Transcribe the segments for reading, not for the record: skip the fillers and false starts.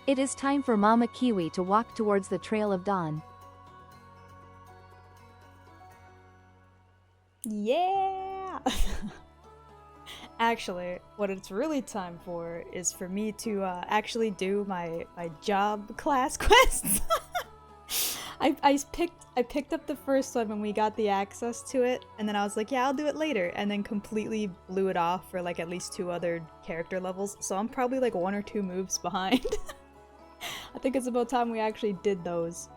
It is time for Mama Kiwi to walk towards the Trail of Dawn. Yeah! Actually, what it's really time for is for me to actually do my job class quests. I picked up the first one when we got the access to it, and then I was like, yeah, I'll do it later, and then completely blew it off for like at least 2 other character levels, so I'm probably like 1 or 2 moves behind. I think it's about time we actually did those.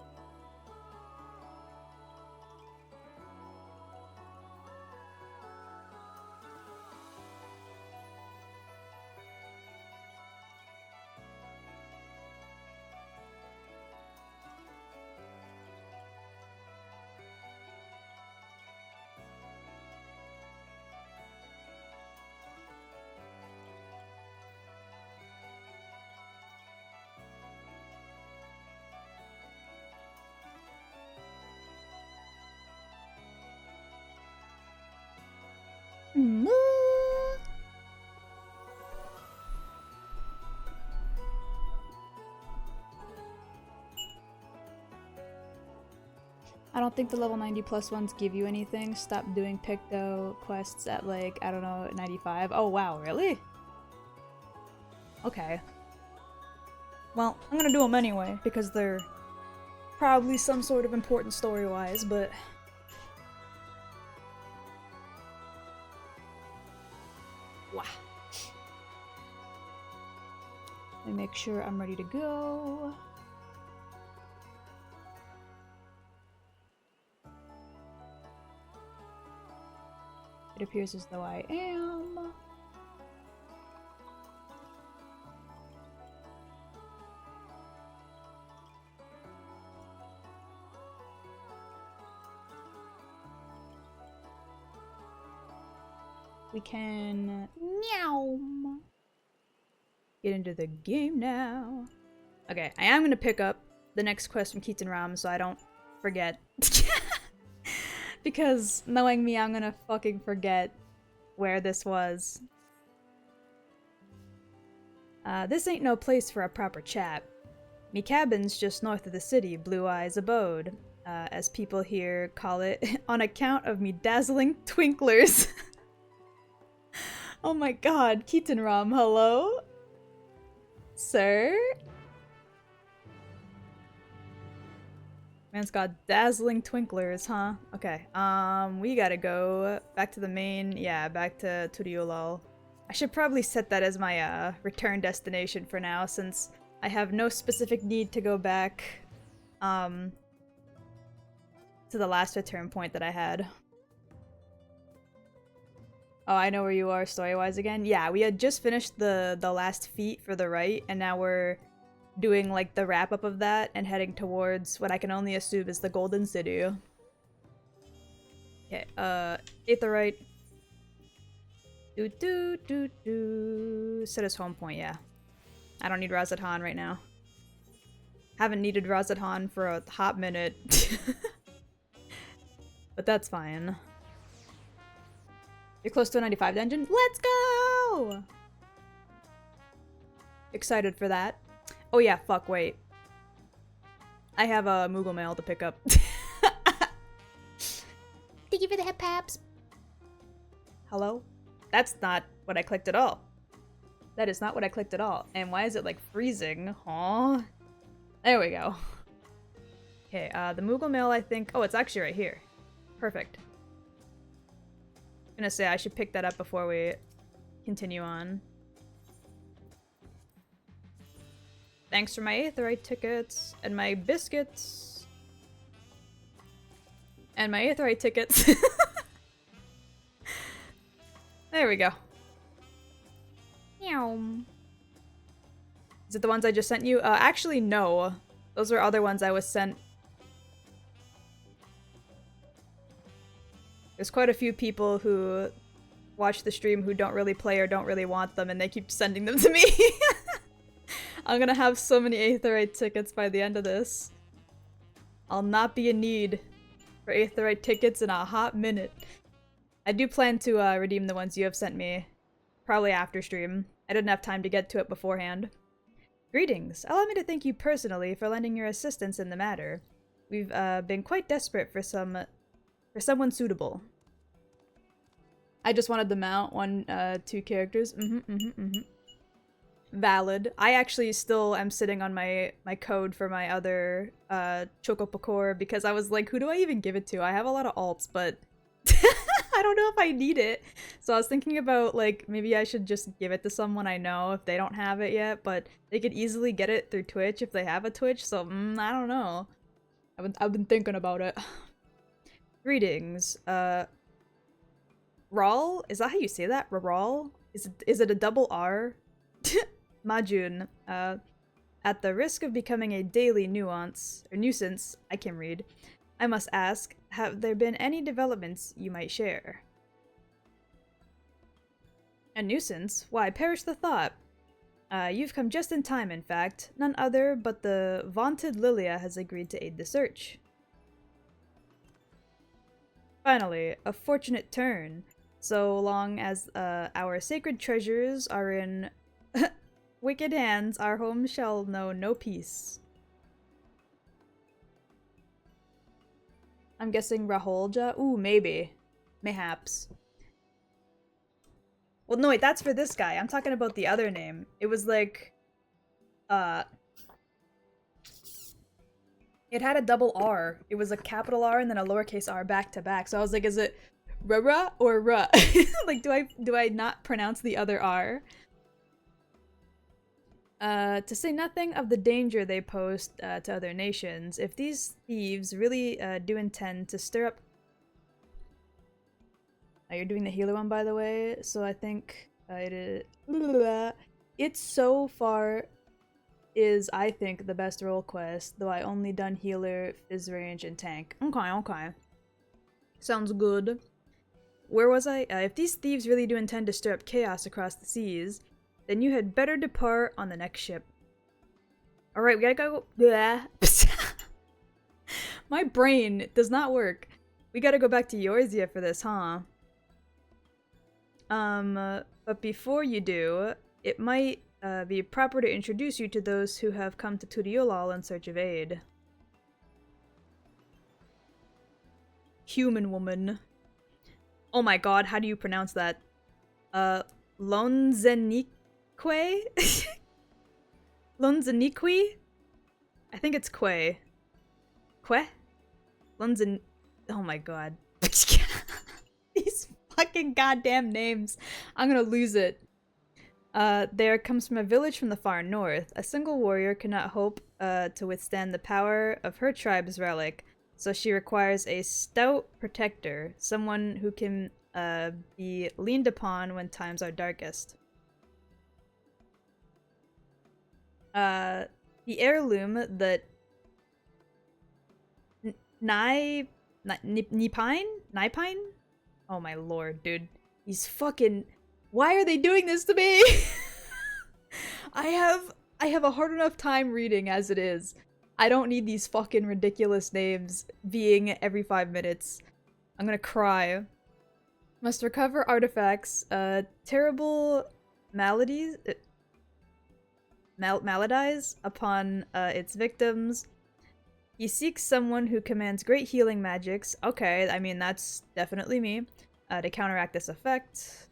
I don't think the level 90 plus ones give you anything. Stop doing Picto quests at like, I don't know, 95. Oh wow, really? Okay. Well, I'm gonna do them anyway, because they're probably some sort of important story-wise, but... Wow. Let me make sure I'm ready to go. It appears as though I am. We can meow get into the game now. Okay, I am gonna pick up the next quest from Keaton Ram so I don't forget. Because knowing me, I'm gonna fucking forget where this was. This ain't no place for a proper chat. Me cabin's just north of the city, Blue Eyes Abode, as people here call it, on account of me dazzling twinklers. Oh my god, Keaton Ram, hello? Sir? Man's got dazzling twinklers, huh? Okay, we gotta go back to the main, yeah, back to Turiulal. I should probably set that as my, return destination for now, since I have no specific need to go back, to the last return point that I had. Oh, I know where you are story-wise again. Yeah, we had just finished the last feat for the right, and now we're doing like the wrap-up of that and heading towards what I can only assume is the Golden City. Okay, Aetheryte. Set as home point, yeah. I don't need Razadhan right now. Haven't needed Razadhan for a hot minute. But that's fine. You're close to a 95 dungeon? Let's go! Excited for that. Oh yeah, fuck, wait. I have a Moogle mail to pick up. Thank you for the head paps. Hello? That's not what I clicked at all. That is not what I clicked at all. And why is it like freezing? Aw. There we go. Okay, the Moogle mail I think... Oh, it's actually right here. Perfect. I'm gonna say I should pick that up before we continue on. Thanks for my Aetheryte tickets, and my biscuits, and my Aetheryte tickets. There we go. Meow. Is it the ones I just sent you? Actually, no. Those were other ones I was sent. There's quite a few people who watch the stream who don't really play or don't really want them, and they keep sending them to me. I'm gonna have so many Aetheryte tickets by the end of this. I'll not be in need for Aetheryte tickets in a hot minute. I do plan to redeem the ones you have sent me, probably after stream. I didn't have time to get to it beforehand. Greetings. Allow me to thank you personally for lending your assistance in the matter. We've been quite desperate for someone suitable. I just wanted to mount two characters. Valid. I actually still am sitting on my code for my other Chocopokor because I was like, who do I even give it to? I have a lot of alts, but I don't know if I need it. So I was thinking about, like, maybe I should just give it to someone I know if they don't have it yet, but they could easily get it through Twitch if they have a Twitch, so I don't know. I've been thinking about it. Greetings. Rawl? Is that how you say that? Rawl? Is it a double R? Majun. At the risk of becoming a daily nuisance, I can read, I must ask, have there been any developments you might share? A nuisance? Why, perish the thought. You've come just in time, in fact. None other but the vaunted Lilia has agreed to aid the search. Finally, a fortunate turn. So long as our sacred treasures are in wicked hands, our home shall know no peace. I'm guessing Raholja? Ooh, maybe. Mayhaps. Well, no, wait, that's for this guy. I'm talking about the other name. It was like... It had a double R. It was a capital R and then a lowercase r back to back. So I was like, is it Ra or Ra? Like, do I not pronounce the other R? To say nothing of the danger they pose to other nations, if these thieves really do intend to stir up... you're doing the healer one, by the way, so I think it so far is, I think, the best role quest, though I only done healer, phys range, and tank. Okay. Sounds good. Where was I? If these thieves really do intend to stir up chaos across the seas, then you had better depart on the next ship. Alright, we gotta go. Blah. My brain does not work. We gotta go back to Eorzea for this, huh? But before you do, it might be proper to introduce you to those who have come to Turiolal in search of aid. Human woman. Oh my god, how do you pronounce that? Lonzenique? Lonzenique? I think it's Que. Lonzen... Oh my god. These fucking goddamn names. I'm gonna lose it. There comes from a village from the far north. A single warrior cannot hope to withstand the power of her tribe's relic, so she requires a stout protector, someone who can be leaned upon when times are darkest. The heirloom that Nipine? Oh my lord, dude. These fucking... Why are they doing this to me? I have a hard enough time reading as it is. I don't need these fucking ridiculous names being every 5 minutes. I'm gonna cry. Must recover artifacts, terrible maladies upon its victims. He seeks someone who commands great healing magics. Okay, I mean, that's definitely me. To counteract this effect.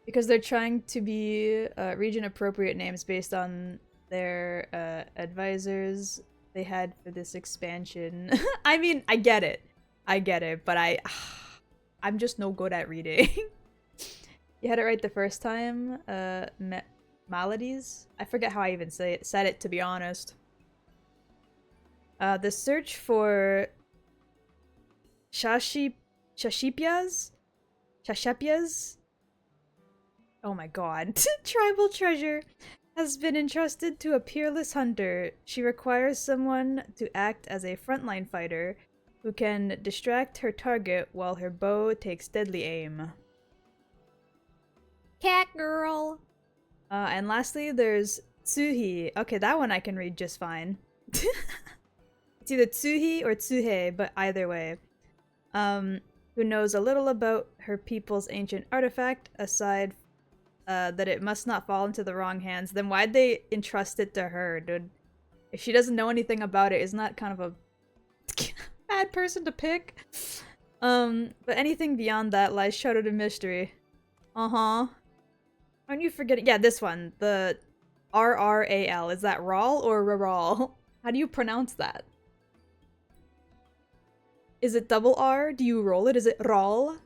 Because they're trying to be region-appropriate names based on their advisors they had for this expansion. I mean, I get it, but I'm just no good at reading. You had it right the first time. Maladies? I forget how I even said it, to be honest. The search for Shashapias? Oh my god. Tribal treasure has been entrusted to a peerless hunter. She requires someone to act as a frontline fighter who can distract her target while her bow takes deadly aim. Cat girl! And lastly, there's Tsuhi. Okay, that one I can read just fine. It's either Tsuhi or Tsuhei, but either way. Who knows a little about her people's ancient artifact, aside that it must not fall into the wrong hands, then why'd they entrust it to her, dude? If she doesn't know anything about it, isn't that kind of a bad person to pick? But anything beyond that lies shrouded in mystery. Uh-huh. Aren't you forgetting? Yeah, this one. The R-R-A-L. Is that Rawl or Raral? How do you pronounce that? Is it double R? Do you roll it? Is it Rawl?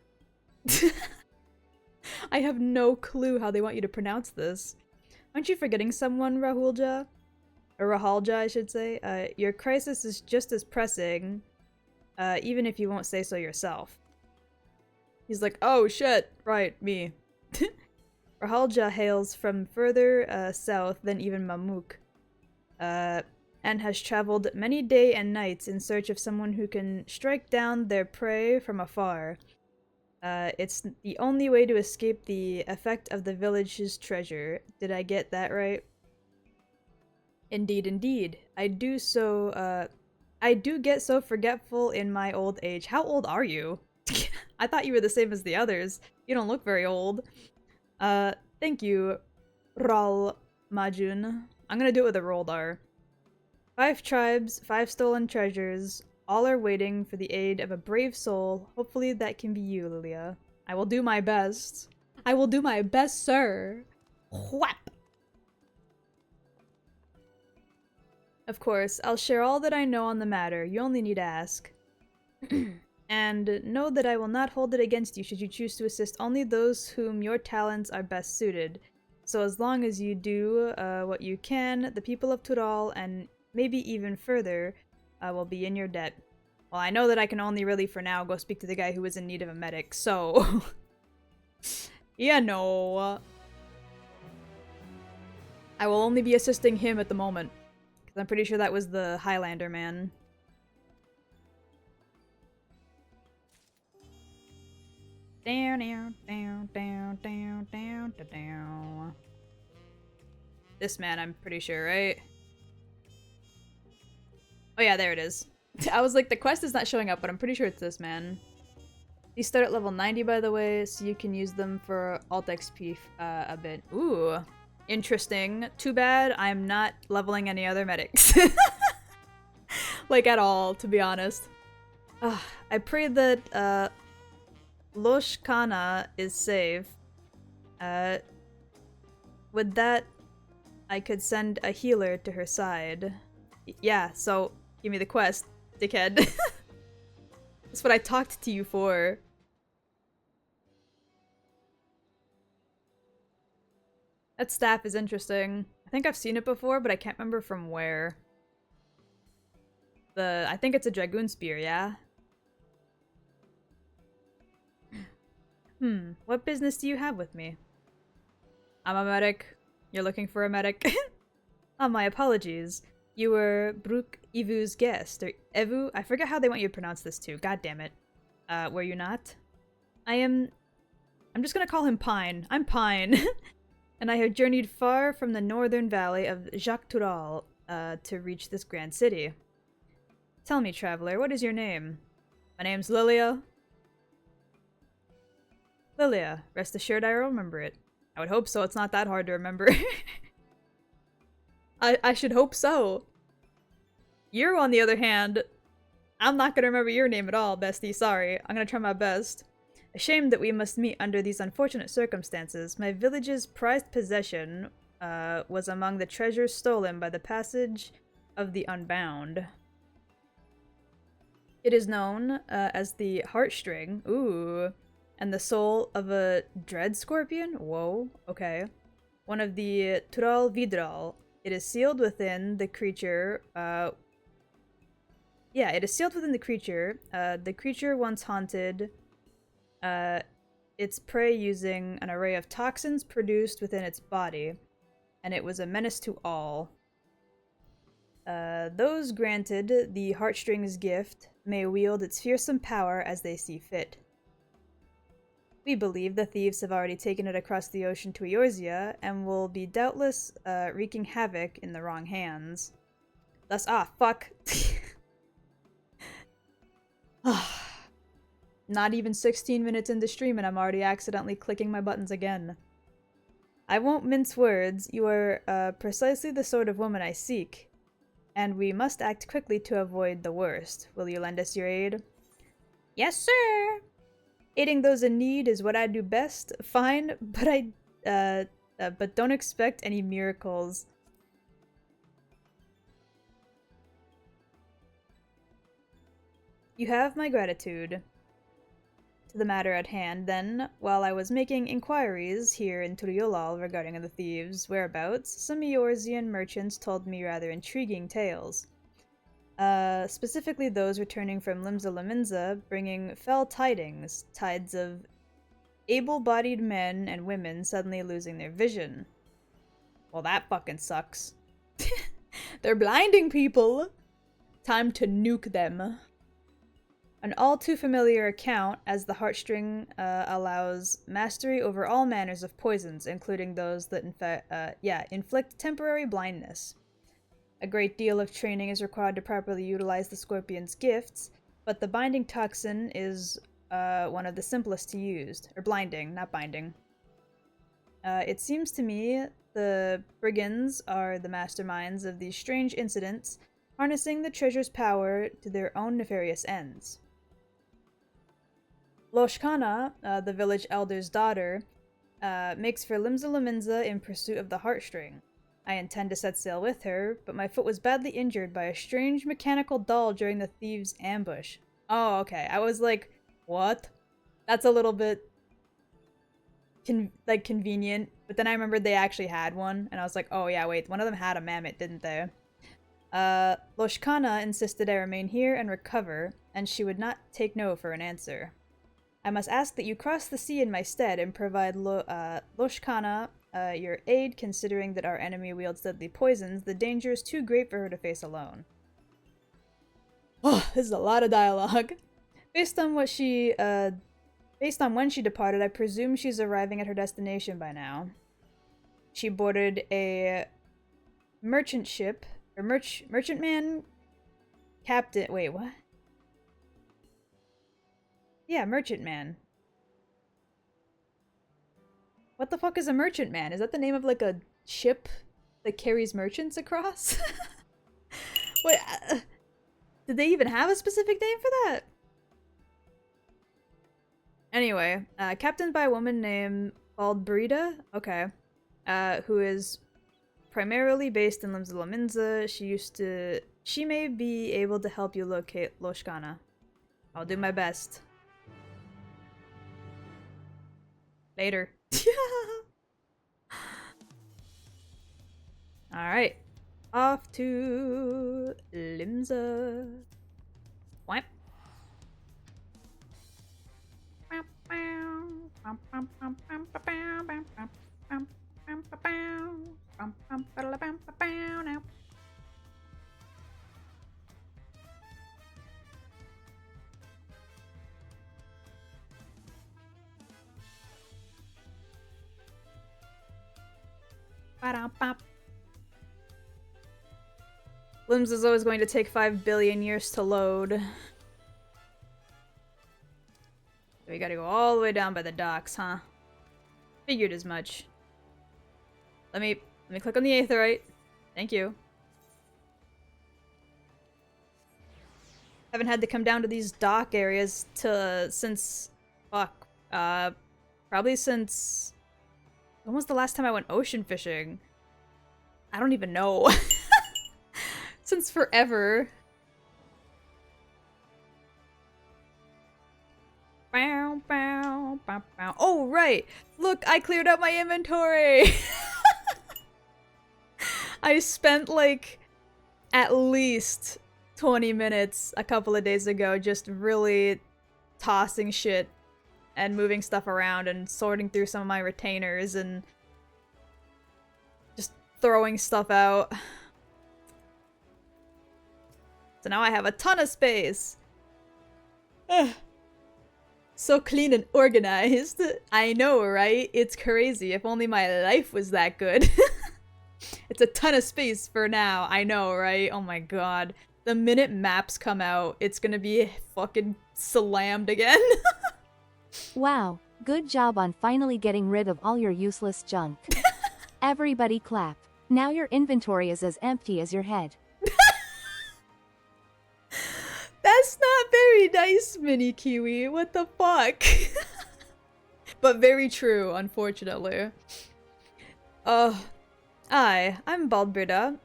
I have no clue how they want you to pronounce this. Aren't you forgetting someone, Rahulja? Or Rahalja, I should say. Your crisis is just as pressing, even if you won't say so yourself. He's like, oh shit, right, me. Rahalja hails from further south than even Mamuk, and has traveled many days and nights in search of someone who can strike down their prey from afar. It's the only way to escape the effect of the village's treasure. Did I get that right? Indeed, indeed. I do get so forgetful in my old age. How old are you? I thought you were the same as the others. You don't look very old. Thank you, Ral Majun. I'm gonna do it with a rolled R. 5 tribes, 5 stolen treasures. All are waiting for the aid of a brave soul. Hopefully that can be you, Lilia. I will do my best. I will do my best, sir. Whap! Of course, I'll share all that I know on the matter. You only need to ask. And know that I will not hold it against you should you choose to assist only those whom your talents are best suited. So as long as you do what you can, the people of Tural, and maybe even further, will be in your debt. Well, I know that I can only really, for now, go speak to the guy who is in need of a medic, so... yeah, no. I will only be assisting him at the moment. Because I'm pretty sure that was the Highlander man. Down, down, down, down, down, down, down. This man, I'm pretty sure, right? Oh yeah, there it is. I was like, the quest is not showing up, but I'm pretty sure it's this man. These start at level 90, by the way, so you can use them for alt XP a bit. Ooh, interesting. Too bad I'm not leveling any other medics. Like, at all, to be honest. I pray that, Loshkana is safe. With that, I could send a healer to her side. Yeah, so give me the quest, dickhead. That's what I talked to you for. That staff is interesting. I think I've seen it before, but I can't remember from where. I think it's a Dragoon Spear, yeah? What business do you have with me? I'm a medic. You're looking for a medic? Oh, my apologies. You were Brook Ivu's guest, or Evu? I forget how they want you to pronounce this too. God damn it. Were you not? I'm just gonna call him Pine. I'm Pine. And I have journeyed far from the northern valley of Jacques Tural, to reach this grand city. Tell me, traveler, what is your name? My name's Lilia. Lilia, rest assured I remember it. I would hope so, it's not that hard to remember. I should hope so. You, on the other hand, I'm not gonna remember your name at all, bestie, sorry. I'm gonna try my best. Ashamed that we must meet under these unfortunate circumstances, my village's prized possession was among the treasures stolen by the passage of the Unbound. It is known as the Heartstring, ooh, and the soul of a dread scorpion? Whoa, okay. One of the Tural Vidral. It is sealed within the creature, yeah, it is sealed within the creature. The creature once haunted its prey using an array of toxins produced within its body, and it was a menace to all. Those granted the Heartstring's gift may wield its fearsome power as they see fit. We believe the thieves have already taken it across the ocean to Eorzea, and will be doubtless wreaking havoc in the wrong hands. Thus, fuck. Not even 16 minutes into stream and I'm already accidentally clicking my buttons again. I won't mince words. You are precisely the sort of woman I seek, and we must act quickly to avoid the worst. Will you lend us your aid? Yes, sir. Aiding those in need is what I do best. Fine, but but don't expect any miracles. You have my gratitude. To the matter at hand, then, while I was making inquiries here in Turiolal regarding the thieves' whereabouts, some Eorzean merchants told me rather intriguing tales. Specifically those returning from Limsa Laminza, bringing fell tidings, tides of able-bodied men and women suddenly losing their vision. Well, that fucking sucks. They're blinding people! Time to nuke them. An all too familiar account, as the heartstring allows mastery over all manners of poisons, including those that inflict temporary blindness. A great deal of training is required to properly utilize the scorpion's gifts, but the binding toxin is one of the simplest to use. Or blinding, not binding. It seems to me the brigands are the masterminds of these strange incidents, harnessing the treasure's power to their own nefarious ends. Loshkana, the village elder's daughter, makes for Limsa Laminza in pursuit of the heartstring. I intend to set sail with her, but my foot was badly injured by a strange mechanical doll during the thieves' ambush. Oh, okay. I was like, what? That's a little bit convenient, but then I remembered they actually had one, and I was like, oh yeah, wait, one of them had a mammoth, didn't they? Loshkana insisted I remain here and recover, and she would not take no for an answer. I must ask that you cross the sea in my stead and provide Loshkana your aid, considering that our enemy wields deadly poisons. The danger is too great for her to face alone. Oh, this is a lot of dialogue. Based on when she departed, I presume she's arriving at her destination by now. She boarded a merchant ship, or merchantman captain. Wait, what? Yeah, merchantman. What the fuck is a merchantman? Is that the name of like a ship that carries merchants across? Wait, did they even have a specific name for that? Anyway, captained by a woman named Baldbrida, okay, who is primarily based in Limsa Laminza. She may be able to help you locate Loshkana. I'll do my best. Later. Alright. Off to Limsa. Whap. Limbs is always going to take 5 billion years to load. We gotta go all the way down by the docks, huh? Figured as much. Let me click on the aetheryte. Thank you. Haven't had to come down to these dock areas since probably since, when was the last time I went ocean fishing? I don't even know. Since forever. Bow, bow, bow, bow. Oh, right! Look, I cleared out my inventory! I spent, like, at least 20 minutes a couple of days ago just really tossing shit and moving stuff around and sorting through some of my retainers and just throwing stuff out. So now I have a ton of space. Ugh. So clean and organized. I know, right? It's crazy. If only my life was that good. It's a ton of space for now. I know, right? Oh my god. The minute maps come out, it's gonna be fucking slammed again. Wow, good job on finally getting rid of all your useless junk. Everybody clap. Now your inventory is as empty as your head. That's not very nice, Mini Kiwi. What the fuck? But very true, unfortunately. I'm Baldbrida.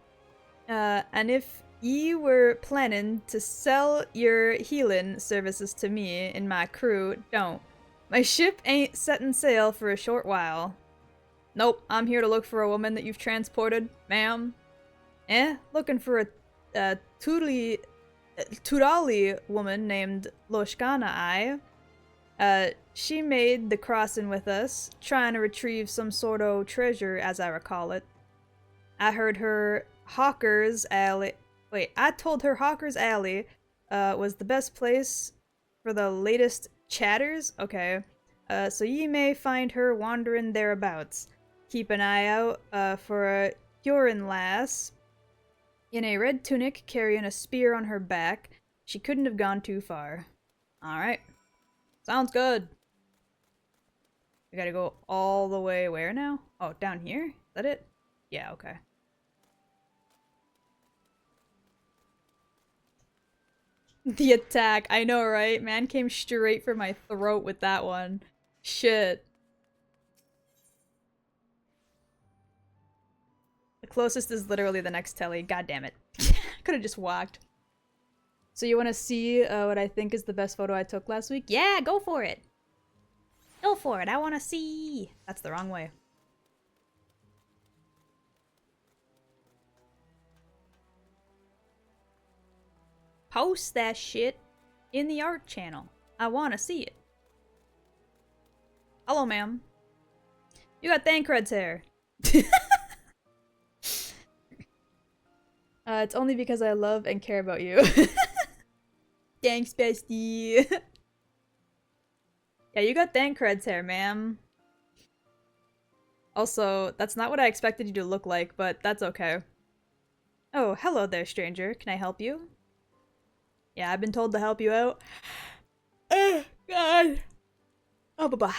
And if ye were planning to sell your healing services to me and my crew, don't. My ship ain't setting sail for a short while. Nope, I'm here to look for a woman that you've transported, ma'am. Looking for a Tudali woman named Loshkana she made the crossing with us, trying to retrieve some sort of treasure, as I recall it. I heard her Hawker's Alley. Wait, I told her Hawker's Alley was the best place for the latest chatters? Okay. So ye may find her wandering thereabouts. Keep an eye out for a Huron lass in a red tunic carrying a spear on her back. She couldn't have gone too far. Alright. Sounds good. I gotta go all the way where now? Oh, down here? Is that it? Yeah, okay. The attack. I know, right? Man came straight for my throat with that one. Shit. The closest is literally the next telly. God damn it. Could have just walked. So you want to see what I think is the best photo I took last week? Yeah, go for it. Go for it. I want to see. That's the wrong way. Post that shit in the art channel. I want to see it. Hello, ma'am. You got Thancred's hair. It's only because I love and care about you. Thanks, bestie. Yeah, you got Thancred's hair, ma'am. Also, that's not what I expected you to look like, but that's okay. Oh, hello there, stranger. Can I help you? Yeah, I've been told to help you out. Oh, God. Oh, bye-bye.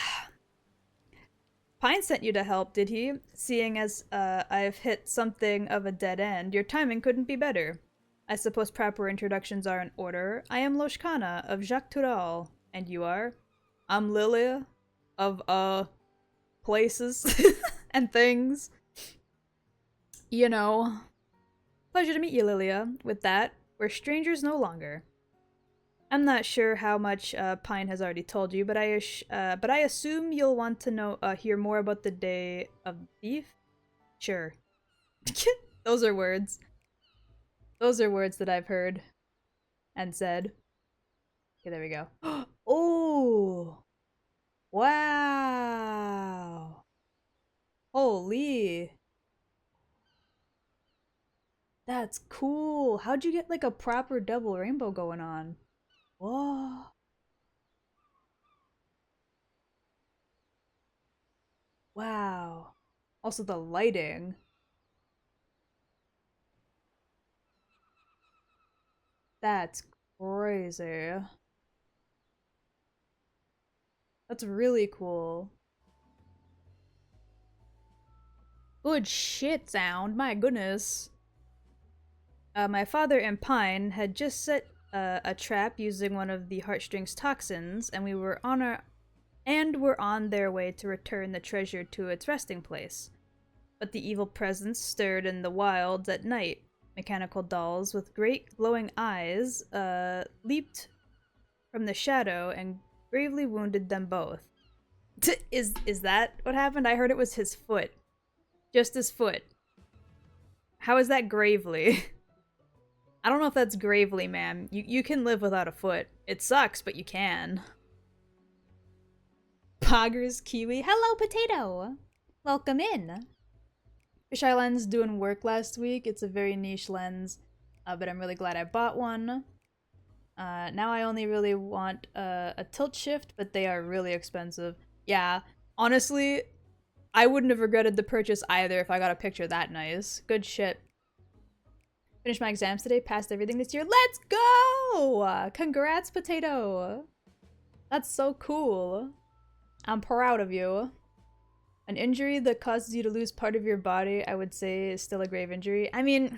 Pine sent you to help, did he? Seeing as I've hit something of a dead end, your timing couldn't be better. I suppose proper introductions are in order. I am Loshkana of Jacques Tural. And you are? I'm Lilia of, places and things. You know. Pleasure to meet you, Lilia. With that, we're strangers no longer. I'm not sure how much Pine has already told you, but I assume you'll want to hear more about the Day of Thief? Sure. Those are words. Those are words that I've heard and said. Okay, there we go. Oh! Wow! Holy! That's cool! How'd you get like a proper double rainbow going on? Whoa! Wow. Also the lighting. That's crazy. That's really cool. Good shit, Sound. My goodness. My father and Pine had just set a trap using one of the heartstrings toxins, and were on their way to return the treasure to its resting place. But the evil presence stirred in the wilds at night. Mechanical dolls with great glowing eyes leaped from the shadow and gravely wounded them both. Is that what happened? I heard it was his foot. Just his foot. How is that gravely? I don't know if that's gravely, ma'am. You can live without a foot. It sucks, but you can. Poggers Kiwi. Hello, Potato! Welcome in. Fisheye lens doing work last week. It's a very niche lens, but I'm really glad I bought one. Now I only really want a tilt shift, but they are really expensive. Yeah, honestly, I wouldn't have regretted the purchase either if I got a picture that nice. Good shit. Finished my exams today, passed everything this year. Let's go! Congrats, Potato! That's so cool. I'm proud of you. An injury that causes you to lose part of your body, I would say, is still a grave injury. I mean,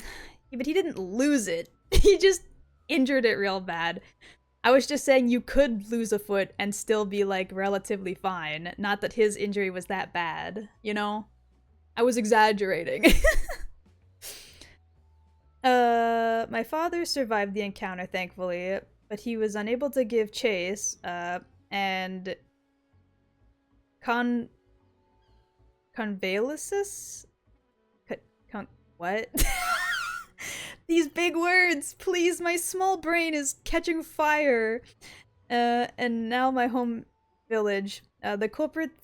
but he didn't lose it. He just injured it real bad. I was just saying you could lose a foot and still be, like, relatively fine. Not that his injury was that bad, you know? I was exaggerating. My father survived the encounter, thankfully, but he was unable to give chase, and convalescence? What? These big words! Please, my small brain is catching fire! And now my home village. The culprit's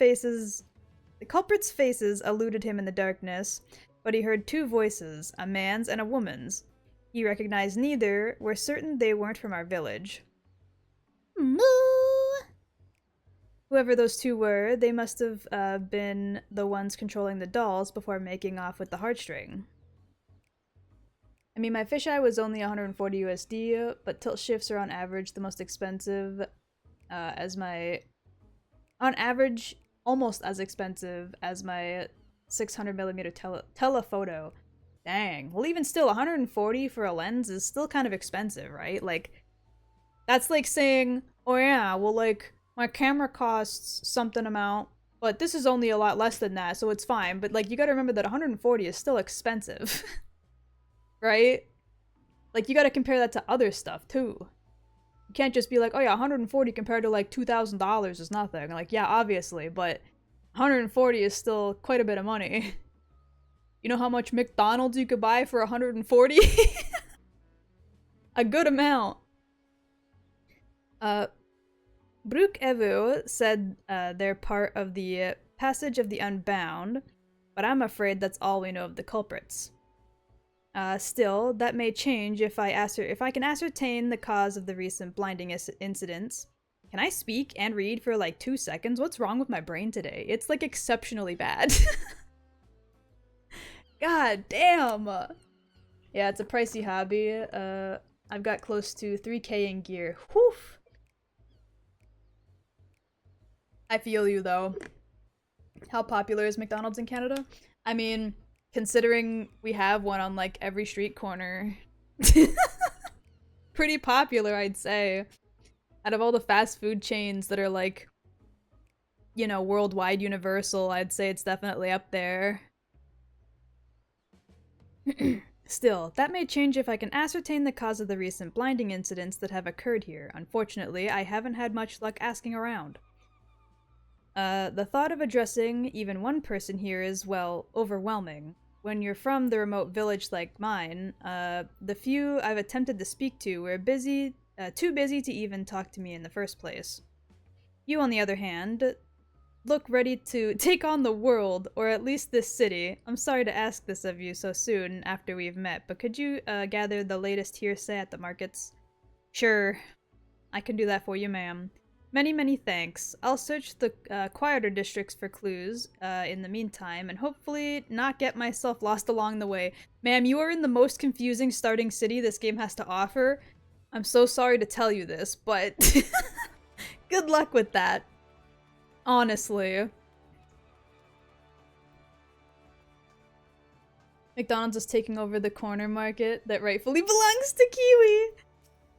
faces eluded him in the darkness, but he heard two voices, a man's and a woman's. He recognized neither, we're certain they weren't from our village. Moo! Whoever those two were, they must have been the ones controlling the dolls before making off with the heartstring. I mean, my fisheye was only 140 USD, but tilt shifts are on average the most expensive, on average, almost as expensive as my 600mm telephoto. Dang. Well, even still, 140 for a lens is still kind of expensive, right? Like, that's like saying, oh yeah, well, like, my camera costs something amount, but this is only a lot less than that, so it's fine. But, like, you gotta remember that 140 is still expensive. Right? Like, you gotta compare that to other stuff, too. You can't just be like, oh yeah, 140 compared to, like, $2,000 is nothing. Like, yeah, obviously, but 140 is still quite a bit of money. You know how much McDonald's you could buy for 140? A good amount. Brooke Evu said they're part of the Passage of the Unbound, but I'm afraid that's all we know of the culprits. Still, that may change if I can ascertain the cause of the recent blinding incidents. Can I speak and read for like 2 seconds? What's wrong with my brain today? It's like exceptionally bad. God damn! Yeah, it's a pricey hobby. I've got close to 3K in gear. Whew! I feel you though. How popular is McDonald's in Canada? I mean, considering we have one on like every street corner. Pretty popular, I'd say. Out of all the fast food chains that are like, you know, worldwide universal, I'd say it's definitely up there. Still, that may change if I can ascertain the cause of the recent blinding incidents that have occurred here. Unfortunately, I haven't had much luck asking around. The thought of addressing even one person here is, well, overwhelming. When you're from the remote village like mine, the few I've attempted to speak to were too busy to even talk to me in the first place. You, on the other hand, look ready to take on the world, or at least this city. I'm sorry to ask this of you so soon after we've met, but could you gather the latest hearsay at the markets? Sure, I can do that for you, ma'am. Many, many thanks. I'll search the quieter districts for clues in the meantime, and hopefully not get myself lost along the way. Ma'am, you are in the most confusing starting city this game has to offer. I'm so sorry to tell you this, but good luck with that. Honestly. McDonald's is taking over the corner market that rightfully belongs to Kiwi.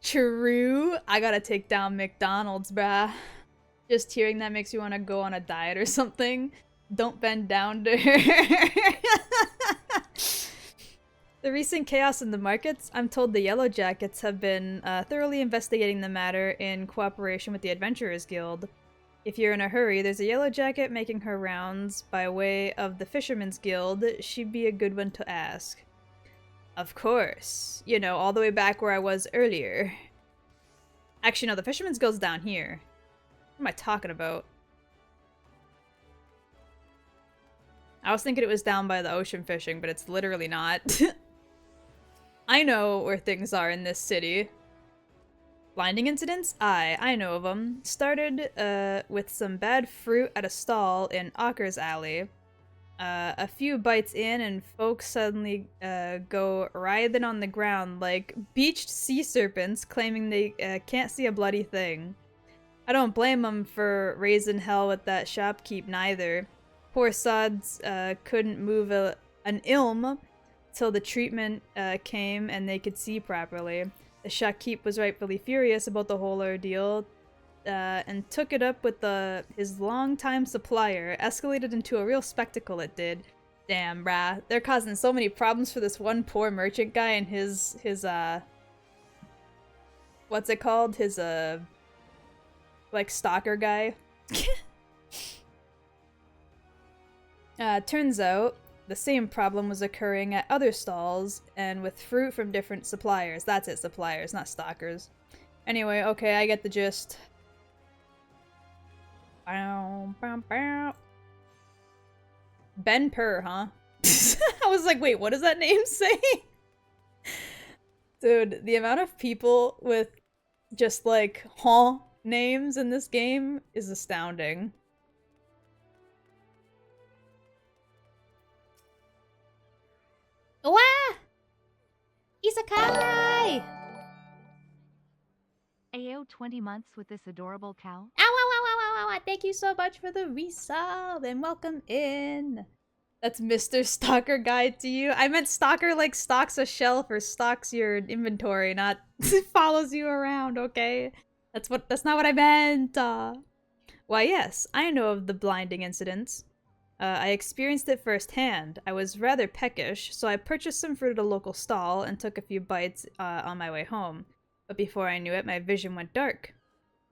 True. I gotta take down McDonald's, bruh. Just hearing that makes me want to go on a diet or something. Don't bend down to her. The recent chaos in the markets, I'm told the Yellow Jackets have been thoroughly investigating the matter in cooperation with the Adventurers Guild. If you're in a hurry, there's a Yellow Jacket making her rounds by way of the Fisherman's Guild. She'd be a good one to ask. Of course. You know, all the way back where I was earlier. Actually, no, the Fisherman's Guild's down here. What am I talking about? I was thinking it was down by the ocean fishing, but it's literally not. I know where things are in this city. Blinding incidents? I know of them. Started with some bad fruit at a stall in Ocker's Alley. A few bites in and folks suddenly go writhing on the ground like beached sea serpents, claiming they can't see a bloody thing. I don't blame them for raising hell with that shopkeep neither. Poor sods couldn't move an ilm till the treatment came and they could see properly. The Ffxiv was rightfully furious about the whole ordeal and took it up with his longtime supplier. Escalated into a real spectacle, it did. Damn, brah. They're causing so many problems for this one poor merchant guy and his what's it called? His, like, stalker guy. Turns out, the same problem was occurring at other stalls, and with fruit from different suppliers. That's it, suppliers, not stalkers. Anyway, okay, I get the gist. Ben Purr, huh? I was like, wait, what does that name say? Dude, the amount of people with just like huh names in this game is astounding. Wow! Isekai! AO 20 months with this adorable cow. Ow, ow, ow, ow, ow, ow. Thank you so much for the resub and welcome in. That's Mr. Stalker Guide to you. I meant stalker like stocks a shelf or stocks your inventory, not follows you around, okay? That's not what I meant. Why yes, I know of the blinding incidents. I experienced it firsthand. I was rather peckish, so I purchased some fruit at a local stall and took a few bites on my way home. But before I knew it, my vision went dark.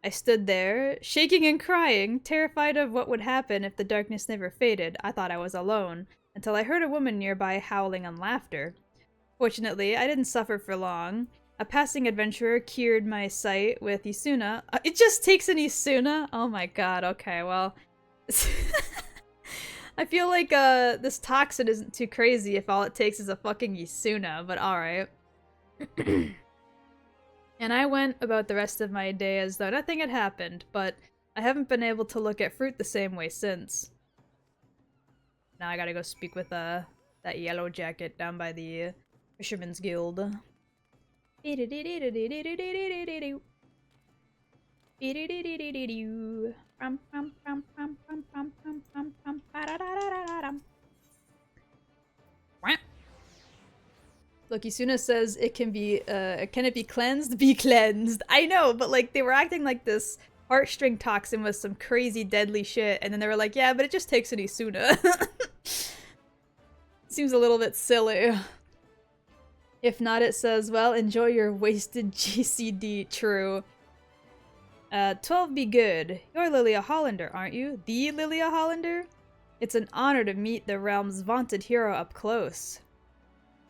I stood there, shaking and crying, terrified of what would happen if the darkness never faded. I thought I was alone, until I heard a woman nearby howling and laughter. Fortunately, I didn't suffer for long. A passing adventurer cured my sight with Isuna. It just takes an Isuna? Oh my god, okay, well... I feel like this toxin isn't too crazy if all it takes is a fucking Isuna, but alright. And I went about the rest of my day as though nothing had happened, but I haven't been able to look at fruit the same way since. Now I gotta go speak with that yellow jacket down by the Fisherman's Guild. Look, Isuna says it can it be cleansed? Be cleansed. I know, but like they were acting like this heartstring toxin was some crazy deadly shit, and then they were like, yeah, but it just takes an Isuna. Seems a little bit silly. If not, it says, well, enjoy your wasted GCD. True. 12 be good. You're Lilia Hollander, aren't you? The Lilia Hollander? It's an honor to meet the realm's vaunted hero up close.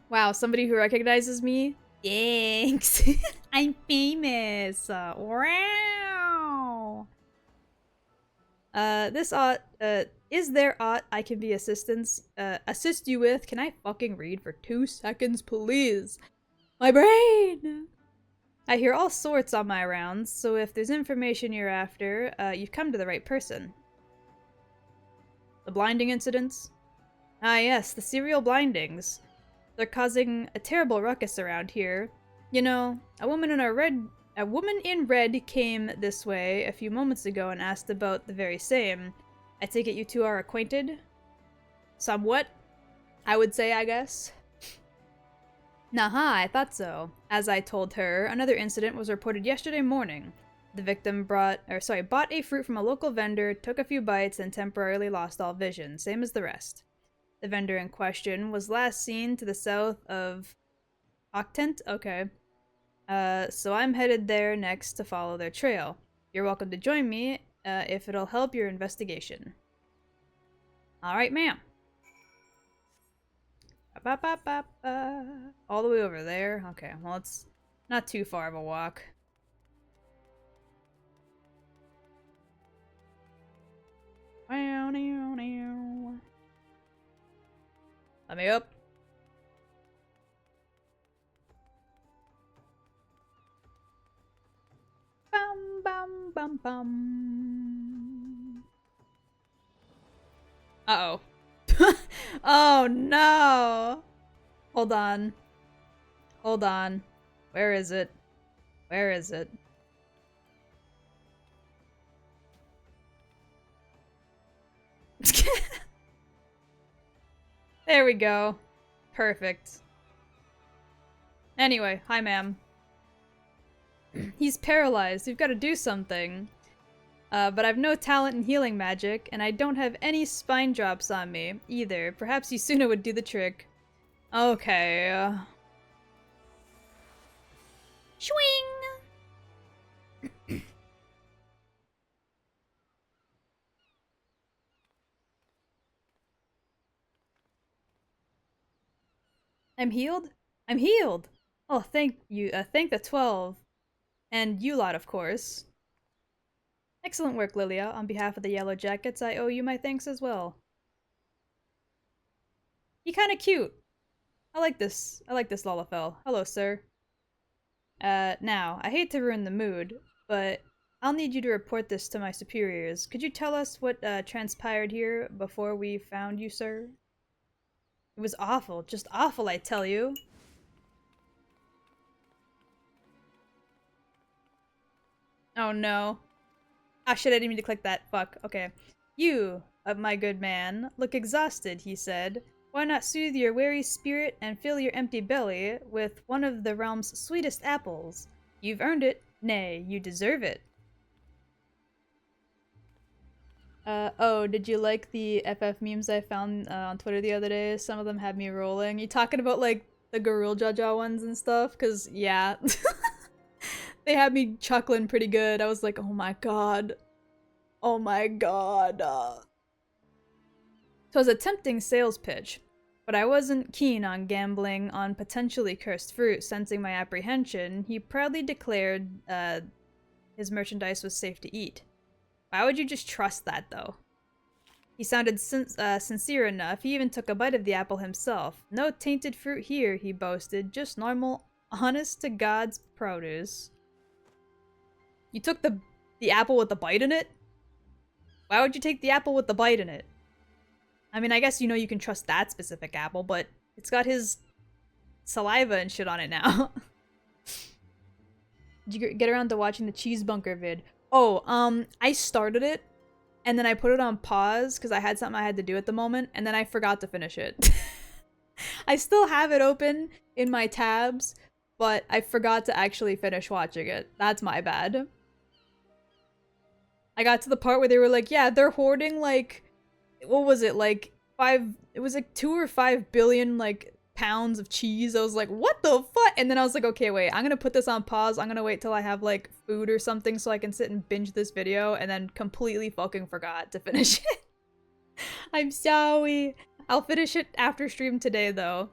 Wow, somebody who recognizes me? Thanks! I'm famous! Wow! Is there aught I can be assist you with? Can I fucking read for 2 seconds, please? My brain! I hear all sorts on my rounds, so if there's information you're after, you've come to the right person. The blinding incidents? Ah yes, the serial blindings. They're causing a terrible ruckus around here. You know, a woman in red came this way a few moments ago and asked about the very same. I take it you two are acquainted? Somewhat, I would say, I guess. Naha, I thought so. As I told her, another incident was reported yesterday morning. The victim bought a fruit from a local vendor, took a few bites, and temporarily lost all vision, same as the rest. The vendor in question was last seen to the south of Octent? Okay. So I'm headed there next to follow their trail. You're welcome to join me, if it'll help your investigation. Alright, ma'am. All the way over there? Okay, well it's not too far of a walk. Let me up. Bum bum bum bum. Uh-oh. Oh no! Hold on. Hold on. Where is it? Where is it? There we go. Perfect. Anyway, hi ma'am. He's paralyzed. You've got to do something. But I've no talent in healing magic, and I don't have any spine drops on me, either. Perhaps Yasuna would do the trick. Okay. Swing! I'm healed? I'm healed! Oh, thank you. Thank the 12. And you lot, of course. Excellent work, Lilia. On behalf of the Yellow Jackets, I owe you my thanks as well. He kinda cute. I like this Lalafell. Hello, sir. Now, I hate to ruin the mood, but I'll need you to report this to my superiors. Could you tell us what transpired here before we found you, sir? It was awful. Just awful, I tell you. Oh no. Ah shit, I didn't mean to click that. Fuck. Okay. You, my good man, look exhausted, he said. Why not soothe your weary spirit and fill your empty belly with one of the realm's sweetest apples? You've earned it. Nay, you deserve it. Oh, did you like the FF memes I found on Twitter the other day? Some of them had me rolling. You talking about, like, the Garul Jaja ones and stuff? Cause, yeah. They had me chuckling pretty good. I was like, oh my god. Oh my god. So it was a tempting sales pitch, but I wasn't keen on gambling on potentially cursed fruit. Sensing my apprehension, he proudly declared his merchandise was safe to eat. Why would you just trust that, though? He sounded sincere enough. He even took a bite of the apple himself. No tainted fruit here, he boasted. Just normal, honest-to-God's produce. You took the apple with the bite in it? Why would you take the apple with the bite in it? I mean, I guess you know you can trust that specific apple, but it's got his saliva and shit on it now. Did you get around to watching the Cheese Bunker vid? Oh, I started it, and then I put it on pause because I had something I had to do at the moment, and then I forgot to finish it. I still have it open in my tabs, but I forgot to actually finish watching it. That's my bad. I got to the part where they were like, yeah, they're hoarding, like, what was it, like, it was like 2 or 5 billion, like, pounds of cheese. I was like, what the fuck? And then I was like, okay, wait, I'm gonna put this on pause. I'm gonna wait till I have, like, food or something so I can sit and binge this video, and then completely fucking forgot to finish it. I'm sorry. I'll finish it after stream today, though.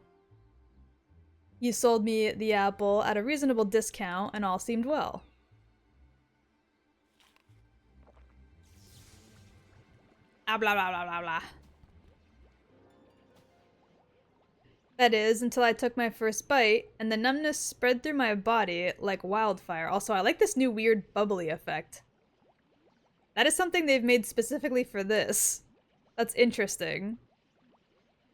You sold me the apple at a reasonable discount, and all seemed well. Ah, blah, blah, blah, blah, blah. That is, until I took my first bite, and the numbness spread through my body like wildfire. Also, I like this new weird bubbly effect. That is something they've made specifically for this. That's interesting.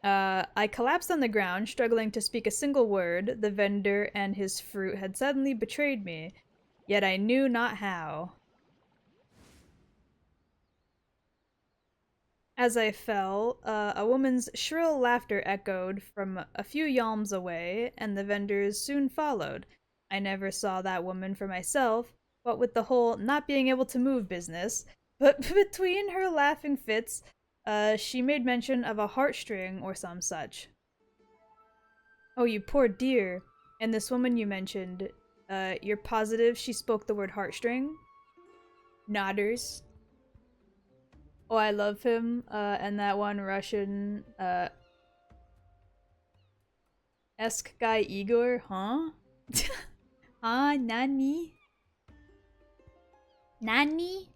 I collapsed on the ground, struggling to speak a single word. The vendor and his fruit had suddenly betrayed me, yet I knew not how. As I fell, a woman's shrill laughter echoed from a few yalms away, and the vendors soon followed. I never saw that woman for myself, what with the whole not being able to move business, but between her laughing fits, she made mention of a heartstring or some such. Oh, you poor dear. And this woman you mentioned, you're positive she spoke the word heartstring? Nodders. Oh, I love him, and that one Russian, esque guy Igor, huh? Huh, Nani? Nani?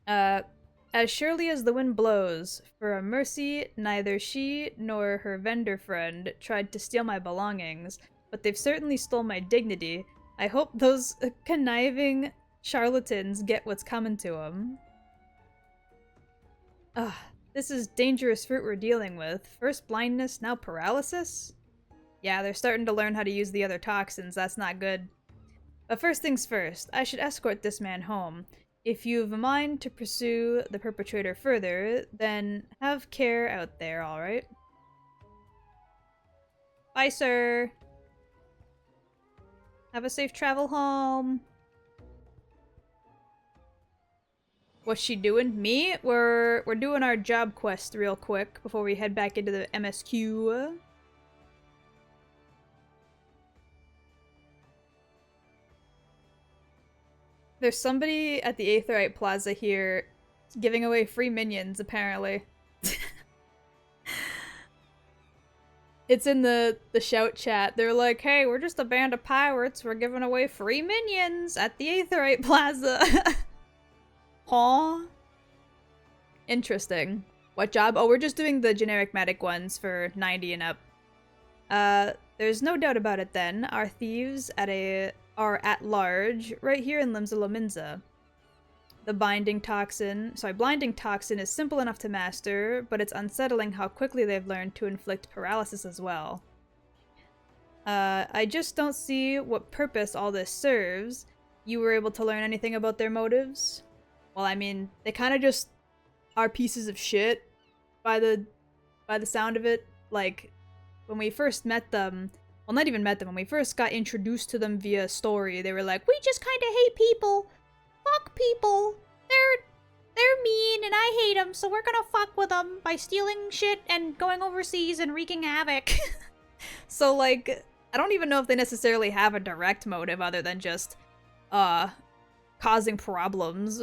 As surely as the wind blows, for a mercy, neither she nor her vendor friend tried to steal my belongings, but they've certainly stole my dignity. I hope those conniving charlatans get what's coming to them. Ugh, this is dangerous fruit we're dealing with. First blindness, now paralysis? Yeah, they're starting to learn how to use the other toxins, that's not good. But first things first, I should escort this man home. If you've a mind to pursue the perpetrator further, then have care out there, alright? Bye, sir. Have a safe travel home. What's she doing? Me? We're doing our job quest real quick before we head back into the MSQ. There's somebody at the Aetherite Plaza here giving away free minions, apparently. It's in the shout chat. They're like, hey, we're just a band of pirates. We're giving away free minions at the Aetherite Plaza. Huh? Interesting. What job? Oh, we're just doing the generic medic ones for 90 and up. There's no doubt about it then. Our thieves are at large right here in Limsa Lominsa. The blinding toxin is simple enough to master, but it's unsettling how quickly they've learned to inflict paralysis as well. I just don't see what purpose all this serves. You were able to learn anything about their motives? Well, I mean, they kind of just are pieces of shit by the sound of it. Like, when we first met them, well, not even met them, when we first got introduced to them via story, they were like, we just kind of hate people. Fuck people. They're mean and I hate them, so we're gonna fuck with them by stealing shit and going overseas and wreaking havoc. So, like, I don't even know if they necessarily have a direct motive other than just, causing problems.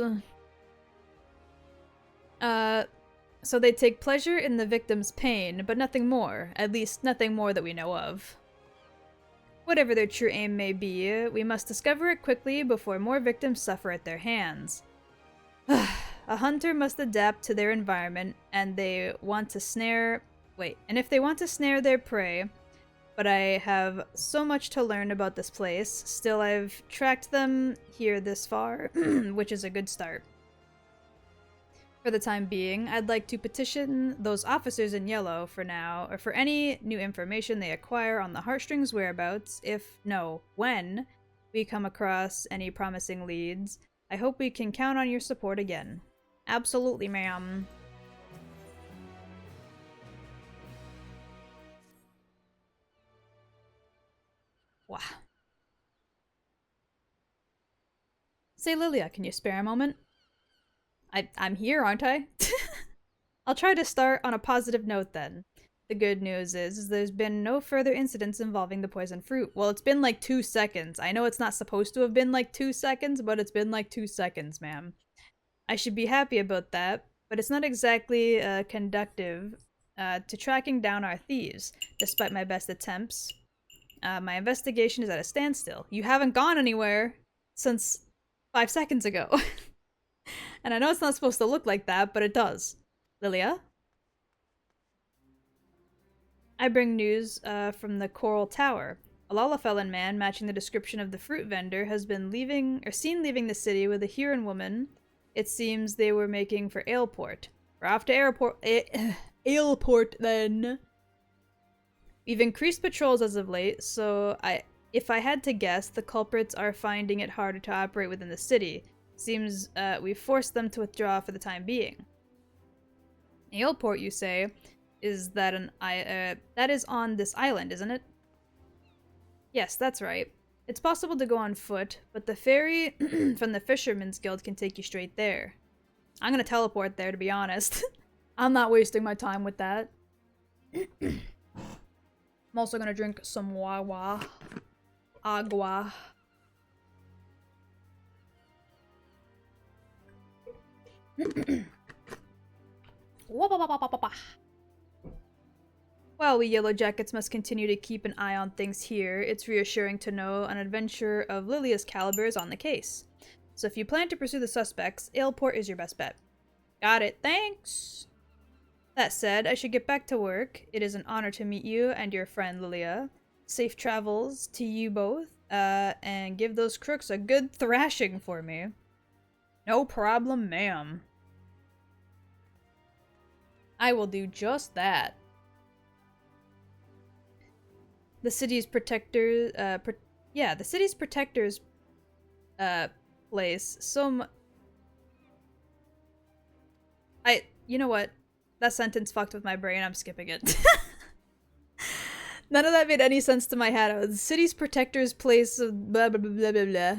So they take pleasure in the victim's pain, but nothing more. At least, nothing more that we know of. Whatever their true aim may be, we must discover it quickly before more victims suffer at their hands. A hunter must adapt to their environment, and if they want to snare their prey. But I have so much to learn about this place. Still, I've tracked them here this far, which is a good start. For the time being, I'd like to petition those officers in yellow for now, or for any new information they acquire on the Heartstrings' whereabouts, when we come across any promising leads. I hope we can count on your support again. Absolutely, ma'am. Wow. Say, Lilia, can you spare a moment? I'm here, aren't I? I'll try to start on a positive note then. The good news is there's been no further incidents involving the poison fruit. Well, it's been like 2 seconds. I know it's not supposed to have been like 2 seconds, but it's been like 2 seconds, ma'am. I should be happy about that, but it's not exactly conductive to tracking down our thieves, despite my best attempts. My investigation is at a standstill. You haven't gone anywhere since 5 seconds ago. And I know it's not supposed to look like that, but it does. Lilia? I bring news from the Coral Tower. A Lalafellan man matching the description of the fruit vendor has been seen leaving the city with a Huron woman. It seems they were making for Aleport. We're off to Aleport then. We've increased patrols as of late, so if I had to guess, the culprits are finding it harder to operate within the city. Seems we've forced them to withdraw for the time being. Aleport, you say, that is on this island, isn't it? Yes, that's right. It's possible to go on foot, but the ferry from the Fisherman's Guild can take you straight there. I'm gonna teleport there, to be honest. I'm not wasting my time with that. I'm also gonna drink some agua. While we Yellow Jackets must continue to keep an eye on things here, it's reassuring to know an adventurer of Lilia's caliber is on the case. So if you plan to pursue the suspects, Aleport is your best bet. Got it, thanks! That said, I should get back to work. It is an honor to meet you and your friend Lilia. Safe travels to you both, and give those crooks a good thrashing for me. No problem, ma'am. I will do just that. The city's protectors, the city's protectors, place. You know what? That sentence fucked with my brain. I'm skipping it. None of that made any sense to my head. The city's protector's place of blah blah blah blah blah.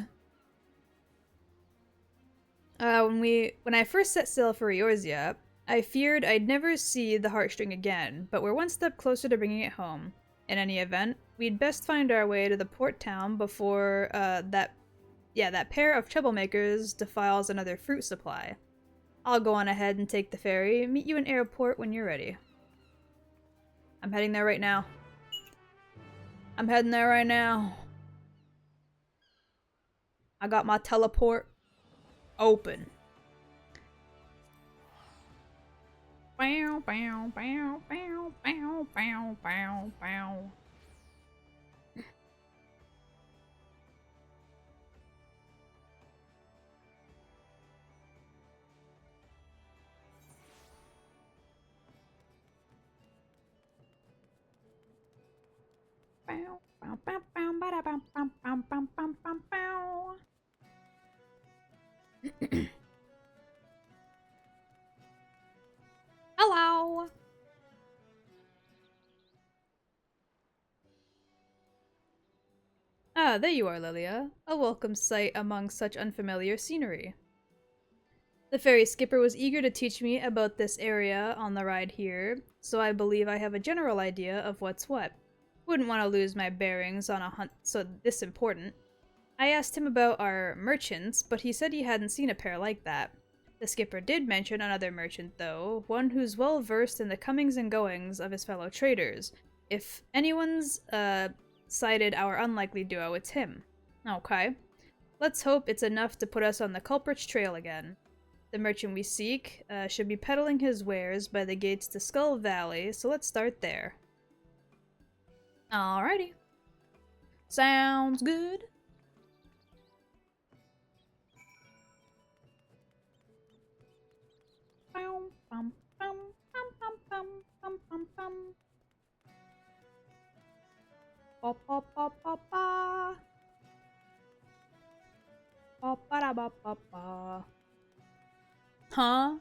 When I first set sail for Eorzea, I feared I'd never see the heartstring again, but we're one step closer to bringing it home. In any event, we'd best find our way to the port town before that pair of troublemakers defiles another fruit supply. I'll go on ahead and take the ferry. Meet you in airport when you're ready. I'm heading there right now. I'm heading there right now. I got my teleport open. Bow, bow, bow, bow, bow, bow, bow, bow. Bow, bow, bow, bow, bada, bow, bow, bow, bow, bow, bow, bow. Hello. Ah, there you are, Lilia. A welcome sight among such unfamiliar scenery. The ferry skipper was eager to teach me about this area on the ride here, so I believe I have a general idea of what's what. Wouldn't want to lose my bearings on a hunt so this important. I asked him about our merchants, but he said he hadn't seen a pair like that. The skipper did mention another merchant, though, one who's well versed in the comings and goings of his fellow traders. If anyone's sighted our unlikely duo, it's him. Okay. Let's hope it's enough to put us on the culprit's trail again. The merchant we seek should be peddling his wares by the gates to Skull Valley, so let's start there. Alrighty. Sounds good. Bum, bum, bum, bum, bum, bum, bum, bum, bum. Ba ba ba ba ba. Ba ba da ba ba ba. Huh?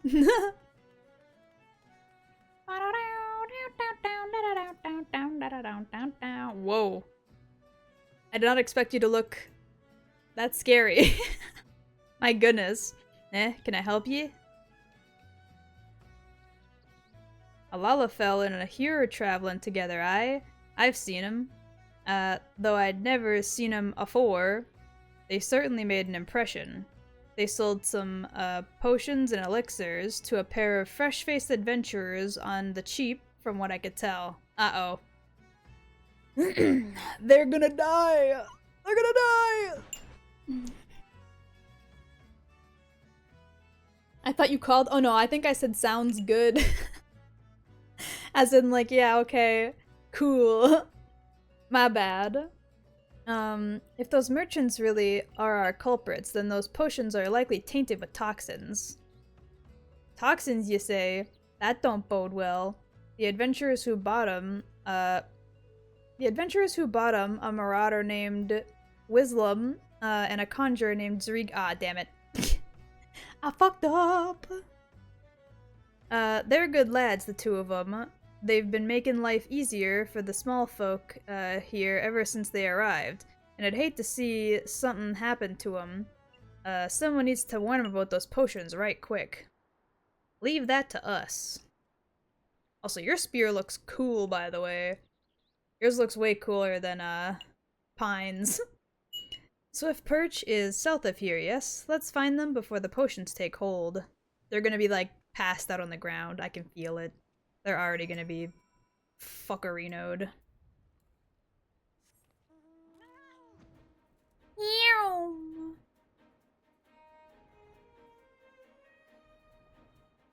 Whoa. I did not expect you to look that scary. My goodness. Can I help you? A Lalafell and a hero traveling together, I've seen 'em. Though I'd never seen 'em afore, they certainly made an impression. They sold some potions and elixirs to a pair of fresh-faced adventurers on the cheap, from what I could tell. Uh-oh. They're gonna die! They're gonna die! I thought you called- oh no, I think I said sounds good. As in like, yeah, okay, cool. My bad. If those merchants really are our culprits, then those potions are likely tainted with toxins. Toxins, you say? That don't bode well. The adventurers who bought 'em, a marauder named Wislam, and a conjurer named Zrig- ah, damn it. I fucked up! They're good lads, the two of them. They've been making life easier for the small folk here ever since they arrived, and I'd hate to see something happen to them. Someone needs to warn them about those potions right quick. Leave that to us. Also, your spear looks cool, by the way. Yours looks way cooler than, Pine's. Swift Perch is south of here, yes? Let's find them before the potions take hold. They're gonna be, like, passed out on the ground. I can feel it. They're already gonna be fuckerinoed. Meow.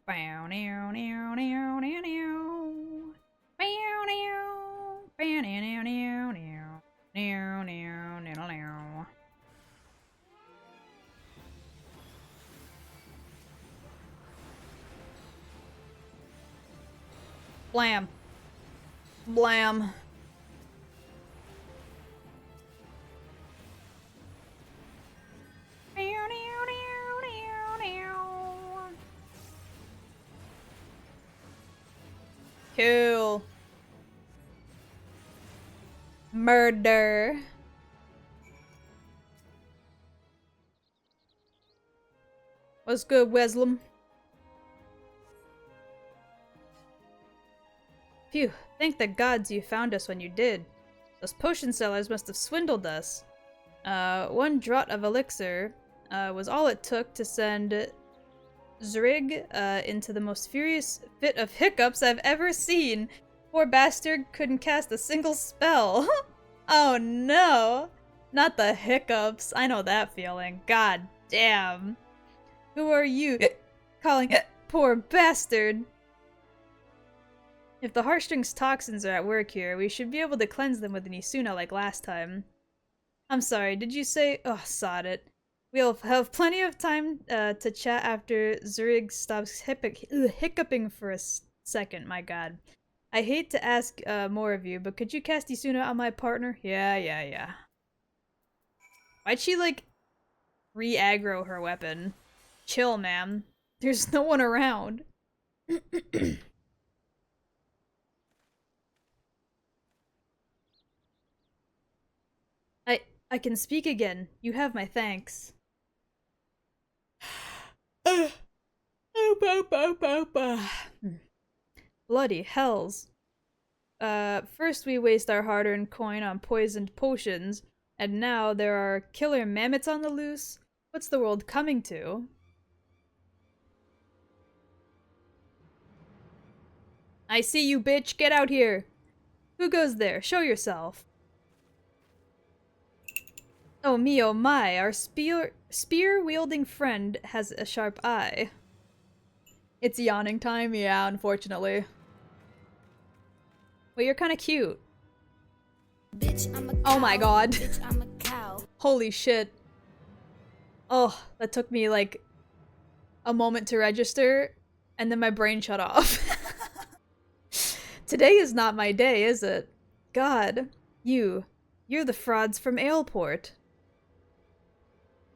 Bow now now now now now. Bow now. Bow now now now now. Now now now now. Blam. Blam. Cool. Murder. What's good, Weslem? Phew, thank the gods you found us when you did. Those potion sellers must have swindled us. One draught of elixir was all it took to send Zrig into the most furious fit of hiccups I've ever seen. Poor bastard couldn't cast a single spell. Oh no! Not the hiccups. I know that feeling. God damn. Who are you calling poor bastard? If the heartstrings toxins are at work here, we should be able to cleanse them with an Isuna like last time. I'm sorry, did you say— oh, sod it. We'll have plenty of time to chat after Zurg stops hiccuping for a second, my god. I hate to ask more of you, but could you cast Isuna on my partner? Yeah. Why'd she, like, re-aggro her weapon? Chill, ma'am. There's no one around. I can speak again. You have my thanks. Bloody hells. First we waste our hard-earned coin on poisoned potions, and now there are killer mammoths on the loose? What's the world coming to? I see you, bitch! Get out here! Who goes there? Show yourself! Oh me, oh my, our spear-wielding friend has a sharp eye. It's yawning time? Yeah, unfortunately. Well, you're kinda cute. Bitch, I'm a cow. Oh my god. Bitch, I'm a cow. Holy shit. Oh, that took me like a moment to register, and then my brain shut off. Today is not my day, is it? God. You're the frauds from Aleport.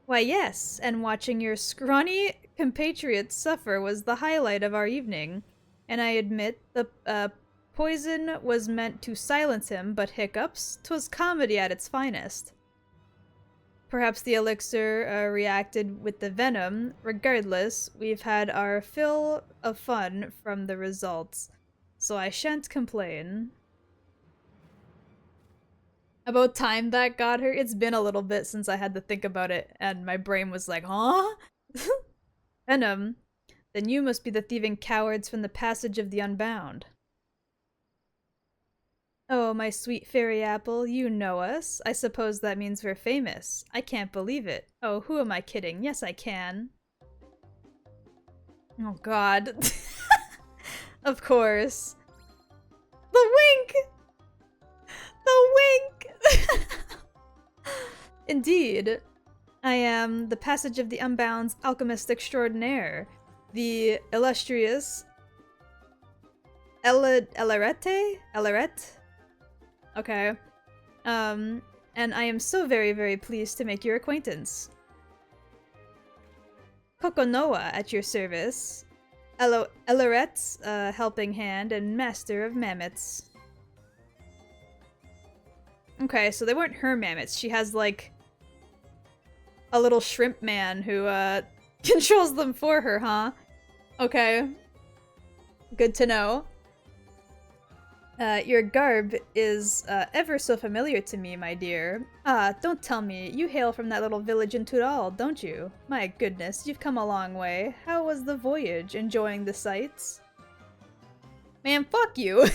Why yes, and watching your scrawny compatriots suffer was the highlight of our evening. And I admit, the poison was meant to silence him, but hiccups, 'twas comedy at its finest. Perhaps the elixir reacted with the venom. Regardless, we've had our fill of fun from the results, so I shan't complain. About time that got her. It's been a little bit since I had to think about it, and my brain was like, huh? Venom, then you must be the thieving cowards from the Passage of the Unbound. Oh, my sweet fairy apple, you know us. I suppose that means we're famous. I can't believe it. Oh, who am I kidding? Yes, I can. Oh god. Of course. The wink! The wink! Indeed. I am the Passage of the Unbound's alchemist extraordinaire, the illustrious Ellerette? Okay. And I am so very, very pleased to make your acquaintance. Kokonoa at your service. Ellerette's helping hand and master of mammoths. Okay, so they weren't her mammoths. She has, like, a little shrimp man who, controls them for her, huh? Okay. Good to know. Your garb is, ever so familiar to me, my dear. Ah, don't tell me. You hail from that little village in Tudal, don't you? My goodness, you've come a long way. How was the voyage? Enjoying the sights? Man, fuck you!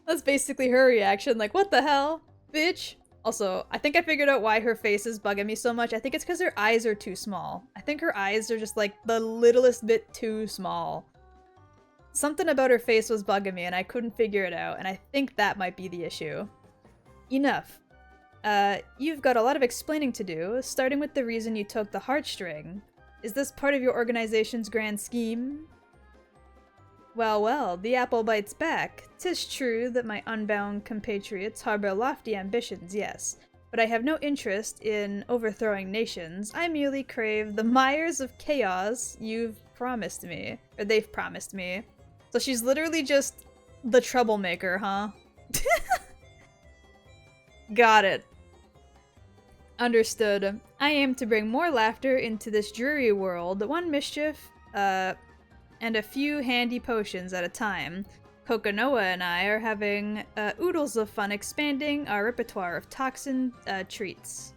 That's basically her reaction, like, what the hell, bitch? Also, I think I figured out why her face is bugging me so much. I think it's because her eyes are too small. I think her eyes are just, like, the littlest bit too small. Something about her face was bugging me, and I couldn't figure it out, and I think that might be the issue. Enough. You've got a lot of explaining to do, starting with the reason you took the heartstring. Is this part of your organization's grand scheme? Well, well, the apple bites back. 'Tis true that my unbound compatriots harbor lofty ambitions, yes, but I have no interest in overthrowing nations. I merely crave the mires of chaos you've promised me, or they've promised me. So she's literally just the troublemaker, huh? Got it. Understood. I aim to bring more laughter into this dreary world, one mischief, and a few handy potions at a time. Kokonoa and I are having oodles of fun expanding our repertoire of toxin treats.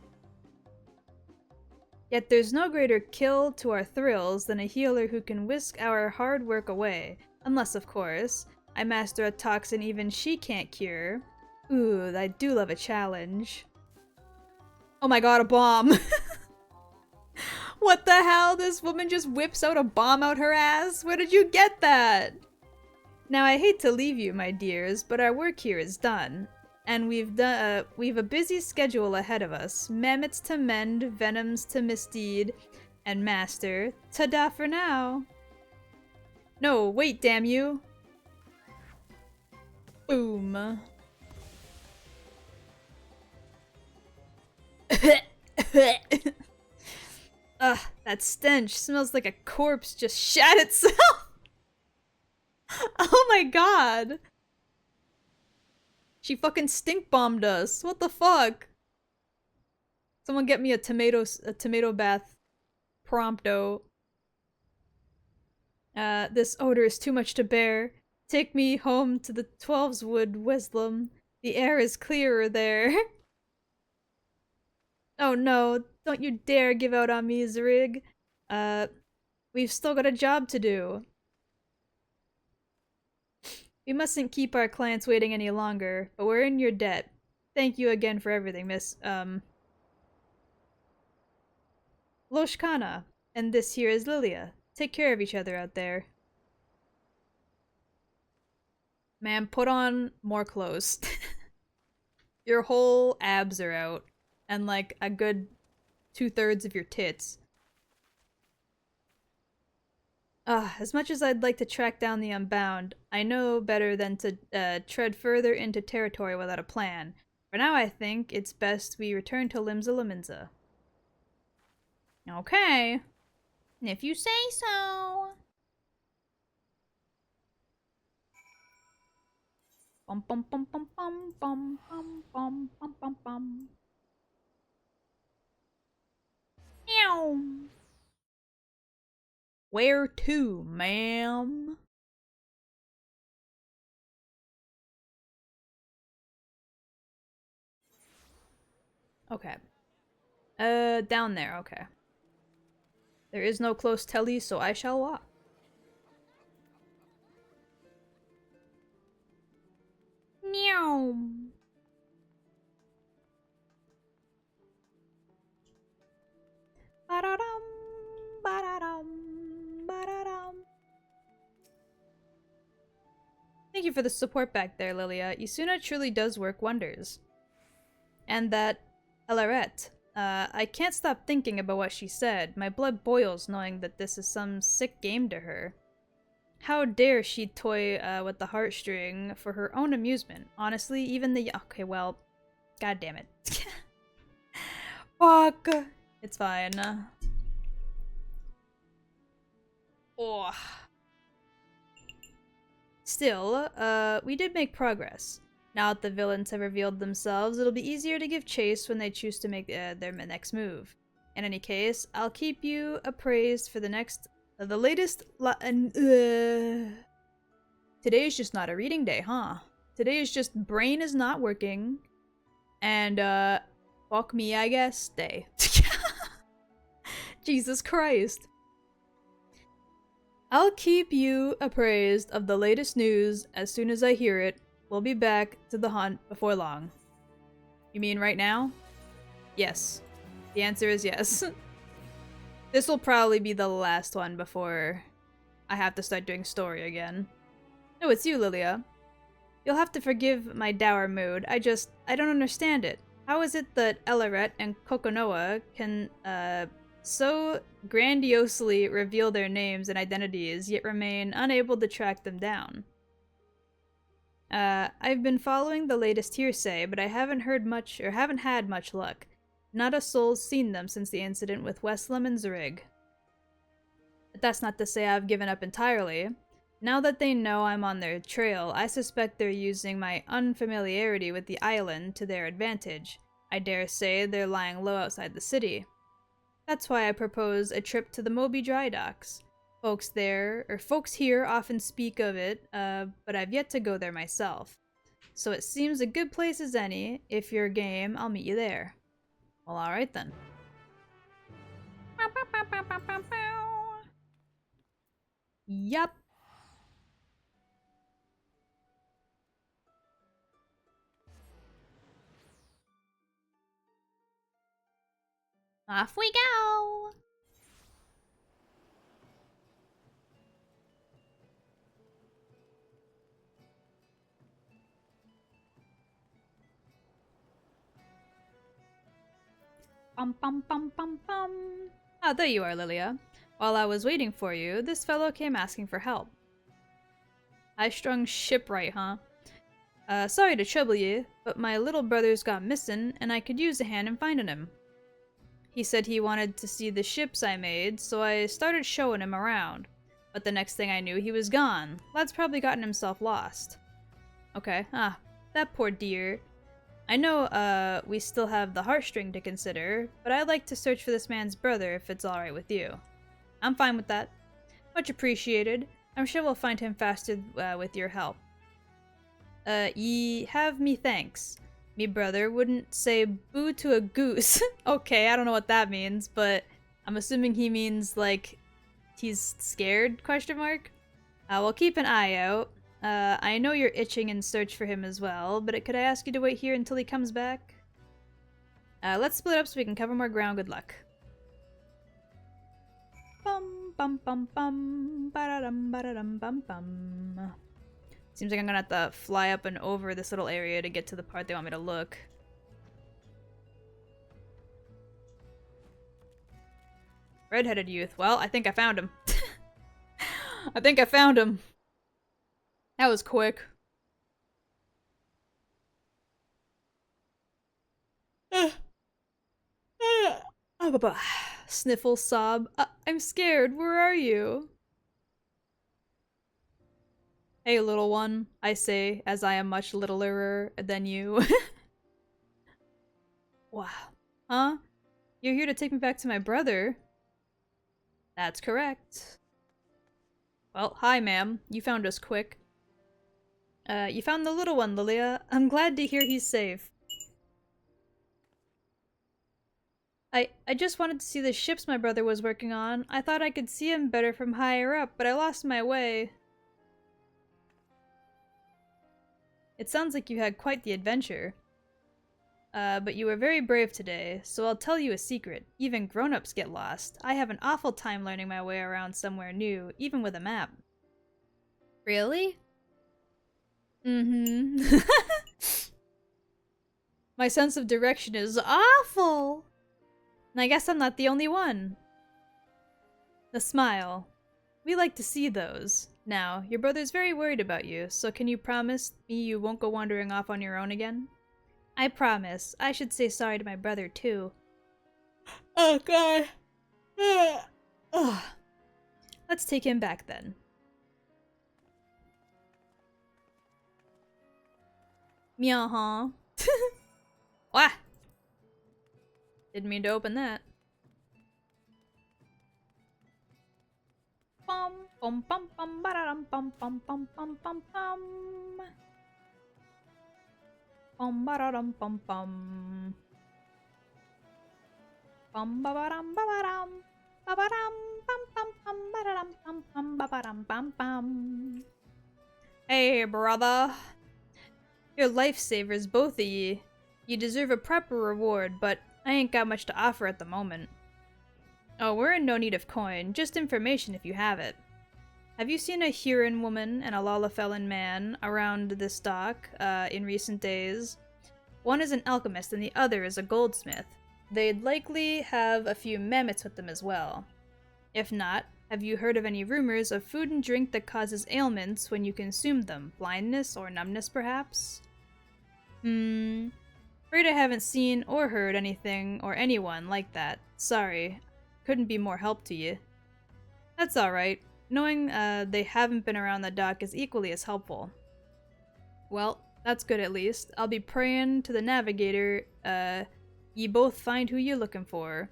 Yet there's no greater kill to our thrills than a healer who can whisk our hard work away. Unless, of course, I master a toxin even she can't cure. Ooh, I do love a challenge. Oh my god, a bomb! What the hell? This woman just whips out a bomb out her ass? Where did you get that? Now, I hate to leave you, my dears, but our work here is done. And we've a busy schedule ahead of us. Mammoths to mend, venoms to misdeed, and master. Ta-da for now! No, wait, damn you! Boom. Ugh, that stench smells like a corpse just shat itself! Oh my god! She fucking stink bombed us. What the fuck? Someone get me a tomato bath prompto. This odor is too much to bear. Take me home to the Twelveswood, Weslum. The air is clearer there. Oh no, don't you dare give out on me, Zrig. We've still got a job to do. We mustn't keep our clients waiting any longer, but we're in your debt. Thank you again for everything, Miss, Loshkana. And this here is Lilia. Take care of each other out there. Man, put on more clothes. Your whole abs are out. And like a good 2/3 of your tits. As much as I'd like to track down the Unbound, I know better than to tread further into territory without a plan. For now, I think it's best we return to Limsa Lominsa. Okay. If you say so. Bum bum bum bum bum bum bum bum bum bum bum. Meow. Where to, ma'am? Okay. Down there, okay. There is no close telly, so I shall walk. Meow. Ba-da-dum, ba-da-dum, ba-da-dum. Thank you for the support back there, Lilia. Yasuna truly does work wonders. And that Elaret. I can't stop thinking about what she said. My blood boils knowing that this is some sick game to her. How dare she toy with the heartstring for her own amusement? Honestly, even the— okay, well, god damn it. Fuck. It's fine. Oh. Still, we did make progress. Now that the villains have revealed themselves, it'll be easier to give chase when they choose to make their next move. In any case, I'll keep you appraised for the latest Today is just not a reading day, huh? Today is just brain is not working. And, fuck me, I guess, day. Jesus Christ. I'll keep you appraised of the latest news as soon as I hear it. We'll be back to the hunt before long. You mean right now? Yes. The answer is yes. This will probably be the last one before I have to start doing story again. Oh, it's you, Lilia. You'll have to forgive my dour mood. I don't understand it. How is it that Elaret and Kokonoa can, so grandiosely reveal their names and identities, yet remain unable to track them down? I've been following the latest hearsay, but I haven't had much luck. Not a soul's seen them since the incident with Weslum and Zrig. But that's not to say I've given up entirely. Now that they know I'm on their trail, I suspect they're using my unfamiliarity with the island to their advantage. I dare say they're lying low outside the city. That's why I propose a trip to the Moby Dry Docks. Folks here often speak of it, but I've yet to go there myself. So it seems a good place as any. If you're game, I'll meet you there. Well, alright then. Yup. Off we go! Bum bum bum bum bum. Ah, there you are, Lilia. While I was waiting for you, this fellow came asking for help. High-strung shipwright, huh? Sorry to trouble you, but my little brother's got missing, and I could use a hand in finding him. He said he wanted to see the ships I made, so I started showing him around. But the next thing I knew, he was gone. Lad's probably gotten himself lost. Okay, that poor dear. I know, we still have the heartstring to consider, but I'd like to search for this man's brother if it's alright with you. I'm fine with that. Much appreciated. I'm sure we'll find him faster with your help. Ye have me thanks. Me brother wouldn't say boo to a goose. Okay, I don't know what that means, but I'm assuming he means, like, he's scared, question mark? We'll keep an eye out. I know you're itching in search for him as well, but could I ask you to wait here until he comes back? Let's split up so we can cover more ground. Good luck. Bum bum bum bum ba-da-dum ba-da-dum bum bum. Seems like I'm gonna have to fly up and over this little area to get to the part they want me to look. Red-headed youth. Well, I think I found him. I think I found him. That was quick. Sniffle, sob. I'm scared. Where are you? Hey, little one, I say, as I am much littler than you. Wow. Huh? You're here to take me back to my brother? That's correct. Well, hi, ma'am. You found us quick. You found the little one, Lilia. I'm glad to hear he's safe. I just wanted to see the ships my brother was working on. I thought I could see him better from higher up, but I lost my way. It sounds like you had quite the adventure. But you were very brave today, so I'll tell you a secret. Even grown-ups get lost. I have an awful time learning my way around somewhere new, even with a map. Really? Mm-hmm. My sense of direction is awful! And I guess I'm not the only one. The smile. We like to see those. Now, your brother's very worried about you, so can you promise me you won't go wandering off on your own again? I promise. I should say sorry to my brother, too. Oh, God. Ugh. Let's take him back, then. Meow, huh? Wah! Didn't mean to open that. Bum bum bum bum ba-da-dum bum bum bum bum bum bum. Bum ba-da-dum bum bum. Bum ba-ba-dum ba-ba-dum. Ba-ba-dum bum bum bum ba-da-dum bum bum ba-ba-dum bum bum. Hey, brother. You're lifesavers, both of ye. You deserve a proper reward, but I ain't got much to offer at the moment. Oh, we're in no need of coin, just information if you have it. Have you seen a Huron woman and a Lalafellan man around this dock, in recent days? One is an alchemist and the other is a goldsmith. They'd likely have a few mammoths with them as well. If not, have you heard of any rumors of food and drink that causes ailments when you consume them? Blindness or numbness, perhaps? Afraid I haven't seen or heard anything or anyone like that. Sorry. Couldn't be more help to you. That's alright. knowing they haven't been around the dock is equally as helpful. Well, that's good at least. I'll be praying to the navigator, ye both find who you're looking for.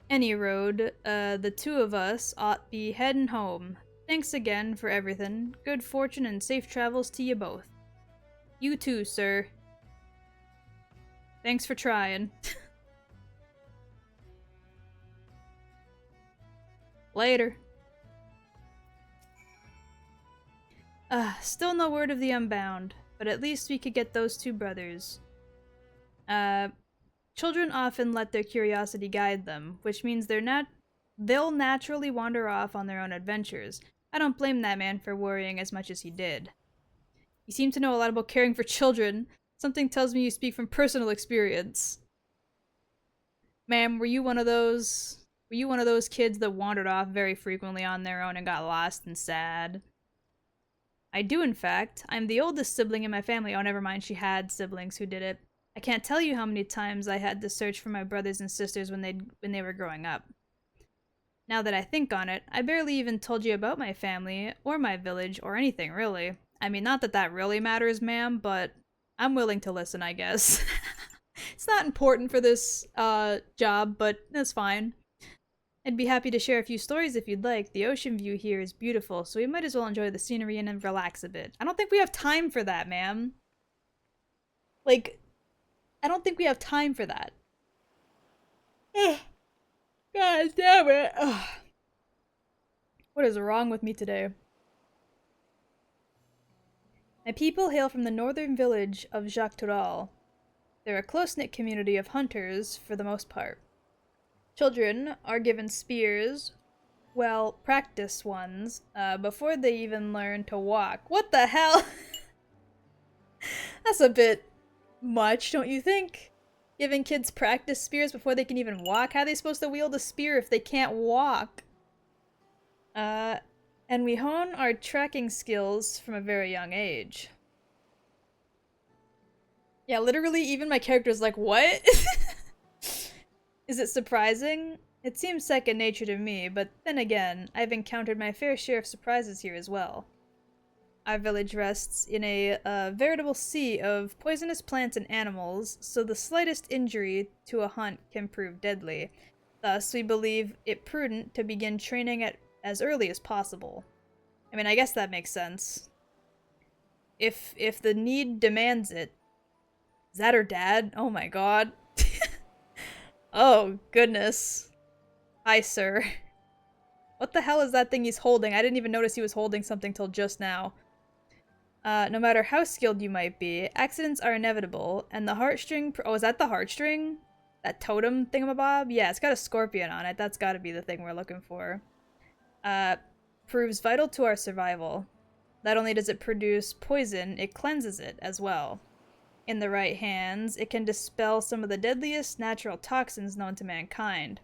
Any road, the two of us ought be heading home. Thanks again for everything. Good fortune and safe travels to you both. You too, sir. Thanks for trying. Later. Still no word of the Unbound, but at least we could get those two brothers. Children often let their curiosity guide them, which means they'll naturally wander off on their own adventures. I don't blame that man for worrying as much as he did. You seem to know a lot about caring for children. Something tells me you speak from personal experience. Ma'am, were you one of those kids that wandered off very frequently on their own and got lost and sad? I do, in fact. I'm the oldest sibling in my family. Oh, never mind, she had siblings who did it. I can't tell you how many times I had to search for my brothers and sisters when they were growing up. Now that I think on it, I barely even told you about my family, or my village, or anything, really. I mean, not that that really matters, ma'am, but I'm willing to listen, I guess. It's not important for this, job, but that's fine. I'd be happy to share a few stories if you'd like. The ocean view here is beautiful, so we might as well enjoy the scenery and relax a bit. I don't think we have time for that, ma'am. Like, I don't think we have time for that. God damn it. Ugh. What is wrong with me today? My people hail from the northern village of Ffxiv. They're a close-knit community of hunters, for the most part. Children are given spears, well, practice ones, before they even learn to walk. What the hell? That's a bit much, don't you think? Giving kids practice spears before they can even walk? How are they supposed to wield a spear if they can't walk? And we hone our tracking skills from a very young age. Yeah, literally, even my character's like, what? Is it surprising? It seems second nature to me, but then again, I've encountered my fair share of surprises here as well. Our village rests in a veritable sea of poisonous plants and animals, so the slightest injury to a hunt can prove deadly. Thus, we believe it prudent to begin training at as early as possible. I mean, I guess that makes sense. If the need demands it. Is that her dad? Oh my god. Oh, goodness. Hi, sir. What the hell is that thing he's holding? I didn't even notice he was holding something till just now. No matter how skilled you might be, accidents are inevitable, and the heartstring— oh, is that the heartstring? That totem thingamabob? Yeah, it's got a scorpion on it. That's gotta be the thing we're looking for. Proves vital to our survival. Not only does it produce poison, it cleanses it as well. In the right hands, it can dispel some of the deadliest natural toxins known to mankind.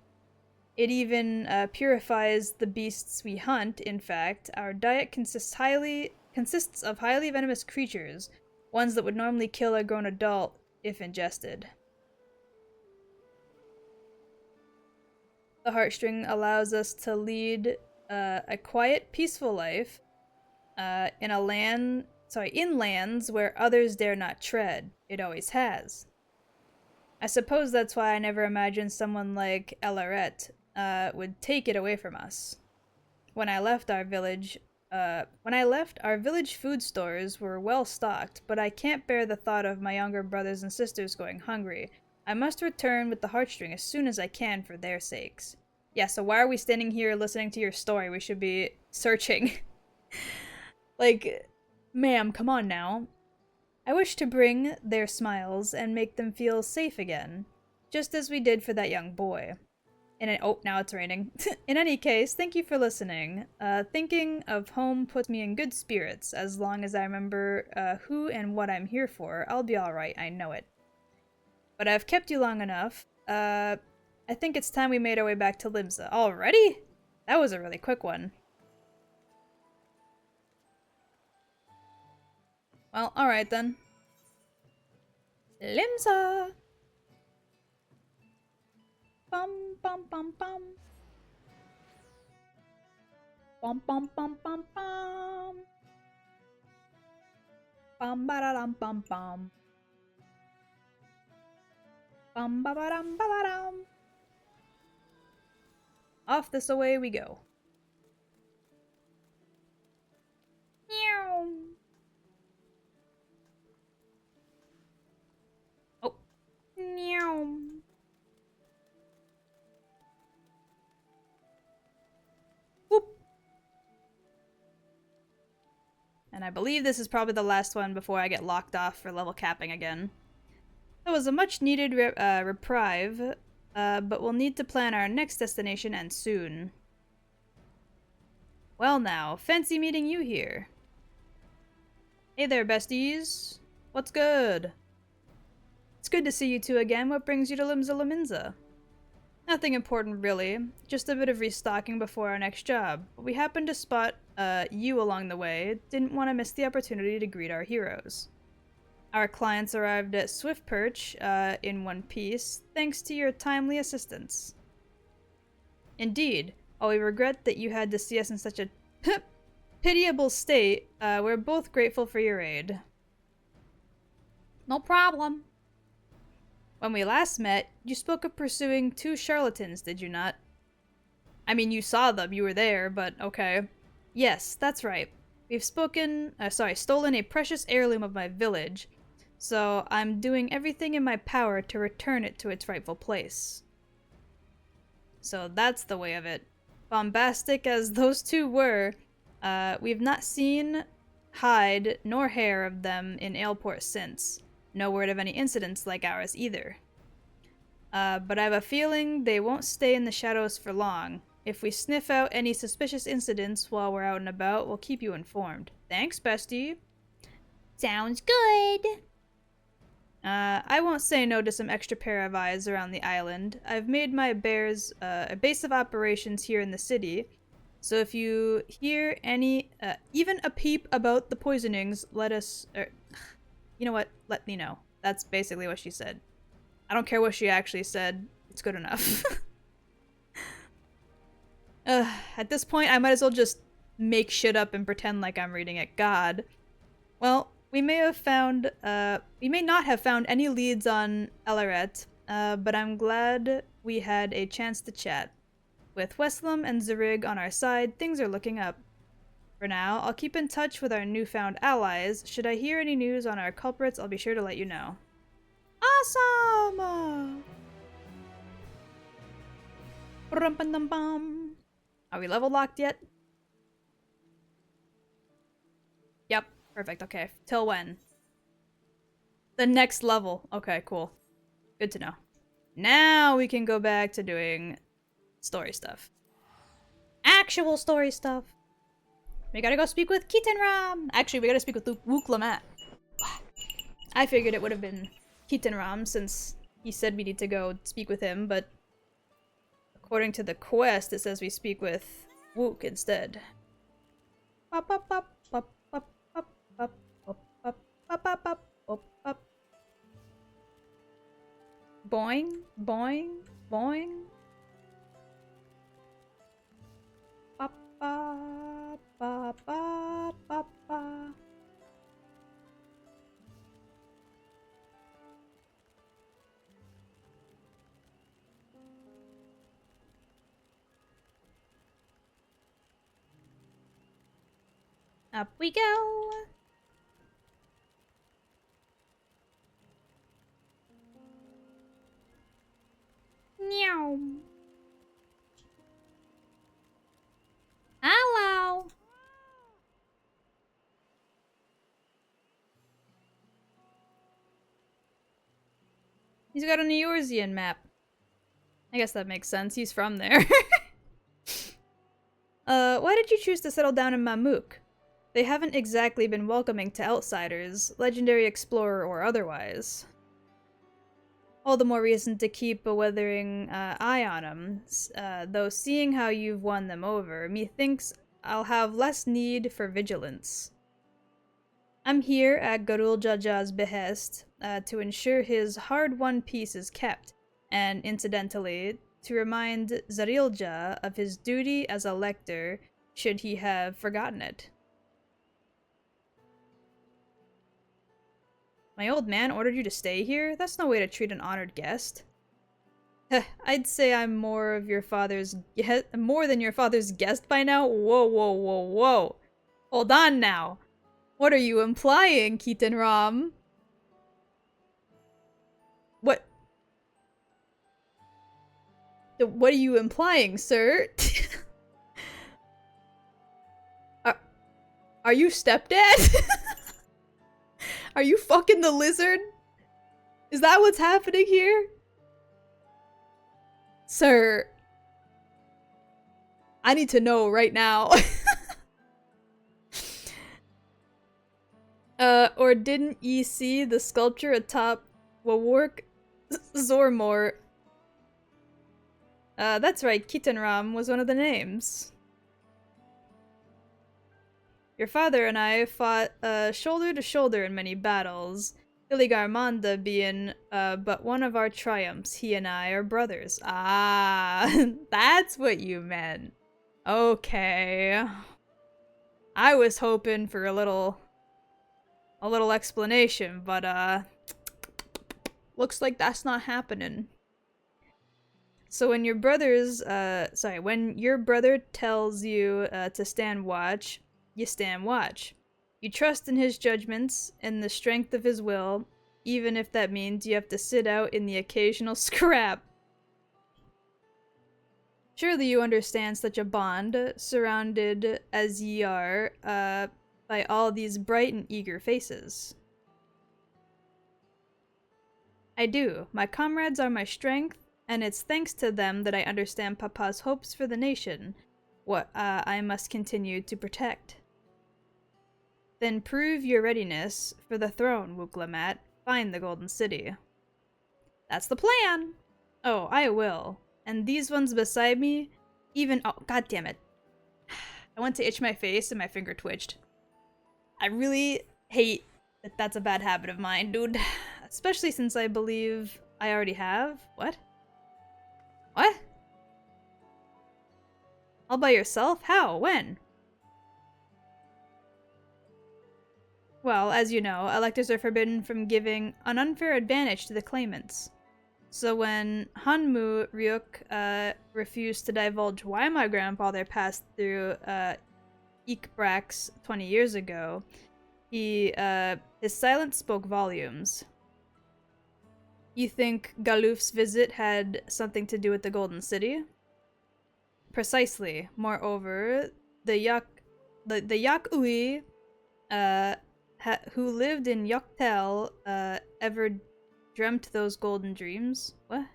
It even purifies the beasts we hunt. In fact, our diet consists of highly venomous creatures, ones that would normally kill a grown adult if ingested. The heartstring allows us to lead a quiet, peaceful life in lands where others dare not tread. It always has. I suppose that's why I never imagined someone like Elaret would take it away from us. When I left, our village food stores were well stocked, but I can't bear the thought of my younger brothers and sisters going hungry. I must return with the heartstring as soon as I can for their sakes. Yeah, so why are we standing here listening to your story? We should be searching. Like, ma'am, come on now. I wish to bring their smiles and make them feel safe again, just as we did for that young boy. Oh, now it's raining. In any case, thank you for listening. Thinking of home puts me in good spirits. As long as I remember who and what I'm here for, I'll be alright, I know it. But I've kept you long enough. I think it's time we made our way back to Limsa. Already? That was a really quick one. Well, alright then. Limsa! Bum bum bum bum. Bum bum bum bum bum. Bum ba da dum bum bum. Bum ba ba dum ba ba dum. Off this away we go. Meow. Oh. Meow. Whoop. And I believe this is probably the last one before I get locked off for level capping again. That was a much needed reprieve, but we'll need to plan our next destination and soon. Well now, fancy meeting you here. Hey there, besties. What's good? It's good to see you two again. What brings you to Limza Laminza? Nothing important, really. Just a bit of restocking before our next job. But we happened to spot you along the way. Didn't want to miss the opportunity to greet our heroes. Our clients arrived at Swift Perch in one piece, thanks to your timely assistance. Indeed, while we regret that you had to see us in such a pitiable state, we're both grateful for your aid. No problem. When we last met, you spoke of pursuing 2 charlatans, did you not? I mean, you saw them, you were there, but okay. Yes, that's right. We've stolen a precious heirloom of my village, so I'm doing everything in my power to return it to its rightful place. So that's the way of it. Bombastic as those 2 were, we've not seen hide nor hair of them in Aleport since. No word of any incidents like ours either. But I have a feeling they won't stay in the shadows for long. If we sniff out any suspicious incidents while we're out and about, we'll keep you informed. Thanks, bestie. Sounds good. I won't say no to some extra pair of eyes around the island. I've made my bears a base of operations here in the city, so if you hear any, even a peep about the poisonings, you know what? Let me know. That's basically what she said. I don't care what she actually said. It's good enough. At this point, I might as well just make shit up and pretend like I'm reading it. God. Well, we may not have found any leads on Elaret, but I'm glad we had a chance to chat. With Westlam and Zarig on our side, things are looking up. For now, I'll keep in touch with our newfound allies. Should I hear any news on our culprits, I'll be sure to let you know. Awesome! Are we level locked yet? Yep, perfect, okay. Till when? The next level. Okay, cool. Good to know. Now we can go back to doing story stuff. Actual story stuff. We gotta go speak with Keaton-Ram! Actually, we gotta speak with Wook Lamat. I figured it would have been Keaton-Ram since he said we need to go speak with him, but according to the quest, it says we speak with Wook instead. Boing, boing, boing. Ba ba ba ba ba ba. Up we go. Meow. Hello. He's got an Eorzean map. I guess that makes sense. He's from there. Why did you choose to settle down in Mamuk? They haven't exactly been welcoming to outsiders, legendary explorer or otherwise. All the more reason to keep a weathering eye on them, though seeing how you've won them over, methinks I'll have less need for vigilance. I'm here at Garul Jaja's behest to ensure his hard-won peace is kept, and incidentally, to remind Zarilja of his duty as a lector should he have forgotten it? My old man ordered you to stay here? That's no way to treat an honored guest. I'd say I'm more than your father's guest by now. Whoa, whoa, whoa, whoa. Hold on now. What are you implying, Keaton Ram? What? What are you implying, sir? Are you stepdad? Are you fucking the lizard? Is that what's happening here? Sir, I need to know right now. Or didn't ye see the sculpture atop Wawork Zormor? That's right, Kitanram was one of the names. Your father and I fought shoulder to shoulder in many battles, Iligarmanda being but one of our triumphs. He and I are brothers. Ah, that's what you meant. Okay. I was hoping for a little explanation, but looks like that's not happening. So when your when your brother tells you to stand watch, you stand watch. You trust in his judgments and the strength of his will, even if that means you have to sit out in the occasional scrap. Surely you understand such a bond, surrounded as ye are by all these bright and eager faces. I do. My comrades are my strength, and it's thanks to them that I understand Papa's hopes for the nation, what I must continue to protect. Then prove your readiness for the throne, Wuklamat. Find the Golden City. That's the plan! Oh, I will. And these ones beside me, even— oh, god damn it. I went to itch my face and my finger twitched. I really hate that that's a bad habit of mine, dude. Especially since I believe I already have— what? What? All by yourself? How? When? Well, as you know, electors are forbidden from giving an unfair advantage to the claimants. So when Hanmu Ryuk refused to divulge why my grandfather passed through Ikbrax 20 years ago, his silence spoke volumes. You think Galuf's visit had something to do with the Golden City? Precisely. Moreover, the Yak-Ui, who lived in Yoktel, ever dreamt those golden dreams? What?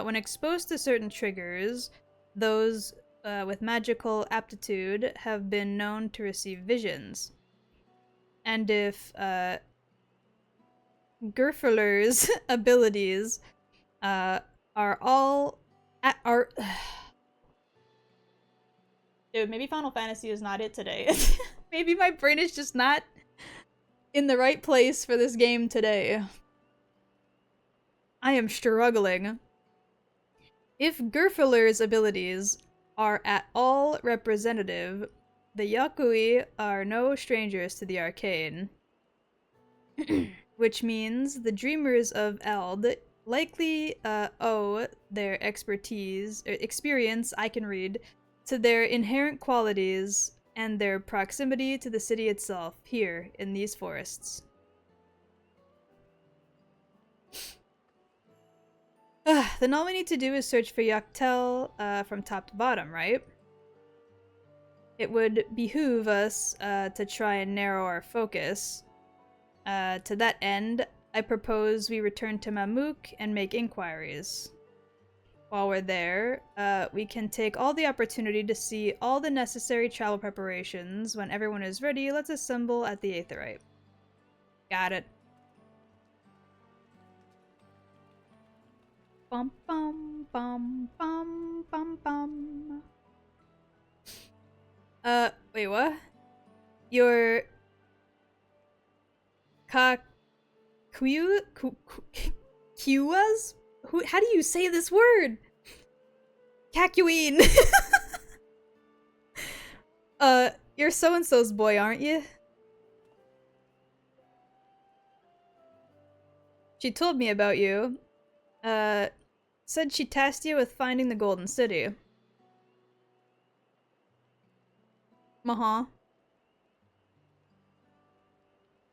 When exposed to certain triggers, those with magical aptitude have been known to receive visions. And if Gerfeler's abilities are Dude, maybe Final Fantasy is not it today. Maybe my brain is just not in the right place for this game today. I am struggling. If Gerfeler's abilities are at all representative, the Yakui are no strangers to the arcane. Which means the dreamers of Eld likely owe their experience, I can read, to their inherent qualities and their proximity to the city itself, here in these forests. Then all we need to do is search for Yoktel from top to bottom, right? It would behoove us to try and narrow our focus. To that end, I propose we return to Mamook and make inquiries. While we're there, we can take all the opportunity to see all the necessary travel preparations. When everyone is ready, let's assemble at the Aetheryte. Got it. Bum bum bum bum bum bum. Wait, what? Your Kiwas? How do you say this word? Cacuine! You're so-and-so's boy, aren't you? She told me about you. Said she tasked you with finding the Golden City. Uh-huh.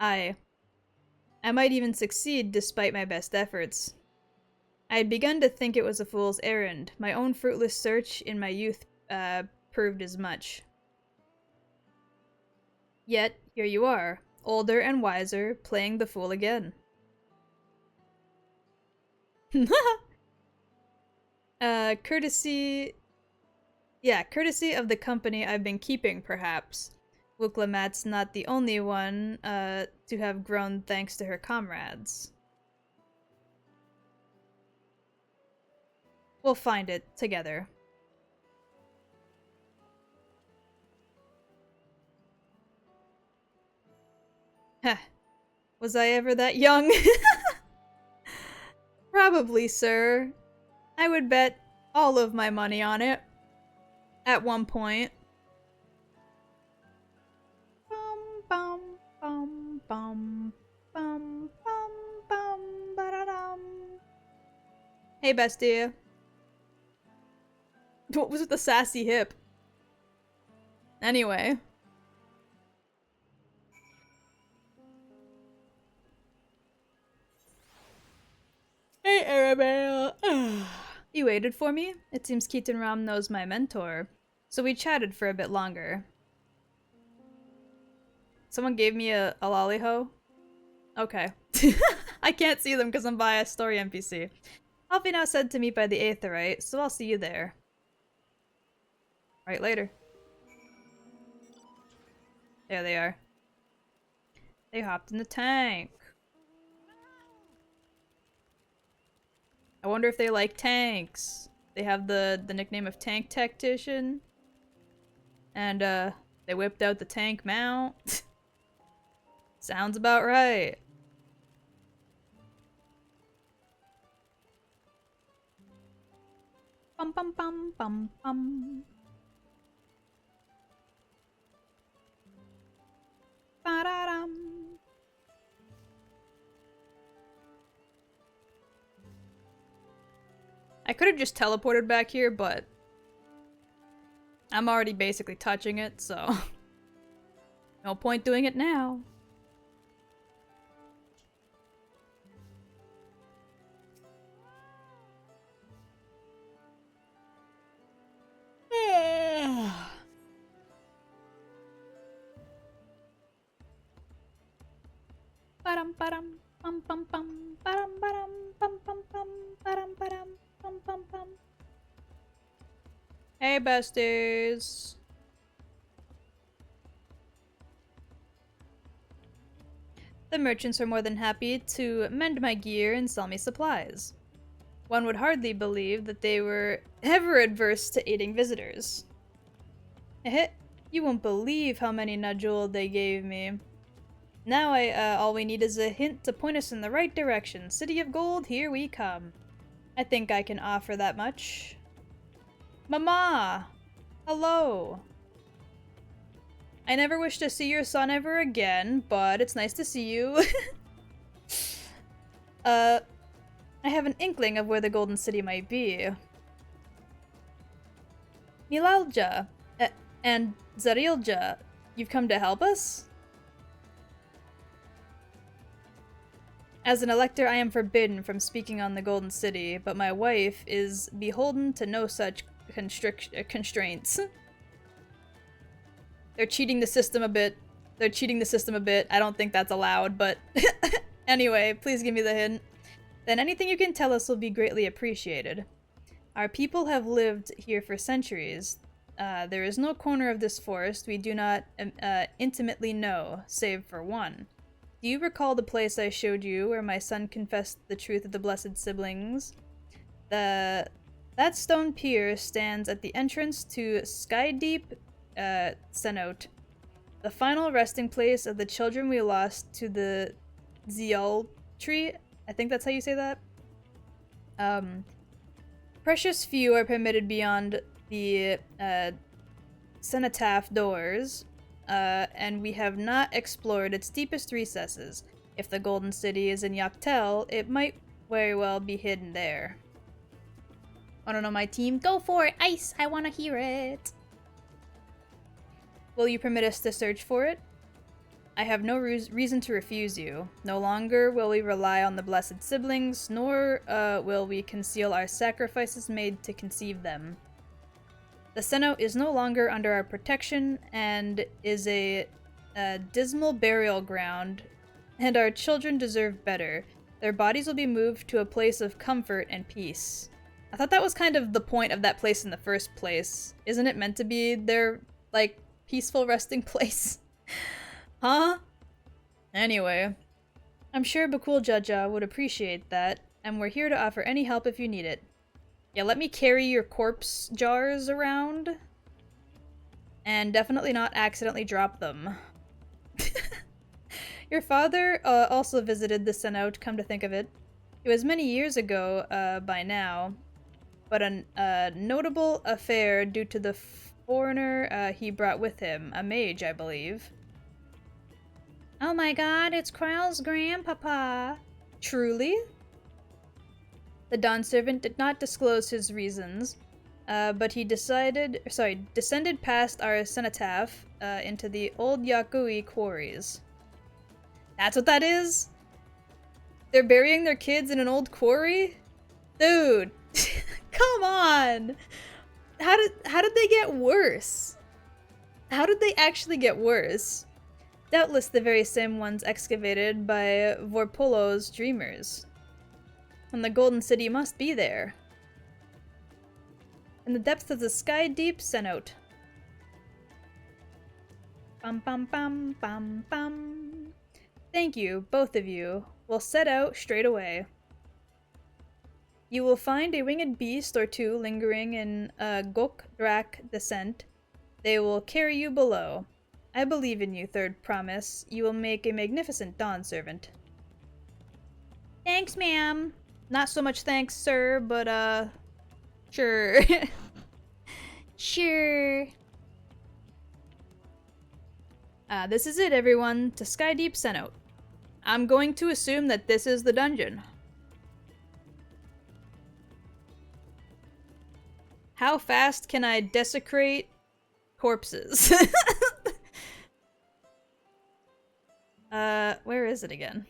I might even succeed despite my best efforts. I had begun to think it was a fool's errand. My own fruitless search in my youth proved as much. Yet, here you are, older and wiser, playing the fool again. Courtesy... Yeah, courtesy of the company I've been keeping, perhaps. Wuklamat's not the only one to have grown thanks to her comrades. We'll find it together. Heh. Was I ever that young? Probably, sir. I would bet all of my money on it. At one point. Bum bum bum bum bum bum bum ba-da-dum. Hey, bestie. What was with the sassy hip? Anyway. Hey, Arabelle. You waited for me? It seems Keaton Ram knows my mentor. So we chatted for a bit longer. Someone gave me a lollyho? Okay. I can't see them because I'm by a story NPC. Alfie now said to meet by the Aetherite, so I'll see you there. Right later. There they are. They hopped in the tank. I wonder if they like tanks. They have the nickname of Tank Tactician. And they whipped out the tank mount. Sounds about right. Bum bum bum bum bum. Ba-da-dum. I could have just teleported back here, but I'm already basically touching it, so no point doing it now. Ba-dum ba-dum bum bum bum ba-dum ba-dum bum bum bum ba-dum ba-dum bum bum bum. Hey, besties. The merchants are more than happy to mend my gear and sell me supplies. One would hardly believe that they were ever adverse to aiding visitors. Heh, you won't believe how many Najul they gave me. Now all we need is a hint to point us in the right direction. City of Gold, here we come. I think I can offer that much. Mama! Hello! I never wish to see your son ever again, but it's nice to see you. I have an inkling of where the Golden City might be. Milalja and Zarilja, you've come to help us? As an elector, I am forbidden from speaking on the Golden City, but my wife is beholden to no such constraints. They're cheating the system a bit. I don't think that's allowed, but anyway, please give me the hint. Then anything you can tell us will be greatly appreciated. Our people have lived here for centuries. There is no corner of this forest we do not intimately know, save for one. Do you recall the place I showed you where my son confessed the truth of the blessed siblings? That stone pier stands at the entrance to Skydeep Cenote, the final resting place of the children we lost to the Zeal tree. I think that's how you say that. Precious few are permitted beyond the cenotaph doors, and we have not explored its deepest recesses. If the Golden City is in Yaktel, it might very well be hidden there. Wanna know my team? Go for it, Ice! I wanna hear it! Will you permit us to search for it? I have no reason to refuse you. No longer will we rely on the blessed siblings, nor will we conceal our sacrifices made to conceive them. The Cenote is no longer under our protection and is a dismal burial ground, and our children deserve better. Their bodies will be moved to a place of comfort and peace. I thought that was kind of the point of that place in the first place. Isn't it meant to be their, like, peaceful resting place? Huh? Anyway, I'm sure Bakul Jaja would appreciate that, and we're here to offer any help if you need it. Yeah, let me carry your corpse jars around. And definitely not accidentally drop them. Your father also visited the Cenote, come to think of it. It was many years ago by now, but a notable affair due to the foreigner he brought with him, a mage, I believe. Oh my god, it's Kryle's grandpapa. Truly? The Dawn servant did not disclose his reasons, but he descended past our cenotaph into the old Yakui quarries. That's what that is? They're burying their kids in an old quarry? Dude, come on! How did they get worse? How did they actually get worse? Doubtless the very same ones excavated by Vorpolo's dreamers. And the Golden City must be there. In the depths of the sky-deep cenote. Bum bum bum bum bum. Thank you, both of you. We'll set out straight away. You will find a winged beast or two lingering in a Gok-Drak descent. They will carry you below. I believe in you, Third Promise. You will make a magnificent Dawn servant. Thanks, ma'am. Not so much thanks, sir, but, sure. Sure. This is it, everyone. To Skydeep Cenote. I'm going to assume that this is the dungeon. How fast can I desecrate corpses? Where is it again?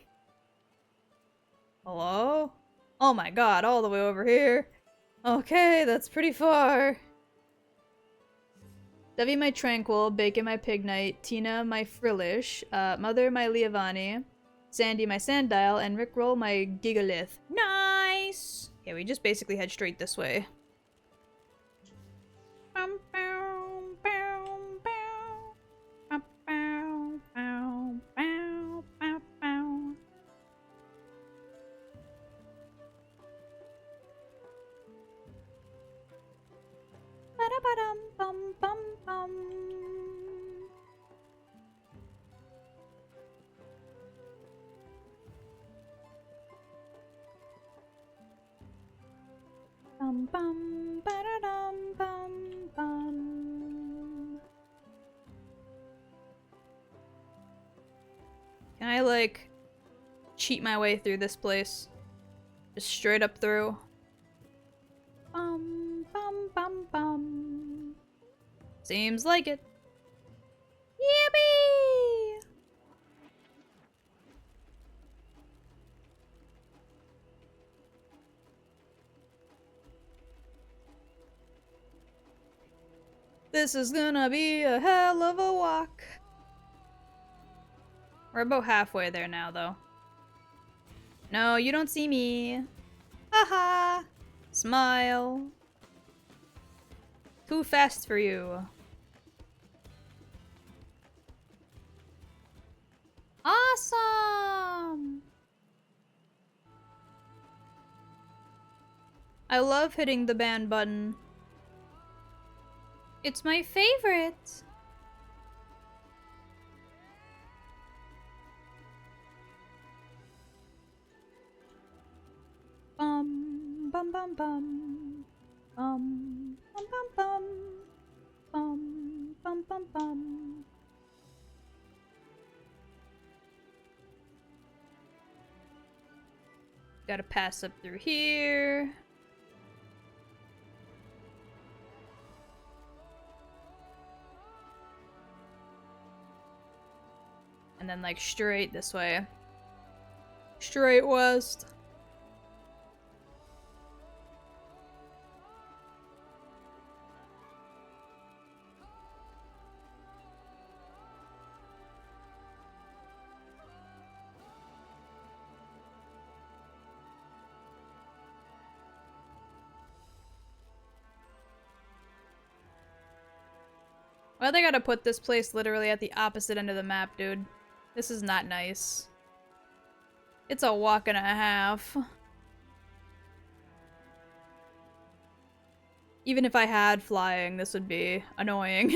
Hello? Oh my god, all the way over here. Okay, that's pretty far. Devi my Tranquil, Bacon my Pignite, Tina my Frillish, Mother my Liavani, Sandy my Sandile, and Rickroll my Gigalith. Nice! Okay, we just basically head straight this way. Can I, like, cheat my way through this place? Just straight up through? Bum, bum, bum, bum. Seems like it. Yippee! This is gonna be a hell of a walk. We're about halfway there now, though. No, you don't see me. Haha! Smile. Too fast for you. Awesome! I love hitting the ban button. It's my favorite. Bum, bum, bum, bum. Bum bum bum bum bum bum bum. Gotta pass up through here. And then like straight this way. Straight west. Why they gotta put this place literally at the opposite end of the map, dude? This is not nice. It's a walk and a half. Even if I had flying, this would be annoying.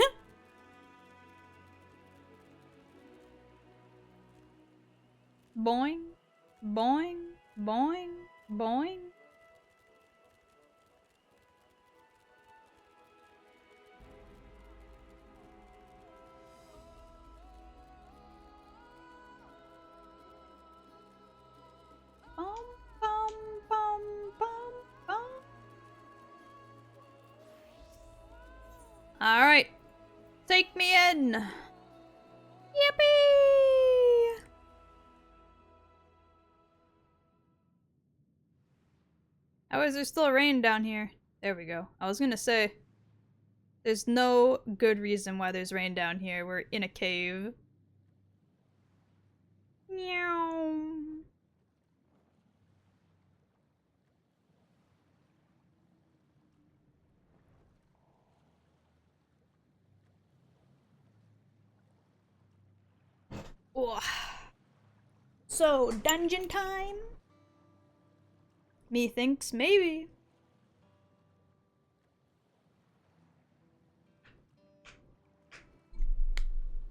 Boing, boing, boing, boing. Bum, bum, bum, bum, bum. Alright. Take me in. Yippee! How is there still rain down here? There we go. I was gonna say, there's no good reason why there's rain down here. We're in a cave. Meow. Ugh. So, dungeon time? Methinks maybe.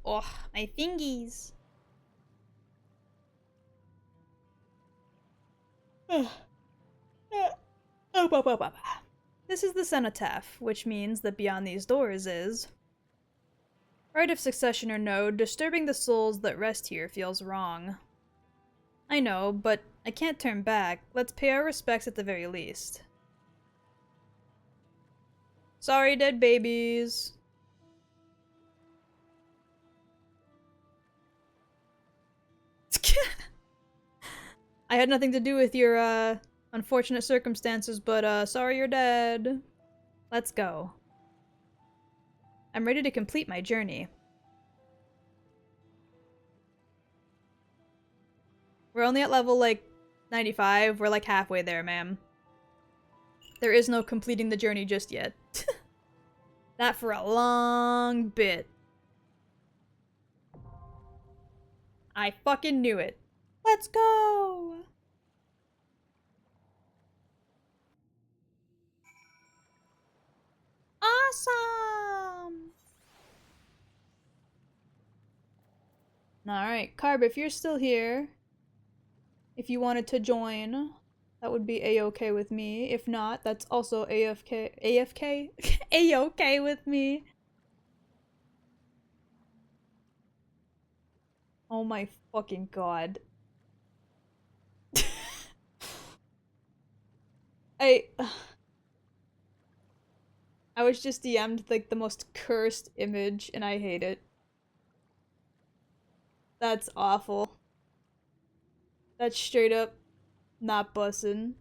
Oh, my fingies. This is the cenotaph, which means that beyond these doors is... Right of succession or no, disturbing the souls that rest here feels wrong. I know, but I can't turn back. Let's pay our respects at the very least. Sorry, dead babies. I had nothing to do with your, unfortunate circumstances, but, sorry you're dead. Let's go. I'm ready to complete my journey. We're only at level, like, 95. We're, like, halfway there, ma'am. There is no completing the journey just yet. Not for a long bit. I fucking knew it. Let's go! Awesome! Alright, Carb, if you're still here, if you wanted to join, that would be a-okay with me. If not, that's also AFK. AFK? A-okay with me. Oh my fucking god. I was just DM'd like the most cursed image and I hate it. That's awful. That's straight up not bussin'.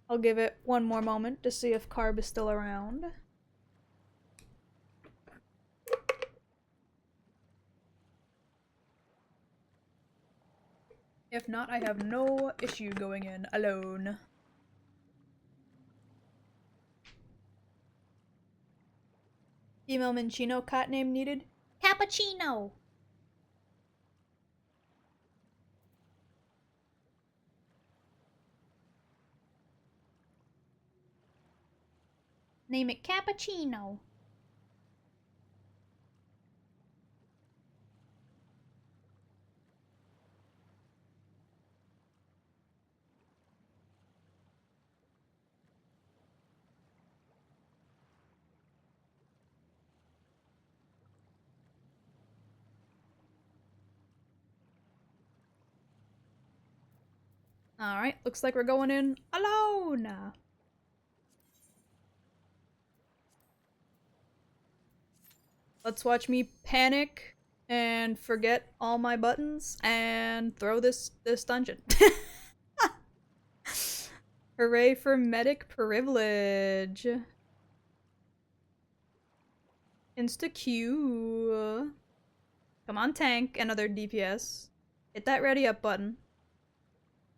I'll give it one more moment to see if Carb is still around. If not, I have no issue going in alone. Female Minchino cat name needed? Cappuccino! Name it Cappuccino. Alright, looks like we're going in alone. Let's watch me panic and forget all my buttons and throw this dungeon. Hooray for medic privilege. Insta-Q. Come on, tank, another DPS. Hit that ready up button.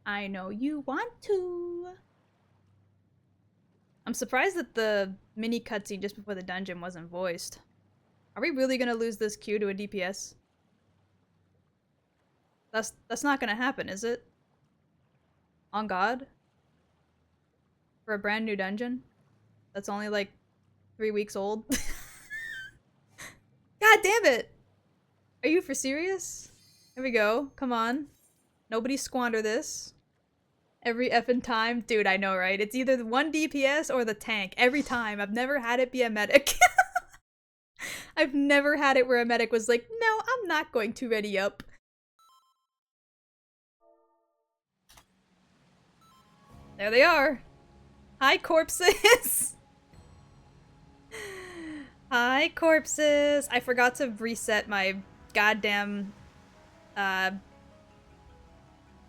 I know you want to. I'm surprised that the mini cutscene just before the dungeon wasn't voiced. Are we really gonna lose this Q to a DPS? That's not gonna happen, is it? On God? For a brand new dungeon? That's only like 3 weeks old? God damn it! Are you for serious? Here we go. Come on. Nobody squander this. Every effing time. Dude, I know, right? It's either the one DPS or the tank. Every time. I've never had it be a medic. I've never had it where a medic was like, no, I'm not going to ready up. There they are. Hi, corpses. Hi, corpses. I forgot to reset my goddamn,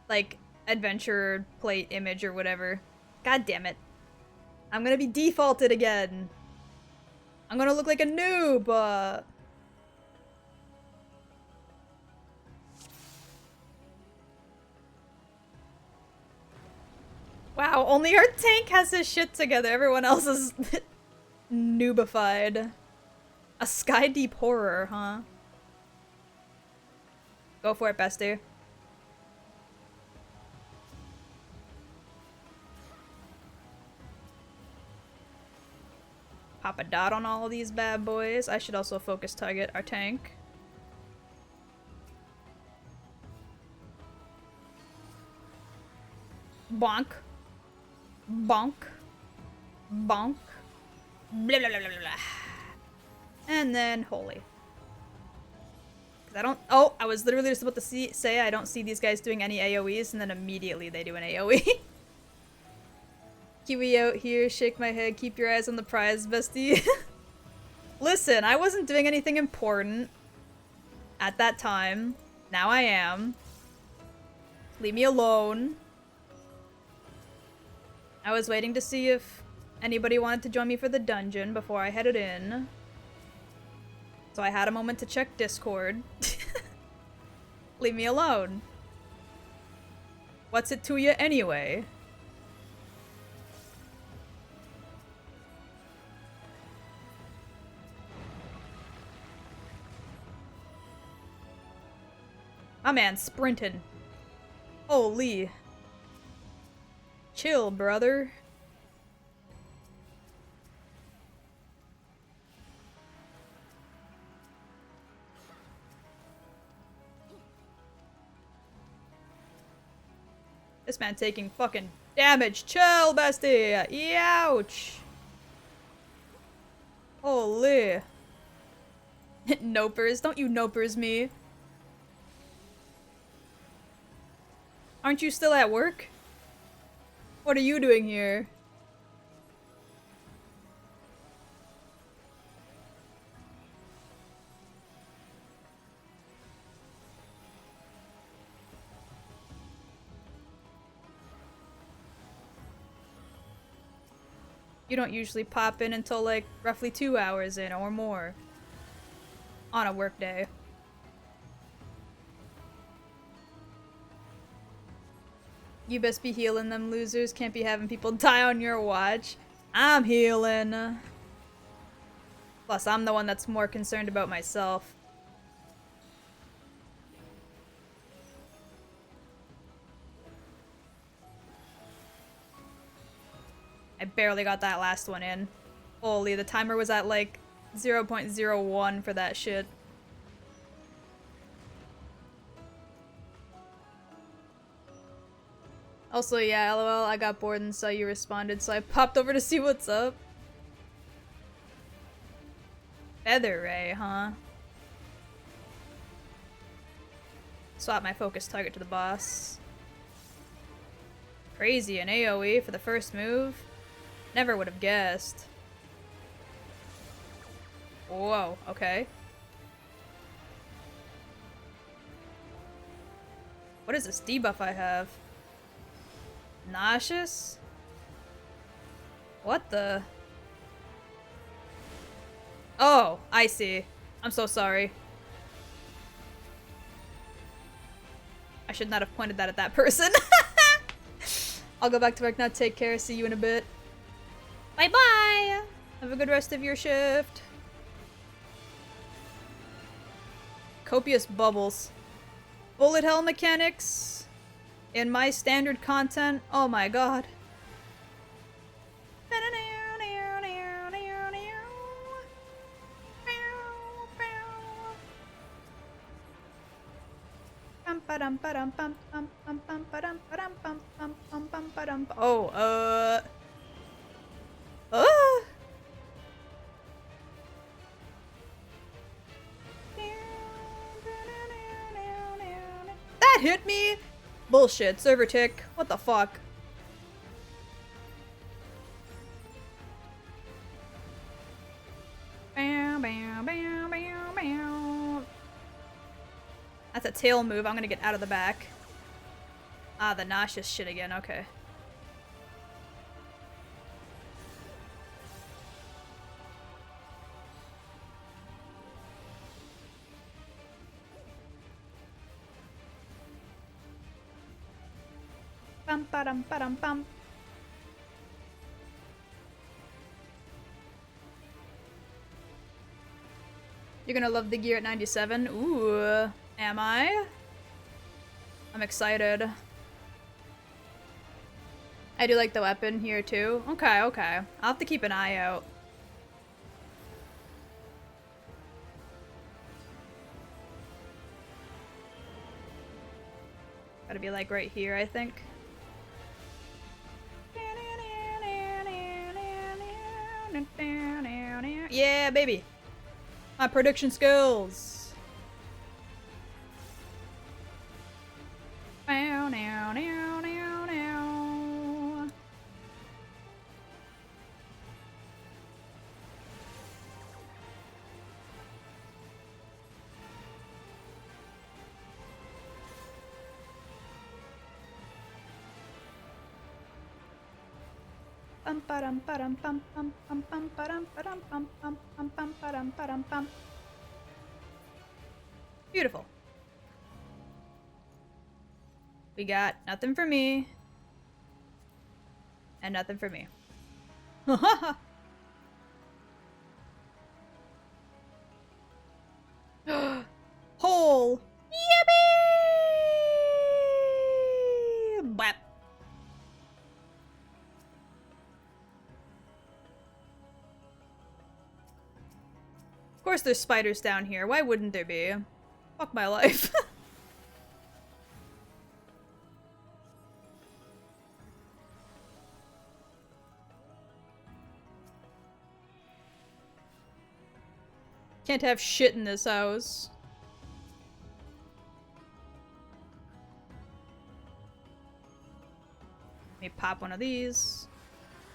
like, adventure plate image or whatever. God damn it. I'm gonna be defaulted again. I'm gonna look like a noob. Wow, only our tank has his shit together. Everyone else is noobified. A sky deep horror, huh? Go for it, bestie. Pop a dot on all of these bad boys. I should also focus target our tank. Bonk. Bonk. Bonk. Blah, blah, blah, blah, blah. And then holy. I don't- oh, I was literally just about to say I don't see these guys doing any AoEs, and then immediately they do an AoE. Kiwi out here, shake my head, keep your eyes on the prize, bestie. Listen, I wasn't doing anything important at that time. Now I am. Leave me alone. I was waiting to see if anybody wanted to join me for the dungeon before I headed in. So I had a moment to check Discord. Leave me alone. What's it to you anyway? My man sprinting. Holy. Chill, brother. This man taking fucking damage. Chill, bestie. Ouch. Holy. Nopers. Don't you nopers me. Aren't you still at work? What are you doing here? You don't usually pop in until like roughly 2 hours in or more on a work day. You best be healing them losers. Can't be having people die on your watch. I'm healing. Plus, I'm the one that's more concerned about myself. I barely got that last one in. Holy, the timer was at like 0.01 for that shit. Also, yeah, lol, I got bored and saw you responded, so I popped over to see what's up. Feather Ray, huh? Swap my focus target to the boss. Crazy, an AoE for the first move? Never would have guessed. Whoa, okay. What is this debuff I have? Nauseous? What the? Oh, I see. I'm so sorry. I should not have pointed that at that person. I'll go back to work now. Take care. See you in a bit. Bye-bye! Have a good rest of your shift. Copious bubbles. Bullet hell mechanics in my standard content. Oh my god. Oh, that hit me? Bullshit, server tick. What the fuck? That's a tail move. I'm gonna get out of the back. Ah, the nauseous shit again. Okay. Bum ba dum ba dum bum. You're gonna love the gear at 97? Ooh, am I? I'm excited. I do like the weapon here too. Okay, okay. I'll have to keep an eye out. Gotta be like right here, I think. Yeah, baby! My prediction skills! Beautiful. We got nothing for me. And nothing for me. Hole! Yippee! Bap. Of course there's spiders down here. Why wouldn't there be? Fuck my life. Can't have shit in this house. Let me pop one of these.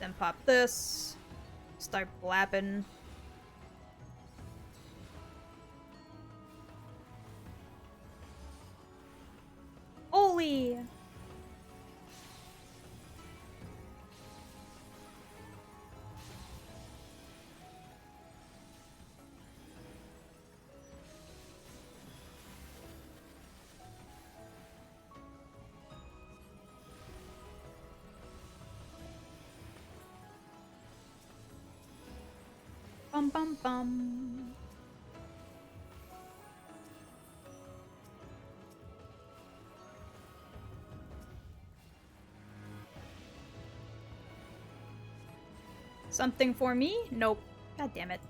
Then pop this. Start blapping. Holy! Bum bum bum. Something for me? Nope. God damn it.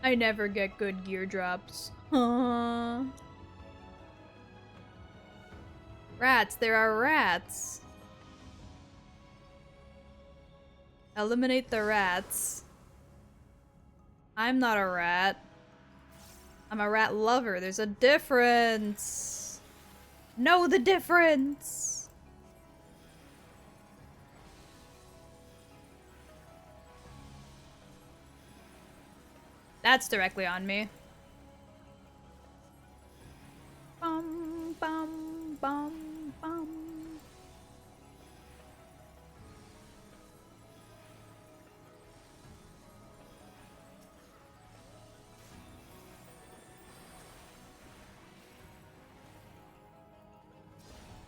I never get good gear drops. Rats, there are rats. Eliminate the rats. I'm not a rat. I'm a rat lover. There's a difference. Know the difference. That's directly on me. Bum, bum, bum, bum.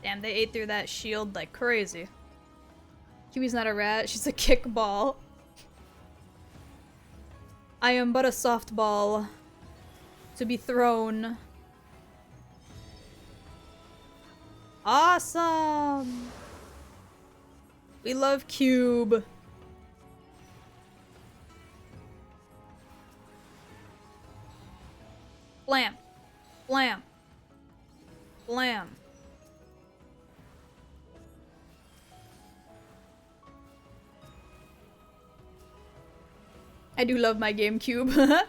Damn, they ate through that shield like crazy. Kiwi's not a rat, she's a kickball. I am but a softball to be thrown. Awesome! We love Cube. Blam. Blam. Blam. I do love my GameCube.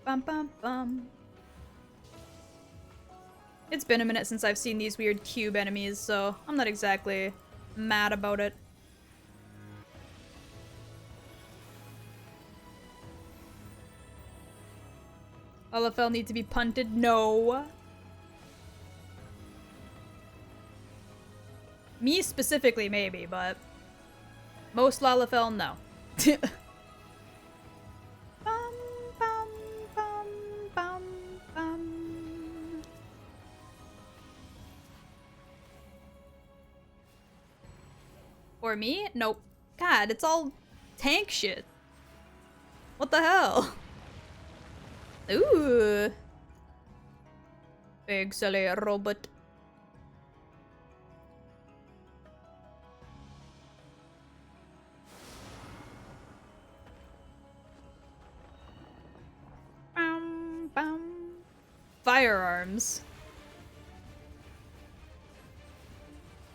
Bum bum bum. It's been a minute since I've seen these weird cube enemies, so I'm not exactly mad about it. LFL need to be punted? No. Me specifically, maybe, but most LFL, no. Bum, bum, bum, bum, bum. For me? Nope. God, it's all tank shit. What the hell? Ooh. Big silly robot. Bum, bum. Firearms.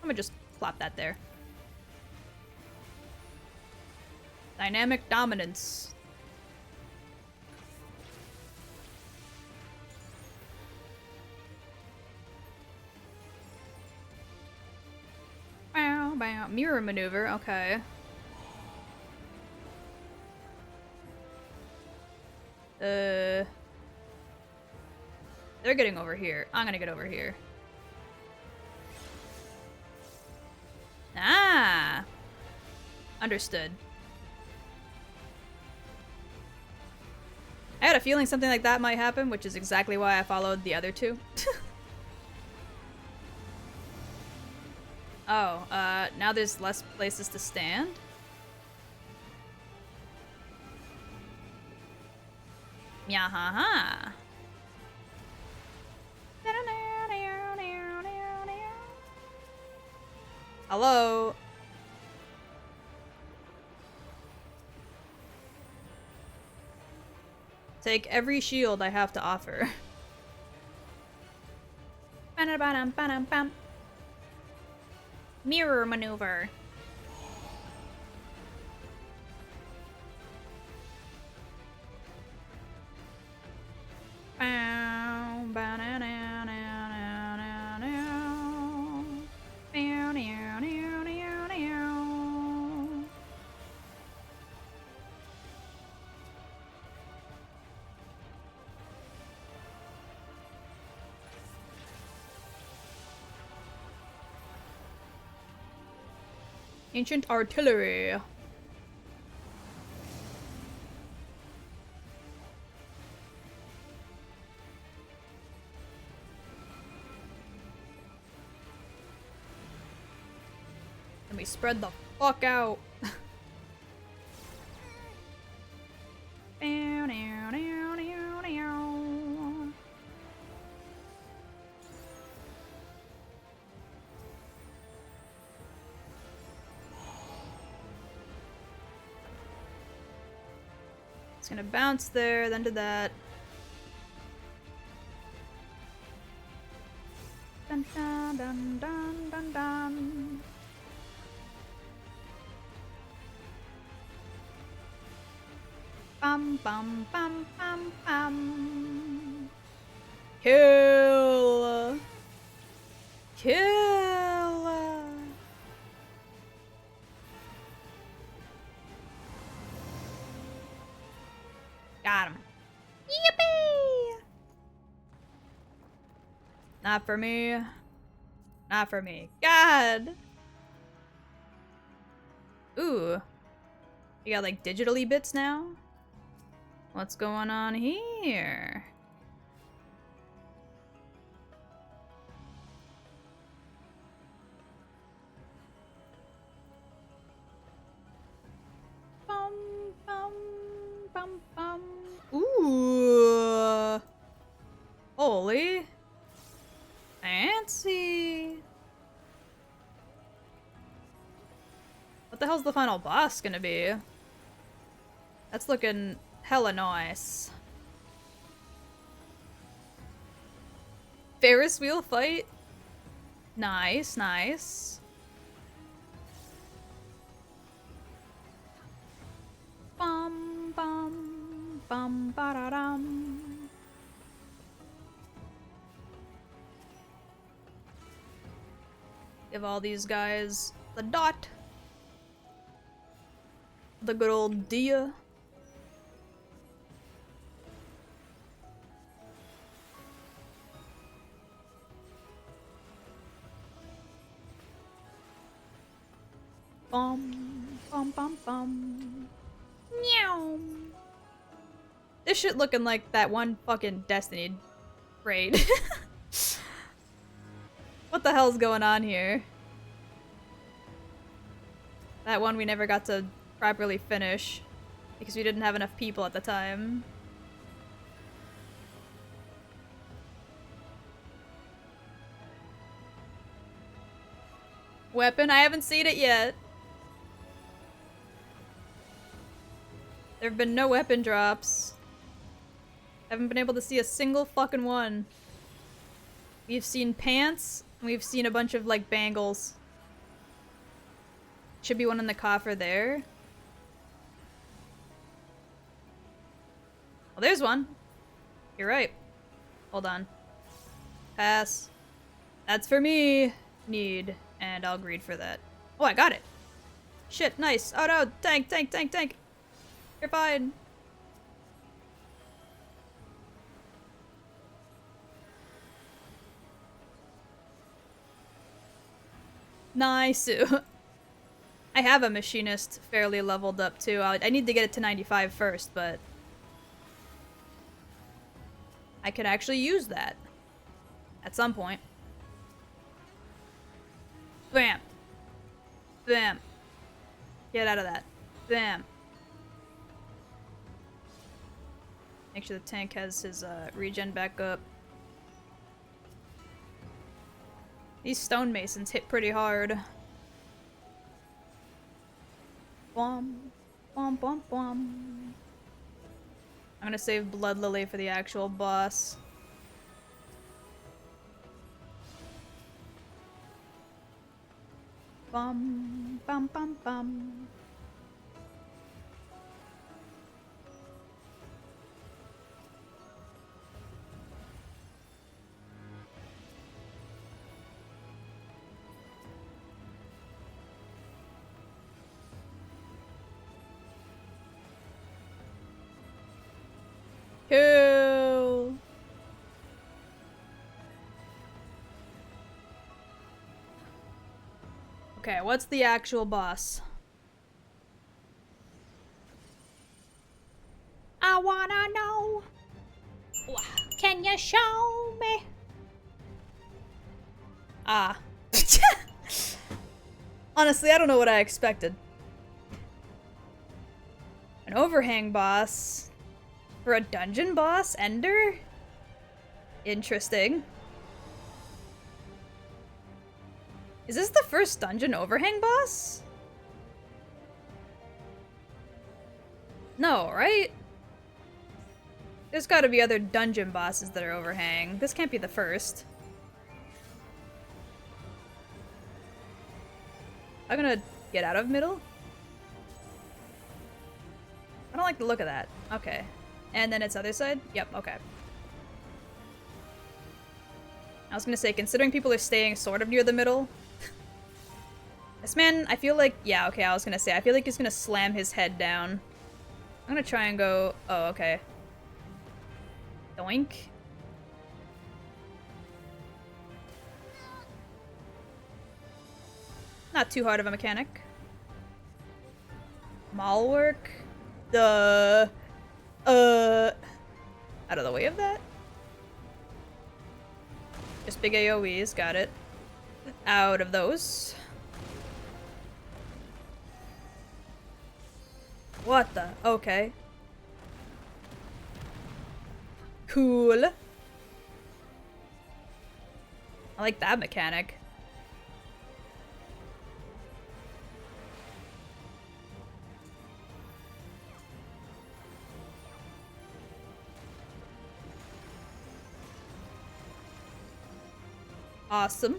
I'm gonna just plop that there. Dynamic dominance. Bow, bow. Mirror maneuver, okay. They're getting over here. I'm gonna get over here. Ah! Understood. I had a feeling something like that might happen, which is exactly why I followed the other two. Oh, now there's less places to stand? Yahaha. Hello? Take every shield I have to offer. Mirror maneuver. Ancient artillery. And we spread the fuck out. It's gonna bounce there, then to that. Dun dun dun dun dun dun. Bum bum bum bum bum. Kill. Kill. Got him. Yippee! Not for me. Not for me. God! Ooh. You got like digitally bits now? What's going on here? Bum, bum, bum, bum. Ooh. Holy. Fancy. What the hell's the final boss gonna be? That's looking hella nice. Ferris wheel fight? Nice, nice. Bum bum bum ba da dum. Give all these guys the dot. The good old Dia. Bum bum bum bum. Meow. This shit looking like that one fucking Destiny raid. What the hell's going on here? That one we never got to properly finish because we didn't have enough people at the time. Weapon? I haven't seen it yet. There have been no weapon drops. Haven't been able to see a single fucking one. We've seen pants. We've seen a bunch of, like, bangles. Should be one in the coffer there. Well, there's one. You're right. Hold on. Pass. That's for me. Need. And I'll greed for that. Oh, I got it. Shit, nice. Oh no, tank, tank, tank, tank. You're fine. Nice. I have a machinist fairly leveled up too. I need to get it to 95 first, but I could actually use that at some point. Bam. Bam. Get out of that. Bam. Make sure the tank has his regen back up. These stonemasons hit pretty hard. Bwom. Bwom, bwom, bwom. I'm gonna save Blood Lily for the actual boss. Bum, bum, bum, bum. Cool. Okay, what's the actual boss? I wanna know. Can you show me? Ah. Honestly, I don't know what I expected. An overhang boss? For a dungeon boss? Ender? Interesting. Is this the first dungeon overhang boss? No, right? There's gotta be other dungeon bosses that are overhang. This can't be the first. I'm gonna get out of middle. I don't like the look of that. Okay. And then it's other side? Yep, okay. I was gonna say, considering people are staying sort of near the middle. This man, I feel like, yeah, okay, I was gonna say, I feel like he's gonna slam his head down. I'm gonna try and go, oh, okay. Doink. Not too hard of a mechanic. Mall work. Out of the way of that. Just big AoEs, got it. Out of those. What the? Okay. Cool. I like that mechanic. Awesome.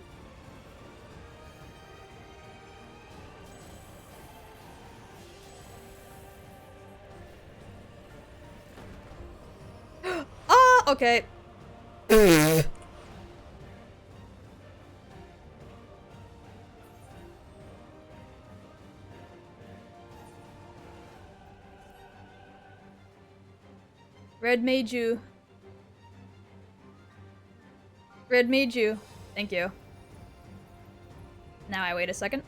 Ah, okay. Red made you. Red made you. Thank you. Now I wait a second.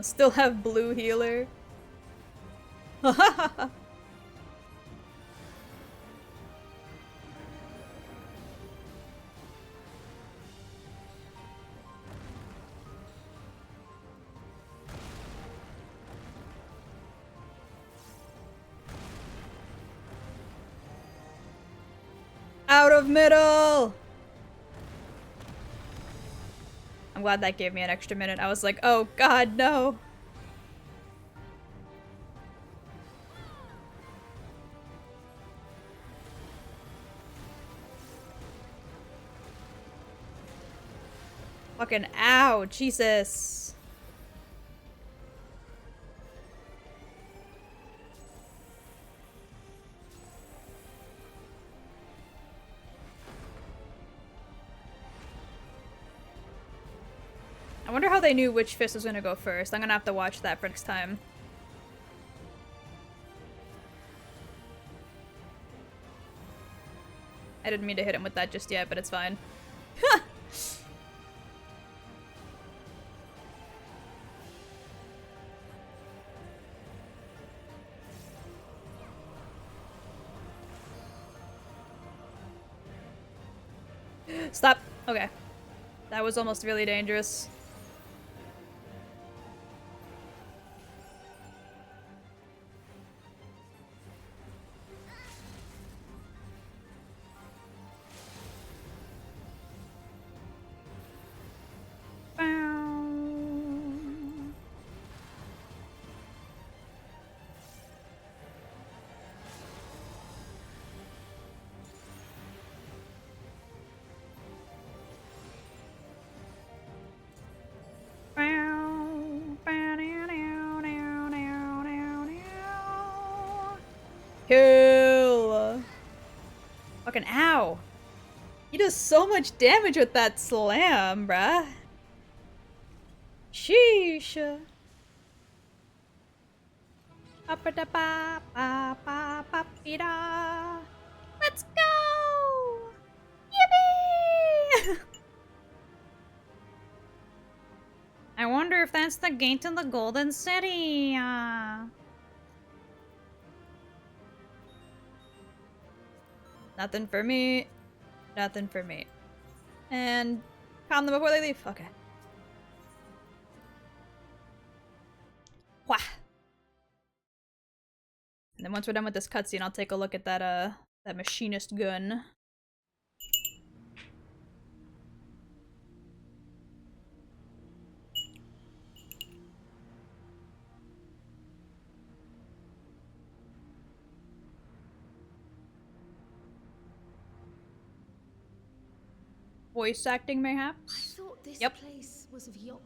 Still have blue healer. Out of middle! I'm glad that gave me an extra minute. I was like, oh god, no. Fucking ow, Jesus. I wonder how they knew which fist was gonna go first. I'm gonna have to watch that for next time. I didn't mean to hit him with that just yet, but it's fine. Stop. Okay. That was almost really dangerous. Kill! Fucking ow! He does so much damage with that slam, bruh. Sheesh. Let's go! Yippee! I wonder if that's the gate to the Golden City. Nothing for me. Nothing for me. And calm them before they leave. Okay. Wah. And then once we're done with this cutscene, I'll take a look at that that machinist gun. Voice acting, mayhaps? I thought this Yep. place was of Ffxiv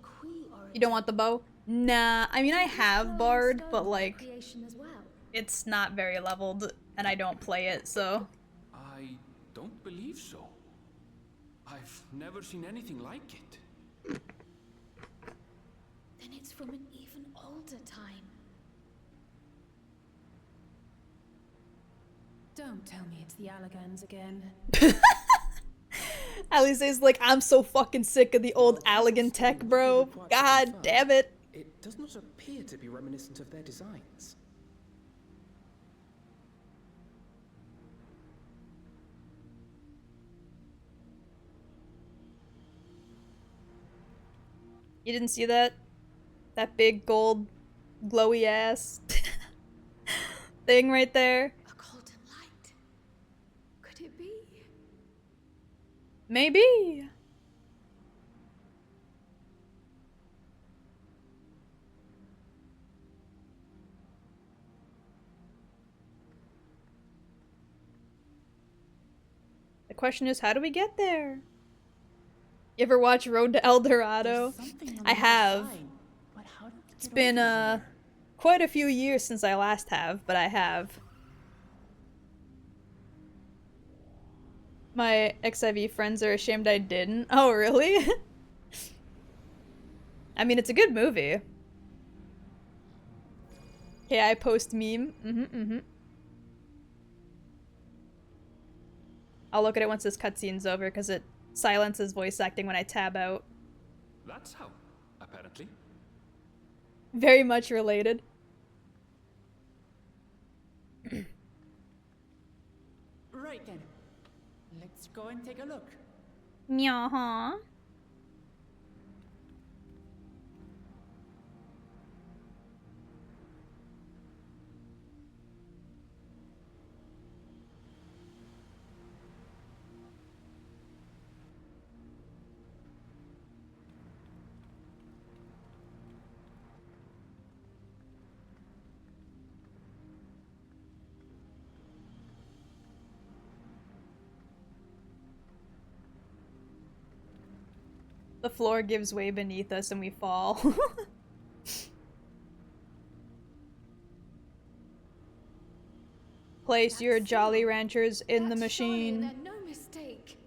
origin. You don't want the bow? Nah, I mean I have Bard, but like, Creation as well. it's not very leveled, and I don't play it, so... I don't believe so. I've never seen anything like it. Then it's from an even older time. Don't tell me it's the Allegans again. Alice's like, I'm so fucking sick of the old Allegan tech, bro. God damn it. It does not appear to be reminiscent of their designs. You didn't see that? That big gold glowy ass thing right there? A golden light. Could it be? Maybe. The question is, how do we get there? You ever watch Road to El Dorado? I have. It's been quite a few years since I last have, but I have. My Ffxiv friends are ashamed I didn't. Oh, really? I mean, it's a good movie. Okay, I post meme. I'll look at it once this cutscene's over, because it silences voice acting when I tab out. That's how, apparently. Very much related. Right then. Let's go and take a look. Meow. The floor gives way beneath us and we fall. Place your Jolly Ranchers in the machine. They're no mistake.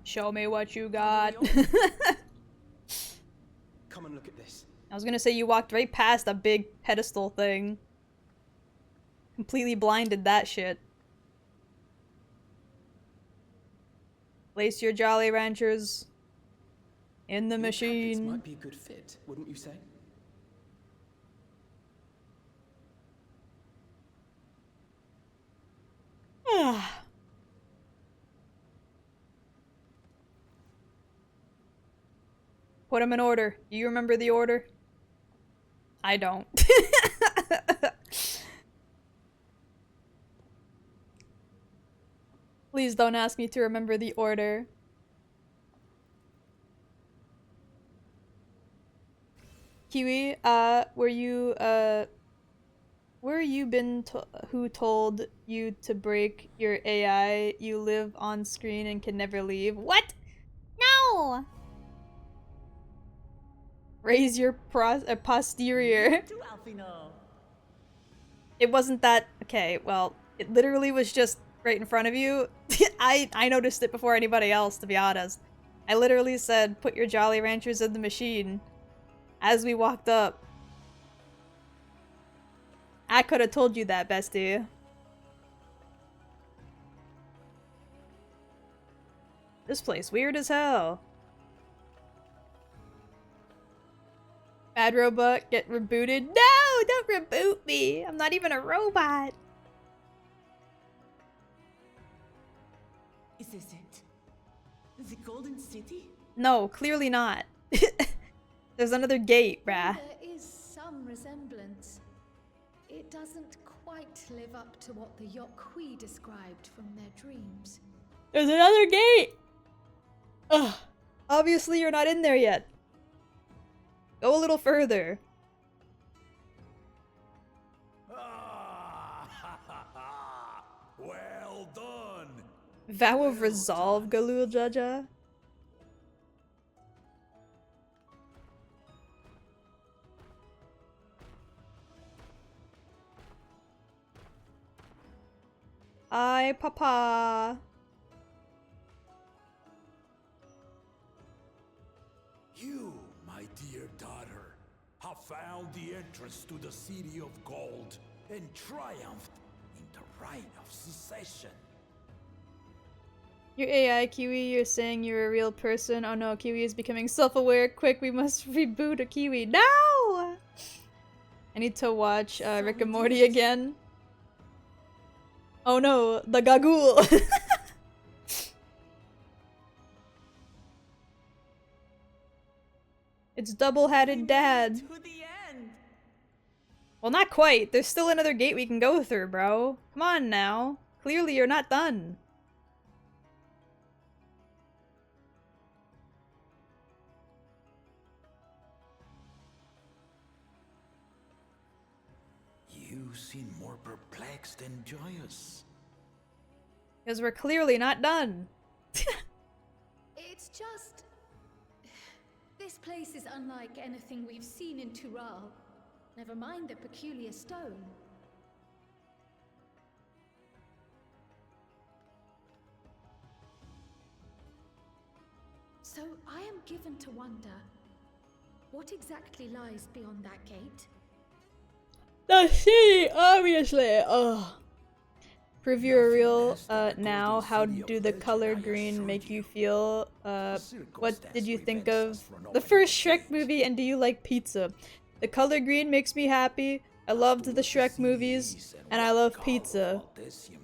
Show me what you got. Come and look at this. I was gonna say you walked right past a big pedestal thing. Completely blinded that shit. Place your Jolly Ranchers in the Your cabinets machine. might be a good fit, wouldn't you say? Put them in order. Do you remember the order? I don't. Please don't ask me to remember the order. Kiwi, were you who told you to break your AI? You live on screen and can never leave. What? No! Raise your posterior. It wasn't that... Okay, well, it literally was just right in front of you. I noticed it before anybody else, to be honest. I literally said, put your Jolly Ranchers in the machine as we walked up. I could have told you that, bestie. This place weird as hell. Bad robot, get rebooted. No, don't reboot me. I'm not even a robot. Is this it? The Golden City? No, clearly not. There's another gate, bruh. There is some resemblance. It doesn't quite live up to what the Ffxiv described from their dreams. There's another gate! Ugh. Obviously you're not in there yet. Go a little further. Well done. Vow of resolve, Galul Jaja. Hi, Papa. You, my dear daughter, have found the entrance to the City of Gold and triumphed in the right of secession. Your AI, Kiwi, you're saying you're a real person. Oh no, Kiwi is becoming self-aware. Quick, we must reboot a Kiwi. No! I need to watch Rick and Morty again. Oh no, the Gagool! It's double-hatted dad. To the end. Well, not quite. There's still another gate we can go through, bro. Come on now. Clearly you're not done. You seem more perplexed than joyous. Because we're clearly not done. It's just... This place is unlike anything we've seen in Tural. Never mind the peculiar stone. So I am given to wonder, what exactly lies beyond that gate? The city, obviously. Ugh. Prove you're real now. How do the color green make you feel? What did you think of the first Shrek movie, and do you like pizza? The color green makes me happy. I loved the Shrek movies, and I love pizza.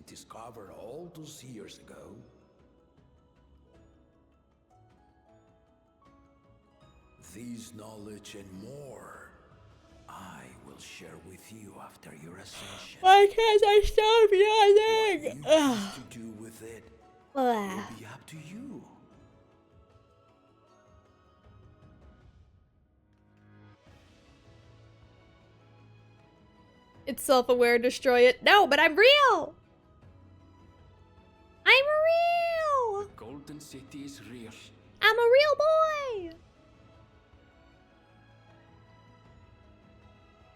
Discovered all those years ago. These knowledge and more, I will share with you after your ascension. Why can't I stop What yawning? you Ugh. choose to do with it Ugh. will be up to you. It's self-aware, destroy it. No, but I'm real! I'm real! Golden City is real. I'm a real boy!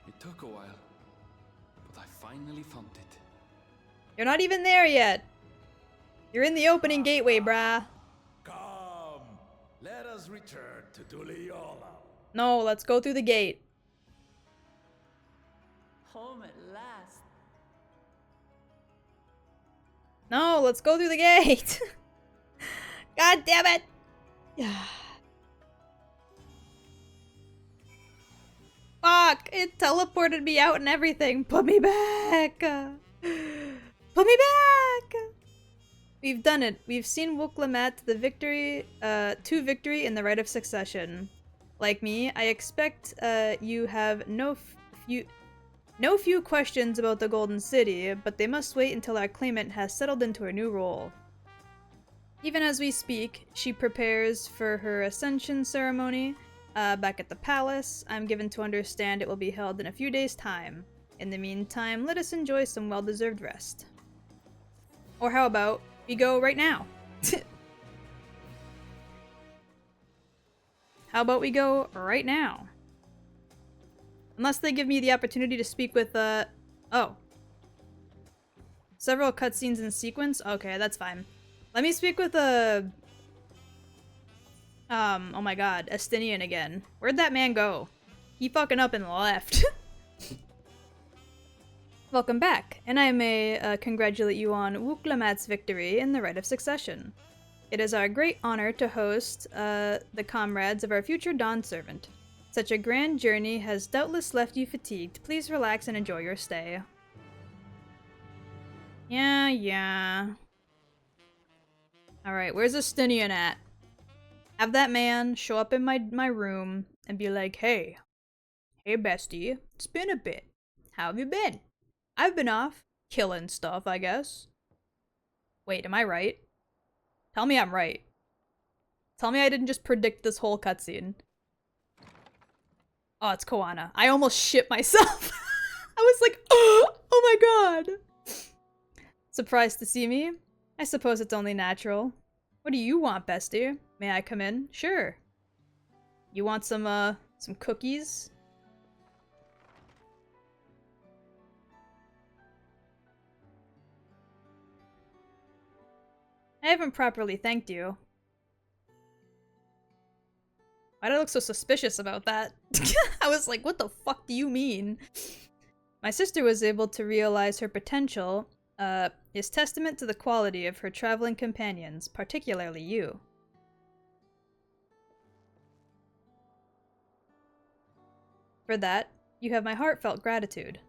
It took a while, but I finally found it. You're not even there yet. You're in the opening gateway, brah. Come, let us return to Duliola. No, let's go through the gate. Home at last. No, let's go through the gate. God damn it. Fuck, it teleported me out and everything. Put me back. Put me back. We've done it. We've seen Wuklamat to victory in the right of succession. Like me, I expect you have no few questions about the Golden City, but they must wait until our claimant has settled into her new role. Even as we speak, she prepares for her ascension ceremony back at the palace. I'm given to understand it will be held in a few days' time. In the meantime, let us enjoy some well-deserved rest. Or how about we go right now? How about we go right now? Unless they give me the opportunity to speak with, oh. Several cutscenes in sequence? Okay, that's fine. Let me speak with, oh my god, Estinian again. Where'd that man go? He fucking up and left. Welcome back, and I may congratulate you on Wuklamat's victory in the Rite of Succession. It is our great honor to host the comrades of our future Dawn Servant. Such a grand journey has doubtless left you fatigued. Please relax and enjoy your stay. Yeah. Alright, where's Estinian at? Have that man show up in my room and be like, Hey bestie, it's been a bit. How have you been? I've been off. Killing stuff, I guess. Wait, am I right? Tell me I'm right. Tell me I didn't just predict this whole cutscene. Oh, it's Koana. I almost shit myself. I was like, oh my god. Surprised to see me? I suppose it's only natural. What do you want, bestie? May I come in? Sure. You want some cookies? I haven't properly thanked you. Why do I look so suspicious about that? I was like, what the fuck do you mean? My sister was able to realize her potential, is testament to the quality of her traveling companions, particularly you. For that, you have my heartfelt gratitude.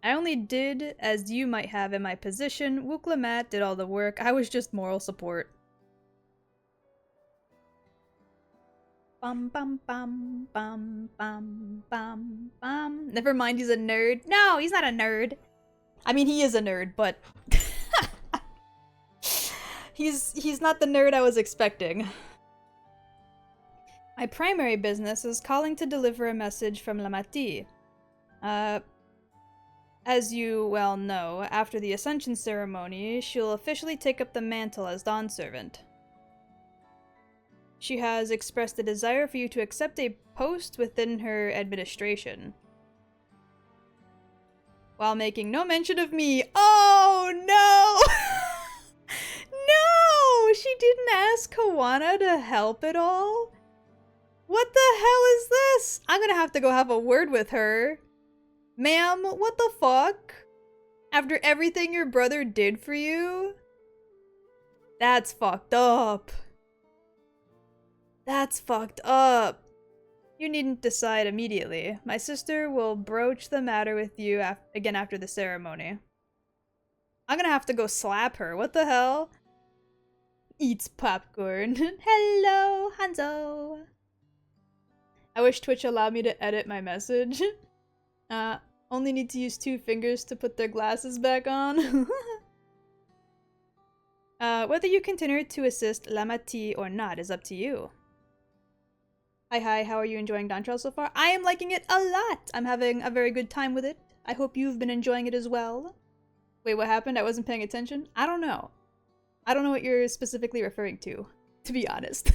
I only did as you might have in my position. Wuklamat did all the work. I was just moral support. Bum bum bum bum bum bum bum. Never mind, he's a nerd. No, he's not a nerd. I mean, he is a nerd, but he's not the nerd I was expecting. My primary business is calling to deliver a message from Lamati. As you well know, after the Ascension ceremony, she'll officially take up the mantle as Dawn Servant. She has expressed a desire for you to accept a post within her administration. While making no mention of me. Oh no! No! She didn't ask Koana to help at all? What the hell is this? I'm gonna have to go have a word with her. Ma'am, what the fuck? After everything your brother did for you? That's fucked up. That's fucked up. You needn't decide immediately. My sister will broach the matter with you again after the ceremony. I'm gonna have to go slap her. What the hell? Eats popcorn. Hello, Hanzo. I wish Twitch allowed me to edit my message. Only need to use 2 fingers to put their glasses back on. Whether you continue to assist Lamati or not is up to you. Hi, how are you enjoying Dawntrail so far? I am liking it a lot! I'm having a very good time with it. I hope you've been enjoying it as well. Wait, what happened? I wasn't paying attention? I don't know. I don't know what you're specifically referring to be honest.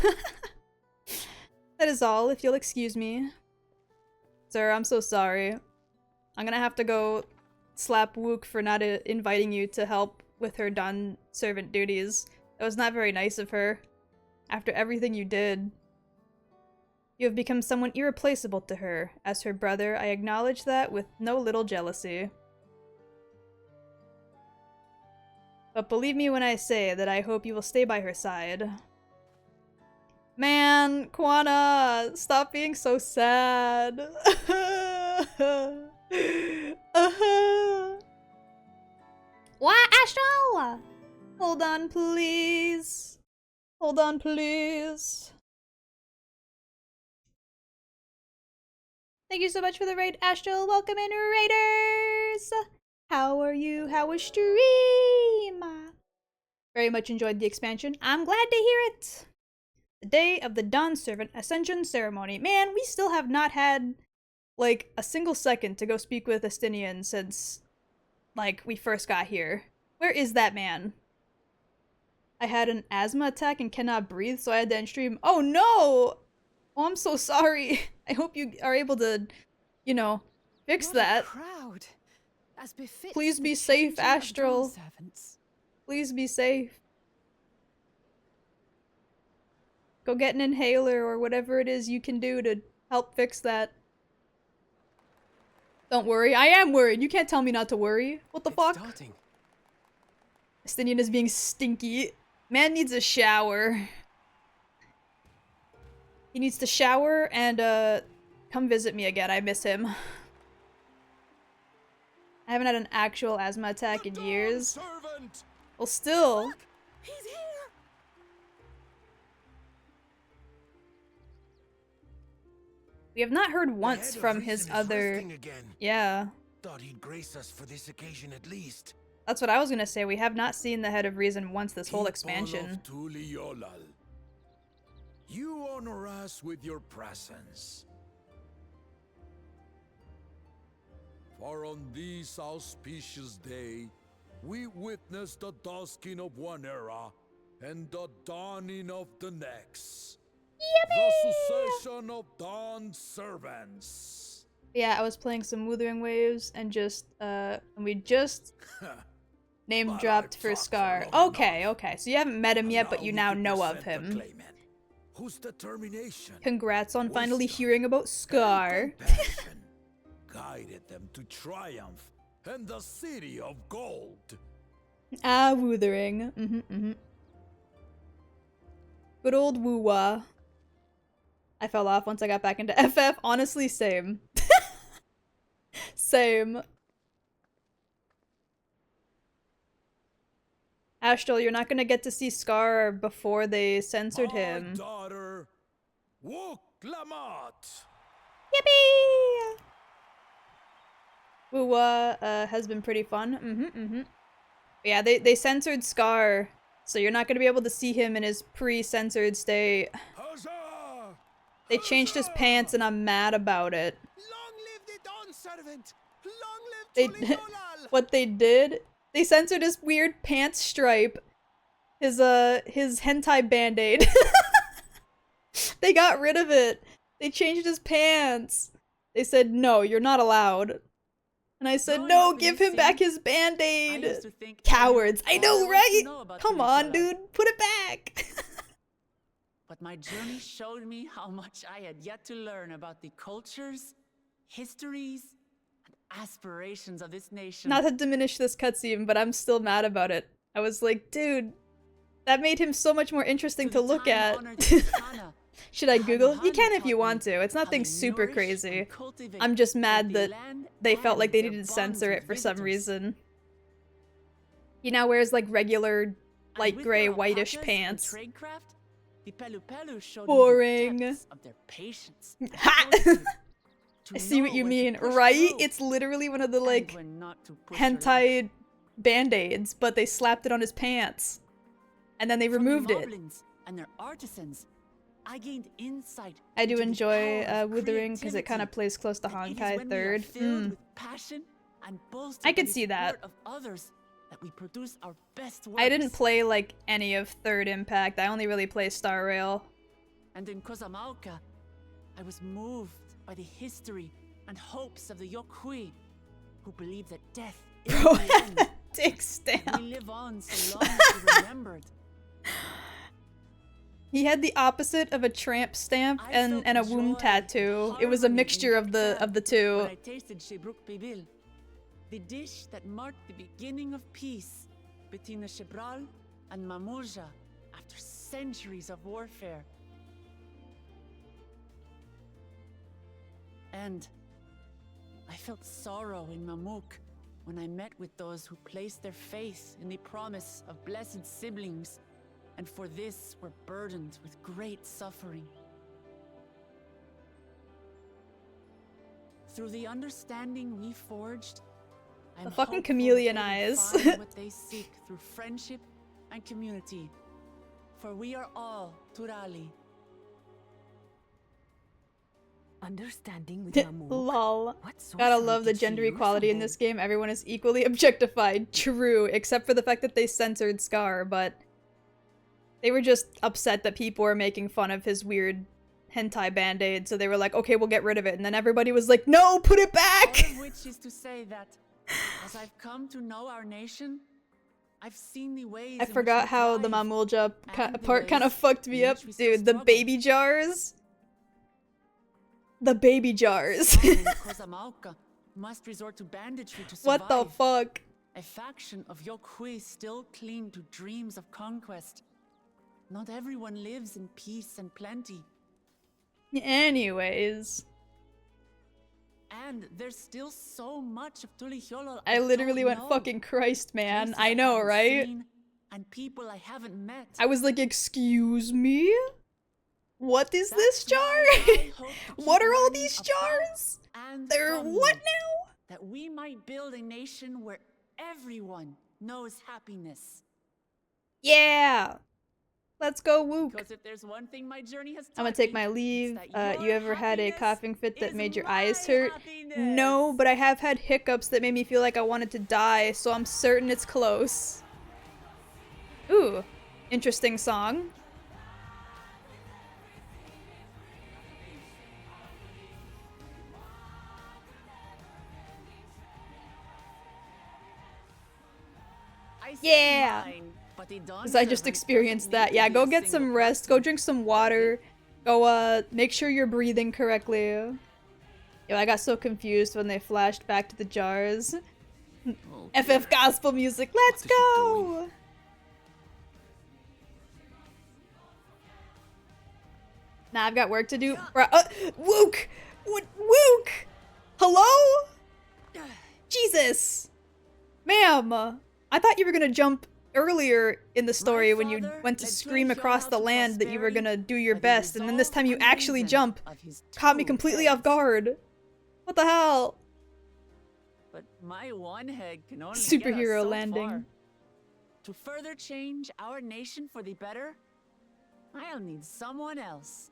That is all, if you'll excuse me. Sir, I'm so sorry. I'm gonna have to go slap Wook for not inviting you to help with her Dawn Servant duties. That was not very nice of her. After everything you did. You have become someone irreplaceable to her. As her brother, I acknowledge that with no little jealousy. But believe me when I say that I hope you will stay by her side. Man, Koana, stop being so sad. What, Astral? Hold on, please. Hold on, please. Thank you so much for the raid, Astral. Welcome in, Raiders! How are you? How was stream? Very much enjoyed the expansion. I'm glad to hear it. The day of the Dawn Servant Ascension Ceremony. Man, we still have not had, like, a single second to go speak with Estinian since, like, we first got here. Where is that man? I had an asthma attack and cannot breathe, so I had to end stream. Oh no! Oh, I'm so sorry. I hope you are able to, you know, fix that. Crowd, as befits Please the be safe, children of Astral. Dawn servants. Please be safe. Go get an inhaler or whatever it is you can do to help fix that. Don't worry. I am worried. You can't tell me not to worry. What the fuck? Starting. Estinian is being stinky. Man needs a shower. He needs to shower and come visit me again. I miss him. I haven't had an actual asthma attack in years. Servant! Well, still. He's here! We have not heard The once head of from reason his is other... resting again. Yeah. Thought he'd grace us for this occasion at least. That's what I was gonna say. We have not seen the Head of Reason once this whole People expansion. of Tuliolal, you honor us with your presence. For on this auspicious day, we witness the dusking of one era and the dawning of the next. The succession of Dawn servants. Yeah, I was playing some Wuthering Waves and we just name But dropped I've for talked Scar. for long Okay, enough. okay. So you haven't met him yet, but Allow you me now to know of present the him. claimant, whose determination, Congrats on finally wisdom, hearing about and Scar. compassion guided them to triumph and the city of gold. Ah, Wuthering. Good old Woo-Wah. I fell off once I got back into FF. Honestly, same. Same. Astral, you're not gonna get to see Scar before they censored My him. daughter, Wook Lamont. Yippee! Woo-Wah has been pretty fun. Yeah, they censored Scar, so you're not gonna be able to see him in his pre-censored state. Huzzah! They changed his pants and I'm mad about it. Long live the Dawn servant! Long They live Tuliolal! what they did, they censored his weird pants stripe. His hentai band-aid. They got rid of it. They changed his pants. They said, "No, you're not allowed." And I said, Growing "No, up in give this him back city, his band-aid." I used to think Cowards. I everyone know, all wants to right? know about Come on, Tuliolal. dude. Put it back. But my journey showed me how much I had yet to learn about the cultures, histories, and aspirations of this nation. Not to diminish this cutscene, but I'm still mad about it. I was like, dude, that made him so much more interesting to the look at. time-honored Sultana, Should I the Google? You Hanuhan can if taught you me want to. It's how nothing they super nourish crazy. and cultivate I'm just both mad the that land they felt like and they their needed to bonds censor with it for some visitors. reason. He now wears like regular And light with gray their whitish alpacas and pants. tradecraft, the Pelu showed Boring. me the depths of their patience and Ha! fortitude to I see what know you when to mean, push right? through It's literally one of the and like when not to push your luck. hentai band-aids, but they slapped it on his pants. And then they From the removed it. moblins and their artisans, I gained insight. I do into the enjoy power of Wuthering because it kind of creativity. plays close to And it is Honkai when we are 3rd. filled with passion and boasted I by could the see that. support of others that we produce our best works. I didn't play like any of 3rd Impact. I only really play Star Rail. And in Kozamauka, I was moved by the history and hopes of the Yokhui, who believe that death is Bro, the end. dick We stamp. live on so long as we're remembered. He had the opposite of a tramp stamp I and felt a joy womb and tattoo. It was a harmony in mixture of the Japan two. When I tasted Shebruk Bibil, the dish that marked the beginning of peace between the Shebral and Mamurja after centuries of warfare. And I felt sorrow in Mamuk when I met with those who placed their faith in the promise of blessed siblings, and for this were burdened with great suffering. Through the understanding we forged, I'm The fucking hopeful chameleon that they will eyes. find what they seek through friendship and community. For we are all Turali. Understanding with Mamuk. Lol. What Gotta sorcery love the did she gender use equality on in this them? game. Everyone is equally objectified. True, except for the fact that they censored Scar, but they were just upset that people were making fun of his weird hentai band-aid, so they were like, okay, we'll get rid of it. And then everybody was like, no, put it All back! of which is to say that, as I've come to know our nation, I've seen the ways I in which forgot we how the thrive, Mamulja and the part kind of ways fucked me in up. which we still Dude, the struggle. baby jars. The baby jars. Some in Kozamauka must resort to banditry to survive. What the fuck? A faction of Yokhui still cling to dreams of conquest. Not everyone lives in peace and plenty. Anyways. And there's still so much of Tulihyolol I literally went, fucking Christ, man. I know, right? And people I haven't met. I was like, excuse me? What is this jar? What are all these jars? They're what now? That we might build a nation where everyone knows happiness. Yeah! Let's go, Wook. Because if there's one thing my journey has I'm gonna taught take me, my leave. it's that You ever had a happiness coughing fit that is made your my eyes hurt? happiness. No, but I have had hiccups that made me feel like I wanted to die, so I'm certain it's close. Ooh, interesting song. Yeah! Because I just experienced that. Yeah, go get some rest, go drink some water, go make sure you're breathing correctly. Yo, I got so confused when they flashed back to the jars. FF gospel music, let's go! Nah, I've got work to do. Wook! Wook! Hello? Jesus! Ma'am! I thought you were gonna jump earlier in the story when you went to scream across the land that you were gonna do your best, and then this time you actually jump. Caught me completely off guard. What the hell? But my one head can only Superhero get us so landing. far. To further change our nation for the better, I'll need someone else.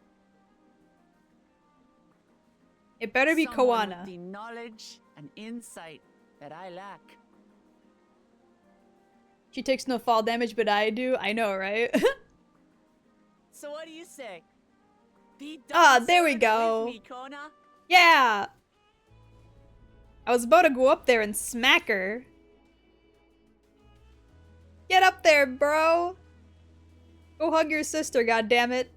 It better be Someone with Koana. the knowledge and insight that I lack. She takes no fall damage, but I do. I know, right? So what do you say? Be Ah, done there we with go. me, Kona. Yeah! I was about to go up there and smack her. Get up there, bro! Go hug your sister, goddammit.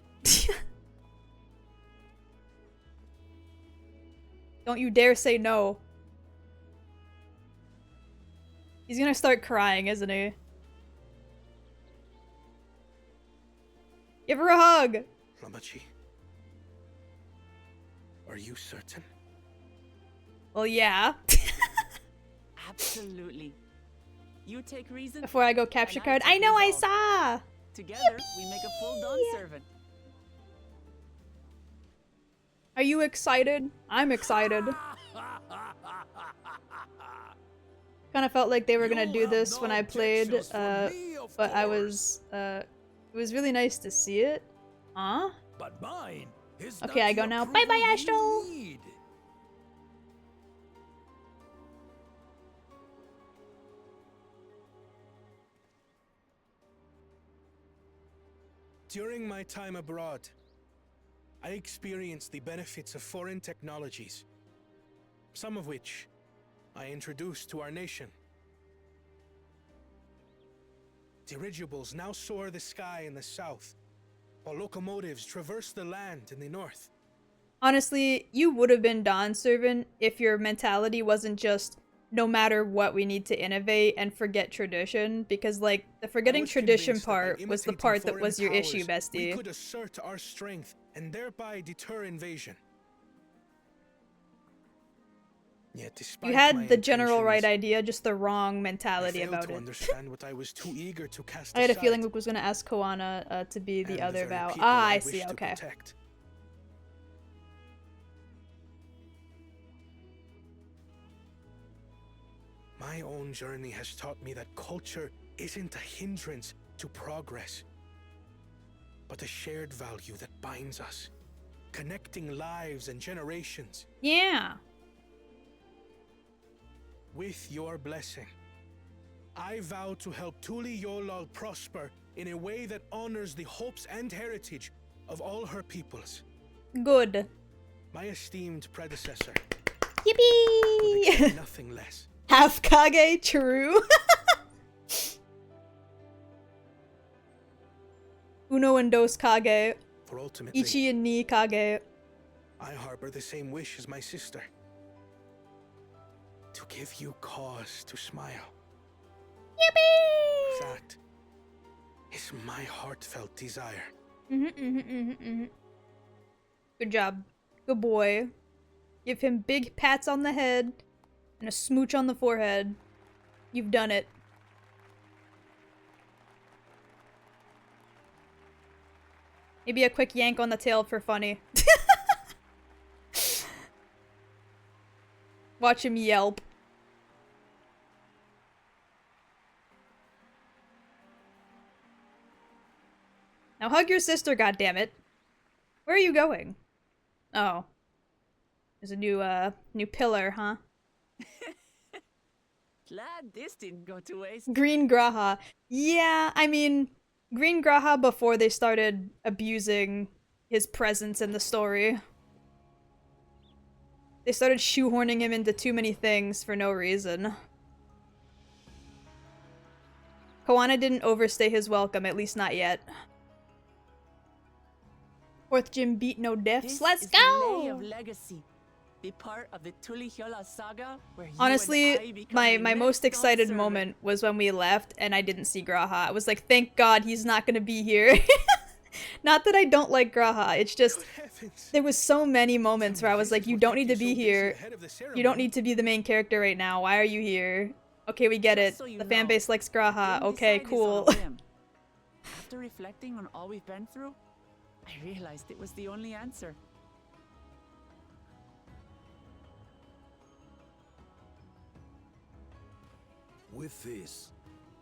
Don't you dare say no. He's gonna start crying, isn't he? Give her a hug! Lamachi, are you certain? Well, yeah. Absolutely. You take reason. Before I go capture and card. take I know I resolve. saw! Together, we make a full Dawn servant. Are you excited? I'm excited. Kind of felt like they were gonna do this when I played, but I was, it was really nice to see it. Huh? But mine is Okay, I go now. Bye bye, Astral! During my time abroad, I experienced the benefits of foreign technologies, some of which I introduced to our nation. Dirigibles now soar the sky in the south, while locomotives traverse the land in the north. Honestly, you would have been Dawn Servant if your mentality wasn't just, no matter what, we need to innovate and forget tradition, because, like, the forgetting tradition part was the part that was your issue, bestie. We could assert our strength and thereby deter invasion. Yet, despite You my had the general right intentions, idea, just the wrong I mentality failed about to it. understand what I was too eager to cast I had a aside, feeling Luke was gonna ask Koana to be the and other very vow. people Ah, I wish see, to okay. protect. My own journey has taught me that culture isn't a hindrance to progress, but a shared value that binds us, connecting lives and generations. Yeah. With your blessing, I vow to help Tuli Yolal prosper in a way that honors the hopes and heritage of all her peoples. Good. My esteemed predecessor Yippee! would accept nothing less. Half Kage, true. Uno and dos Kage. For ultimately, Ichi and ni Kage. I harbor the same wish as my sister. to give you cause to smile. Yippee! That is my heartfelt desire. Good job. Good boy. Give him big pats on the head and a smooch on the forehead. You've done it. Maybe a quick yank on the tail for funny. Watch him yelp. Now hug your sister, goddammit. Where are you going? Oh. There's a new pillar, huh? Glad this didn't go to waste. Green Graha. Yeah, I mean, Green Graha before they started abusing his presence in the story. They started shoehorning him into too many things for no reason. Koana didn't overstay his welcome, at least not yet. Fourth gym beat no diffs. Let's go! The Lay of Legacy, the part of the Tulihyola saga where Honestly, my most excited moment was when we left and I didn't see Graha. I was like, thank God he's not gonna be here. Not that I don't like Graha, it's just there was so many moments where I was like, you don't need to be here. You don't need to be the main character right now. Why are you here? Okay, we get it. The fanbase likes Graha. Okay, cool. After reflecting on all we've been through, I realized it was the only answer. With this,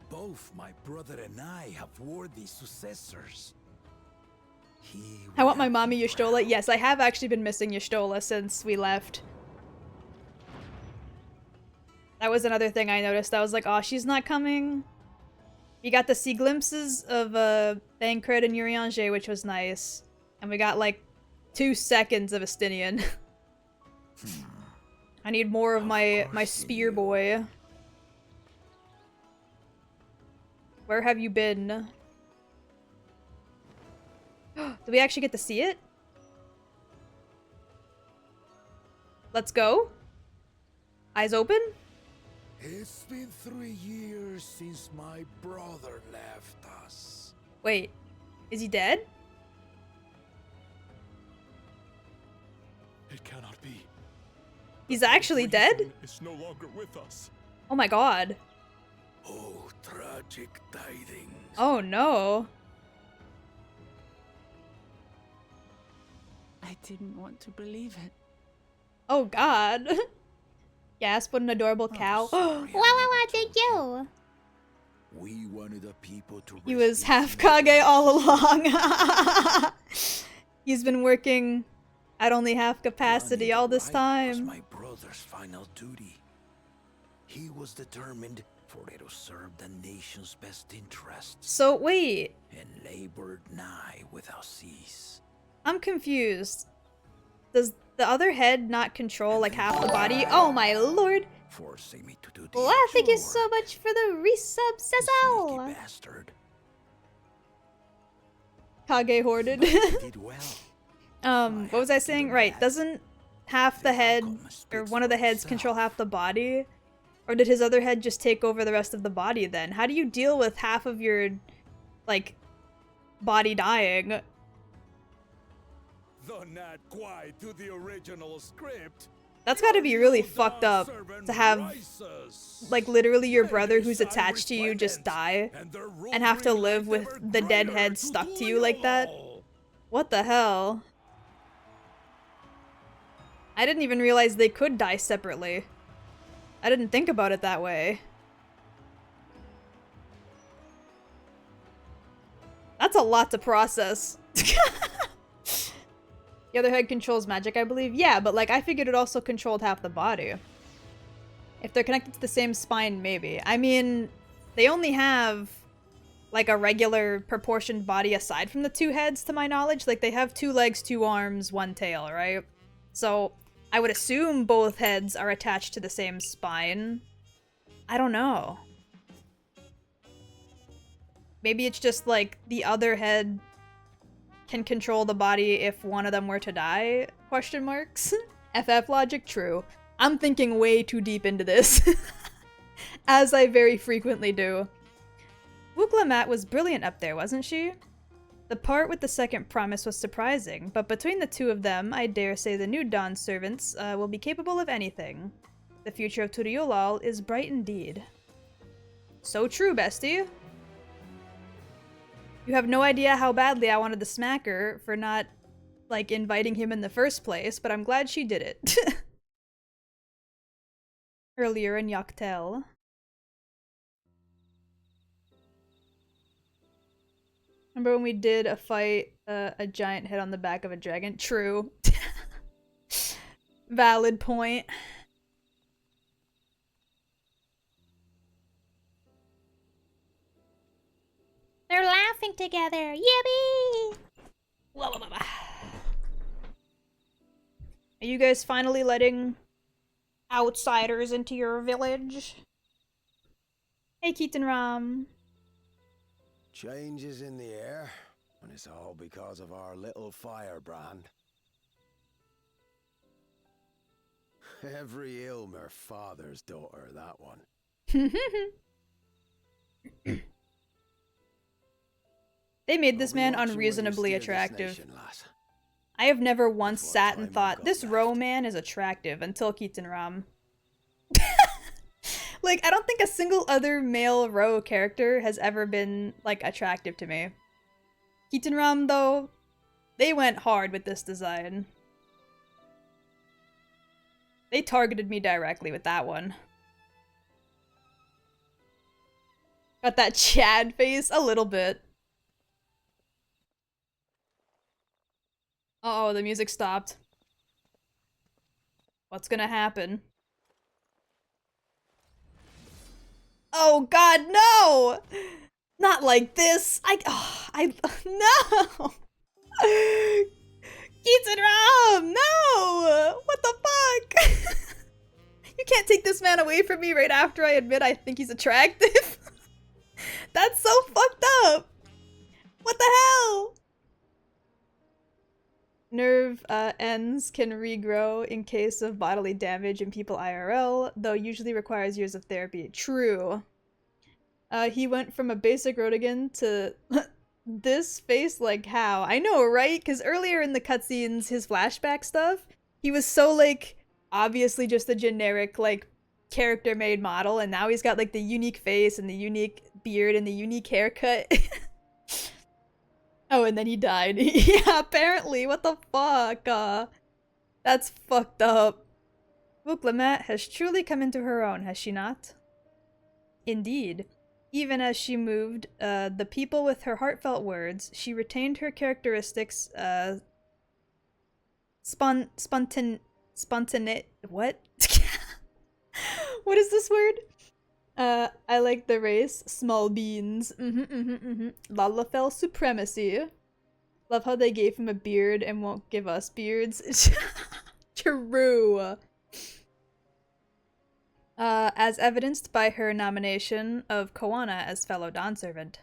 both my brother and I have worthy successors. I want my mommy Y'shtola. Yes, I have actually been missing Y'shtola since we left. That was another thing I noticed. I was like, oh, she's not coming. You got to see glimpses of Thancred and Urianger, which was nice. And we got like 2 seconds of Estinian. I need more of my spear boy. Where have you been? Do we actually get to see it? Let's go. Eyes open? It's been 3 years since my brother left us. Wait, is he dead? It cannot be. He's actually dead? It's no longer with us. Oh my god. Oh, tragic tidings. Oh no. I didn't want to believe it. Oh god. Gasp, what an adorable cow. Sorry, wow, thank you. We wanted the people to. He was half Kage all along. He's been working at only half capacity all this time. Was my brother's final duty. He was determined for it to serve the nation's best interests. So wait. And labored nigh without cease. I'm confused. Does the other head not control like half the body? Oh my lord! Forcing me to do Well, thank you so much for the resub, Cecil! Bastard. Kage hoarded. Did well. What was I saying? Right, doesn't half the head, or one of the heads control half the body? Or did his other head just take over the rest of the body then? How do you deal with half of your, like, body dying? Though not quite to the original script. That's gotta be really fucked up to have, like, literally your brother who's attached to you just die and have to live with the dead head stuck to you like that. What the hell? I didn't even realize they could die separately. I didn't think about it that way. That's a lot to process. The other head controls magic, I believe. Yeah, but like I figured it also controlled half the body. If they're connected to the same spine, maybe. I mean, they only have like a regular proportioned body aside from the 2 heads, to my knowledge. Like they have 2 legs, 2 arms, 1 tail, right? So I would assume both heads are attached to the same spine. I don't know. Maybe it's just like the other head can control the body if one of them were to die? Question marks. FF logic, true. I'm thinking way too deep into this. As I very frequently do. Wooklamat was brilliant up there, wasn't she? The part with the second promise was surprising, but between the two of them, I dare say the new Dawn servants will be capable of anything. The future of Turiolal is bright indeed. So true, bestie. You have no idea how badly I wanted to smack her for not, like, inviting him in the first place, but I'm glad she did it. Earlier in Yaktel. Remember when we did a fight, a giant hit on the back of a dragon? True. Valid point. They're laughing together. Yippee! Are you guys finally letting outsiders into your village? Hey, Keaton Ram. Changes in the air, and it's all because of our little firebrand. Every Ilmer father's daughter, that one. They made this man unreasonably attractive. I have never once sat and thought, this Ro man is attractive, until Keaton Ram. Like, I don't think a single other male Ro character has ever been, like, attractive to me. Keaton Ram, though, they went hard with this design. They targeted me directly with that one. Got that Chad face a little bit. Uh oh, the music stopped. What's gonna happen? Oh god, no! Not like this! No! Keaton Ram, no! What the fuck? You can't take this man away from me right after I admit I think he's attractive. That's so fucked up! What the hell? Nerve ends can regrow in case of bodily damage in people IRL, though usually requires years of therapy. True. He went from a basic Rodigan to this face, like how? I know, right? Because earlier in the cutscenes, his flashback stuff, he was so, like, obviously just a generic, like, character-made model, and now he's got, like, the unique face and the unique beard and the unique haircut. Oh, and then he died. Yeah, apparently. What the fuck? That's fucked up. Wooklamat has truly come into her own, has she not? Indeed. Even as she moved the people with her heartfelt words, she retained her characteristics, spontaneity. What? What is this word? I like the race. Small beans. Lalafell supremacy. Love how they gave him a beard and won't give us beards. True. As evidenced by her nomination of Koana as fellow Dawn servant.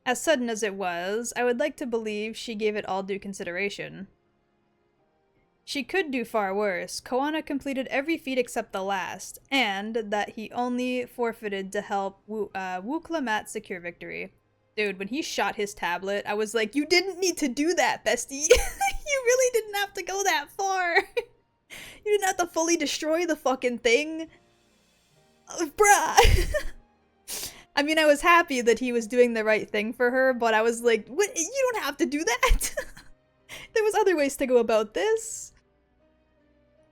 As sudden as it was, I would like to believe she gave it all due consideration. She could do far worse. Koana completed every feat except the last, and that he only forfeited to help Wooklamat secure victory. Dude, when he shot his tablet, I was like, you didn't need to do that, bestie. You really didn't have to go that far. You didn't have to fully destroy the fucking thing. Bruh. I mean, I was happy that he was doing the right thing for her, but I was like, what? You don't have to do that. There was other ways to go about this.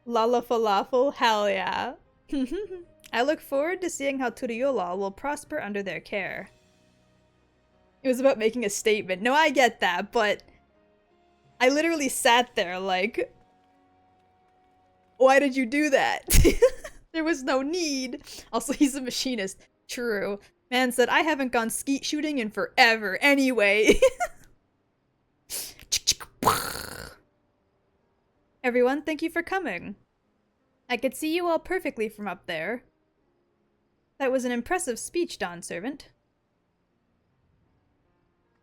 Lala falafel, hell yeah. I look forward to seeing how Turiolal will prosper under their care. It was about making a statement. No, I get that, but I literally sat there like, why did you do that? There was no need. Also, he's a machinist. True. Man said, I haven't gone skeet shooting in forever anyway. Everyone, thank you for coming. I could see you all perfectly from up there. That was an impressive speech, Dawn Servant.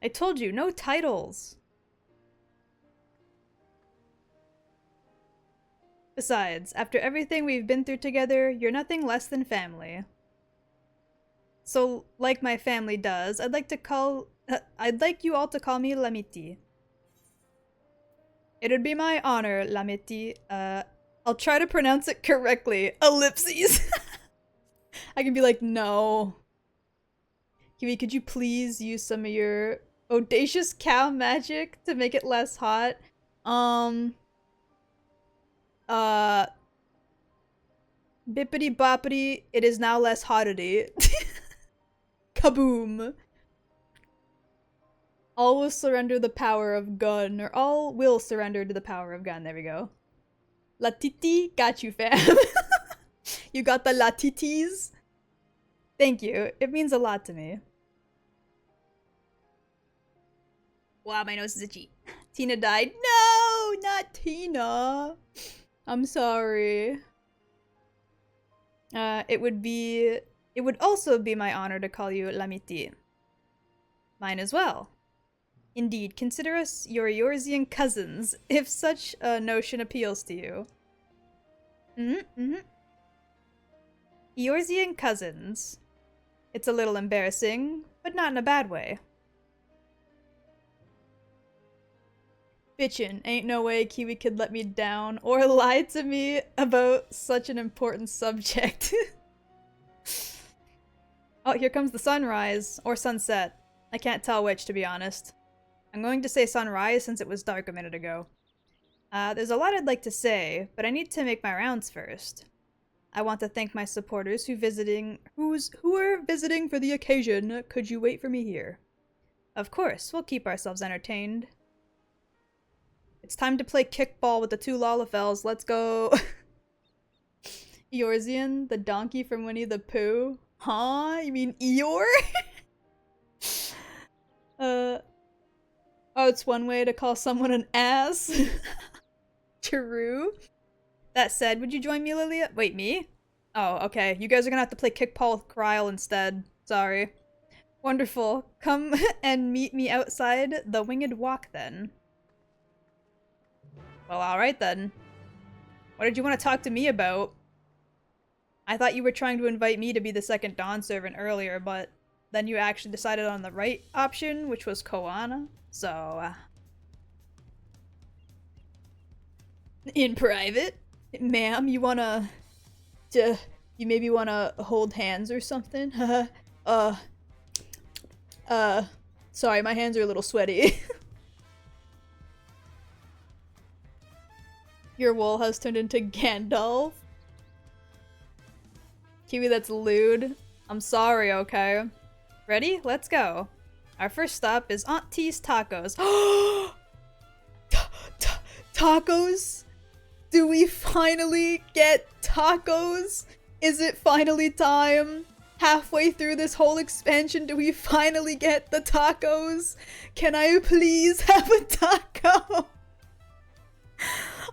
I told you, no titles. Besides, after everything we've been through together, you're nothing less than family. So, like my family does, I'd like you all to call me Lamiti. It would be my honor, Lamiti. I'll try to pronounce it correctly. Ellipses. I can be like, no. Kiwi, could you please use some of your audacious cow magic to make it less hot? Bippity boppity, it is now less hottity. Kaboom. All will surrender the power of gun, or all will surrender to the power of gun. There we go. Latiti, got you, fam. You got the latitis? Thank you. It means a lot to me. Wow, my nose is itchy. Tina died. No, not Tina. I'm sorry. It would also be my honor to call you Lamiti. Mine as well. Indeed, consider us your Eorzean cousins, if such a notion appeals to you. Eorzean cousins. It's a little embarrassing, but not in a bad way. Bitchin', ain't no way Kiwi could let me down or lie to me about such an important subject. Oh, here comes the sunrise, or sunset. I can't tell which, to be honest. I'm going to say sunrise since it was dark a minute ago. There's a lot I'd like to say, but I need to make my rounds first. I want to thank my supporters who are visiting for the occasion. Could you wait for me here? Of course, we'll keep ourselves entertained. It's time to play kickball with the two Lalafels. Let's go. Eorzean, the donkey from Winnie the Pooh. Huh? You mean Eeyore? Oh, it's one way to call someone an ass. True. That said, would you join me, Lilia? Wait, me? Oh, okay. You guys are gonna have to play kickball with Kryle instead. Sorry. Wonderful. Come and meet me outside the Winged Walk, then. Well, alright then. What did you want to talk to me about? I thought you were trying to invite me to be the second Dawn servant earlier, but then you actually decided on the right option, which was Koana. So, in private? Ma'am, you maybe wanna hold hands or something? Sorry, my hands are a little sweaty. Your wool has turned into Gandalf. Kiwi, that's lewd. I'm sorry, okay? Ready? Let's go. Our first stop is Aunt T's Tacos. Tacos? Do we finally get tacos? Is it finally time? Halfway through this whole expansion, do we finally get the tacos? Can I please have a taco?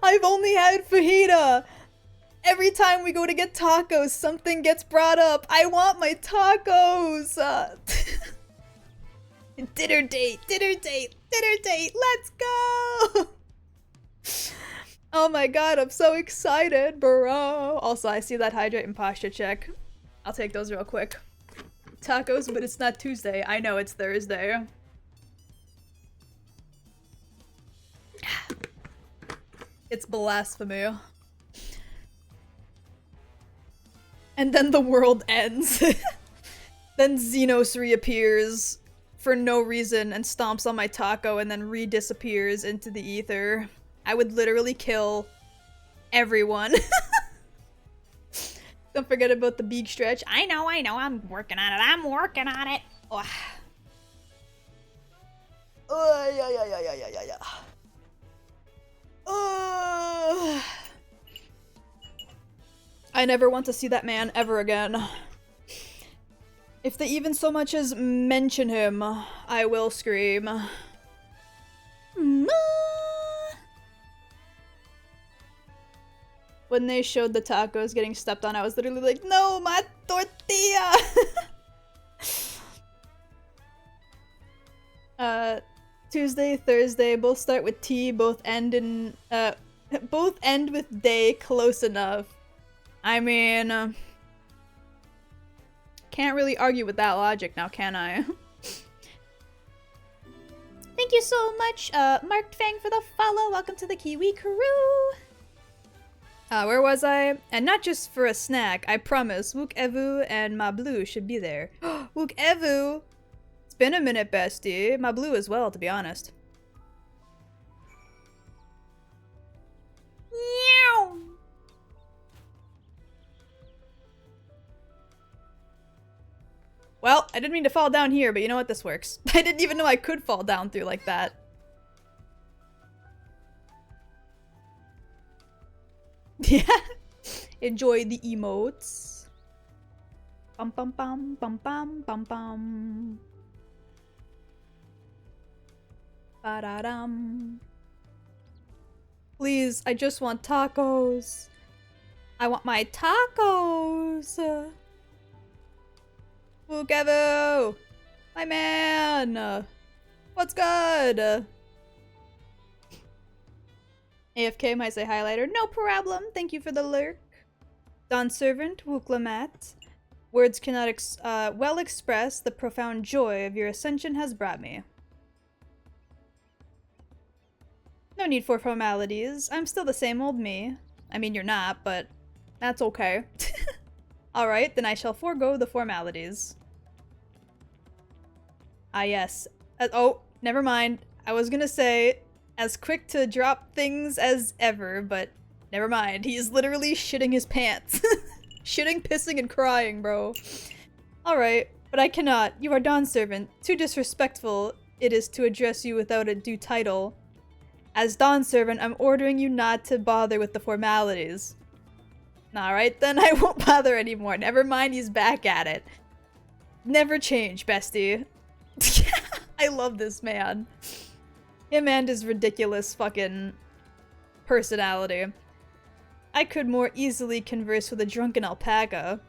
I've only had fajita. Every time we go to get tacos, something gets brought up. I want my tacos. Dinner date, dinner date, dinner date. Let's go. Oh my god, I'm so excited, bro. Also, I see that hydrate and posture check. I'll take those real quick. Tacos, but it's not Tuesday. I know it's Thursday. It's blasphemy. And then the world ends. Then Xenos reappears for no reason and stomps on my taco and then re-disappears into the ether. I would literally kill everyone. Don't forget about the big stretch. I know, I'm working on it, Oh. Yeah. I never want to see that man ever again. If they even so much as mention him, I will scream. When they showed the tacos getting stepped on, I was literally like, no, my tortilla! Tuesday, Thursday, both start with T, both end in, Both end with day, close enough. I mean, can't really argue with that logic now, can I? Thank you so much, Mark Fang, for the follow. Welcome to the Kiwi crew. Where was I? And not just for a snack, I promise. Wook Evu and Ma Blue should be there. Wook Evu! It's been a minute, bestie. Ma Blue as well, to be honest. Meow! Well, I didn't mean to fall down here, but you know what? This works. I didn't even know I could fall down through like that. Yeah. Enjoy the emotes. Bum bum bum bum bum bum bum. Ba-da-dum. Please, I just want tacos. I want my tacos. Wukevu! My man! What's good? AFK might say highlighter. No problem. Thank you for the lurk. Dawn Servant, Wooklamat. Words cannot well express the profound joy of your ascension has brought me. No need for formalities. I'm still the same old me. I mean, you're not, but that's okay. Alright, then I shall forego the formalities. Ah, yes. Oh, never mind. I was gonna say, as quick to drop things as ever, but never mind. He's literally shitting his pants. Shitting, pissing, and crying, bro. Alright, but I cannot. You are Dawn Servant. Too disrespectful it is to address you without a due title. As Dawn Servant, I'm ordering you not to bother with the formalities. Alright, then I won't bother anymore. Never mind, he's back at it. Never change, bestie. I love this man. Him and his ridiculous fucking personality. I could more easily converse with a drunken alpaca.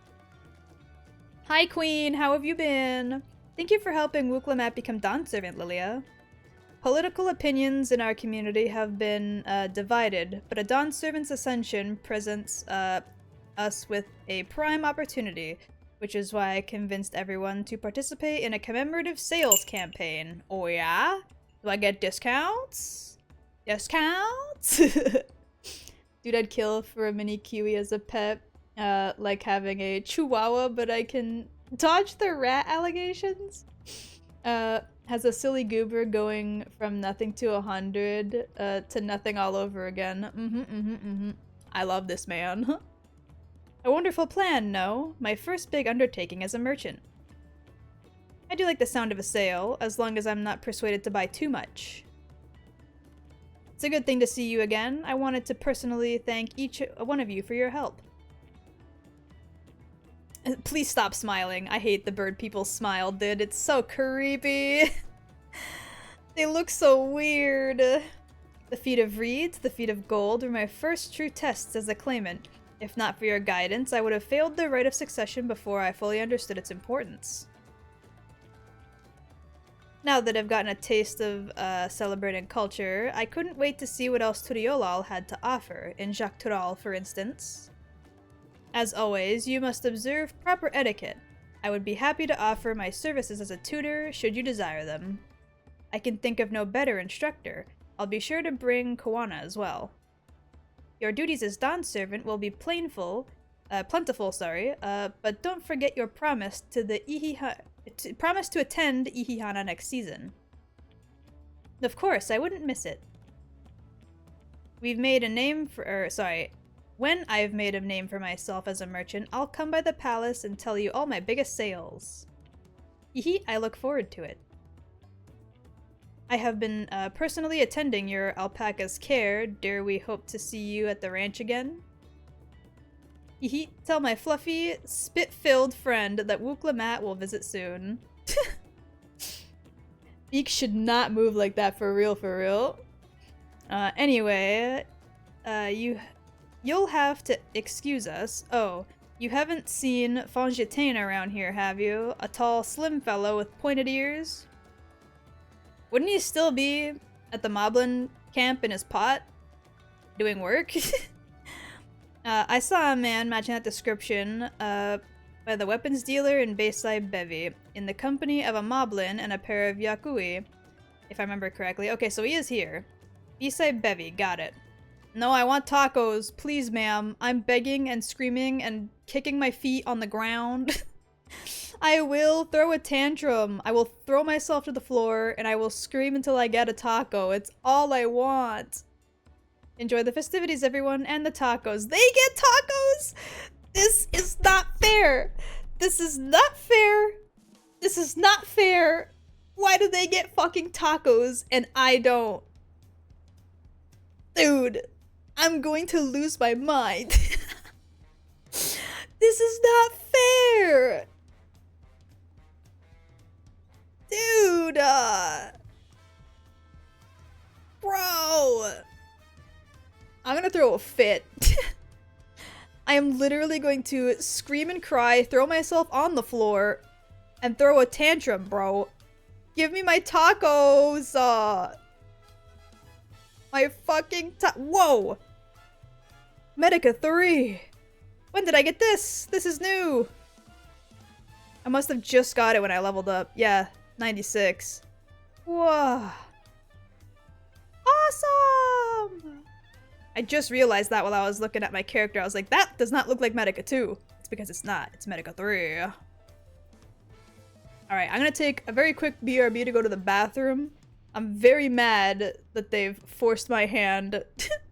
Hi, Queen. How have you been? Thank you for helping Wooklamat become Dawn Servant, Lilia. Political opinions in our community have been divided, but a Dawn Servant's ascension presents us with a prime opportunity, which is why I convinced everyone to participate in a commemorative sales campaign. Oh yeah? Do I get discounts? Discounts? Dude, I'd kill for a mini Kiwi as a pet. Like having a chihuahua, but I can dodge the rat allegations. Has a silly goober going from nothing to 100 to nothing all over again. I love this man. A wonderful plan, no? My first big undertaking as a merchant. I do like the sound of a sale, as long as I'm not persuaded to buy too much. It's a good thing to see you again. I wanted to personally thank each one of you for your help. Please stop smiling. I hate the bird people smile, dude. It's so creepy. They look so weird. The feat of reeds, the feat of gold were my first true tests as a claimant. If not for your guidance, I would have failed the rite of succession before I fully understood its importance. Now that I've gotten a taste of celebrating culture, I couldn't wait to see what else Turiolal had to offer, in Jacques Tural, for instance. As always, you must observe proper etiquette. I would be happy to offer my services as a tutor, should you desire them. I can think of no better instructor. I'll be sure to bring Kawana as well. Your duties as Dawn Servant will be plentiful, but don't forget your promise to the promise to attend Ihihana next season. Of course, I wouldn't miss it. We've made a name for, when I've made a name for myself as a merchant, I'll come by the palace and tell you all my biggest sales. I look forward to it. I have been personally attending your alpaca's care. Dare we hope to see you at the ranch again? Tell my fluffy, spit-filled friend that Wooklamat will visit soon. Beak should not move like that for real. Anyway, you'll have to excuse us. Oh, you haven't seen Fongitain around here, have you? A tall, slim fellow with pointed ears? Wouldn't he still be at the Moblin camp in his pot? doing work. I saw a man matching that description by the weapons dealer in Bayside Bevy, in the company of a moblin and a pair of yakui, if I remember correctly. Okay, so he is here. Bayside Bevy, got it. No, I want tacos, please ma'am. I'm begging and screaming and kicking my feet on the ground. I will throw a tantrum. I will throw myself to the floor and I will scream until I get a taco. It's all I want. Enjoy the festivities, everyone, and the tacos. They get tacos? This is not fair. This is not fair. This is not fair. Why do they get fucking tacos and I don't? Dude, I'm going to lose my mind. This is not fair. Dude, bro. I'm gonna throw a fit. I am literally going to scream and cry, throw myself on the floor, and throw a tantrum, bro. Give me my tacos! My fucking whoa! Medica 3! When did I get this? This is new! I must have just got it when I leveled up. Yeah, 96. Whoa. Awesome! I just realized that while I was looking at my character. I was like, that does not look like Medica 2. It's because it's not. It's Medica 3. Alright, I'm gonna take a very quick BRB to go to the bathroom. I'm very mad that they've forced my hand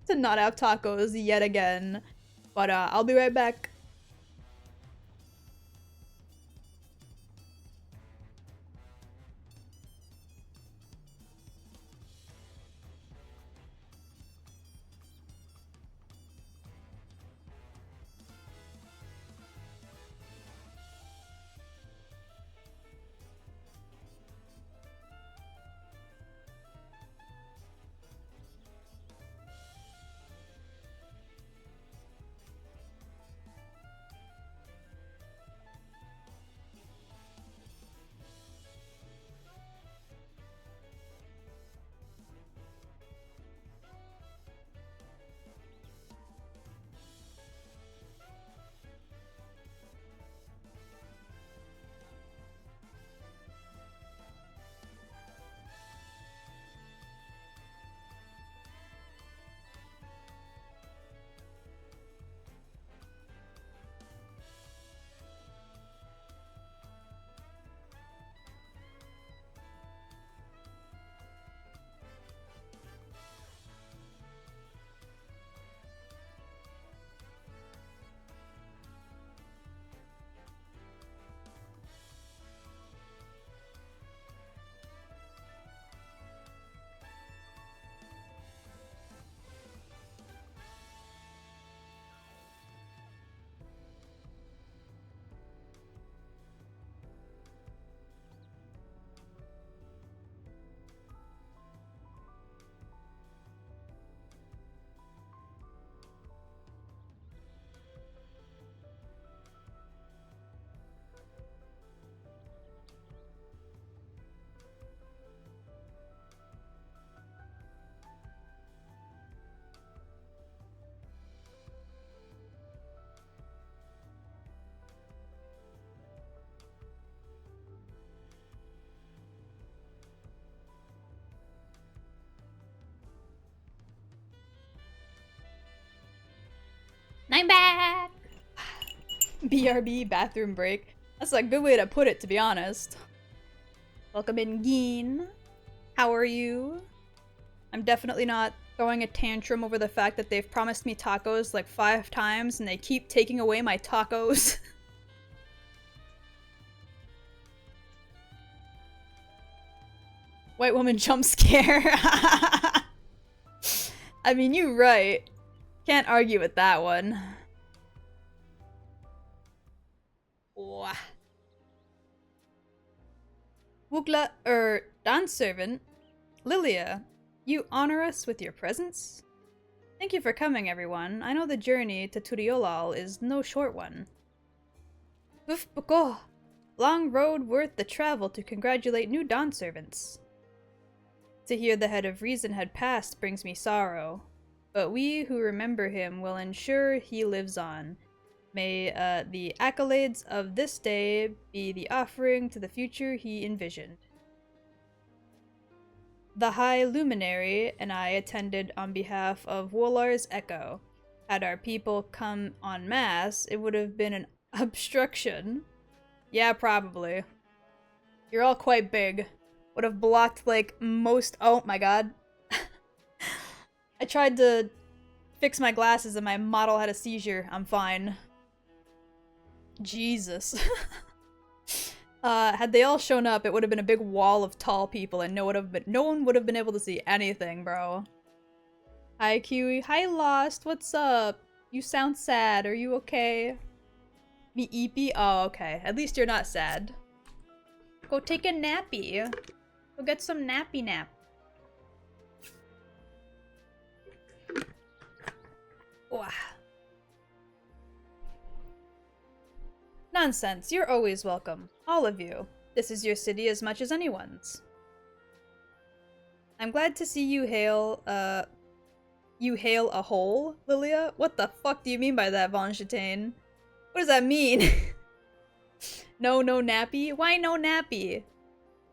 to not have tacos yet again. But I'll be right back. I'm back! BRB bathroom break. That's a good way to put it, to be honest. Welcome in, Geen. How are you? I'm definitely not throwing a tantrum over the fact that they've promised me tacos like 5 times and they keep taking away my tacos. White woman jump scare. I mean, you're right. Can't argue with that one. Wah. Wugla, dance servant, Lilia, you honor us with your presence? Thank you for coming, everyone. I know the journey to Turiolal is no short one. Uf bako! Long road worth the travel to congratulate new dawn servants. To hear the head of reason had passed brings me sorrow. but we who remember him will ensure he lives on. May the accolades of this day be the offering to the future he envisioned. The High Luminary and I attended on behalf of Wolar's Echo. Had our people come en masse, it would have been an obstruction. Yeah, probably. You're all quite big. Would have blocked, like, most— oh my god. I tried to fix my glasses and my model had a seizure. I'm fine. Jesus. Had they all shown up, it would have been a big wall of tall people and no one would have been able to see anything, bro. Hi, Kiwi. Hi, Lost. What's up? You sound sad. Are you okay? Me eepy? Oh, okay. At least you're not sad. Go take a nappy. Go get some nappy nap. Wow. Nonsense. You're always welcome. All of you. This is your city as much as anyone's. I'm glad to see you hail, you hail a hole, Lilia? What the fuck do you mean by that, Von Chitane? What does that mean? No nappy? Why no nappy?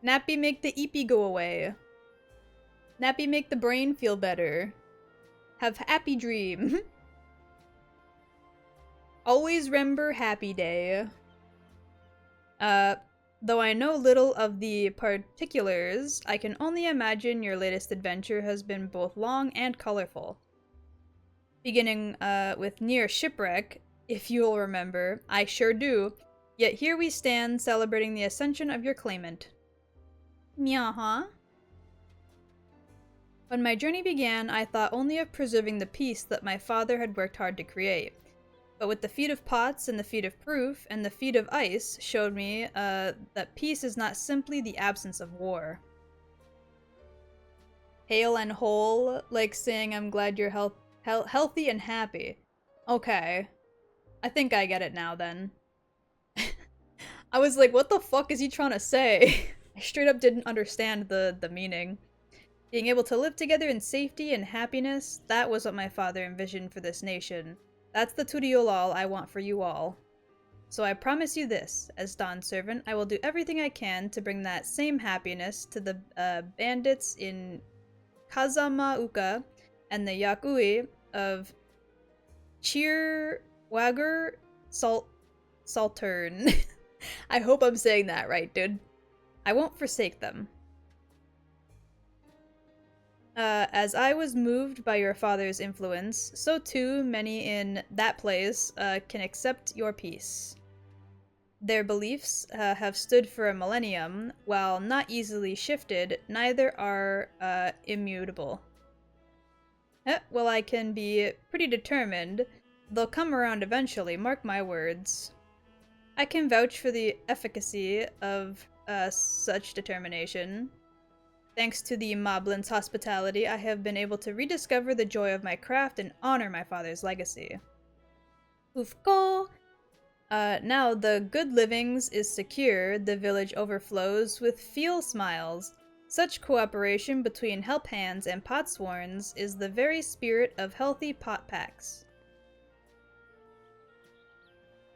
Nappy make the eepy go away. Nappy make the brain feel better. Have happy dream. Always remember happy day. Though I know little of the particulars, I can only imagine your latest adventure has been both long and colorful. Beginning, with near shipwreck, if you'll remember. I sure do. Yet here we stand, celebrating the ascension of your claimant. Meow, huh? When my journey began, I thought only of preserving the peace that my father had worked hard to create. But with the feat of pots and the feat of proof and the feat of ice showed me that peace is not simply the absence of war. Hale and whole, like saying I'm glad you're healthy and happy. Okay. I think I get it now then. I was like, what the fuck is he trying to say? I straight up didn't understand the meaning. Being able to live together in safety and happiness, that was what my father envisioned for this nation. That's the Turiolal I want for you all. So I promise you this, as Dawn's servant, I will do everything I can to bring that same happiness to the bandits in Kazamauka and the Yakui of Cheerwagger Saltern. I hope I'm saying that right, dude. I won't forsake them. As I was moved by your father's influence, so too many in that place can accept your peace. Their beliefs have stood for a millennium, while not easily shifted, neither are immutable. Well, I can be pretty determined. They'll come around eventually, mark my words. I can vouch for the efficacy of such determination. Thanks to the Moblin's hospitality, I have been able to rediscover the joy of my craft and honor my father's legacy. Ufko! Now the good livings is secure, the village overflows with feel smiles. Such cooperation between help hands and potsworns is the very spirit of healthy pot packs.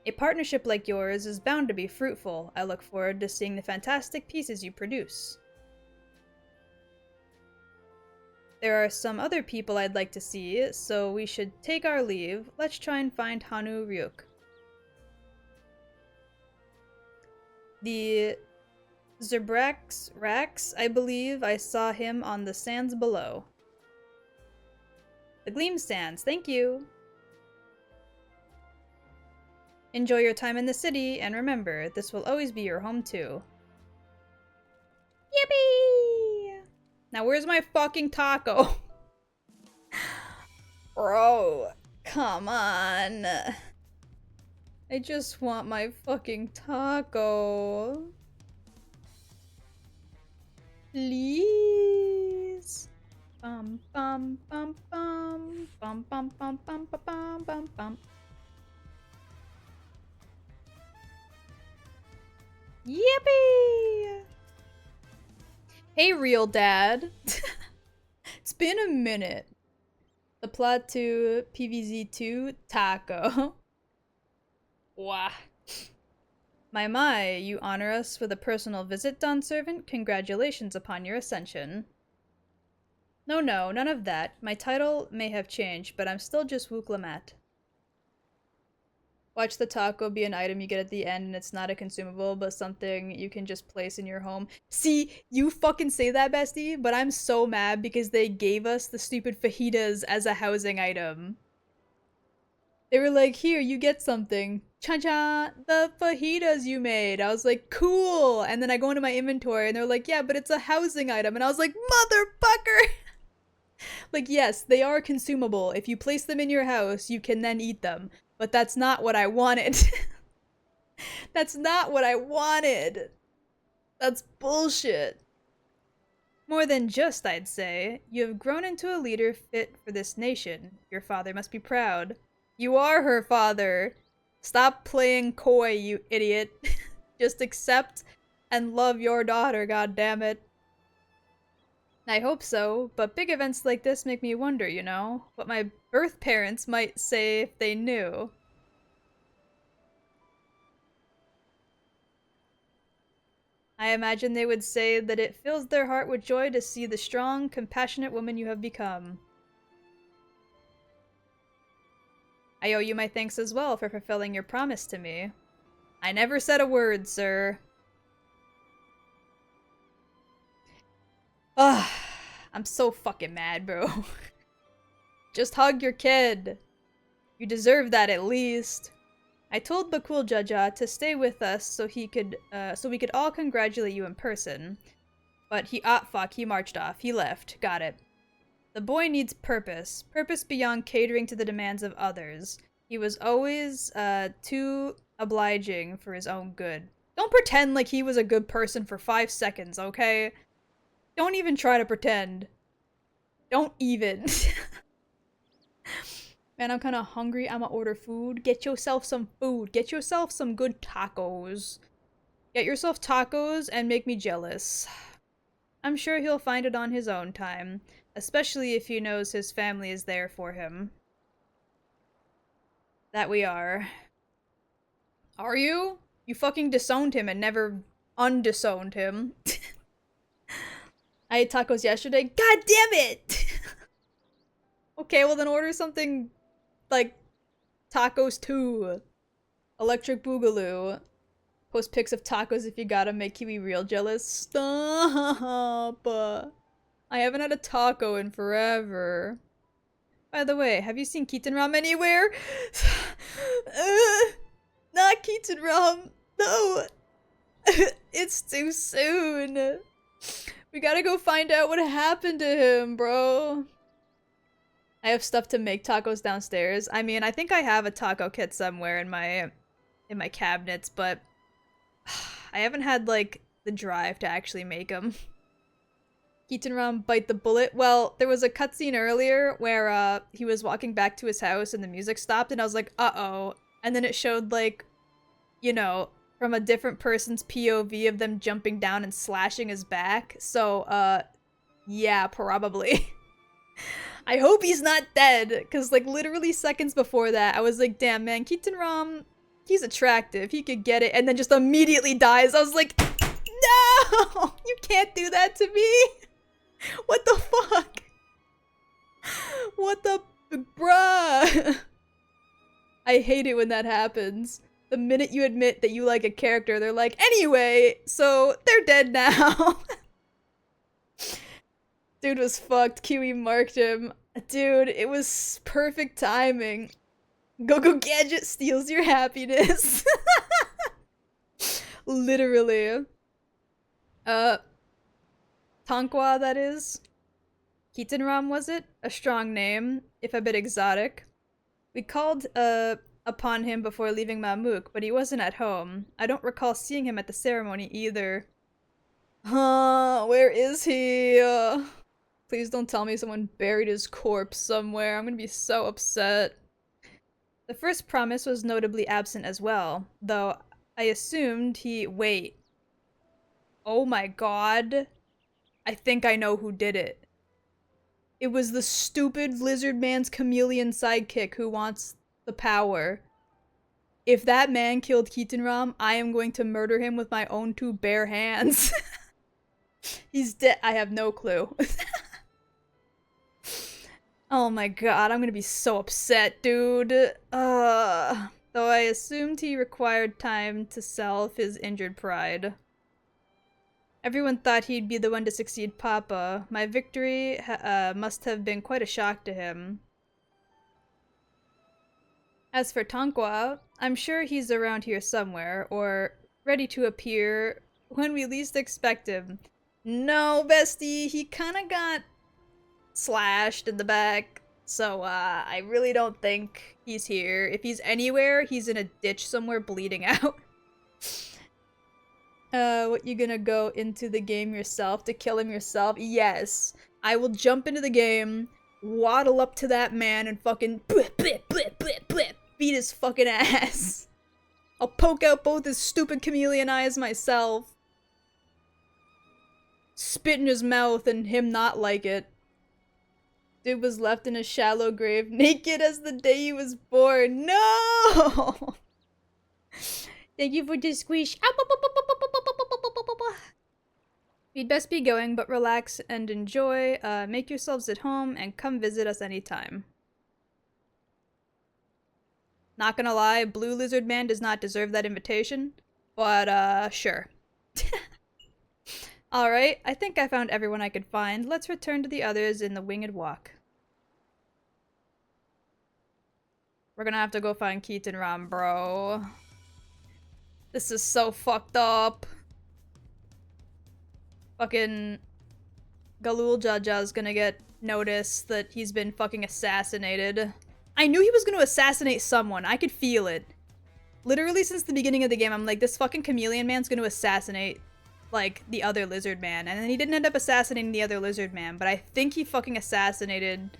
A partnership like yours is bound to be fruitful. I look forward to seeing the fantastic pieces you produce. There are some other people I'd like to see, so we should take our leave. Let's try and find Hanu Ryuk. The Zerbrax Rax, I believe I saw him on the sands below. The Gleam Sands, thank you! Enjoy your time in the city, and remember, this will always be your home too. Yippee! Now where's my fucking taco? Bro, come on. I just want my fucking taco. Please. Bum bum bum bum bum bum bum bum bum bum bum. Yippee! Hey, real dad. It's been a minute. The plot to PVZ2 Taco. Wow. My, you honor us with a personal visit, Dawn Servant? Congratulations upon your ascension. No, none of that. My title may have changed, but I'm still just Wooklamat. Watch the taco be an item you get at the end and it's not a consumable, but something you can just place in your home. See, you fucking say that, bestie, but I'm so mad because they gave us the stupid fajitas as a housing item. They were like, here, you get something. Cha-cha, the fajitas you made. I was like, cool. And then I go into my inventory and they're like, yeah, but it's a housing item. And I was like, motherfucker. Like, yes, they are consumable. If you place them in your house, you can then eat them. But that's not what I wanted. That's not what I wanted. That's bullshit. More than just, I'd say. You have grown into a leader fit for this nation. Your father must be proud. You are her father. Stop playing coy, you idiot. Just accept and love your daughter, goddammit. I hope so, but big events like this make me wonder, you know? What my birth parents might say if they knew. I imagine they would say that it fills their heart with joy to see the strong, compassionate woman you have become. I owe you my thanks as well for fulfilling your promise to me. I never said a word, sir. Ugh, I'm so fucking mad, bro. Just hug your kid. You deserve that at least. I told Bakul Jaja to stay with us so we could all congratulate you in person. But he marched off. He left. Got it. The boy needs purpose. Purpose beyond catering to the demands of others. He was always too obliging for his own good. Don't pretend like he was a good person for 5 seconds, okay? Don't even try to pretend. Don't even. Man, I'm kind of hungry. I'ma order food. Get yourself some food. Get yourself some good tacos. Get yourself tacos and make me jealous. I'm sure he'll find it on his own time. Especially if he knows his family is there for him. That we are. Are you? You fucking disowned him and never undisowned him. I ate tacos yesterday. God damn it! Okay, well then order something like tacos too. Electric Boogaloo. Post pics of tacos if you gotta make Kiwi real jealous. Stop! I haven't had a taco in forever. By the way, have you seen Keaton Ram anywhere? Not Keaton Ram. No! It's too soon. We gotta go find out what happened to him, bro. I have stuff to make tacos downstairs. I mean, I think I have a taco kit somewhere in my cabinets, but I haven't had, like, the drive to actually make them. Keaton Ram bite the bullet. Well, there was a cutscene earlier where he was walking back to his house and the music stopped and I was like, uh-oh. And then it showed, like, you know, from a different person's POV of them jumping down and slashing his back. So, yeah, probably. I hope he's not dead, because, like, literally seconds before that, I was like, damn, man, Keaton Ram, he's attractive. He could get it, and then just immediately dies. I was like, no! You can't do that to me! What the fuck? What the... bruh! I hate it when that happens. The minute you admit that you like a character, they're like, anyway, so they're dead now. Dude was fucked. Kiwi marked him. Dude, it was perfect timing. Go Gadget steals your happiness. Literally. Tankwa, that is. Keaton Ram, was it? A strong name, if a bit exotic. We called, upon him before leaving Mamuk, but he wasn't at home. I don't recall seeing him at the ceremony either. Where is he? Please don't tell me someone buried his corpse somewhere. I'm gonna be so upset. The first promise was notably absent as well, though I assumed he- wait. Oh my god. I think I know who did it. It was the stupid lizard man's chameleon sidekick who wants the power. If that man killed Keaton, I am going to murder him with my own 2 bare hands. He's dead. I have no clue. Oh my god, I'm gonna be so upset, dude. Though I assumed he required time to salve his injured pride. Everyone thought he'd be the one to succeed Papa. My victory must have been quite a shock to him. As for Tonqua, I'm sure he's around here somewhere, or ready to appear when we least expect him. No, bestie, he kinda got slashed in the back, so I really don't think he's here. If he's anywhere, he's in a ditch somewhere bleeding out. What, you gonna go into the game yourself to kill him yourself? Yes. I will jump into the game, waddle up to that man, and fucking beat his fucking ass. I'll poke out both his stupid chameleon eyes myself. Spit in his mouth and him not like it. Dude was left in a shallow grave, naked as the day he was born. No! Thank you for the squish. We'd best be going, but relax and enjoy. Make yourselves at home and come visit us anytime. Not gonna lie, Blue Lizard Man does not deserve that invitation, but sure. Alright, I think I found everyone I could find. Let's return to the others in the Winged Walk. We're gonna have to go find Keaton Ram, bro. This is so fucked up. Fucking Galul Jaja's gonna get notice that he's been fucking assassinated. I knew he was gonna assassinate someone. I could feel it. Literally since the beginning of the game, I'm like, this fucking chameleon man's gonna assassinate, like, the other lizard man. And then he didn't end up assassinating the other lizard man, but I think he fucking assassinated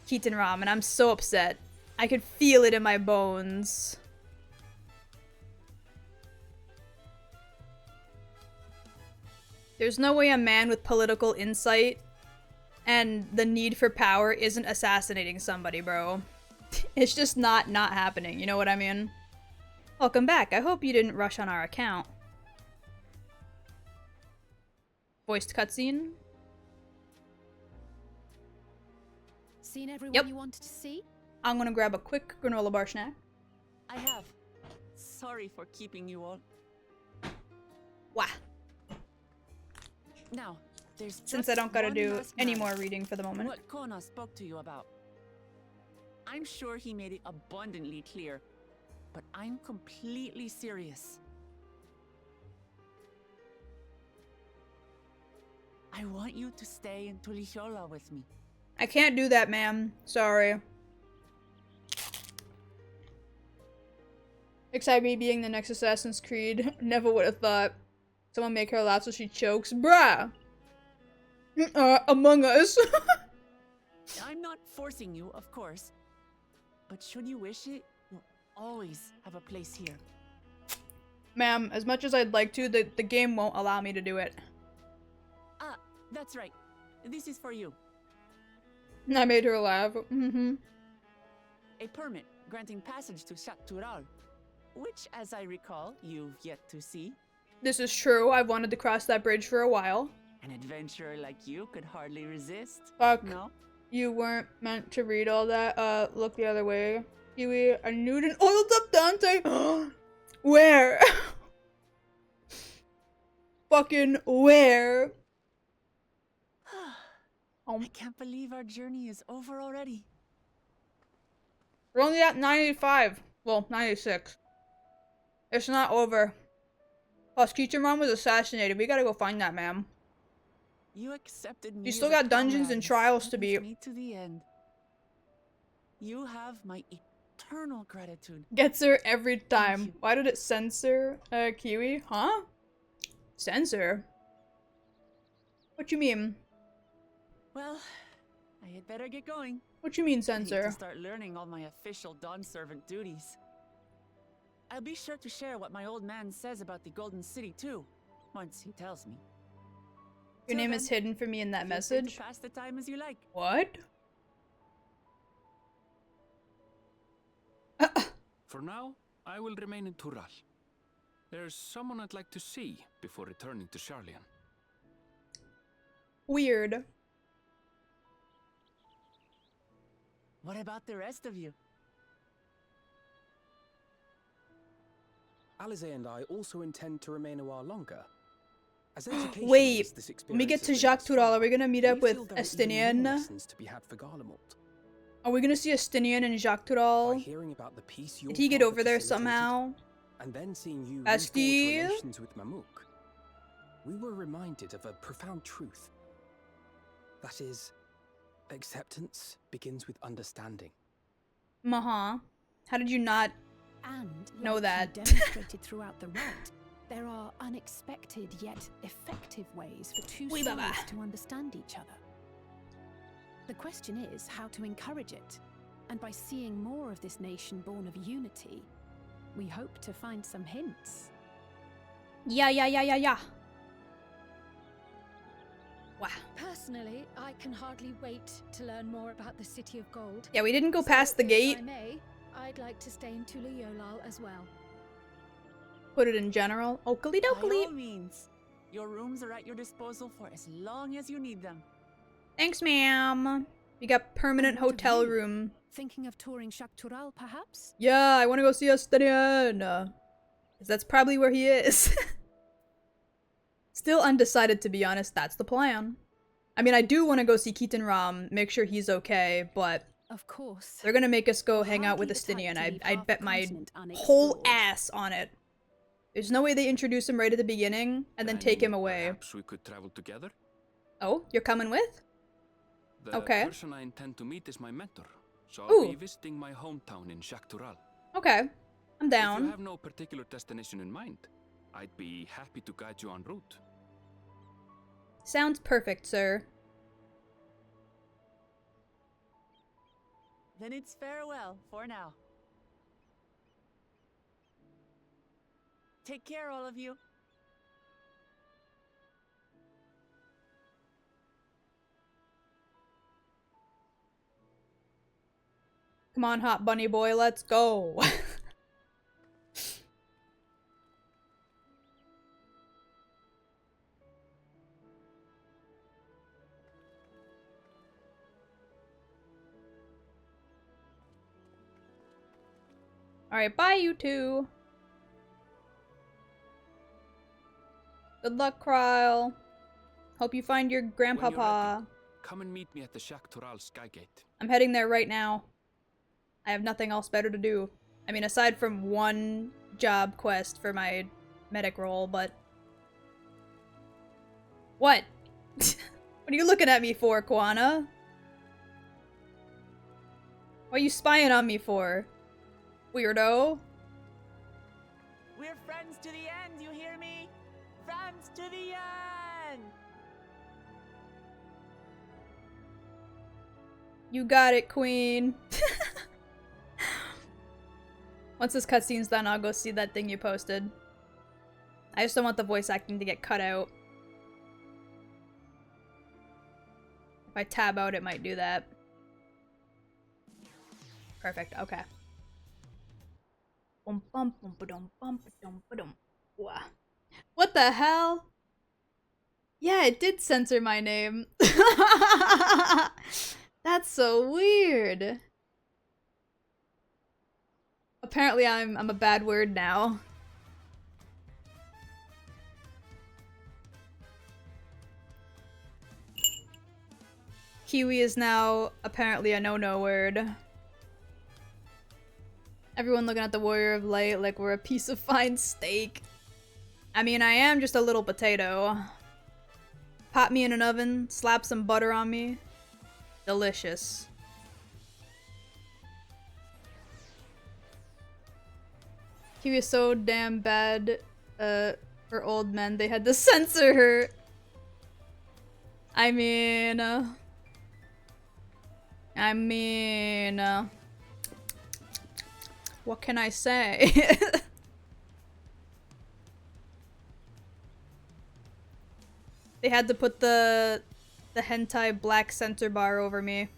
Keaton Ram, and I'm so upset. I could feel it in my bones. There's no way a man with political insight and the need for power isn't assassinating somebody, bro. It's just not happening, you know what I mean? Welcome back. I hope you didn't rush on our account. Voiced cutscene. Seen everyone Yep. you wanted to see? I'm gonna grab a quick granola bar snack. I have. Sorry for keeping you all. Wah. Now, there's Since just I don't gotta one do last any matter. more reading for the moment. What Kona spoke to you about. I'm sure he made it abundantly clear, but I'm completely serious. I want you to stay in Tulichola with me. I can't do that, ma'am. Sorry. Ffxiv being the next Assassin's Creed. Never would have thought. Someone make her laugh so she chokes. Bruh! Among Us. I'm not forcing you, of course. But should you wish it, you'll always have a place here. Ma'am, as much as I'd like to, the game won't allow me to do it. Ah, that's right. This is for you. I made her laugh. A permit granting passage to Tural, which, as I recall, you've yet to see. This is true. I've wanted to cross that bridge for a while. An adventurer like you could hardly resist. Fuck. No? You weren't meant to read all that. Look the other way. Kiwi, a nude and oiled up Dante. Where? Fucking where? I can't believe our journey is over already. We're only at 95. Well, 96. It's not over. Plus, Keaton was assassinated. We gotta go find that, ma'am. You accepted me. You still as a got dungeons comrade and trials to with beat. me to the end. You have my eternal gratitude. Gets her every time. Why did it censor Kiwi? Huh? Censor? What you mean? Well, I had better get going. What you mean I need censor? to start learning all my official Dawn servant duties. I'll be sure to share what my old man says about the Golden City too, once he tells me. Your name is hidden for me in that message. Pass the time as you like. What? For now, I will remain in Tural. There's someone I'd like to see before returning to Sharlayan. Weird. What about the rest of you? Alize and I also intend to remain a while longer. As education Wait, is this when we get experience to has been Jacques thus Tural, far, are we gonna meet up we with feel there are even more Estinian? lessons to be had for Garlemald. Are we gonna see Estinian and Jacques By Tural? hearing about the peace your Did he get father over there facilitated, somehow? and then seeing you Esti? reforge relations with Mamouk, we were reminded of a profound truth. That is, acceptance begins with understanding. How did you not And know like that? you demonstrated throughout the rite, there are unexpected yet effective ways for two Oui, sides Baba. to understand each other. The question is how to encourage it, and by seeing more of this nation born of unity, we hope to find some hints. Yeah. Wow. Personally, I can hardly wait to learn more about the City of Gold. Yeah, we didn't go So, past the if gate. I may, I'd like to stay in Tulayolal as well. Put it in general. Oakley By dokley. all means, your rooms are at your disposal for as long as you need them. Thanks, ma'am. We got permanent And what of hotel you? room. Thinking of touring Jacques Tural, perhaps? Yeah, I want to go see Estinian. 'Cause that's probably where he is. Still undecided, to be honest. That's the plan. I mean, I do want to go see Keaton Ram, make sure he's okay, but Of course. they're gonna make us go hang out with Hardly the type Estinian. to leave I'd half bet the my continent whole unexplored. ass on it. There's no way they introduce him right at the beginning and then take him away. Perhaps we could travel together? Oh, you're coming with? The Okay. person I intend to meet is my mentor, so Ooh. I'll be visiting my hometown in Jacques Tural. Okay, I'm If you down. have no particular destination in mind, I'd be happy to guide you en route. Sounds perfect, sir. Then it's farewell for now. Take care, all of you. Come on, hot bunny boy, let's go. Alright, bye you two. Good luck, Kryle. Hope you find your When you're grandpapa. ready, come and meet me at the Jacques Tural Skygate. I'm heading there right now. I have nothing else better to do. I mean, aside from one job quest for my medic role, but... What? What are you looking at me for, Kwana? What are you spying on me for? Weirdo. We're friends to the end, you hear me? Friends to the end! You got it, queen. Once this cutscene's done, I'll go see that thing you posted. I just don't want the voice acting to get cut out. If I tab out, it might do that. Perfect, okay. Bum, bum, bum, ba-dum, bum, ba-dum, ba-dum. Wah. What the hell? Yeah, it did censor my name. That's so weird. Apparently I'm a bad word now. Kiwi is now apparently a no-no word. Everyone looking at the Warrior of Light like we're a piece of fine steak. I mean, I am just a little potato. Pop me in an oven, slap some butter on me. Delicious. Kiwi is so damn bad for old men, they had to censor her. I mean, what can I say? They had to put the hentai black center bar over me.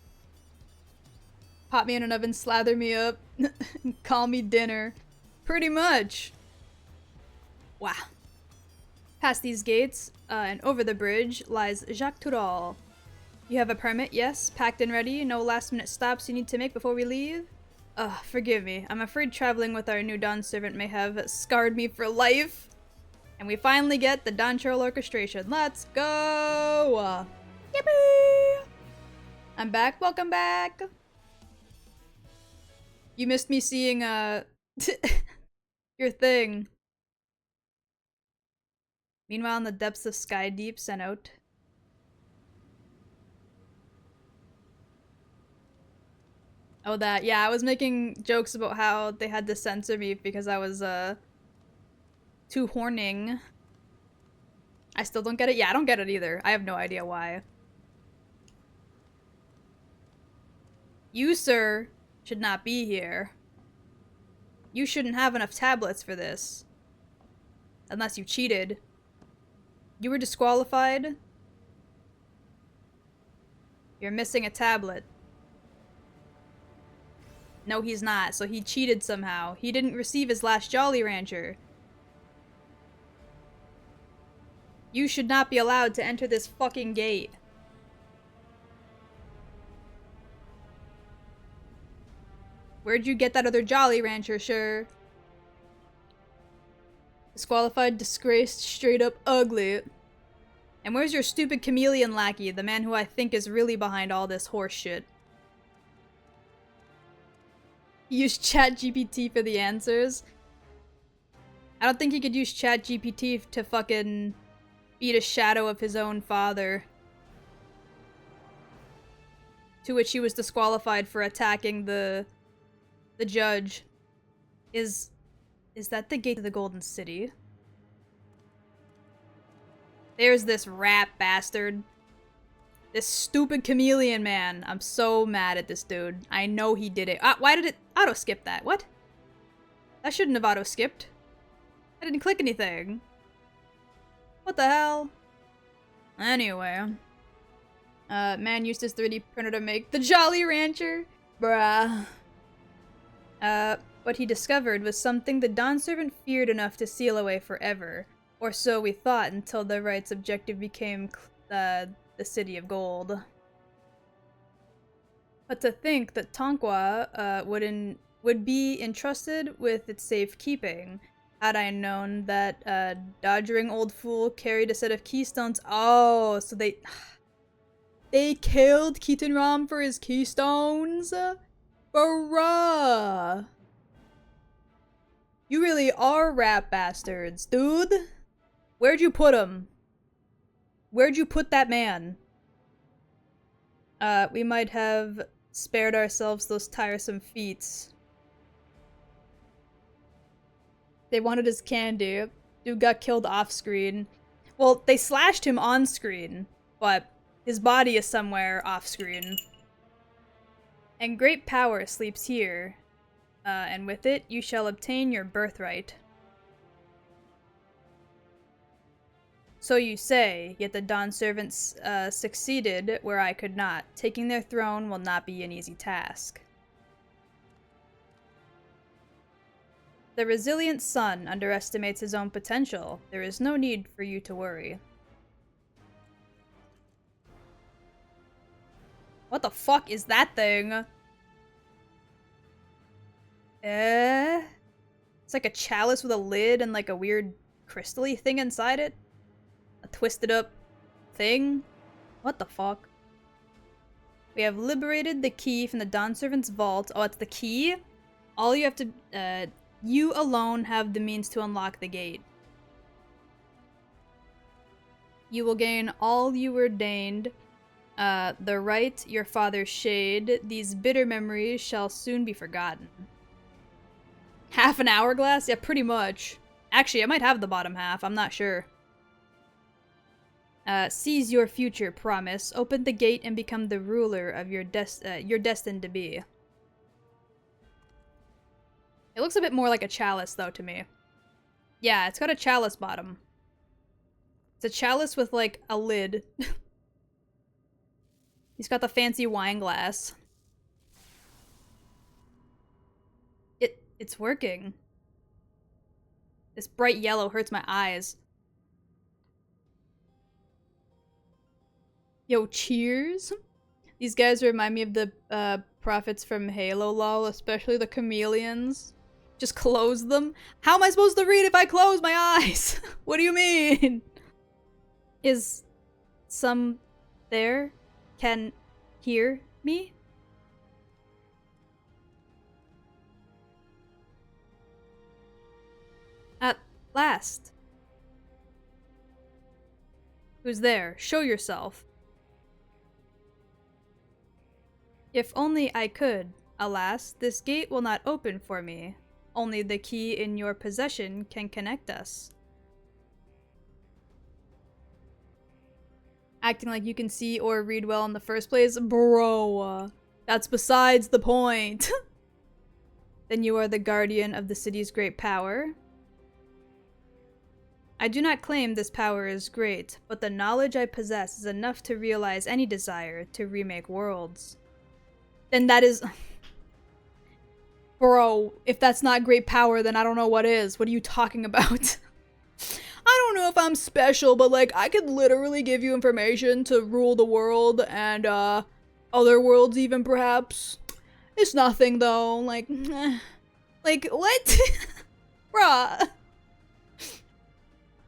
Pop me in an oven, slather me up, call me dinner. Pretty much. Wow. Past these gates, and over the bridge, lies Jacques Toural. You have a permit, yes? Packed and ready? No last-minute stops you need to make before we leave? Forgive me. I'm afraid traveling with our new Dawn servant may have scarred me for life. And we finally get the Dawntrail orchestration. Let's go! Yippee! I'm back. Welcome back! You missed me seeing, your thing. Meanwhile, in the depths of Sky Deep, sent out. Oh, that. Yeah, I was making jokes about how they had to censor me because I was, too horning. I still don't get it? Yeah, I don't get it either. I have no idea why. You, sir, should not be here. You shouldn't have enough tablets for this. Unless you cheated. You were disqualified. You're missing a tablet. No, he's not, so he cheated somehow. He didn't receive his last Jolly Rancher. You should not be allowed to enter this fucking gate. Where'd you get that other Jolly Rancher, sure? Disqualified, disgraced, straight up ugly. And where's your stupid chameleon lackey, the man who I think is really behind all this horse shit? Use ChatGPT for the answers? I don't think he could use ChatGPT to fucking beat a shadow of his own father. To which he was disqualified for attacking the judge. Is that the gate to the Golden City? There's this rat bastard. This stupid chameleon man. I'm so mad at this dude. I know he did it. Why did it auto-skip that? What? That shouldn't have auto-skipped. I didn't click anything. What the hell? Anyway. Man used his 3D printer to make the Jolly Rancher. Bruh. What he discovered was something the Dawn Servant feared enough to seal away forever. Or so we thought until the right's objective became the City of Gold. But to think that Tonqua would be entrusted with its safekeeping, had I known that dodgering old fool carried a set of keystones. Oh, so they killed Keaton Ram for his keystones? Bruh. You really are rat bastards, dude. Where'd you put him? Where'd you put that man? We might have spared ourselves those tiresome feats. They wanted his candy. Dude got killed off-screen. Well, they slashed him on-screen, but his body is somewhere off-screen. And great power sleeps here, and with it you shall obtain your birthright. So you say, yet the Dawn Servants succeeded where I could not. Taking their throne will not be an easy task. The resilient sun underestimates his own potential. There is no need for you to worry. What the fuck is that thing? It's like a chalice with a lid and like a weird crystal-y thing inside it. A twisted up thing? What the fuck? We have liberated the key from the Dawn Servant's vault. Oh, it's the key? All you have to, you alone have the means to unlock the gate. You will gain all you were ordained. The right your father shade. These bitter memories shall soon be forgotten. Half an hourglass? Yeah, pretty much. Actually, I might have the bottom half. I'm not sure. Seize your future, promise. Open the gate and become the ruler of you're destined to be. It looks a bit more like a chalice, though, to me. Yeah, it's got a chalice bottom. It's a chalice with, like, a lid. He's got the fancy wine glass. It's working. This bright yellow hurts my eyes. Yo, cheers. These guys remind me of the prophets from Halo lol, especially the chameleons. Just close them? How am I supposed to read if I close my eyes? What do you mean? Is some there can hear me? At last. Who's there? Show yourself. If only I could. Alas, this gate will not open for me. Only the key in your possession can connect us. Acting like you can see or read well in the first place? Bro, that's besides the point. Then you are the guardian of the city's great power? I do not claim this power is great, but the knowledge I possess is enough to realize any desire to remake worlds. Then that is... Bro, if that's not great power, then I don't know what is. What are you talking about? I don't know if I'm special, but like, I could literally give you information to rule the world and, other worlds even, perhaps. It's nothing, though. Like, like, what? Bruh.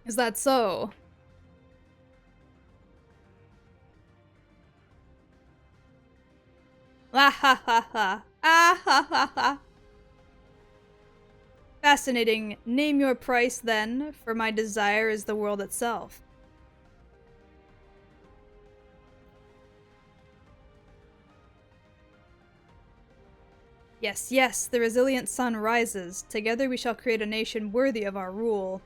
Is that so? Ah ha ha ha. Ah ha ha ha. Fascinating. Name your price, then, for my desire is the world itself. Yes, yes, the resilient sun rises. Together we shall create a nation worthy of our rule.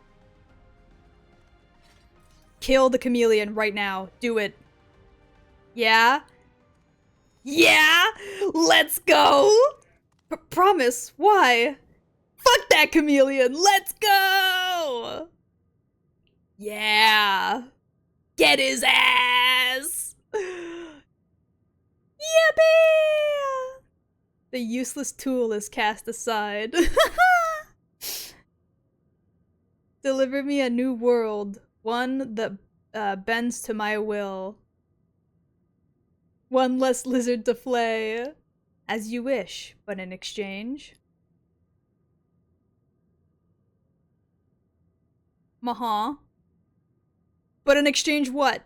Kill the chameleon right now. Do it. Yeah? Yeah? Let's go! Promise. Why? Fuck that chameleon! Let's go! Yeah! Get his ass! Yippee! The useless tool is cast aside. Deliver me a new world. One that bends to my will. One less lizard to flay. As you wish, but in exchange... But in exchange what?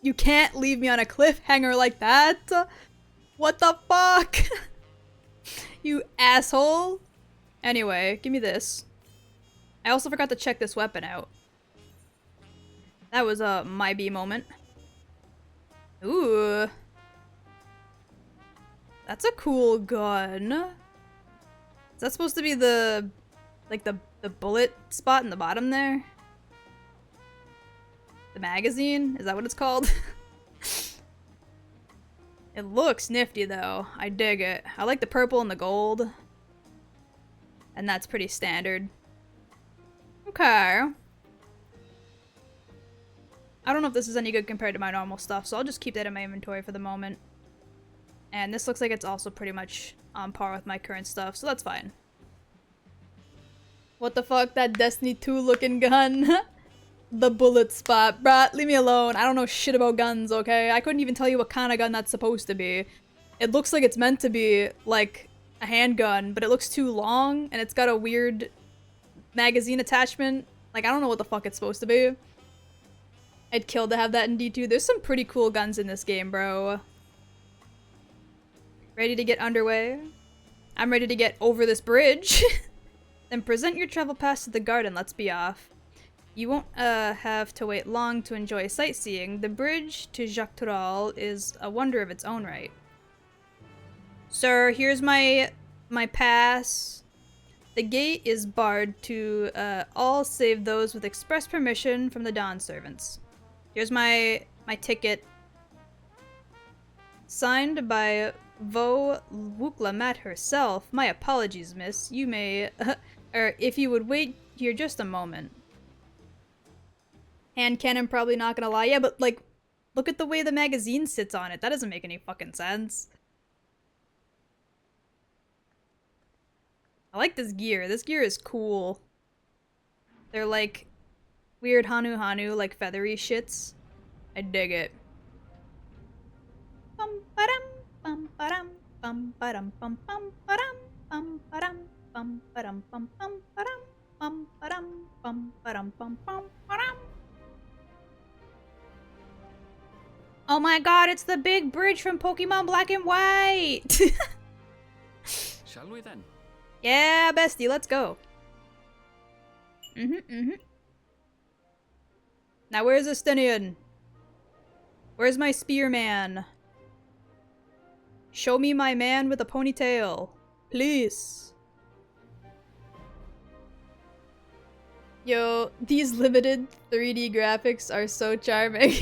You can't leave me on a cliffhanger like that! What the fuck? You asshole! Anyway, give me this. I also forgot to check this weapon out. That was a my B moment. Ooh. That's a cool gun. Is that supposed to be the... like the bullet spot in the bottom there? The magazine? Is that what it's called? It looks nifty though. I dig it. I like the purple and the gold. And that's pretty standard. Okay. I don't know if this is any good compared to my normal stuff, so I'll just keep that in my inventory for the moment. And this looks like it's also pretty much on par with my current stuff, so that's fine. What the fuck? That Destiny 2 looking gun? The bullet spot. Bruh, leave me alone. I don't know shit about guns, okay? I couldn't even tell you what kind of gun that's supposed to be. It looks like it's meant to be, like, a handgun, but it looks too long, and it's got a weird magazine attachment. Like, I don't know what the fuck it's supposed to be. I'd kill to have that in D2. There's some pretty cool guns in this game, bro. Ready to get underway? I'm ready to get over this bridge. Then present your travel pass to the garden. Let's be off. You won't have to wait long to enjoy sightseeing. The bridge to Dawntrail is a wonder of its own right. Sir, here's my pass. The gate is barred to all save those with express permission from the Dawn servants. Here's my ticket. Signed by Vo Wuklamat herself. My apologies, miss. You may... if you would wait here just a moment. Hand cannon, probably not gonna lie. Yeah, but like, look at the way the magazine sits on it. That doesn't make any fucking sense. I like this gear. This gear is cool. They're like weird Hanu, like feathery shits. I dig it. Bum ba-dum, bum ba-dum, bum ba-dum, bum bum ba-dum, bum ba-dum, bum ba-dum, bum bum ba-dum, bum ba-dum, bum ba-dum, bum bum ba-dum. Oh my god, it's the big bridge from Pokemon Black and White! Shall we then? Yeah, bestie, let's go. Now where's Estinian? Where's my spearman? Show me my man with a ponytail. Please. Yo, these limited 3D graphics are so charming.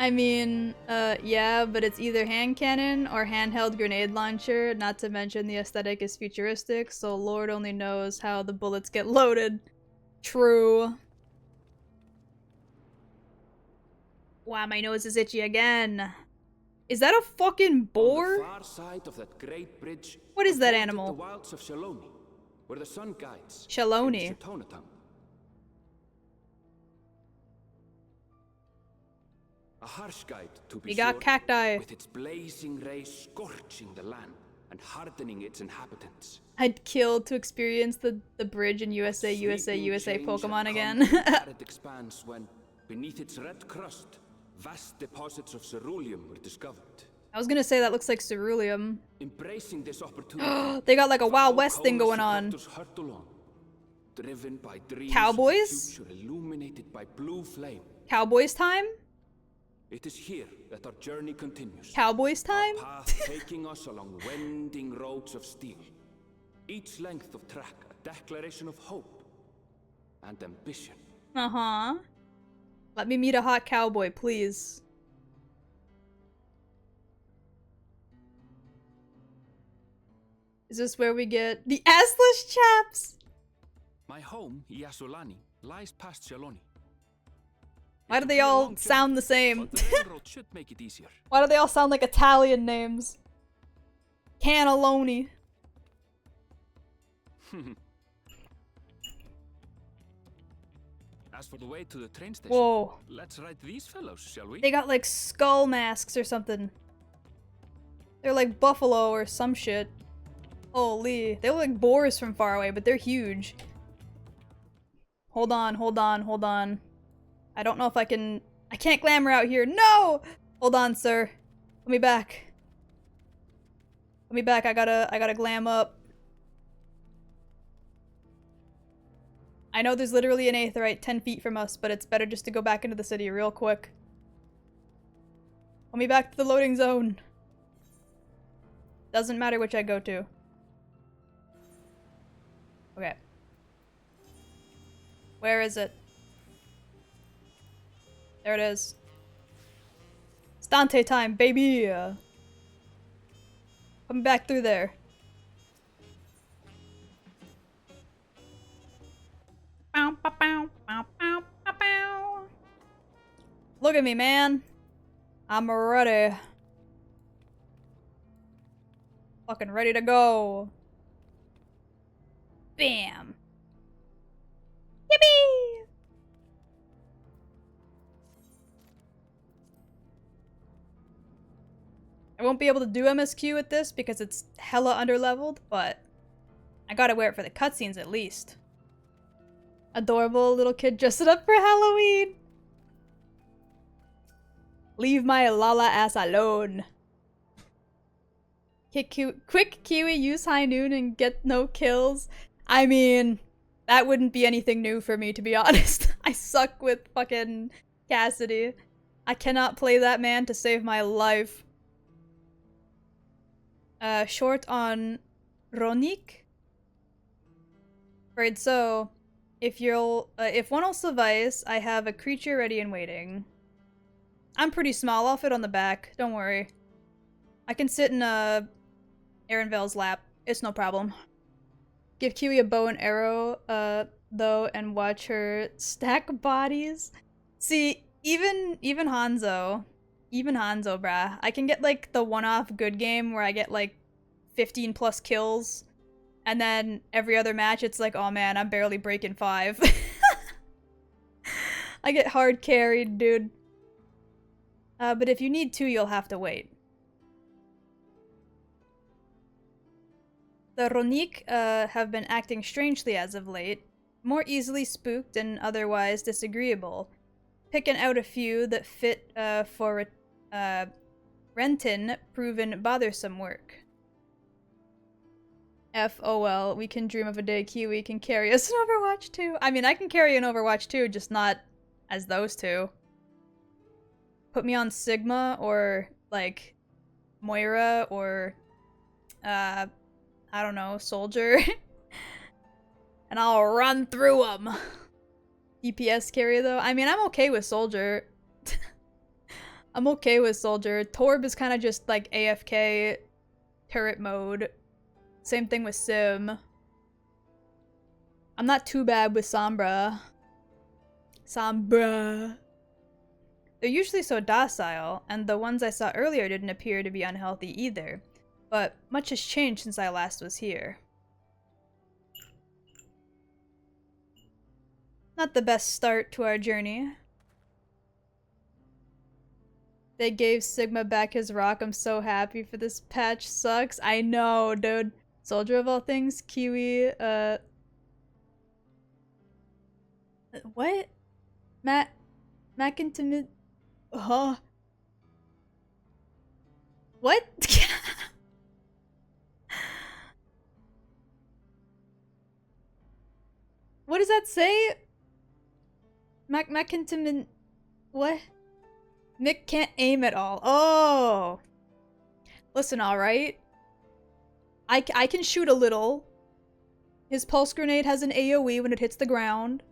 I mean, yeah, but it's either hand cannon or handheld grenade launcher, not to mention the aesthetic is futuristic, so Lord only knows how the bullets get loaded. True. Wow, my nose is itchy again. Is that a fucking boar? On the far side of that great bridge, What is that unfolded animal? The wilds of Shaloni, where the sun guides. Shaloni. A harsh guide, to be We got sure, cacti. with its blazing rays scorching the land and hardening its inhabitants. I'd kill to experience the bridge in USA Pokemon again. It expands when, beneath its red crust, vast deposits of ceruleum were discovered. I was gonna say that looks like ceruleum. Embracing this opportunity, they got like a Wild West thing going on. Driven by dreams Cowboys? of a future illuminated by blue flame. Cowboys time? It is here that our journey continues. Cowboys time? Our path taking us along winding roads of steel. Each length of track a declaration of hope and ambition. Uh-huh. Let me meet a hot cowboy, please. Is this where we get the assless chaps? My home, Yasulani, lies past Shaloni. Why do they all sound the same? But the railroad should make it easier. Why do they all sound like Italian names? Cannelloni. As for the way to the train station, Whoa. let's ride these fellows, shall we? They got like skull masks or something. They're like buffalo or some shit. Holy. They look like boars from far away, but they're huge. Hold on, hold on, hold on. I don't know if I can... I can't glamour out here. No! Hold on, sir. Let me back. Let me back. I gotta glam up. I know there's literally an aetheryte 10 feet from us, but it's better just to go back into the city real quick. Let me back to the loading zone. Doesn't matter which I go to. Okay. Where is it? There it is. It's Dante time, baby! Come back through there. Bow, bow, bow, bow, bow, bow, bow. Look at me, man. I'm ready. Fucking ready to go. Bam. Yippee! I won't be able to do MSQ with this because it's hella underleveled, but I gotta wear it for the cutscenes at least. Adorable little kid dressed up for Halloween. Leave my Lala ass alone. Quick Kiwi, use High Noon and get no kills. I mean, that wouldn't be anything new for me, to be honest. I suck with fucking Cassidy. I cannot play that man to save my life. Short on Ronik? Right, so if one will suffice, I have a creature ready and waiting. I'm pretty small, I'll fit on the back, don't worry. I can sit in Erenvel's lap, it's no problem. Give Kiwi a bow and arrow, though, and watch her stack bodies. See, even Hanzo, bruh. I can get like the one-off good game where I get like 15 plus kills, and then every other match it's like, oh man, I'm barely breaking 5. I get hard carried, dude. But if you need to, you'll have to wait. The Ronique have been acting strangely as of late, more easily spooked and otherwise disagreeable. Picking out a few that fit for Renton proven bothersome work. FOL, we can dream of a day Kiwi can carry us in Overwatch 2. I mean, I can carry an Overwatch 2, just not as those two. Put me on Sigma or, like, Moira or, I don't know, Soldier. And I'll run through them. DPS carry, though? I mean, I'm okay with Soldier. I'm okay with Soldier. Torb is kind of just, like, AFK turret mode. Same thing with Sim. I'm not too bad with Sombra. They're usually so docile, and the ones I saw earlier didn't appear to be unhealthy either. But much has changed since I last was here. Not the best start to our journey. They gave Sigma back his rock. I'm so happy for this patch. Sucks. I know, dude. Soldier of all things, Kiwi, what? McIntimid... Huh? What? What does that say? McIntimid... What? Nick can't aim at all. Oh! Listen, alright? I can shoot a little. His pulse grenade has an AoE when it hits the ground.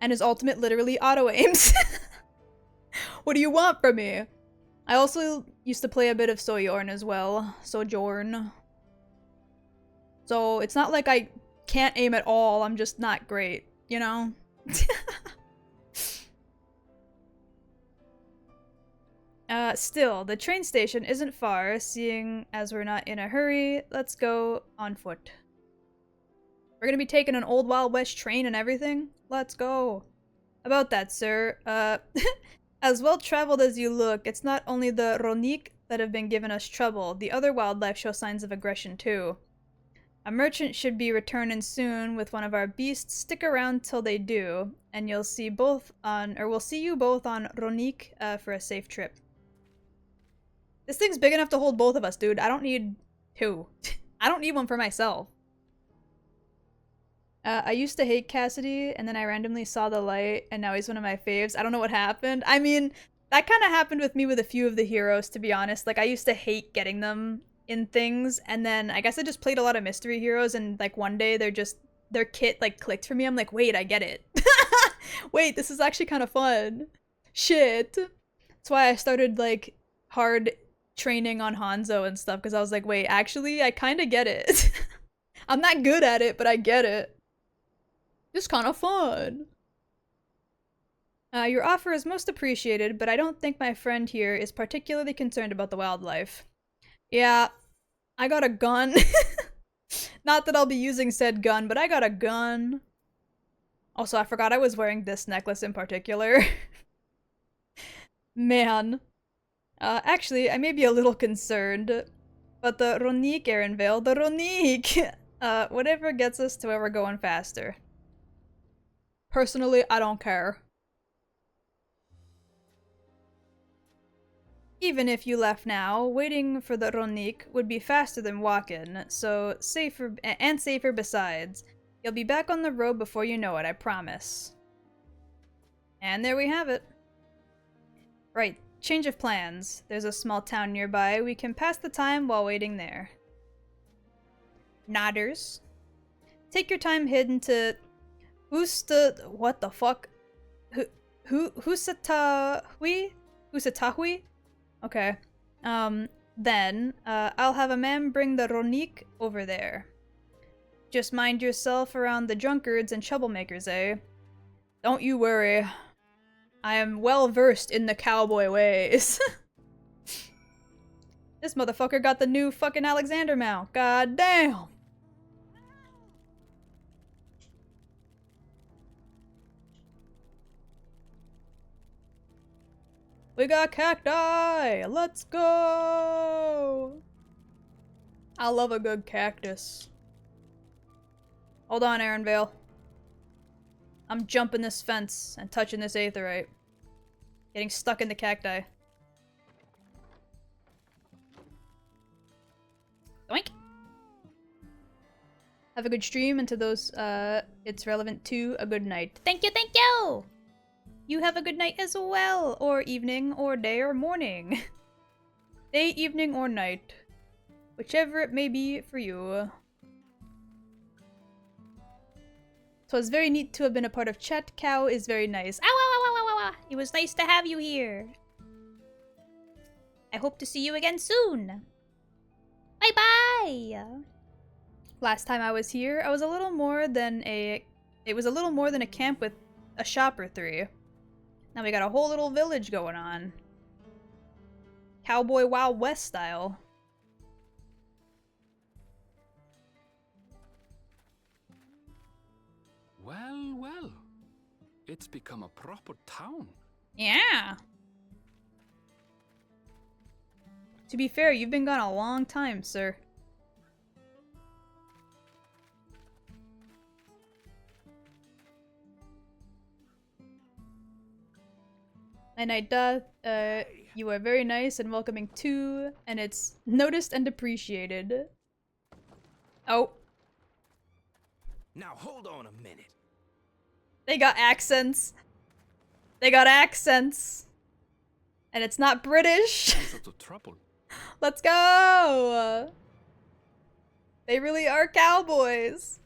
And his ultimate literally auto-aims. What do you want from me? I also used to play a bit of Sojourn as well. Sojourn. So it's not like I can't aim at all, I'm just not great, you know? Still, the train station isn't far, seeing as we're not in a hurry. Let's go on foot. We're gonna be taking an old Wild West train and everything? Let's go. About that, sir, as well-traveled as you look, it's not only the Ronique that have been giving us trouble, the other wildlife show signs of aggression too. A merchant should be returning soon with one of our beasts. Stick around till they do, and we'll see you both on Ronique for a safe trip. This thing's big enough to hold both of us, dude. I don't need two. I don't need one for myself. I used to hate Cassidy, and then I randomly saw the light, and now he's one of my faves. I don't know what happened. I mean, that kind of happened with me with a few of the heroes, to be honest. Like, I used to hate getting them in things, and then I guess I just played a lot of mystery heroes, and like one day their kit like clicked for me. I'm like, wait, I get it. Wait, this is actually kind of fun. Shit. That's why I started like hard training on Hanzo and stuff, because I was like, wait, actually, I kind of get it. I'm not good at it, but I get it. It's kind of fun. Your offer is most appreciated, but I don't think my friend here is particularly concerned about the wildlife. Yeah, I got a gun. Not that I'll be using said gun, but I got a gun. Also, I forgot I was wearing this necklace in particular. Man. Actually, I may be a little concerned, but the Ronique, Aaronvale, the Ronique! Whatever gets us to where we're going faster. Personally, I don't care. Even if you left now, waiting for the Ronique would be faster than walking, so safer besides. You'll be back on the road before you know it, I promise. And there we have it. Right, change of plans. There's a small town nearby. We can pass the time while waiting there. Nodders. Take your time heading to what the fuck? Husatahui? Husatahui? Okay. Then, I'll have a man bring the Ronique over there. Just mind yourself around the drunkards and troublemakers, eh? Don't you worry. I am well versed in the cowboy ways. This motherfucker got the new fucking Alexander mount. God damn. We got cacti! Let's go! I love a good cactus. Hold on, Aaronvale. I'm jumping this fence and touching this aetherite. Getting stuck in the cacti. Doink! Have a good stream, and to those it's relevant to, a good night. Thank you, thank you! You have a good night as well, or evening, or day, or morning. Day, evening, or night. Whichever it may be for you. 'Twas very neat to have been a part of chat. Cow is very nice. Ow, ow, ow, ow, ow, ow. It was nice to have you here. I hope to see you again soon. Bye-bye! Last time I was here, I was a little more than a... It was a little more than a camp with a shop or three. Now we got a whole little village going on. Cowboy Wild West style. Well, well. It's become a proper town. Yeah. To be fair, you've been gone a long time, sir. And you are very nice and welcoming too, and it's noticed and appreciated. Oh. Now hold on a minute. They got accents. They got accents. And it's not British. Trouble. Let's go! They really are cowboys.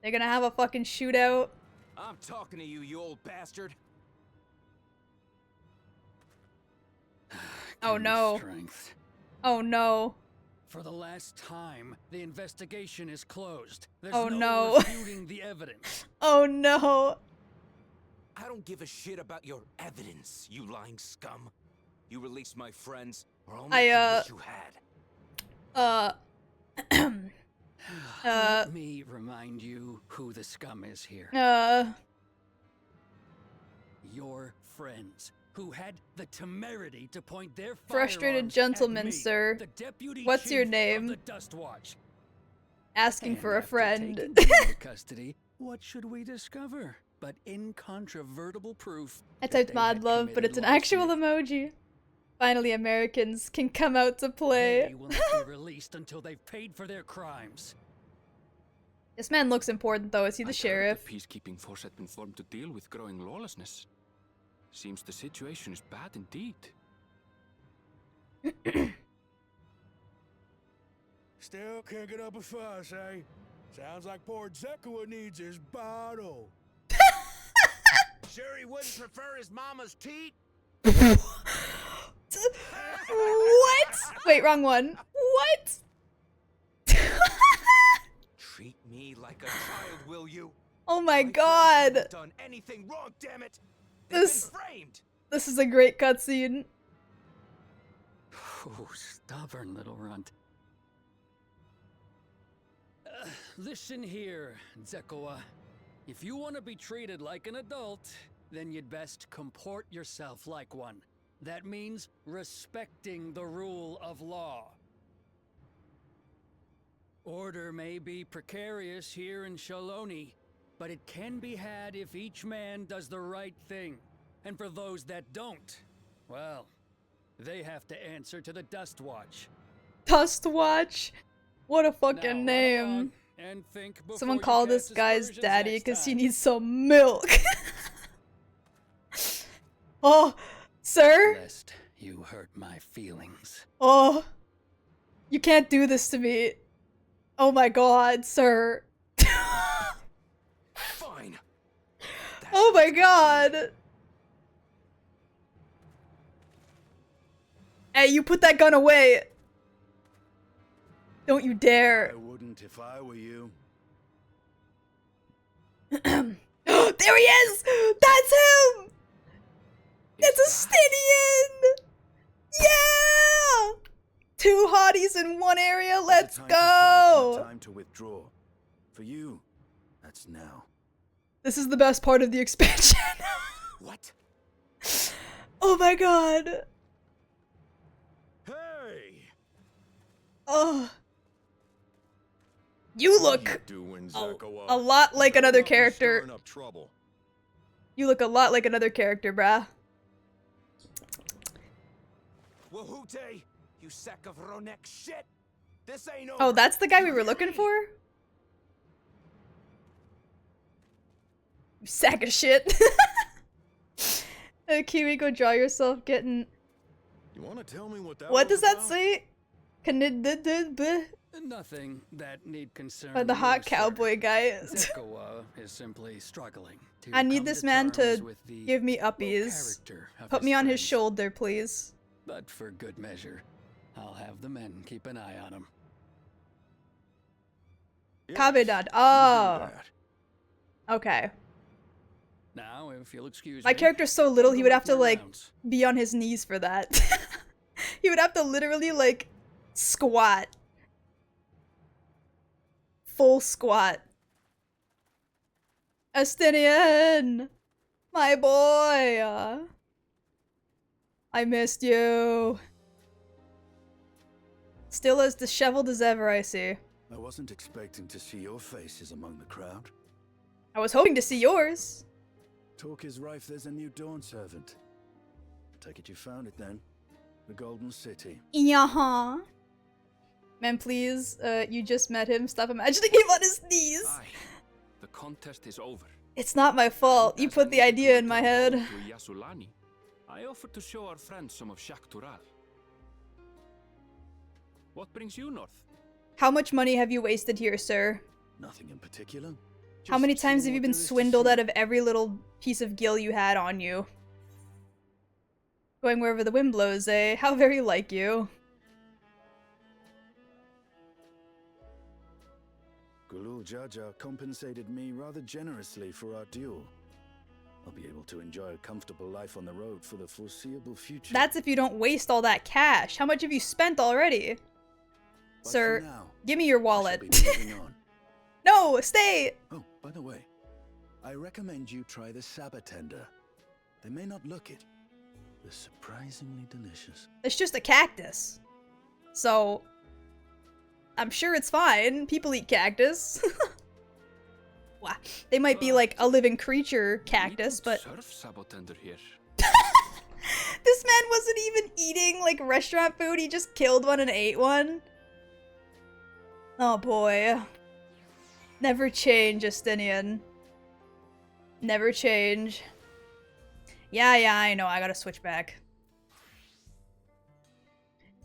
They're gonna have a fucking shootout. I'm talking to you, you old bastard. Oh no. Strength. Oh no. For the last time, the investigation is closed. There's Oh no no. refuting the evidence. Oh no. I don't give a shit about your evidence, you lying scum. You released my friends, or I'll make you wish you had. Let me remind you who the scum is here. Your friends, who had the temerity to point their frustrated firearms gentleman, at me, sir. the deputy What's your chief name? of the Dust Watch. Asking And for a after friend. taking you into custody, what should we discover but incontrovertible proof? I that typed they mod had love, but committed it's an actual larceny? emoji. Finally, Americans can come out to play. They will not be released until they've paid for their crimes. This man looks important, though. Is he the sheriff? The peacekeeping force had been formed to deal with growing lawlessness. Seems the situation is bad indeed. Still can't get up a fuss, eh? Sounds like poor Zekua needs his bottle. Sure he wouldn't prefer his mama's teat? What? Wait, wrong one. What? Treat me like a child, will you? Oh my My god. friends haven't done anything wrong, damn it. They've This been framed. This is a great cutscene. Oh, stubborn little runt. Listen here, Zekoa. If you want to be treated like an adult, then you'd best comport yourself like one. That means respecting the rule of law. Order may be precarious here in Shaloni, but it can be had if each man does the right thing. And for those that don't, well, they have to answer to the Dust Watch. Dust Watch? What a fucking Now, name. and think before Someone you call cast this guy's aspersions daddy next because he time. needs some milk. Oh, sir? Lest you hurt my feelings. Oh, you can't do this to me. Oh my god, sir. Fine. Oh my god. Hey, you put that gun away. Don't you dare. I wouldn't if I were you. There he is! That's him! It's a Stinian! Yeah! 2 hotties in one area, let's go! Time to withdraw. For you, that's now. This is the best part of the expansion. What? Oh my god. Hey! Oh. You look a lot like another character. You look a lot like another character, brah. Wahute, you sack of Ronek shit. This ain't over. Oh, that's the guy we were looking for? You sack of shit. Kiwi, go draw yourself getting... You want to tell me what does that about? say? Nothing that need concern. By the hot you, cowboy sir. guy. Zekoa is simply struggling to I need come this to man terms to with the give me low uppies. character of Put me on his friends. shoulder, please. But for good measure, I'll have the men keep an eye on him. Kabedad. Oh. Okay. Now, if you'll excuse My me, character's so little, he would have to, my like, rounds. be on his knees for that. He would have to literally, like, squat. Full squat. Estinian! My boy! I missed you. Still as disheveled as ever, I see. I wasn't expecting to see your faces among the crowd. I was hoping to see yours. Talk is rife, there's a new Dawn servant. Take it you found it then. The Golden City. Yeah. Man, please, you just met him. Stop imagining him on his knees. Aye. The contest is over. It's not my fault. You put the idea in my head. To Yasulani, I offered to show our friends some of Shaktural. What brings you north? How much money have you wasted here, sir? Nothing in particular. How many Just times seeing have you what been there is to swindled see. out of every little piece of gil you had on you? Going wherever the wind blows, eh? How very like you. Gulul Jaja compensated me rather generously for our duel. I'll be able to enjoy a comfortable life on the road for the foreseeable future. That's if you don't waste all that cash. How much have you spent already? But Sir, for now, give me your I wallet. shall be moving on. No, stay! Oh, by the way, I recommend you try the Sabatender. They may not look it. They're surprisingly delicious. It's just a cactus. So, I'm sure it's fine. People eat cactus. Wow. They might be like a living creature cactus, but Surf Sabotender here. this man wasn't even eating like restaurant food. He just killed one and ate one. Oh boy. Never change, Justinian. Never change. Yeah, I know. I gotta switch back.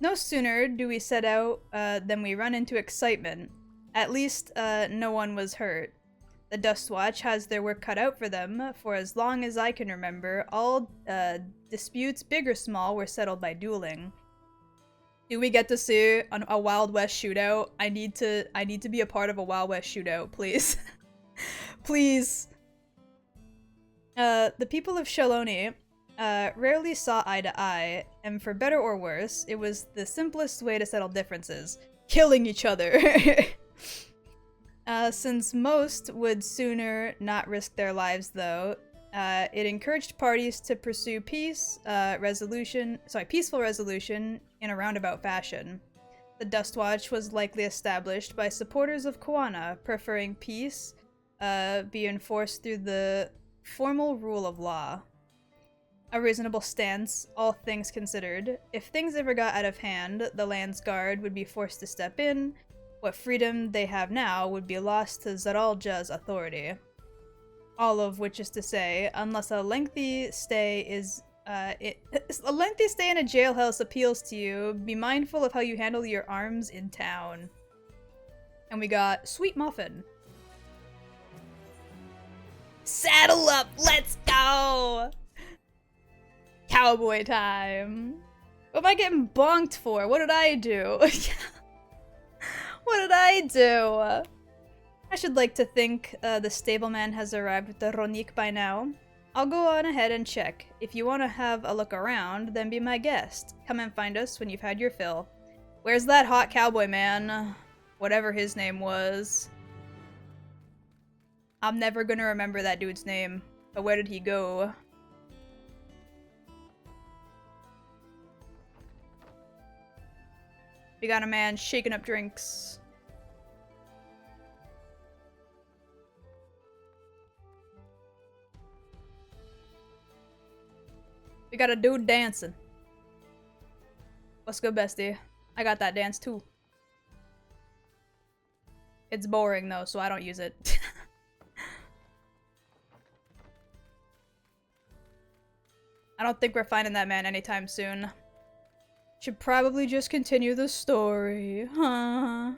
No sooner do we set out than we run into excitement. At least no one was hurt. The Dust Watch has their work cut out for them. For as long as I can remember, all disputes, big or small, were settled by dueling. Do we get to see a Wild West shootout? I need to be a part of a Wild West shootout, please. Please. The people of Shaloni rarely saw eye to eye, and for better or worse, it was the simplest way to settle differences. Killing each other. Since most would sooner not risk their lives, though, it encouraged parties to pursue peaceful resolution in a roundabout fashion. The Dust Watch was likely established by supporters of Koana, preferring peace be enforced through the formal rule of law. A reasonable stance, all things considered. If things ever got out of hand, the Land's Guard would be forced to step in. What freedom they have now would be lost to Zaralja's authority. All of which is to say, unless a lengthy stay in a jailhouse appeals to you, be mindful of how you handle your arms in town. And we got Sweet Muffin. Saddle up, let's go! Cowboy time. What am I getting bonked for? What did I do? What did I do? I should like to think the stableman has arrived with the Ronik by now. I'll go on ahead and check. If you want to have a look around, then be my guest. Come and find us when you've had your fill. Where's that hot cowboy man? Whatever his name was. I'm never gonna remember that dude's name. But where did he go? We got a man shaking up drinks. We got a dude dancing. What's good, bestie? I got that dance too. It's boring though, so I don't use it. I don't think we're finding that man anytime soon. Should probably just continue the story, huh?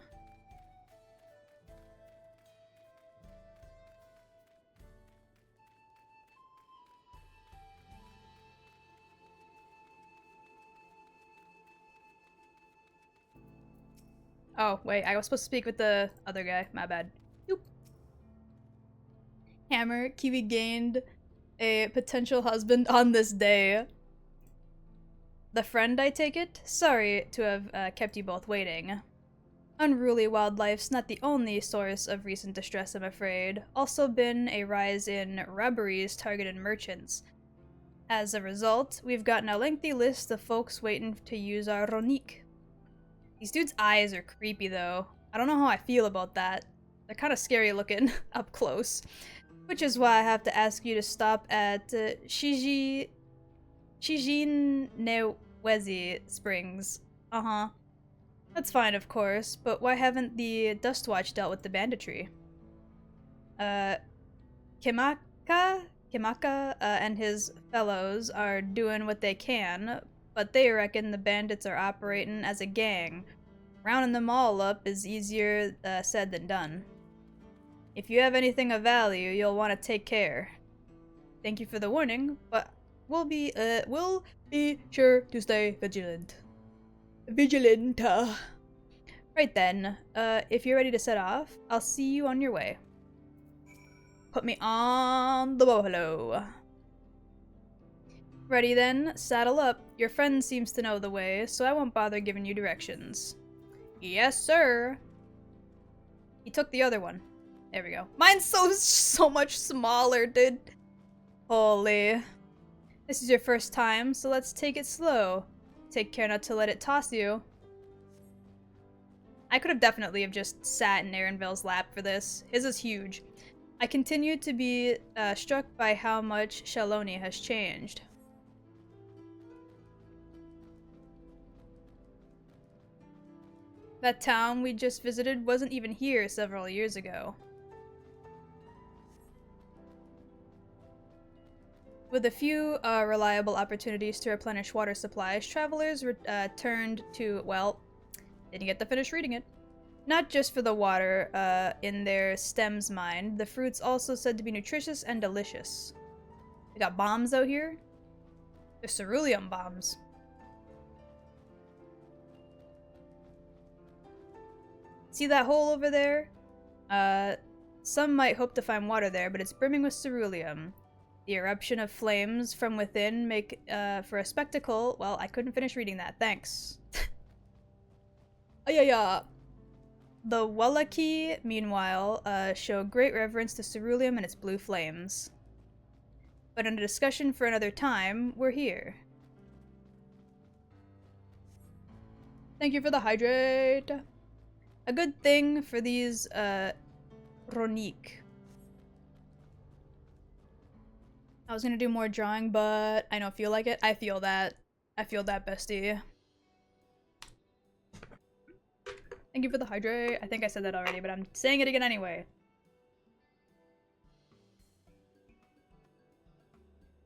Oh, wait, I was supposed to speak with the other guy. My bad. Nope. Hammer, Kiwi gained a potential husband on this day. The friend, I take it? Sorry to have kept you both waiting. Unruly wildlife's not the only source of recent distress, I'm afraid. Also been a rise in robberies targeted merchants. As a result, we've gotten a lengthy list of folks waiting to use our Ronik. These dudes' eyes are creepy, though. I don't know how I feel about that. They're kind of scary looking up close. Which is why I have to ask you to stop at Shijinewezi Springs. Uh-huh. That's fine, of course, but why haven't the Dustwatch dealt with the banditry? Kimaka and his fellows are doing what they can, but they reckon the bandits are operating as a gang. Rounding them all up is easier said than done. If you have anything of value, you'll want to take care. Thank you for the warning, but we'll be sure to stay vigilant. Right then, if you're ready to set off, I'll see you on your way. Put me on the buffalo. Ready then, saddle up. Your friend seems to know the way, so I won't bother giving you directions. Yes, sir. He took the other one. There we go. Mine's so much smaller, dude. Holy. This is your first time, so let's take it slow. Take care not to let it toss you. I could have definitely have just sat in Aaronville's lap for this. His is huge. I continue to be struck by how much Shaloni has changed. That town we just visited wasn't even here several years ago. With a few reliable opportunities to replenish water supplies, travelers turned to, well, didn't get to finish reading it. Not just for the water in their stem's mind, the fruit's also said to be nutritious and delicious. We got bombs out here. They're cerulean bombs. See that hole over there? Some might hope to find water there, but it's brimming with ceruleum. The eruption of flames from within make for a spectacle. Well, I couldn't finish reading that. Thanks. The Wallaki, meanwhile, show great reverence to ceruleum and its blue flames. But in a discussion for another time, we're here. Thank you for the hydrate. A good thing for these, Ronik. I was gonna do more drawing, but I don't feel like it. I feel that. I feel that, bestie. Thank you for the hydrate. I think I said that already, but I'm saying it again anyway.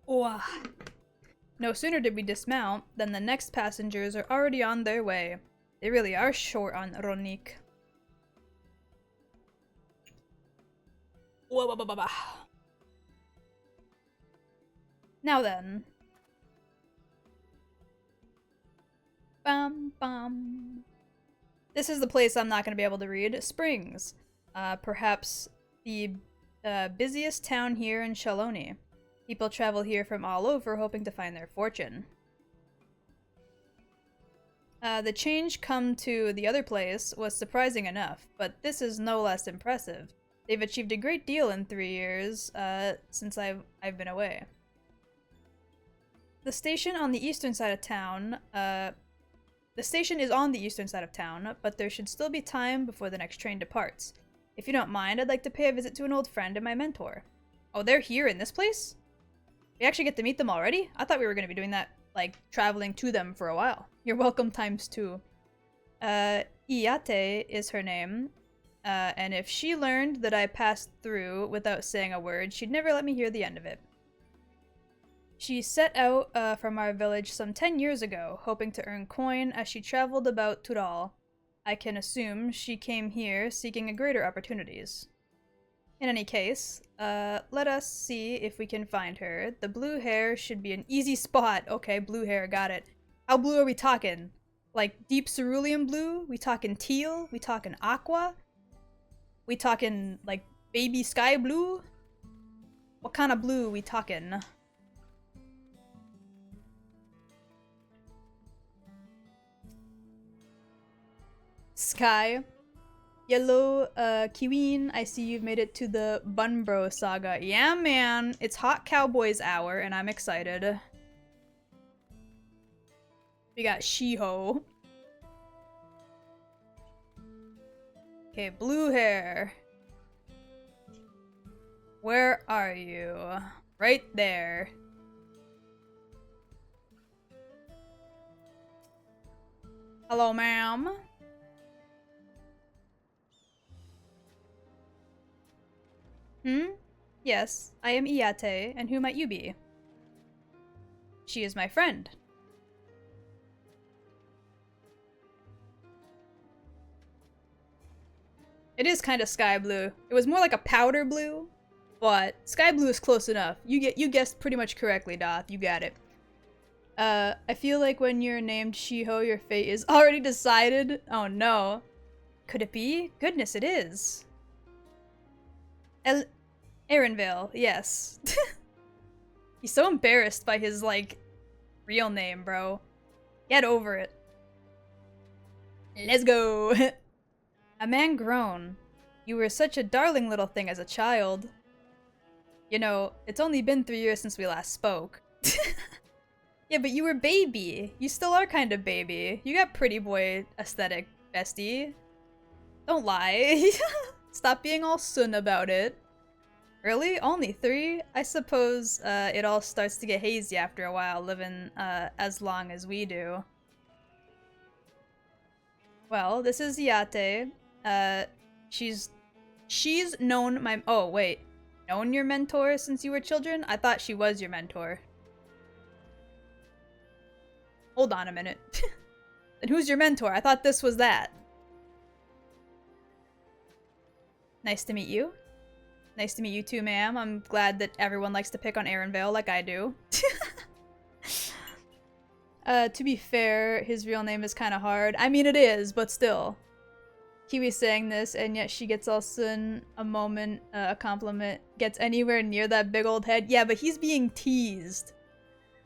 Wow. No sooner did we dismount than the next passengers are already on their way. They really are short on Ronik. Now then. Bum bum. This is the place I'm not going to be able to read. Springs. Perhaps the busiest town here in Shaloni. People travel here from all over hoping to find their fortune. The change come to the other place was surprising enough, but this is no less impressive. They've achieved a great deal in 3 years since I've been away. The station on the eastern side of town, the station is on the eastern side of town, but there should still be time before the next train departs. If you don't mind, I'd like to pay a visit to an old friend and my mentor. Oh, they're here in this place? We actually get to meet them already? I thought we were going to be doing that, like, traveling to them for a while. You're welcome ×2. Iyate is her name, and if she learned that I passed through without saying a word, she'd never let me hear the end of it. She set out from our village some 10 years ago, hoping to earn coin as she traveled about Tural. I can assume she came here seeking greater opportunities. In any case, let us see if we can find her. The blue hair should be an easy spot. Okay, blue hair, got it. How blue are we talking? Like deep cerulean blue? We talking teal? We talking aqua? We talking like baby sky blue? What kind of blue we talking? Sky. Yellow, Kiwi, I see you've made it to the Bunbro saga. Yeah, man. It's Hot Cowboys Hour, and I'm excited. We got Shiho. Okay, blue hair. Where are you? Right there. Hello, ma'am. Yes, I am Iyate, and who might you be? She is my friend. It is kind of sky blue. It was more like a powder blue, but sky blue is close enough. You guessed pretty much correctly, Doth. You got it. I feel like when you're named Shiho, your fate is already decided. Oh no. Could it be? Goodness, it is. Aaronvale, yes. He's so embarrassed by his, like, real name, bro. Get over it. Let's go. A man grown. You were such a darling little thing as a child. You know, it's only been 3 years since we last spoke. Yeah, but you were baby. You still are kind of baby. You got pretty boy aesthetic, bestie. Don't lie. Stop being all sun about it. Really? Only 3? I suppose it all starts to get hazy after a while, living as long as we do. Well, this is Yate. She's known my— oh, wait. Known your mentor since you were children? I thought she was your mentor. Hold on a minute. Then who's your mentor? I thought this was that. Nice to meet you. Nice to meet you too, ma'am. I'm glad that everyone likes to pick on Aaronvale like I do. To be fair, his real name is kind of hard. I mean, it is, but still. Kiwi's saying this, and yet she gets all soon a moment, a compliment, gets anywhere near that big old head. Yeah, but he's being teased.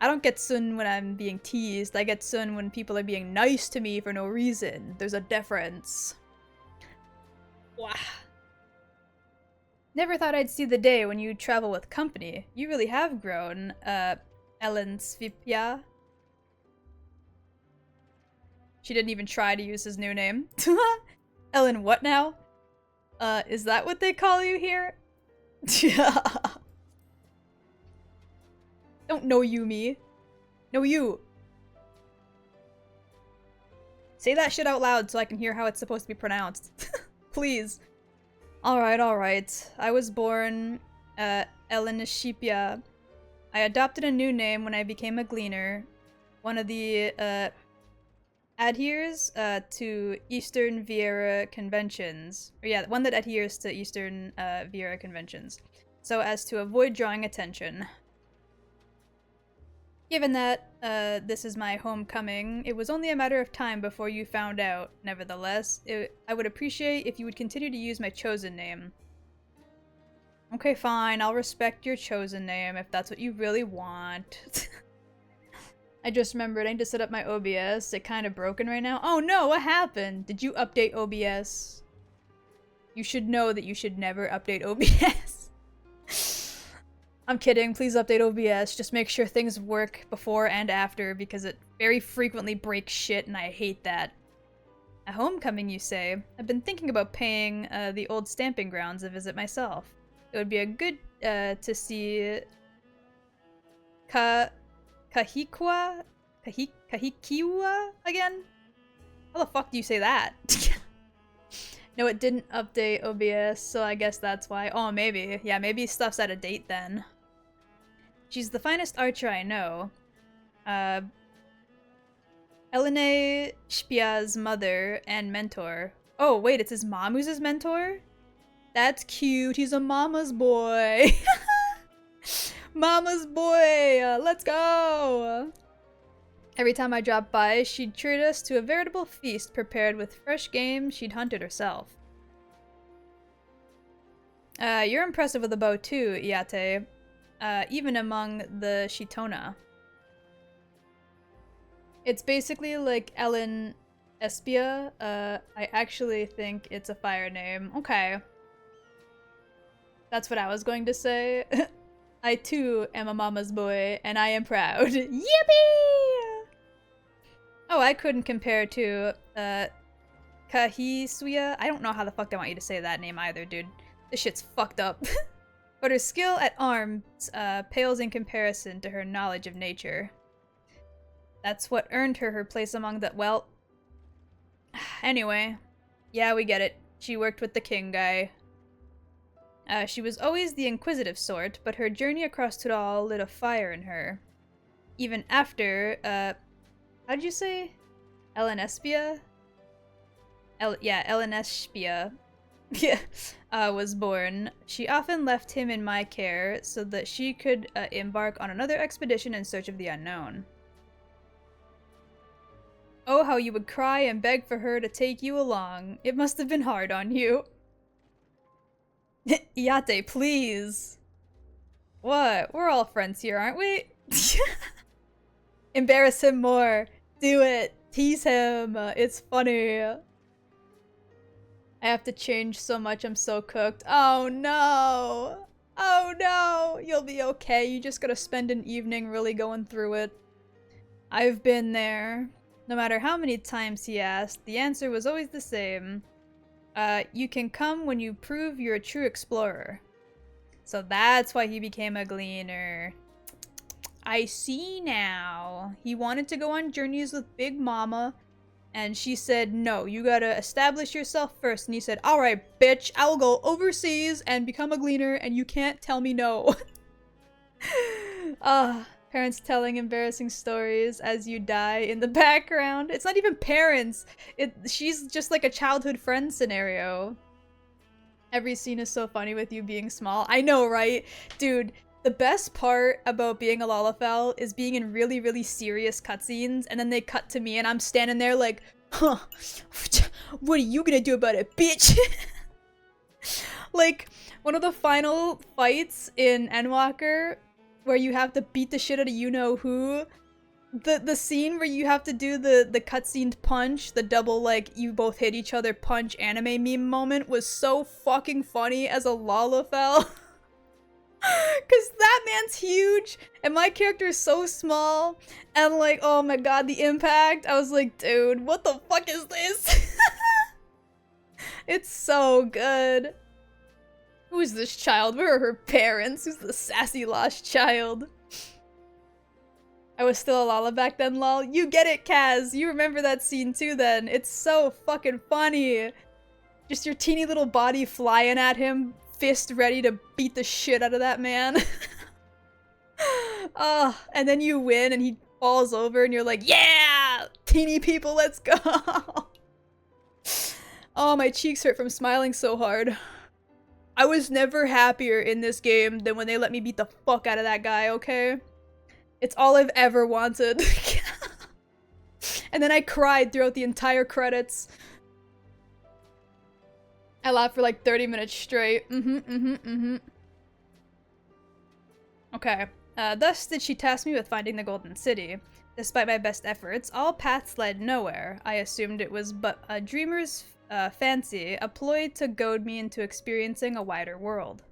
I don't get sun when I'm being teased. I get sun when people are being nice to me for no reason. There's a difference. Wow. Never thought I'd see the day when you travel with company. You really have grown, Ellen Svipia. She didn't even try to use his new name. Ellen what now? Is that what they call you here? Don't know you, me. No, you. Say that shit out loud so I can hear how it's supposed to be pronounced. Please. Alright. I was born, Elenishipia. I adopted a new name when I became a gleaner. One of the, adheres, to Eastern Vieira conventions. Or yeah, one that adheres to Eastern, Vieira conventions. So as to avoid drawing attention. Given that this is my homecoming, it was only a matter of time before you found out. Nevertheless, I would appreciate if you would continue to use my chosen name. Okay, fine. I'll respect your chosen name if that's what you really want. I just remembered I need to set up my OBS. It's kind of broken right now. Oh no, what happened? Did you update OBS? You should know that you should never update OBS. I'm kidding, please update OBS. Just make sure things work before and after because it very frequently breaks shit and I hate that. A homecoming, you say? I've been thinking about paying the old stamping grounds a visit myself. It would be a good to see Kahikiwa again? How the fuck do you say that? No, it didn't update OBS, so I guess that's why. Oh, maybe. Yeah, maybe stuff's out of date then. She's the finest archer I know. Elene Shpia's mother and mentor. Oh, wait, it's his mom who's his mentor? That's cute. He's a mama's boy. Mama's boy. Let's go. Every time I dropped by, she'd treat us to a veritable feast prepared with fresh game she'd hunted herself. You're impressive with a bow too, Iate. Even among the Shitona. It's basically like Ellen Espia. I actually think it's a fire name. Okay. That's what I was going to say. I too am a mama's boy, and I am proud. Yippee! Oh, I couldn't compare to, Kahisuya. I don't know how the fuck I want you to say that name either, dude. This shit's fucked up. But her skill at arms, pales in comparison to her knowledge of nature. That's what earned her her place among the— well... Anyway. Yeah, we get it. She worked with the king guy. She was always the inquisitive sort, but her journey across Tural lit a fire in her. Even after, how did you say? Ellen Espia? Yeah, Ellen Espia. Was born. She often left him in my care so that she could embark on another expedition in search of the unknown. Oh, how you would cry and beg for her to take you along. It must have been hard on you. Iate, please. What? We're all friends here, aren't we? Embarrass him more. Do it. Tease him. It's funny. I have to change so much. I'm so cooked. Oh no. Oh no. You'll be okay. You just gotta spend an evening really going through it. I've been there. No matter how many times he asked, the answer was always the same. You can come when you prove you're a true explorer. So that's why he became a gleaner. I see now. He wanted to go on journeys with Big Mama, and she said, no, you gotta establish yourself first. And he said, alright, bitch, I'll go overseas and become a gleaner, and you can't tell me no. Parents telling embarrassing stories as you die in the background. It's not even parents. She's just like a childhood friend scenario. Every scene is so funny with you being small. I know, right? Dude, the best part about being a Lalafell is being in really, really serious cutscenes, and then they cut to me and I'm standing there like, huh, what are you gonna do about it, bitch? Like, one of the final fights in Endwalker, where you have to beat the shit out of you-know-who, the scene where you have to do the cutscened punch, the double, like, you both hit each other punch anime meme moment was so fucking funny as a Lalafell. Cause that man's huge, and my character is so small, and like, oh my god, the impact. I was like, dude, what the fuck is this? It's so good. Who's this child? Where are her parents? Who's the sassy lost child? I was still a Lala back then, lol. You get it, Kaz. You remember that scene too then. It's so fucking funny. Just your teeny little body flying at him, fist ready to beat the shit out of that man. And then you win and he falls over and you're like, yeah! Teeny people, let's go! Oh, my cheeks hurt from smiling so hard. I was never happier in this game than when they let me beat the fuck out of that guy, okay? It's all I've ever wanted. And then I cried throughout the entire credits. I laughed for like 30 minutes straight. Okay. Thus did she task me with finding the Golden City. Despite my best efforts, all paths led nowhere. I assumed it was but a dreamer's fancy, a ploy to goad me into experiencing a wider world.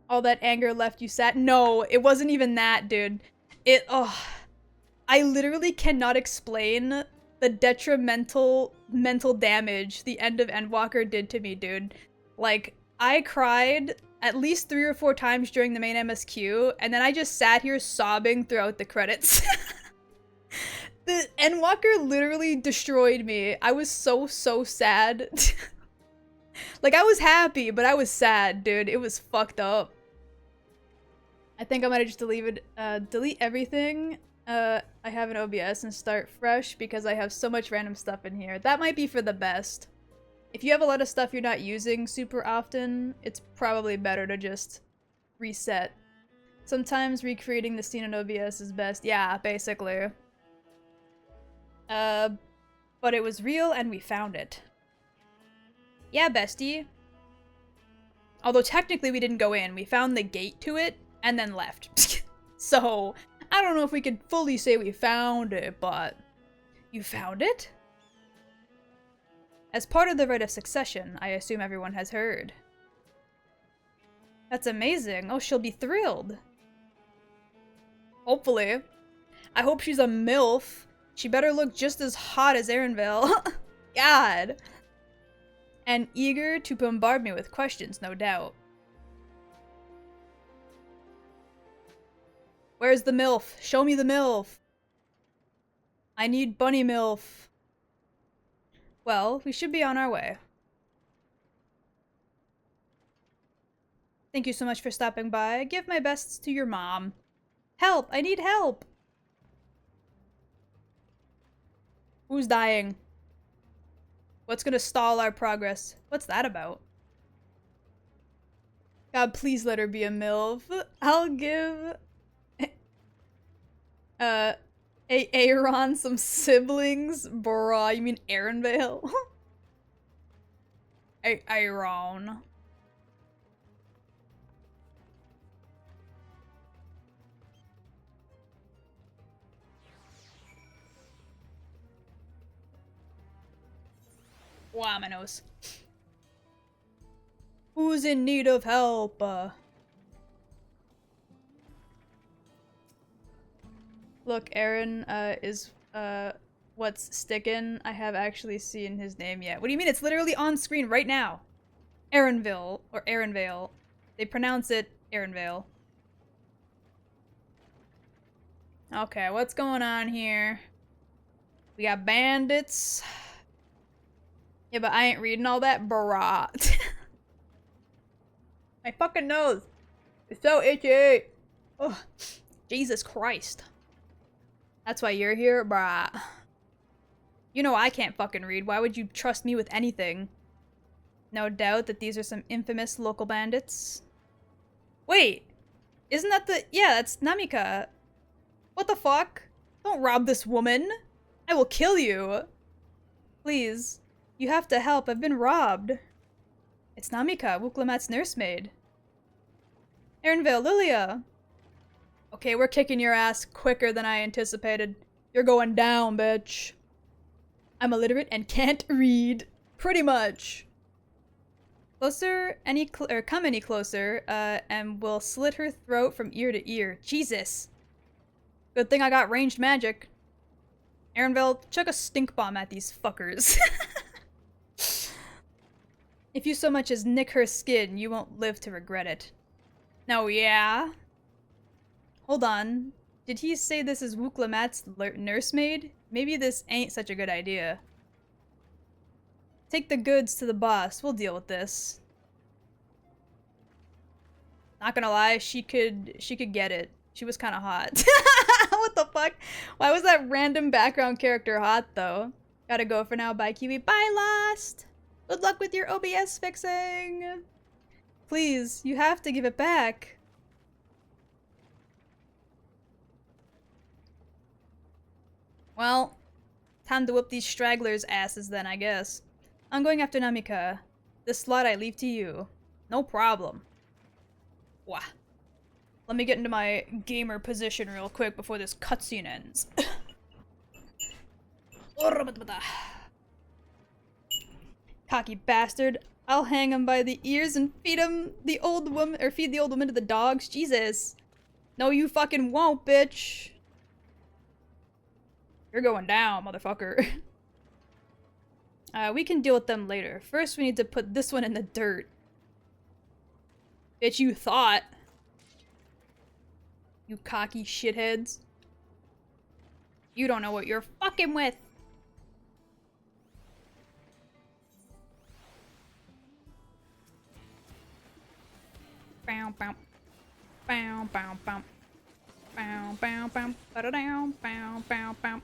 All that anger left you sad? No, it wasn't even that, dude. I literally cannot explain the detrimental mental damage the end of Endwalker did to me, dude. Like, I cried at least 3 or 4 times during the main MSQ, and then I just sat here sobbing throughout the credits. The Endwalker literally destroyed me. I was so sad. Like, I was happy, but I was sad, dude. It was fucked up. I think I might just delete everything I have in OBS and start fresh because I have so much random stuff in here. That might be for the best. If you have a lot of stuff you're not using super often, it's probably better to just reset. Sometimes recreating the scene in OBS is best. Yeah, basically. But it was real and we found it. Yeah, bestie. Although technically we didn't go in. We found the gate to it and then left. So, I don't know if we could fully say we found it, but... You found it? As part of the rite of succession, I assume everyone has heard. That's amazing. Oh, she'll be thrilled. Hopefully. I hope she's a MILF. She better look just as hot as Erenvale. God. And eager to bombard me with questions, no doubt. Where's the MILF? Show me the MILF. I need Bunny MILF. Well, we should be on our way. Thank you so much for stopping by. Give my bests to your mom. Help! I need help! Who's dying? What's gonna stall our progress? What's that about? God, please let her be a MILF. I'll give... Aaron some siblings? Bruh, you mean Erenvale? Aaron. Wamanos. Who's in need of help? Look, Aaron is what's stickin'. I have actually seen his name yet. What do you mean? It's literally on screen right now. Erenville or Erenvale. They pronounce it Erenvale. Okay, what's going on here? We got bandits. Yeah, but I ain't reading all that, brah. My fucking nose. It's so itchy. Oh, Jesus Christ. That's why you're here, brah. You know I can't fucking read. Why would you trust me with anything? No doubt that these are some infamous local bandits. Wait. Isn't that the... Yeah, that's Namika. What the fuck? Don't rob this woman. I will kill you. Please. You have to help. I've been robbed. It's Namika, Wuklamat's nursemaid. Erenvale, Lilia. Okay, we're kicking your ass quicker than I anticipated. You're going down, bitch. I'm illiterate and can't read. Pretty much. Closer, come any closer, and we'll slit her throat from ear to ear. Jesus. Good thing I got ranged magic. Erenvale, chuck a stink bomb at these fuckers. If you so much as nick her skin, you won't live to regret it. No, yeah? Hold on. Did he say this is Wuklamat's nursemaid? Maybe this ain't such a good idea. Take the goods to the boss. We'll deal with this. Not gonna lie, she could get it. She was kind of hot. What the fuck? Why was that random background character hot, though? Gotta go for now. Bye, Kiwi. Bye, Lost! Good luck with your OBS fixing! Please, you have to give it back. Well, time to whoop these stragglers' asses then, I guess. I'm going after Namika. This slot I leave to you. No problem. Wah. Let me get into my gamer position real quick before this cutscene ends. Cocky bastard. I'll hang him by the ears and feed the old woman to the dogs. Jesus. No, you fucking won't, bitch. You're going down, motherfucker. We can deal with them later. First, we need to put this one in the dirt. Bitch, you thought. You cocky shitheads. You don't know what you're fucking with. Bow, bow. Bow, bow, bow. Bow, bow, bow. Ba-da-down. Bow, bow, bow.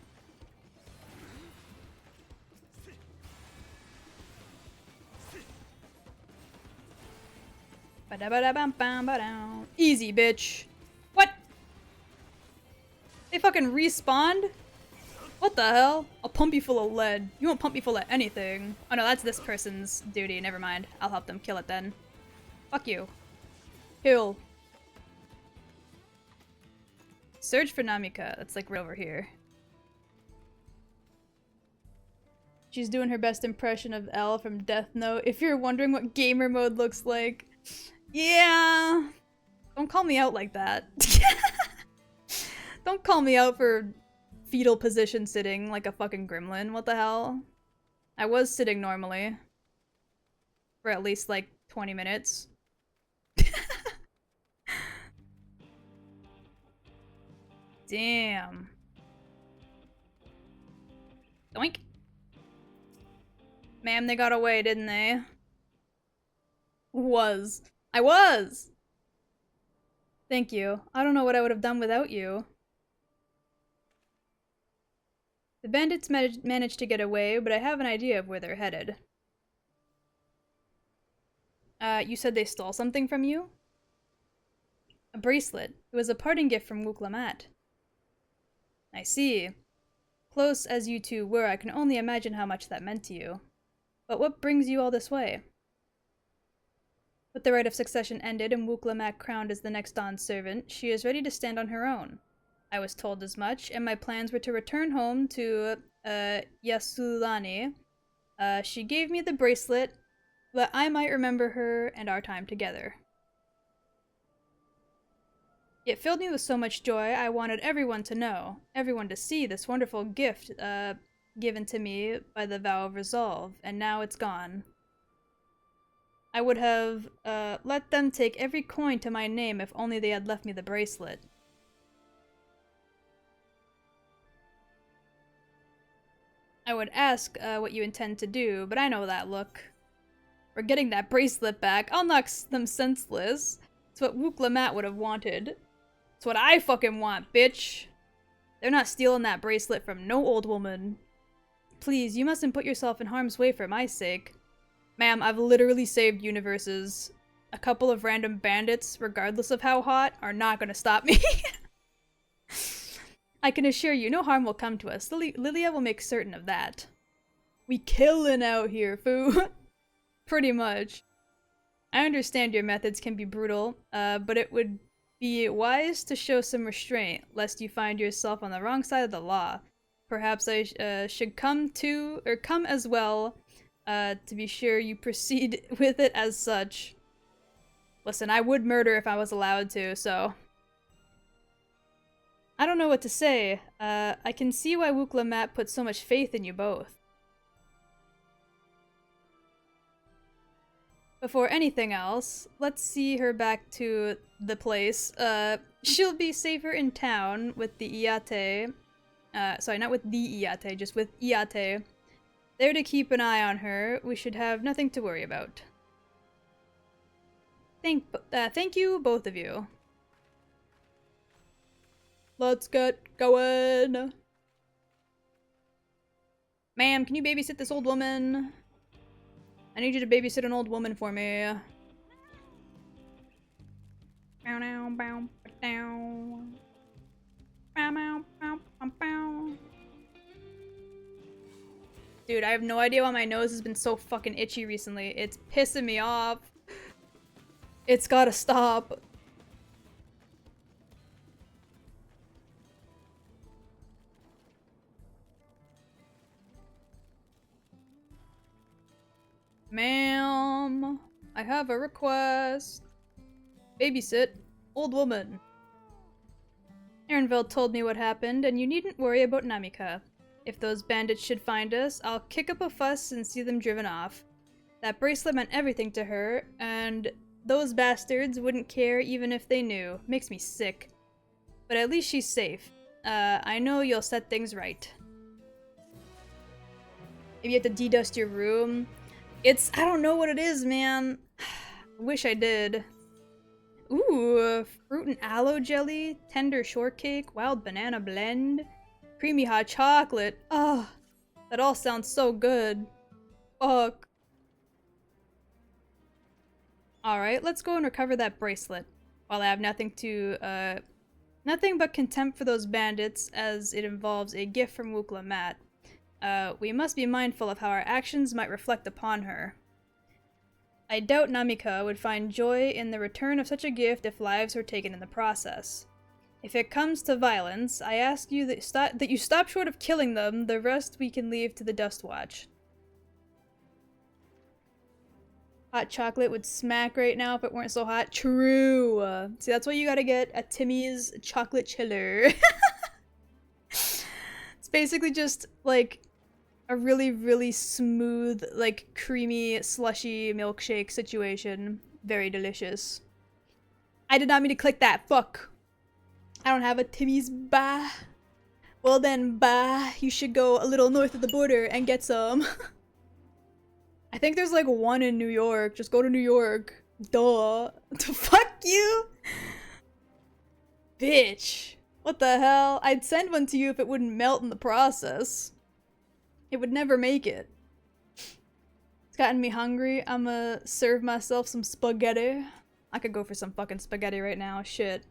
Ba-da-ba-da-bam-bam-ba-down. Easy, bitch. What? They fucking respawned? What the hell? I'll pump you full of lead. You won't pump me full of anything. Oh no, that's this person's duty. Never mind. I'll help them kill it then. Fuck you. Kill. Search for Namika. That's like right over here. She's doing her best impression of Elle from Death Note. If you're wondering what gamer mode looks like. Yeah. Don't call me out like that. Don't call me out for fetal position sitting like a fucking gremlin. What the hell? I was sitting normally. For at least like 20 minutes. Damn. Doink. Ma'am, they got away, didn't they? I was! Thank you. I don't know what I would have done without you. The bandits managed to get away, but I have an idea of where they're headed. You said they stole something from you? A bracelet. It was a parting gift from Wuklamat. I see. Close as you two were, I can only imagine how much that meant to you. But what brings you all this way? With the right of succession ended and Wuklamat crowned as the next Dawn's servant, she is ready to stand on her own. I was told as much, and my plans were to return home to, Yasulani. She gave me the bracelet, that I might remember her and our time together. It filled me with so much joy, I wanted everyone to know, everyone to see this wonderful gift, given to me by the vow of resolve, and now it's gone. I would have, let them take every coin to my name if only they had left me the bracelet. I would ask, what you intend to do, but I know that look. We're getting that bracelet back. I'll knock them senseless. It's what Wuklamat would have wanted. It's what I fucking want, bitch. They're not stealing that bracelet from no old woman. Please, you mustn't put yourself in harm's way for my sake. Ma'am, I've literally saved universes. A couple of random bandits, regardless of how hot, are not gonna stop me. I can assure you, no harm will come to us. Lilia will make certain of that. We killin' out here, foo. Pretty much. I understand your methods can be brutal, but it would be wise to show some restraint, lest you find yourself on the wrong side of the law. Perhaps I should come as well, to be sure you proceed with it as such. Listen, I would murder if I was allowed to, so... I don't know what to say. I can see why Wuklamat put so much faith in you both. Before anything else, let's see her back to the place. She'll be safer in town with the Iate. Sorry, not with the Iate, just with Iate. There to keep an eye on her. We should have nothing to worry about. Thank you, both of you. Let's get going. Ma'am, can you babysit this old woman? I need you to babysit an old woman for me. Bow now, bow down. Bow bow bow bow bow. Dude, I have no idea why my nose has been so fucking itchy recently. It's pissing me off. It's gotta stop. Ma'am, I have a request. Babysit. Old woman. Ehrenfeld told me what happened, and you needn't worry about Namika. If those bandits should find us, I'll kick up a fuss and see them driven off. That bracelet meant everything to her, and those bastards wouldn't care even if they knew. Makes me sick. But at least she's safe. I know you'll set things right. If you have to dedust your room, I don't know what it is, man. I wish I did. Ooh, fruit and aloe jelly, tender shortcake, wild banana blend, creamy hot chocolate. Oh, that all sounds so good. Fuck. Alright, let's go and recover that bracelet. While I have nothing but contempt for those bandits, as it involves a gift from Wukla Mat. We must be mindful of how our actions might reflect upon her. I doubt Namika would find joy in the return of such a gift if lives were taken in the process. If it comes to violence, I ask you that you stop short of killing them. The rest we can leave to the Dust Watch. Hot chocolate would smack right now if it weren't so hot. True. See, that's why you gotta get a Timmy's chocolate chiller. It's basically just like a really, really smooth, like creamy, slushy milkshake situation. Very delicious. I did not mean to click that. Fuck. I don't have a Timmy's. Bah. Well then, bah. You should go a little north of the border and get some. I think there's like one in New York. Just go to New York. Duh. Fuck you. Bitch. What the hell? I'd send one to you if it wouldn't melt in the process. It would never make it. It's gotten me hungry. I'ma serve myself some spaghetti. I could go for some fucking spaghetti right now. Shit.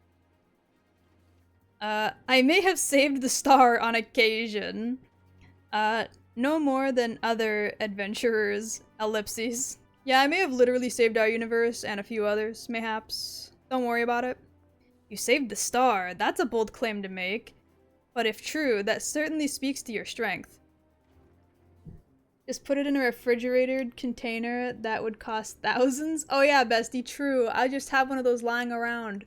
I may have saved the star on occasion. No more than other adventurers. Ellipses. Yeah, I may have literally saved our universe and a few others, mayhaps. Don't worry about it. You saved the star. That's a bold claim to make. But if true, that certainly speaks to your strength. Just put it in a refrigerated container that would cost thousands? Oh yeah, bestie, true. I just have one of those lying around.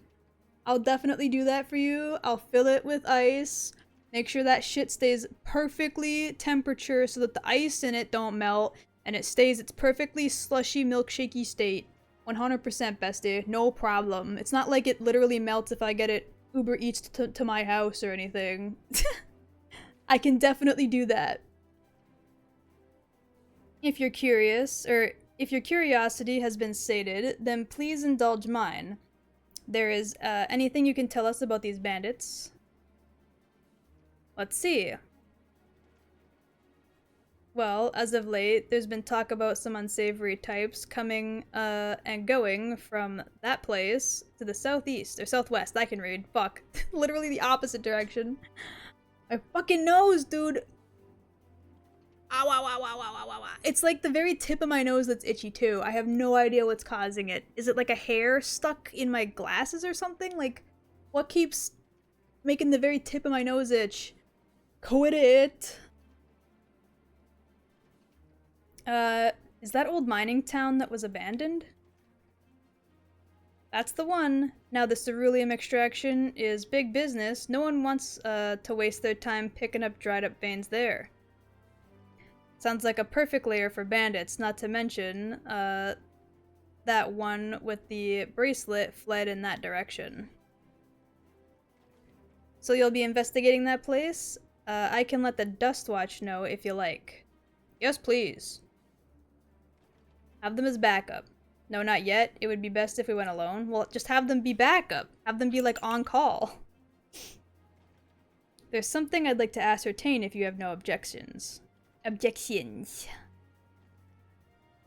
I'll definitely do that for you. I'll fill it with ice. Make sure that shit stays perfectly temperature so that the ice in it don't melt and it stays its perfectly slushy milkshakey state. 100% bestie, no problem. It's not like it literally melts if I get it Uber Eats to my house or anything. I can definitely do that. If you're curious, or if your curiosity has been sated, then please indulge mine. There is anything you can tell us about these bandits? Let's see. Well, as of late, there's been talk about some unsavory types coming and going from that place to the southeast, or southwest, I can read. Fuck. Literally the opposite direction. My fucking nose, dude! Ow, ow, ow, ow, ow, ow, ow. It's like the very tip of my nose that's itchy too. I have no idea what's causing it. Is it like a hair stuck in my glasses or something? Like, what keeps making the very tip of my nose itch? Quit it! Is that old mining town that was abandoned? That's the one. Now the ceruleum extraction is big business. No one wants to waste their time picking up dried up veins there. Sounds like a perfect lair for bandits, not to mention, that one with the bracelet fled in that direction. So you'll be investigating that place? I can let the Dust Watch know if you like. Yes, please. Have them as backup. No, not yet. It would be best if we went alone. Well, just have them be backup. Have them be, like, on call. There's something I'd like to ascertain if you have no objections. Objections.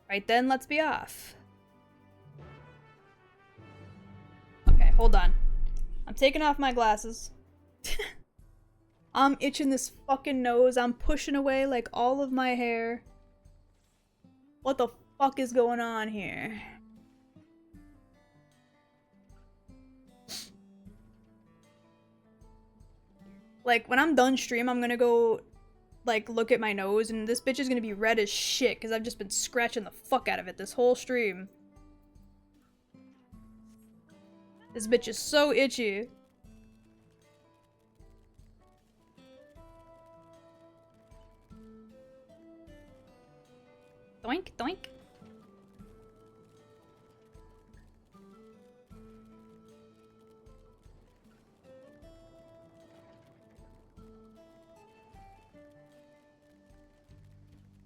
Right then, let's be off. Okay, hold on. I'm taking off my glasses. I'm itching this fucking nose. I'm pushing away like all of my hair. What the fuck is going on here? Like, when I'm done stream, I'm gonna go, like, look at my nose, and this bitch is gonna be red as shit, because I've just been scratching the fuck out of it this whole stream. This bitch is so itchy. Doink, doink.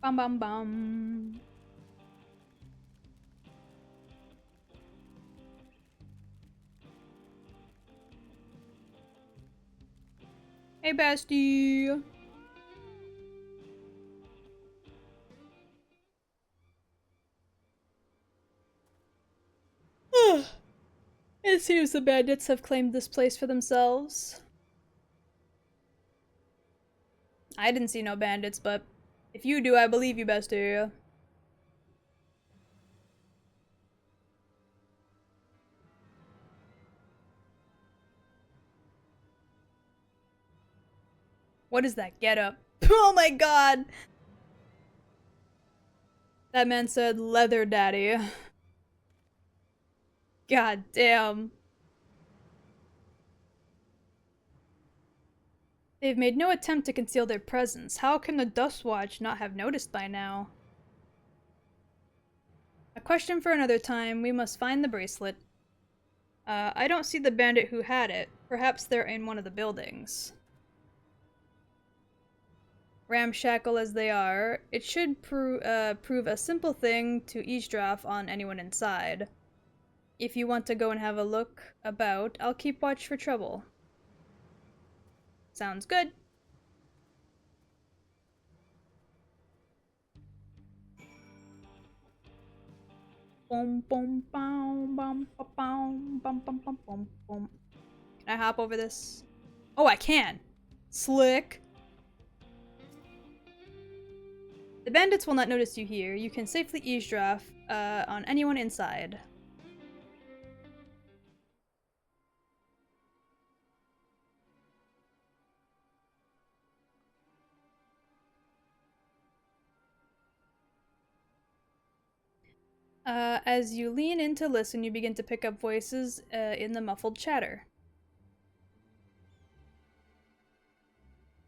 Bum bum bum. Hey, bestie. It seems the bandits have claimed this place for themselves. I didn't see no bandits, but if you do, I believe you, bestie. What is that getup? Oh my god! That man said leather daddy. God damn. They've made no attempt to conceal their presence. How can the Dust Watch not have noticed by now? A question for another time. We must find the bracelet. I don't see the bandit who had it. Perhaps they're in one of the buildings. Ramshackle as they are, it should prove a simple thing to eavesdrop on anyone inside. If you want to go and have a look about, I'll keep watch for trouble. Sounds good. Boom, boom, boom, boom, boom, boom, boom, boom, boom, boom. Can I hop over this? Oh, I can! Slick! The bandits will not notice you here. You can safely eavesdrop on anyone inside. As you lean in to listen, you begin to pick up voices in the muffled chatter.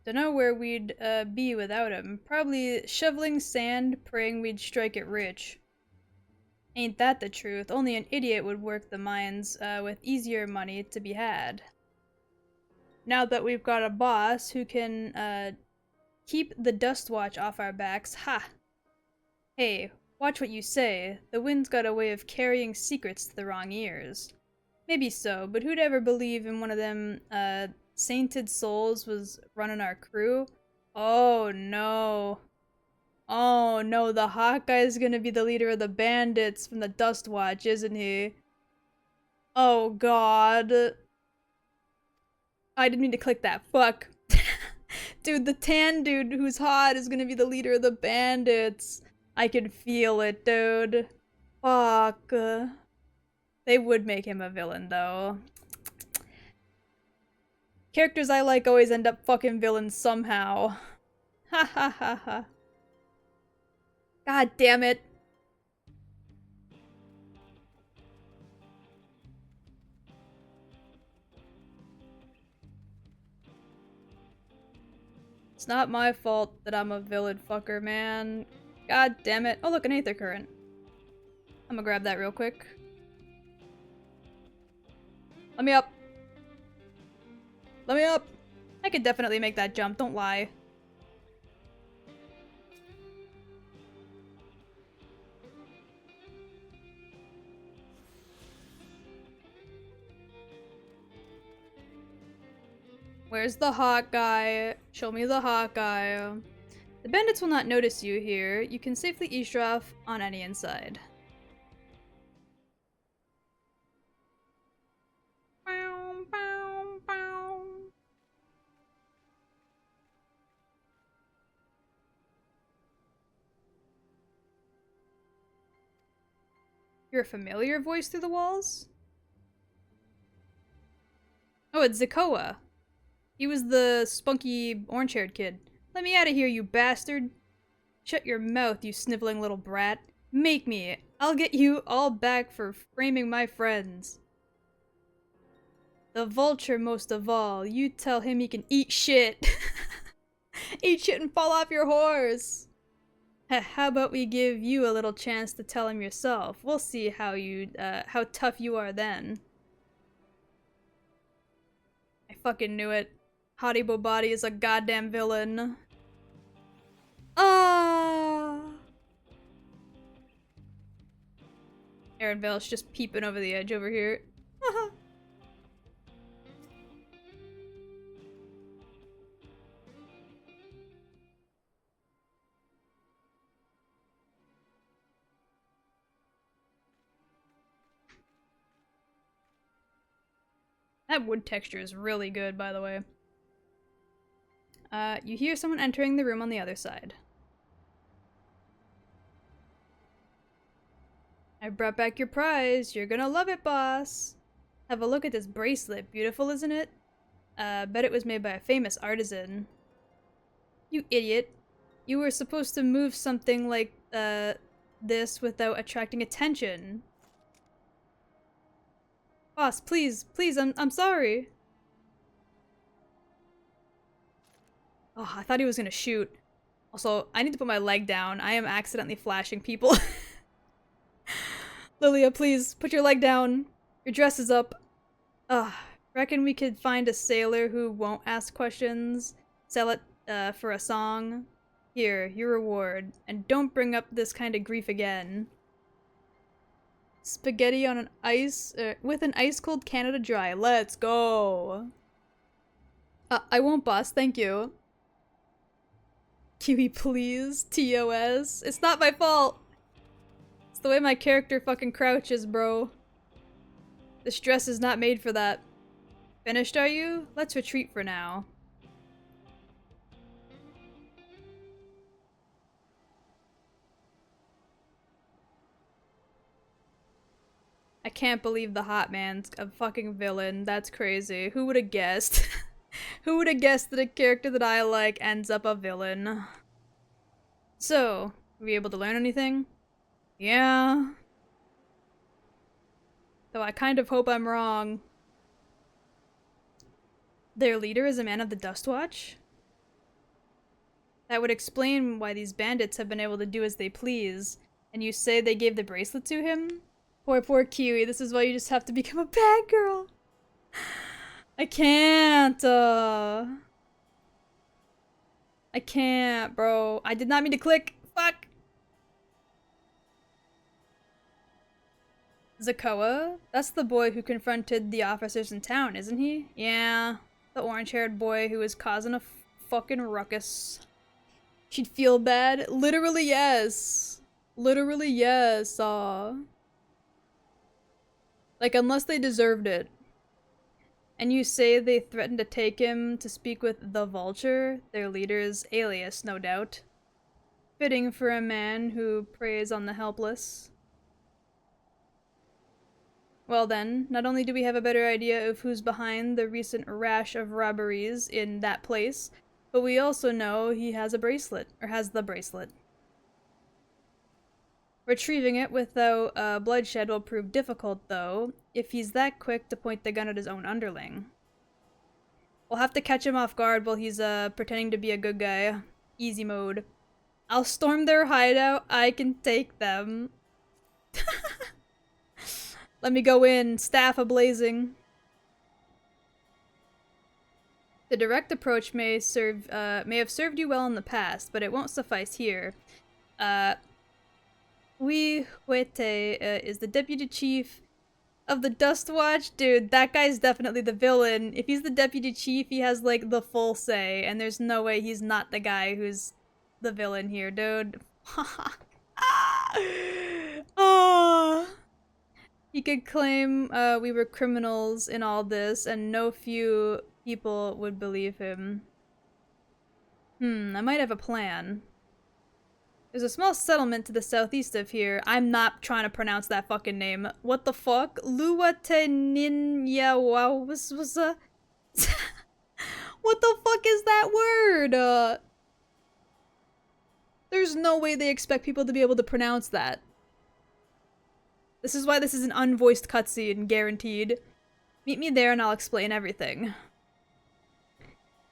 Dunno where we'd be without him. Probably shoveling sand, praying we'd strike it rich. Ain't that the truth? Only an idiot would work the mines with easier money to be had. Now that we've got a boss who can keep the Dust Watch off our backs, ha! Hey, watch what you say. The wind's got a way of carrying secrets to the wrong ears. Maybe so, but who'd ever believe in one of them sainted souls was running our crew? Oh no. Oh no, the Hawkeye's gonna be the leader of the bandits from the Dust Watch, isn't he? Oh god. I didn't mean to click that. Fuck. Dude, the tan dude who's hot is gonna be the leader of the bandits. I can feel it, dude. Fuck. They would make him a villain, though. Characters I like always end up fucking villains somehow. Ha ha ha ha. God damn it. It's not my fault that I'm a villain fucker, man. God damn it. Oh look, an Aether Current. I'm gonna grab that real quick. Let me up. Let me up. I could definitely make that jump, don't lie. Where's the Hawkeye? Show me the Hawkeye. The bandits will not notice you here. You can safely eavesdrop on any inside. Hear a familiar voice through the walls? Oh, it's Zakoa. He was the spunky, orange-haired kid. Let me out of here, you bastard! Shut your mouth, you sniveling little brat. Make me. I'll get you all back for framing my friends. The vulture most of all. You tell him he can eat shit. Eat shit and fall off your horse. How about we give you a little chance to tell him yourself? We'll see how tough you are then. I fucking knew it. Hottie Bobati is a goddamn villain. Ah! Aaron Vale's just peeping over the edge over here. That wood texture is really good, by the way. You hear someone entering the room on the other side. I brought back your prize. You're gonna love it, boss. Have a look at this bracelet. Beautiful, isn't it? Bet it was made by a famous artisan. You idiot. You were supposed to move something like, this without attracting attention. Boss, please, please, I'm sorry. Oh, I thought he was gonna shoot. Also, I need to put my leg down. I am accidentally flashing people. Lilia, please, put your leg down. Your dress is up. Reckon we could find a sailor who won't ask questions. Sell it, for a song. Here, your reward. And don't bring up this kind of grief again. Spaghetti on an ice, with an ice-cold Canada Dry. Let's go. I won't, boss. Thank you. Kiwi, please. TOS. It's not my fault. It's the way my character fucking crouches, bro. This dress is not made for that. Finished, are you? Let's retreat for now. I can't believe the hot man's a fucking villain. That's crazy. Who would have guessed? Who would have guessed that a character that I like ends up a villain? So, were you able to learn anything? Yeah. Though I kind of hope I'm wrong. Their leader is a man of the Dustwatch? That would explain why these bandits have been able to do as they please. And you say they gave the bracelet to him? Poor Kiwi, this is why you just have to become a bad girl. I can't, I can't, bro. I did not mean to click. Fuck. Zakoa? That's the boy who confronted the officers in town, isn't he? Yeah, the orange-haired boy who was causing a fucking ruckus. She'd feel bad? Literally, yes. Literally, yes, Like, unless they deserved it. And you say they threatened to take him to speak with the Vulture, their leader's alias, no doubt. Fitting for a man who preys on the helpless. Well then, not only do we have a better idea of who's behind the recent rash of robberies in that place, but we also know he has a bracelet, or has the bracelet. Retrieving it without bloodshed will prove difficult, though, if he's that quick to point the gun at his own underling. We'll have to catch him off guard while he's pretending to be a good guy. Easy mode. I'll storm their hideout. I can take them. Let me go in, staff a-blazing. The direct approach may have served you well in the past, but it won't suffice here. Huete is the deputy chief of the Dustwatch. Dude, that guy's definitely the villain. If he's the deputy chief, he has, like, the full say, and there's no way he's not the guy who's the villain here, dude. Oh. He could claim we were criminals in all this, and no few people would believe him. I might have a plan. There's a small settlement to the southeast of here. I'm not trying to pronounce that fucking name. What the fuck? Luateninyawawaza? What the fuck is that word? There's no way they expect people to be able to pronounce that. This is why this is an unvoiced cutscene, guaranteed. Meet me there and I'll explain everything.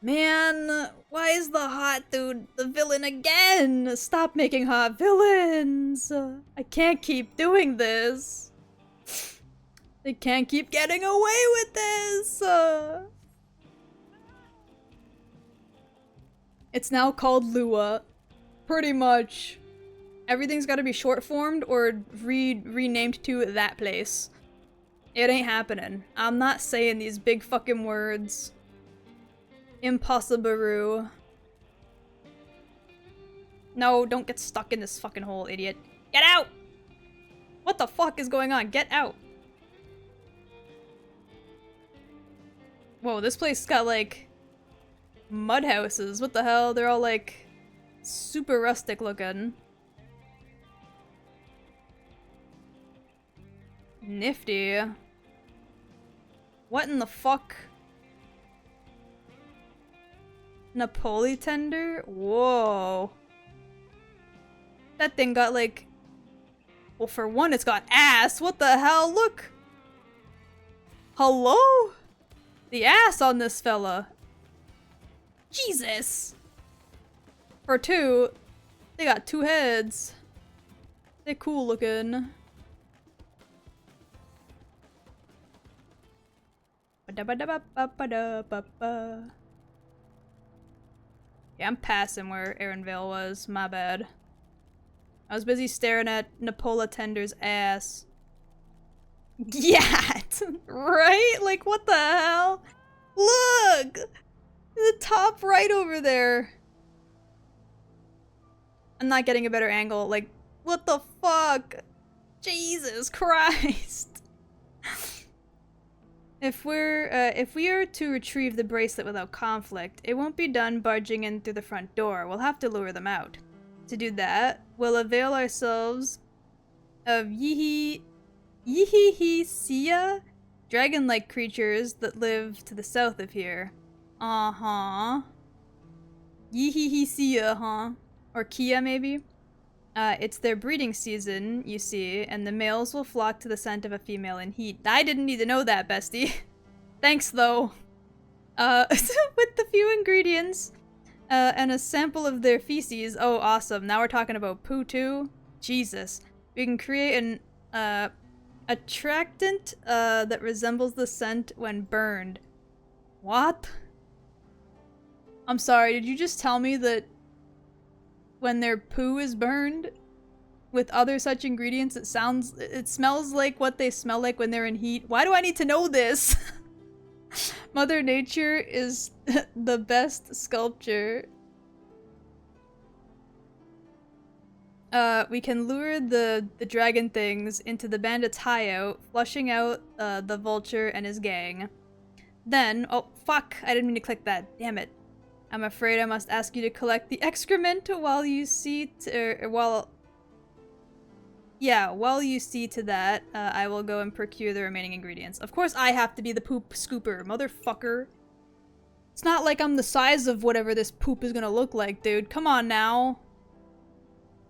Man, why is the hot dude the villain again? Stop making hot villains. I can't keep doing this. They can't keep getting away with this. It's now called Lua. Pretty much. Everything's gotta be short formed or renamed to that place. It ain't happening. I'm not saying these big fucking words. Impossible. No, don't get stuck in this fucking hole, idiot. Get out! What the fuck is going on? Get out! Whoa, this place got like mud houses. What the hell? They're all like super rustic looking. Nifty. What in the fuck? Napoli tender? Whoa. That thing got like... Well, for one, it's got ass. What the hell? Look! Hello? The ass on this fella. Jesus! For two, they got two heads. They're cool looking. Yeah, I'm passing where Aaronvale was. My bad. I was busy staring at Napola Tender's ass. Yeah! Right? Like, what the hell? Look! The top right over there. I'm not getting a better angle. Like, what the fuck? Jesus Christ. If we are to retrieve the bracelet without conflict, it won't be done barging in through the front door. We'll have to lure them out. To do that, we'll avail ourselves of Yihihisia, dragon-like creatures that live to the south of here. Uh-huh. Yihihisia, huh? Or Kia, maybe? It's their breeding season, you see, and the males will flock to the scent of a female in heat. I didn't need to know that, bestie. Thanks, though. With the few ingredients, and a sample of their feces. Oh, awesome. Now we're talking about poo, too? Jesus. We can create an, attractant, that resembles the scent when burned. What? I'm sorry, did you just tell me that when their poo is burned with other such ingredients, it smells like what they smell like when they're in heat? Why do I need to know this? Mother Nature is the best sculpture. We can lure the dragon things into the bandits' hideout, flushing out the vulture and his gang. Then, oh fuck, I didn't mean to click that, damn it. I'm afraid I must ask you to collect the excrement while you see to that, I will go and procure the remaining ingredients. Of course I have to be the poop scooper, motherfucker. It's not like I'm the size of whatever this poop is gonna look like, dude. Come on now.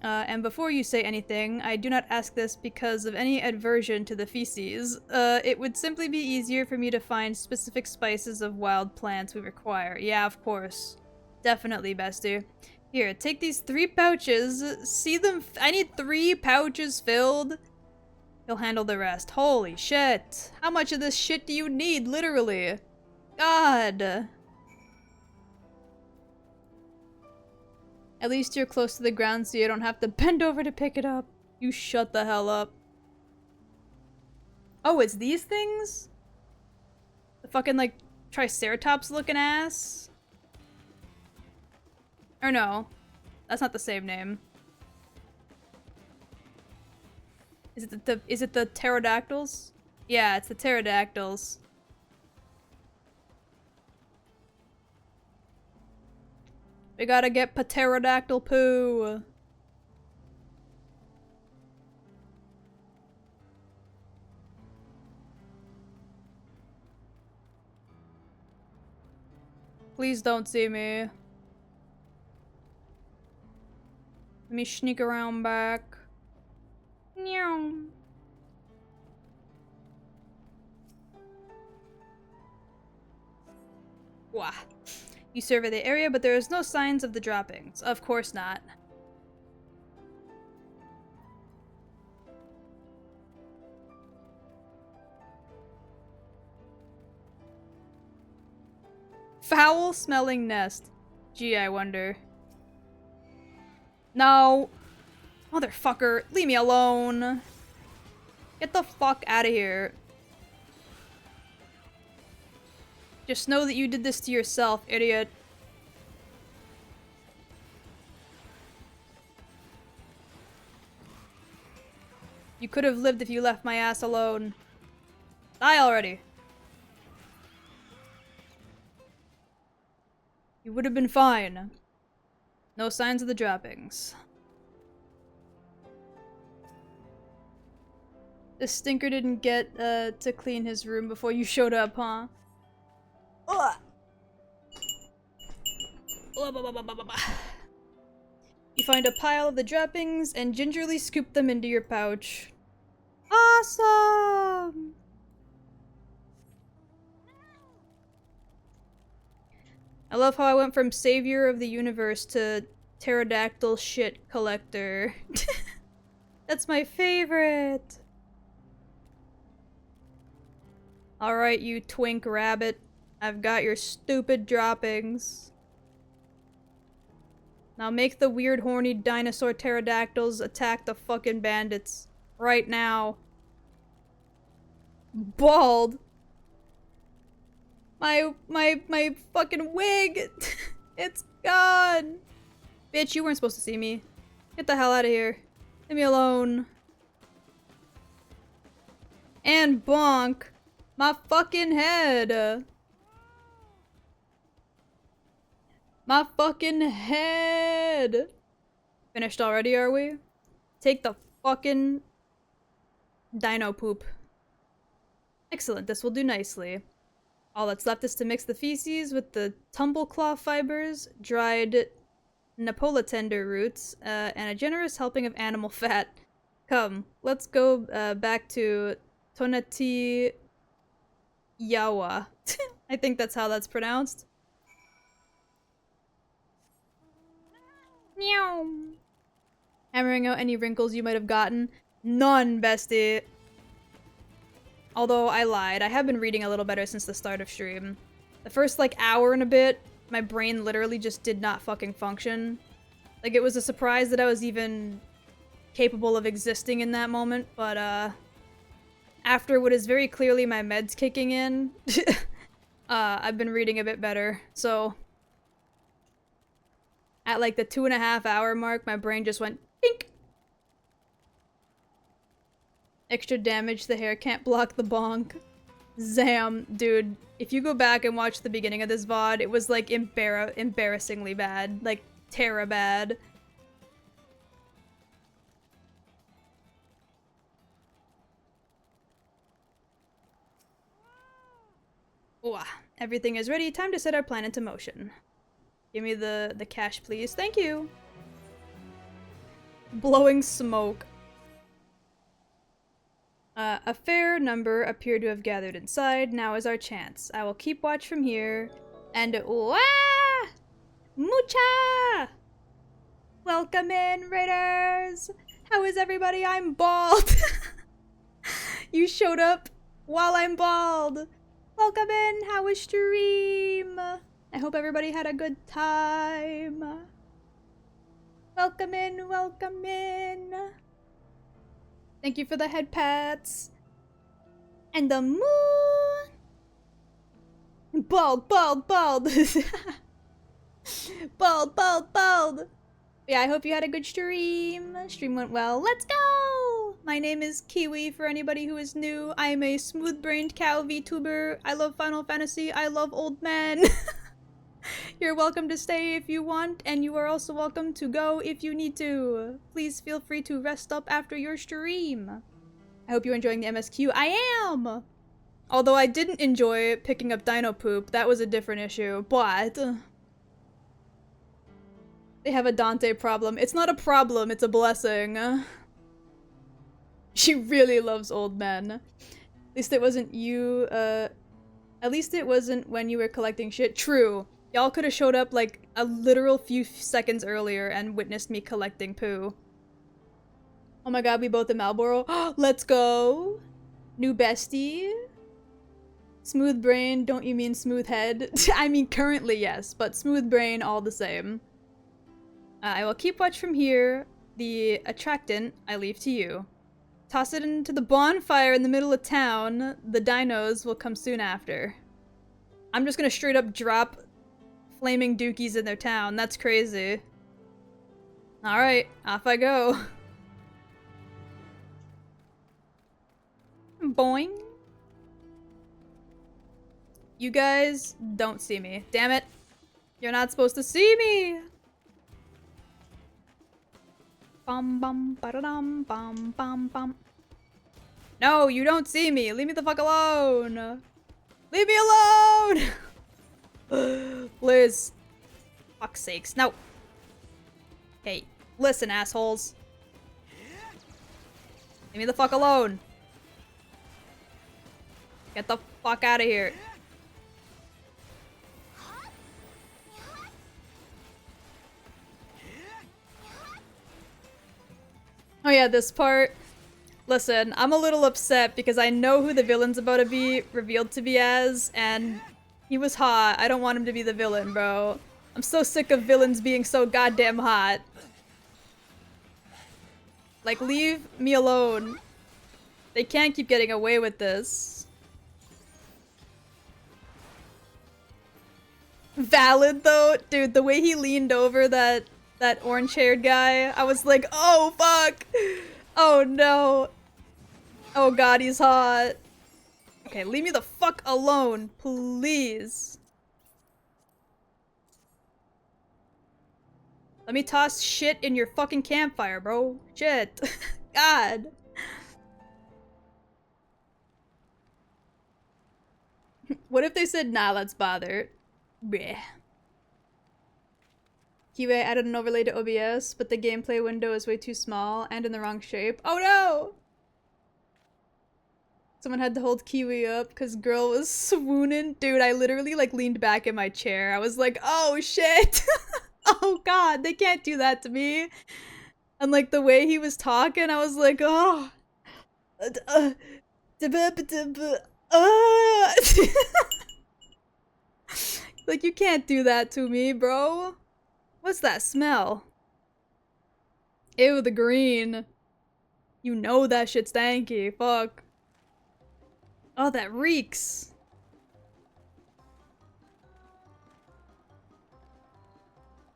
And before you say anything, I do not ask this because of any aversion to the feces. It would simply be easier for me to find specific spices of wild plants we require. Yeah, of course. Definitely, bestie. Here, take these 3 pouches. See them? I need 3 pouches filled. He'll handle the rest. Holy shit. How much of this shit do you need, literally? God. At least you're close to the ground so you don't have to bend over to pick it up. You shut the hell up. Oh, it's these things? The fucking, like, Triceratops looking ass? Or no. That's not the same name. Is it the pterodactyls? Yeah, it's the pterodactyls. We gotta get pterodactyl poo. Please don't see me. Let me sneak around back. Meow. Wah. You survey the area, but there is no signs of the droppings. Of course not. Foul-smelling nest. Gee, I wonder. No. Motherfucker, leave me alone. Get the fuck out of here. Just know that you did this to yourself, idiot. You could have lived if you left my ass alone. Die already. You would have been fine. No signs of the droppings. This stinker didn't get to clean his room before you showed up, huh? Ugh. You find a pile of the droppings and gingerly scoop them into your pouch. Awesome! I love how I went from savior of the universe to pterodactyl shit collector. That's my favorite! Alright, you twink rabbit. I've got your stupid droppings. Now make the weird horny dinosaur pterodactyls attack the fucking bandits. Right now. Bald! My fucking wig! It's gone! Bitch, you weren't supposed to see me. Get the hell out of here. Leave me alone. And bonk! My fucking head! My fucking head! Finished already, are we? Take the fucking dino poop. Excellent, this will do nicely. All that's left is to mix the feces with the tumbleclaw fibers, dried Napolitender roots, and a generous helping of animal fat. Come, let's go back to Tonati Yawa. I think that's how that's pronounced. Meow. Hammering out any wrinkles you might have gotten. None, bestie. Although I lied, I have been reading a little better since the start of stream. The first like hour and a bit, my brain literally just did not fucking function. Like it was a surprise that I was even capable of existing in that moment, but after what is very clearly my meds kicking in, I've been reading a bit better, so at like the 2.5 hour mark, my brain just went pink. Extra damage, the hair can't block the bonk. Zam, dude, if you go back and watch the beginning of this VOD, it was like embarrassingly bad, like terra bad. Ooh, everything is ready, time to set our plan into motion. Give me the cash, please. Thank you. Blowing smoke. A fair number appear to have gathered inside. Now is our chance. I will keep watch from here. And wah! Mucha! Welcome in, raiders! How is everybody? I'm bald! You showed up while I'm bald! Welcome in! How was stream? I hope everybody had a good time. Welcome in, welcome in. Thank you for the head pats. And the moon. Bald, bald, bald. Bald, bald, bald. Yeah, I hope you had a good stream. Stream went well. Let's go! My name is Kiwi for anybody who is new. I am a smooth-brained cow VTuber. I love Final Fantasy. I love old men. You're welcome to stay if you want, and you are also welcome to go if you need to. Please feel free to rest up after your stream. I hope you're enjoying the MSQ. I am! Although I didn't enjoy picking up dino poop, that was a different issue, but they have a Dante problem. It's not a problem, it's a blessing. She really loves old men. At least it wasn't you, at least it wasn't when you were collecting shit. True. Y'all could have showed up like a literal few seconds earlier and witnessed me collecting poo. Oh my god, we both in Marlboro. Let's go! New bestie. Smooth brain, don't you mean smooth head? I mean currently yes, but smooth brain all the same. I will keep watch from here. The attractant I leave to you. Toss it into the bonfire in the middle of town. The dinos will come soon after. I'm just gonna straight up drop flaming dookies in their town. That's crazy. Alright, off I go. Boing. You guys don't see me. Damn it. You're not supposed to see me. Bum bum ba-da-dum bum bum bum. No, you don't see me. Leave me the fuck alone. Leave me alone. Liz. Fuck's sakes. No. Hey, listen, assholes. Leave me the fuck alone. Get the fuck out of here. Oh yeah, this part. Listen, I'm a little upset because I know who the villain's about to be revealed to be as, and he was hot. I don't want him to be the villain, bro. I'm so sick of villains being so goddamn hot. Like, leave me alone. They can't keep getting away with this. Valid, though. Dude, the way he leaned over that orange-haired guy, I was like, oh, fuck! Oh, no. Oh, God, he's hot. Okay, leave me the fuck alone, please. Let me toss shit in your fucking campfire, bro. Shit. God. What if they said, nah, let's bother? Bleh. Kiwi added an overlay to OBS, but the gameplay window is way too small and in the wrong shape. Oh no! Someone had to hold Kiwi up because girl was swooning. Dude, I literally like leaned back in my chair. I was like, oh shit! Oh god, they can't do that to me. And like the way he was talking, I was like, oh. Like, you can't do that to me, bro. What's that smell? Ew, the green. You know that shit's stanky. Fuck. Oh, that reeks.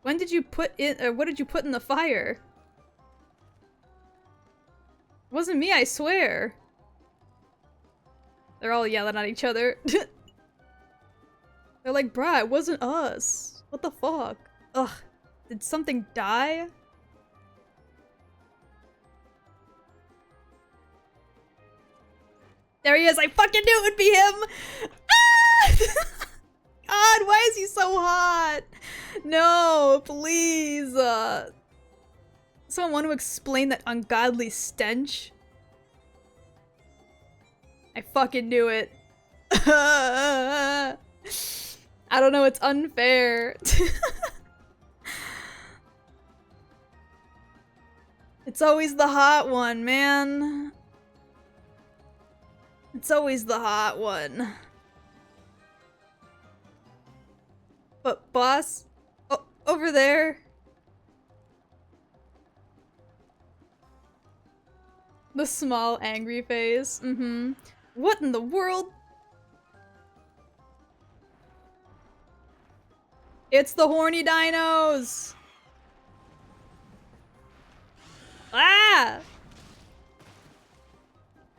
When did you put in, or what did you put in the fire? It wasn't me, I swear. They're all yelling at each other. They're like, bruh, it wasn't us. What the fuck? Ugh. Did something die? There he is! I fucking knew it would be him! Ah! God, why is he so hot? No, please. Someone want to explain that ungodly stench? I fucking knew it. I don't know, it's unfair. It's always the hot one, man. It's always the hot one. But boss? Oh, over there. The small angry face. Mm-hmm. What in the world? It's the horny dinos! Ah!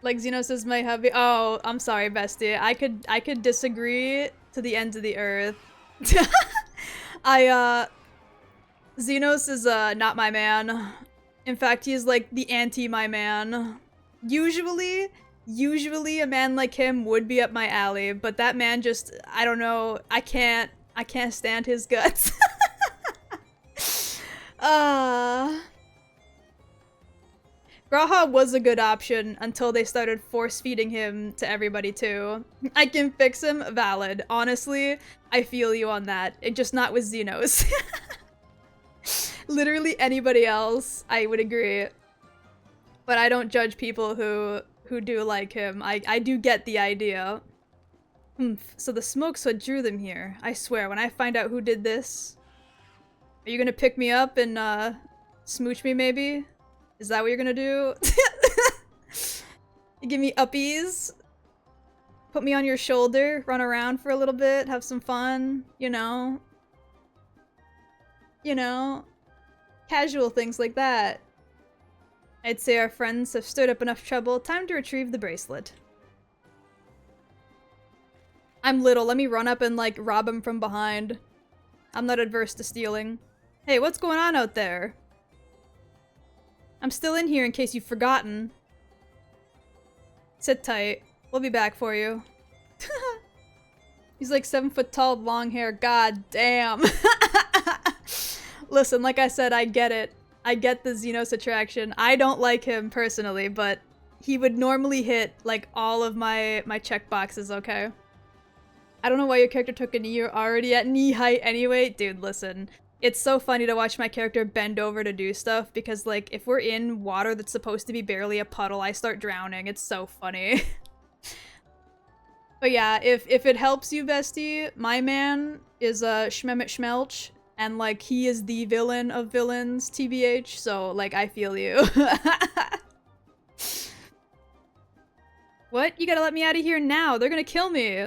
Like Xenos is my hubby. Oh, I'm sorry, bestie. I could disagree to the ends of the earth. Xenos is not my man. In fact, he is like the anti my man. Usually, Usually a man like him would be up my alley, but that man just, I don't know, I can't stand his guts. Graha was a good option until they started force-feeding him to everybody too. I can fix him, valid. Honestly, I feel you on that. Just not with Xenos. Literally anybody else, I would agree. But I don't judge people who do like him. I do get the idea. So the smoke's what drew them here. I swear, when I find out who did this... Are you gonna pick me up and, smooch me maybe? Is that what you're gonna do? You give me uppies? Put me on your shoulder, run around for a little bit, have some fun, you know? You know? Casual things like that. I'd say our friends have stirred up enough trouble. Time to retrieve the bracelet. I'm little. Let me run up and, like, rob him from behind. I'm not adverse to stealing. Hey, what's going on out there? I'm still in here in case you've forgotten. Sit tight. We'll be back for you. He's like 7 foot tall, long hair. God damn. Listen, like I said, I get it. I get the Xenos attraction. I don't like him personally, but he would normally hit, like, all of my check boxes, okay? I don't know why your character took a knee. You're already at knee height anyway. Dude, listen. It's so funny to watch my character bend over to do stuff because, like, if we're in water that's supposed to be barely a puddle, I start drowning. It's so funny. But yeah, if it helps you, bestie, my man is Schmemmet Schmelch, and, like, he is the villain of villains, TBH, so, like, I feel you. What? You gotta let me out of here now. They're gonna kill me.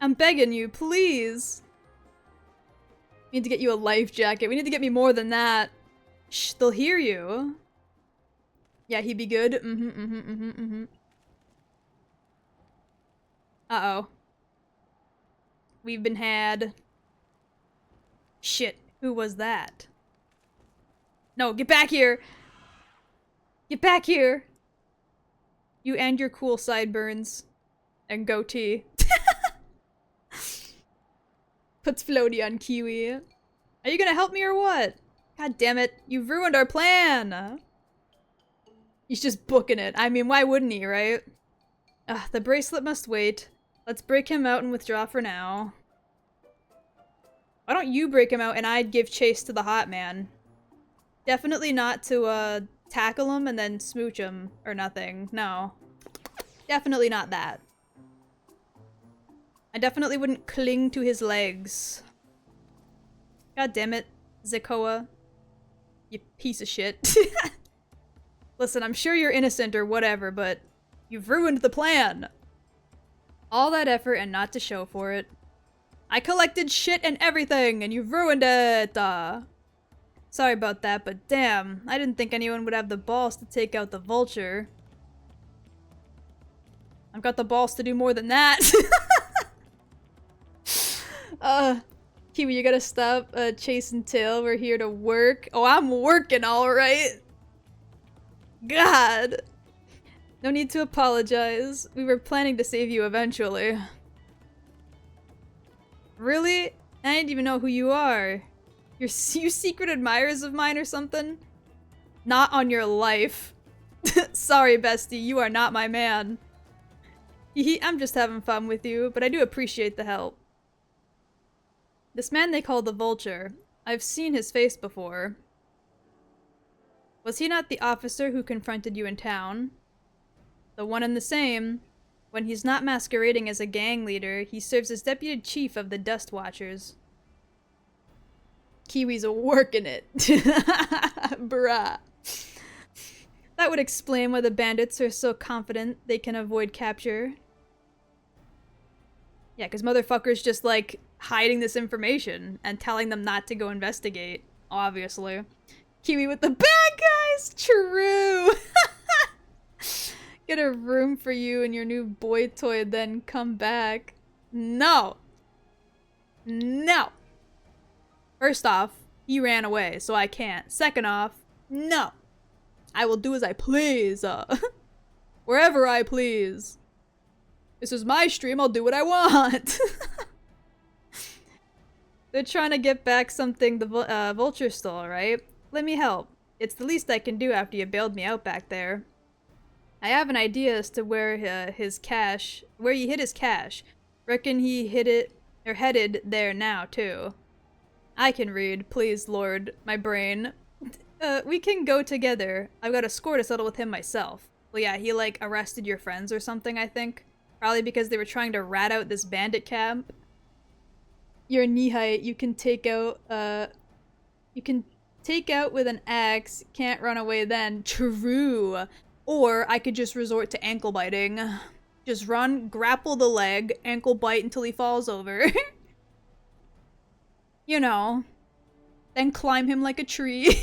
I'm begging you, please. We need to get you a life jacket. We need to get me more than that. Shh, they'll hear you. Yeah, he'd be good. Uh-oh. We've been had. Shit, who was that? No, get back here! Get back here! You and your cool sideburns. And goatee. Puts floaty on Kiwi. Are you gonna help me or what? God damn it, you've ruined our plan! He's just booking it. I mean, why wouldn't he, right? The bracelet must wait. Let's break him out and withdraw for now. Why don't you break him out and I'd give chase to the hot man? Definitely not to, tackle him and then smooch him or nothing. No. Definitely not that. I definitely wouldn't cling to his legs. God damn it, Zekoa. You piece of shit. Listen, I'm sure you're innocent or whatever, but you've ruined the plan. All that effort and not to show for it. I collected shit and everything, and you've ruined it! Sorry about that, but damn, I didn't think anyone would have the balls to take out the vulture. I've got the balls to do more than that! Kiwi, you gotta stop chasing tail. We're here to work. Oh, I'm working, alright! God! No need to apologize. We were planning to save you eventually. Really? I didn't even know who you are. You secret admirers of mine or something? Not on your life. Sorry, bestie, you are not my man. I'm just having fun with you, but I do appreciate the help. This man they call the Vulture. I've seen his face before. Was he not the officer who confronted you in town? The one and the same. When he's not masquerading as a gang leader, he serves as deputy chief of the Dust Watchers. Kiwi's working it. Bruh. That would explain why the bandits are so confident they can avoid capture. Yeah, because motherfuckers just, like, hiding this information and telling them not to go investigate, obviously. Kiwi with the bad guys! True! Get a room for you and your new boy toy, then come back. No! No! First off, he ran away, so I can't. Second off, no! I will do as I please. wherever I please. This is my stream, I'll do what I want. They're trying to get back something the vulture stole, right? Let me help. It's the least I can do after you bailed me out back there. I have an idea as to where he hid his cash. Reckon he hid it, or headed there now, too. I can read, please, Lord, my brain. We can go together. I've got a score to settle with him myself. Well, yeah, he, like, arrested your friends or something, I think. Probably because they were trying to rat out this bandit camp. You're knee height, you can take out with an axe, can't run away then. True. Or I could just resort to ankle biting. Just run, grapple the leg, ankle bite until he falls over. You know. Then climb him like a tree.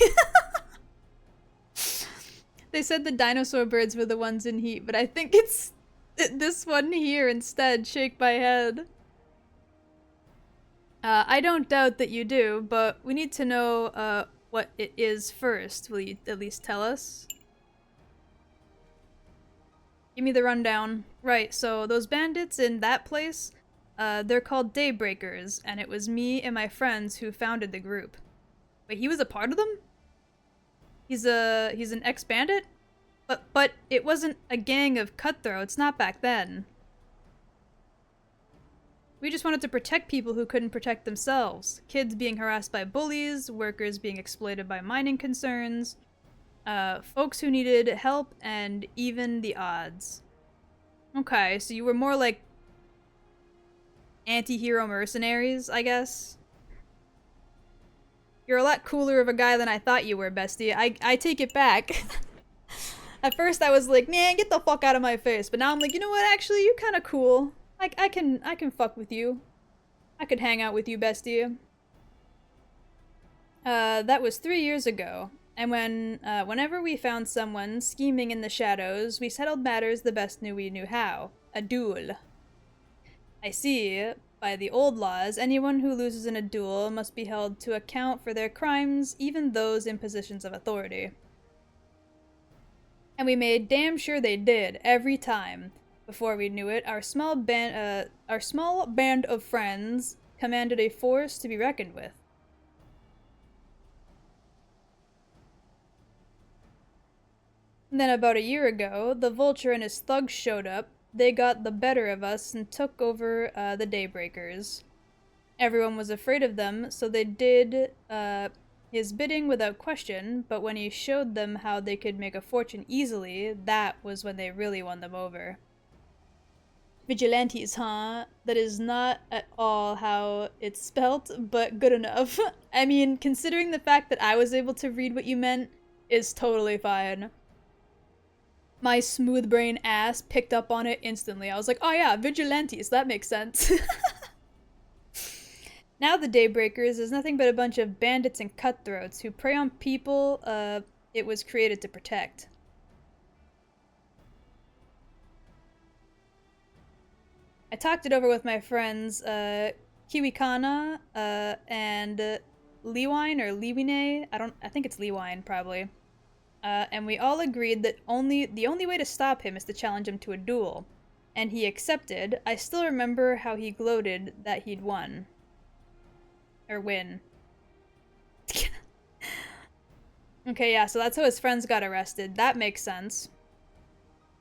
They said the dinosaur birds were the ones in heat, but I think it's this one here instead. Shake my head. I don't doubt that you do, but we need to know what it is first. Will you at least tell us? Give me the rundown. Right, so those bandits in that place, they're called Daybreakers, and it was me and my friends who founded the group. Wait, he was a part of them? He's an ex-bandit? But it wasn't a gang of cutthroats, not back then. We just wanted to protect people who couldn't protect themselves. Kids being harassed by bullies, workers being exploited by mining concerns, folks who needed help, and even the odds. Okay, so you were more like anti-hero mercenaries, I guess? You're a lot cooler of a guy than I thought you were, bestie. I take it back. At first I was like, man, get the fuck out of my face. But now I'm like, you know what, actually, you're kinda cool. I can fuck with you. I could hang out with you, bestie. That was 3 years ago. And whenever we found someone scheming in the shadows, we settled matters the best we knew how. A duel. I see. By the old laws, anyone who loses in a duel must be held to account for their crimes, even those in positions of authority. And we made damn sure they did, every time. Before we knew it, our small band of friends commanded a force to be reckoned with. And then about a year ago, the Vulture and his thugs showed up. They got the better of us and took over the Daybreakers. Everyone was afraid of them, so they did his bidding without question, but when he showed them how they could make a fortune easily, that was when they really won them over. Vigilantes, huh? That is not at all how it's spelt, but good enough. I mean, considering the fact that I was able to read what you meant, is totally fine. My smooth brain ass picked up on it instantly. I was like, oh yeah, vigilantes, that makes sense. Now the Daybreakers is nothing but a bunch of bandits and cutthroats who prey on people it was created to protect. I talked it over with my friends, Kiwi Kana, and Liwine or Liwine. I think it's Liwine, probably. And we all agreed that the only way to stop him is to challenge him to a duel. And he accepted. I still remember how he gloated that he'd won. Or win. Okay, yeah, so that's how his friends got arrested. That makes sense.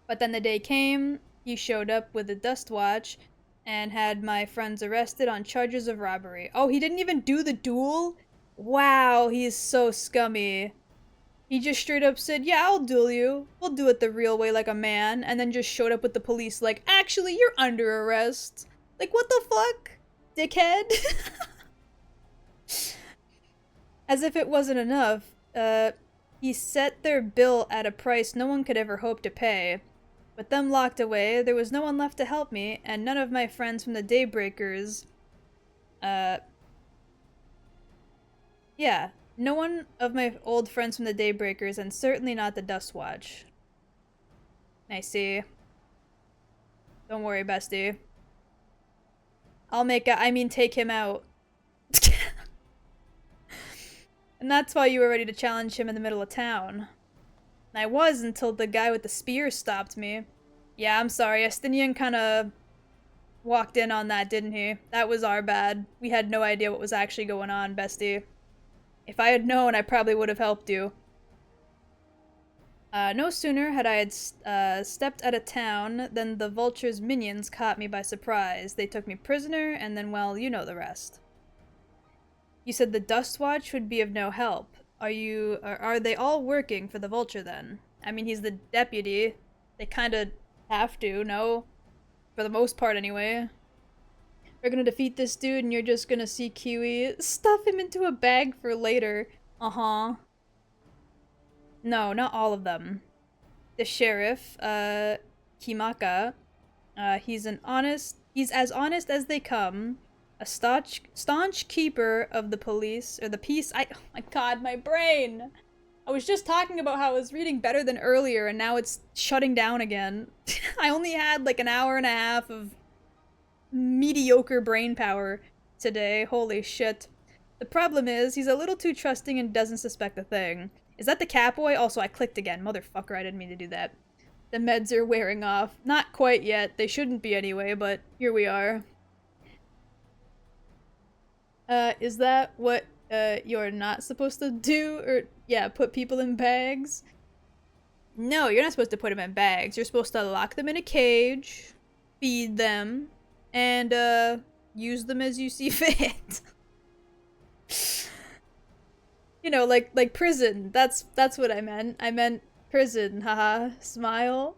But then the day came, he showed up with a dust watch and had my friends arrested on charges of robbery. Oh, he didn't even do the duel? Wow, he's so scummy. He just straight up said, yeah, I'll duel you. We'll do it the real way like a man. And then just showed up with the police like, actually, you're under arrest. Like, what the fuck? Dickhead? As if it wasn't enough, he set their bill at a price no one could ever hope to pay. With them locked away, there was no one left to help me, and none of my friends from the Daybreakers, yeah, no one of my old friends from the Daybreakers, and certainly not the Dustwatch. I see. Don't worry, bestie. take him out. And that's why you were ready to challenge him in the middle of town. I was until the guy with the spear stopped me. Yeah, I'm sorry. Estinian kinda walked in on that, didn't he? That was our bad. We had no idea what was actually going on, bestie. If I had known, I probably would have helped you. No sooner had I stepped out of town than the vulture's minions caught me by surprise. They took me prisoner, and then, well, you know the rest. You said the Dust Watch would be of no help. Are they all working for the vulture then? I mean, he's the deputy. They kinda have to, no? For the most part, anyway. We're gonna defeat this dude, and you're just gonna see Kiwi stuff him into a bag for later. Uh-huh. No, not all of them. The sheriff, Himaka, he's as honest as they come. A staunch keeper of the police, or the peace. Oh my god, my brain! I was just talking about how I was reading better than earlier, and now it's shutting down again. I only had like an hour and a half of mediocre brain power today. Holy shit. The problem is, he's a little too trusting and doesn't suspect a thing. Is that the Catboy? Also, I clicked again. Motherfucker, I didn't mean to do that. The meds are wearing off. Not quite yet. They shouldn't be anyway, but here we are. Is that what, you're not supposed to do? Or, yeah, put people in bags? No, you're not supposed to put them in bags. You're supposed to lock them in a cage, feed them, and, use them as you see fit. You know, like prison. That's what I meant. I meant prison. Haha. Smile.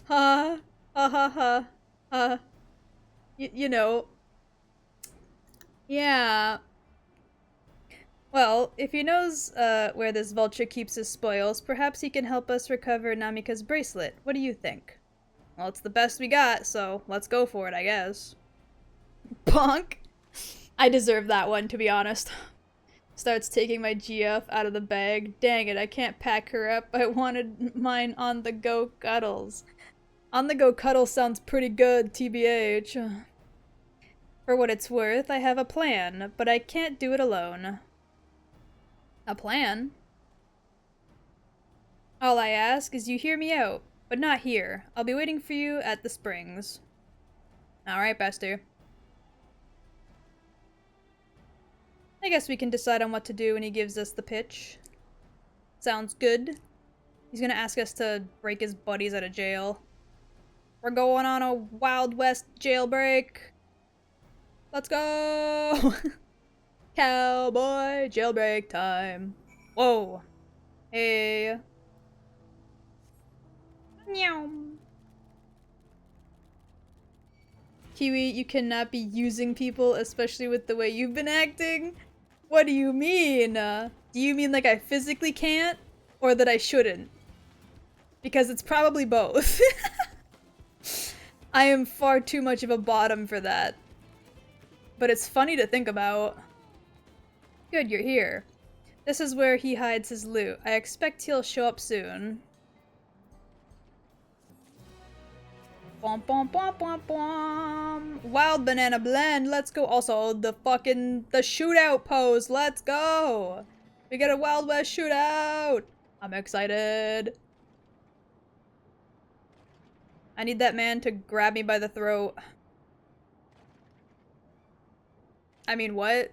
Ha. Ha ha ha. Ha. You know. Yeah. Well, if he knows where this vulture keeps his spoils, perhaps he can help us recover Namika's bracelet. What do you think? Well, it's the best we got, so let's go for it, I guess. Bonk! I deserve that one, to be honest. Starts taking my GF out of the bag. Dang it, I can't pack her up. I wanted mine on the go cuddles. On the go cuddles sounds pretty good, TBH. For what it's worth, I have a plan, but I can't do it alone. A plan? All I ask is you hear me out, but not here. I'll be waiting for you at the springs. Alright, Bester. I guess we can decide on what to do when he gives us the pitch. Sounds good. He's gonna ask us to break his buddies out of jail. We're going on a Wild West jailbreak. Let's go! Cowboy jailbreak time. Whoa. Hey. Meow. Kiwi, you cannot be using people, especially with the way you've been acting. What do you mean? Do you mean like I physically can't? Or that I shouldn't? Because it's probably both. I am far too much of a bottom for that. But it's funny to think about. Good, you're here. This is where he hides his loot. I expect he'll show up soon. Bom, bom, bom, bom, bom. Wild banana blend, let's go. Also, the shootout pose, let's go. We got a Wild West shootout. I'm excited. I need that man to grab me by the throat. I mean, what?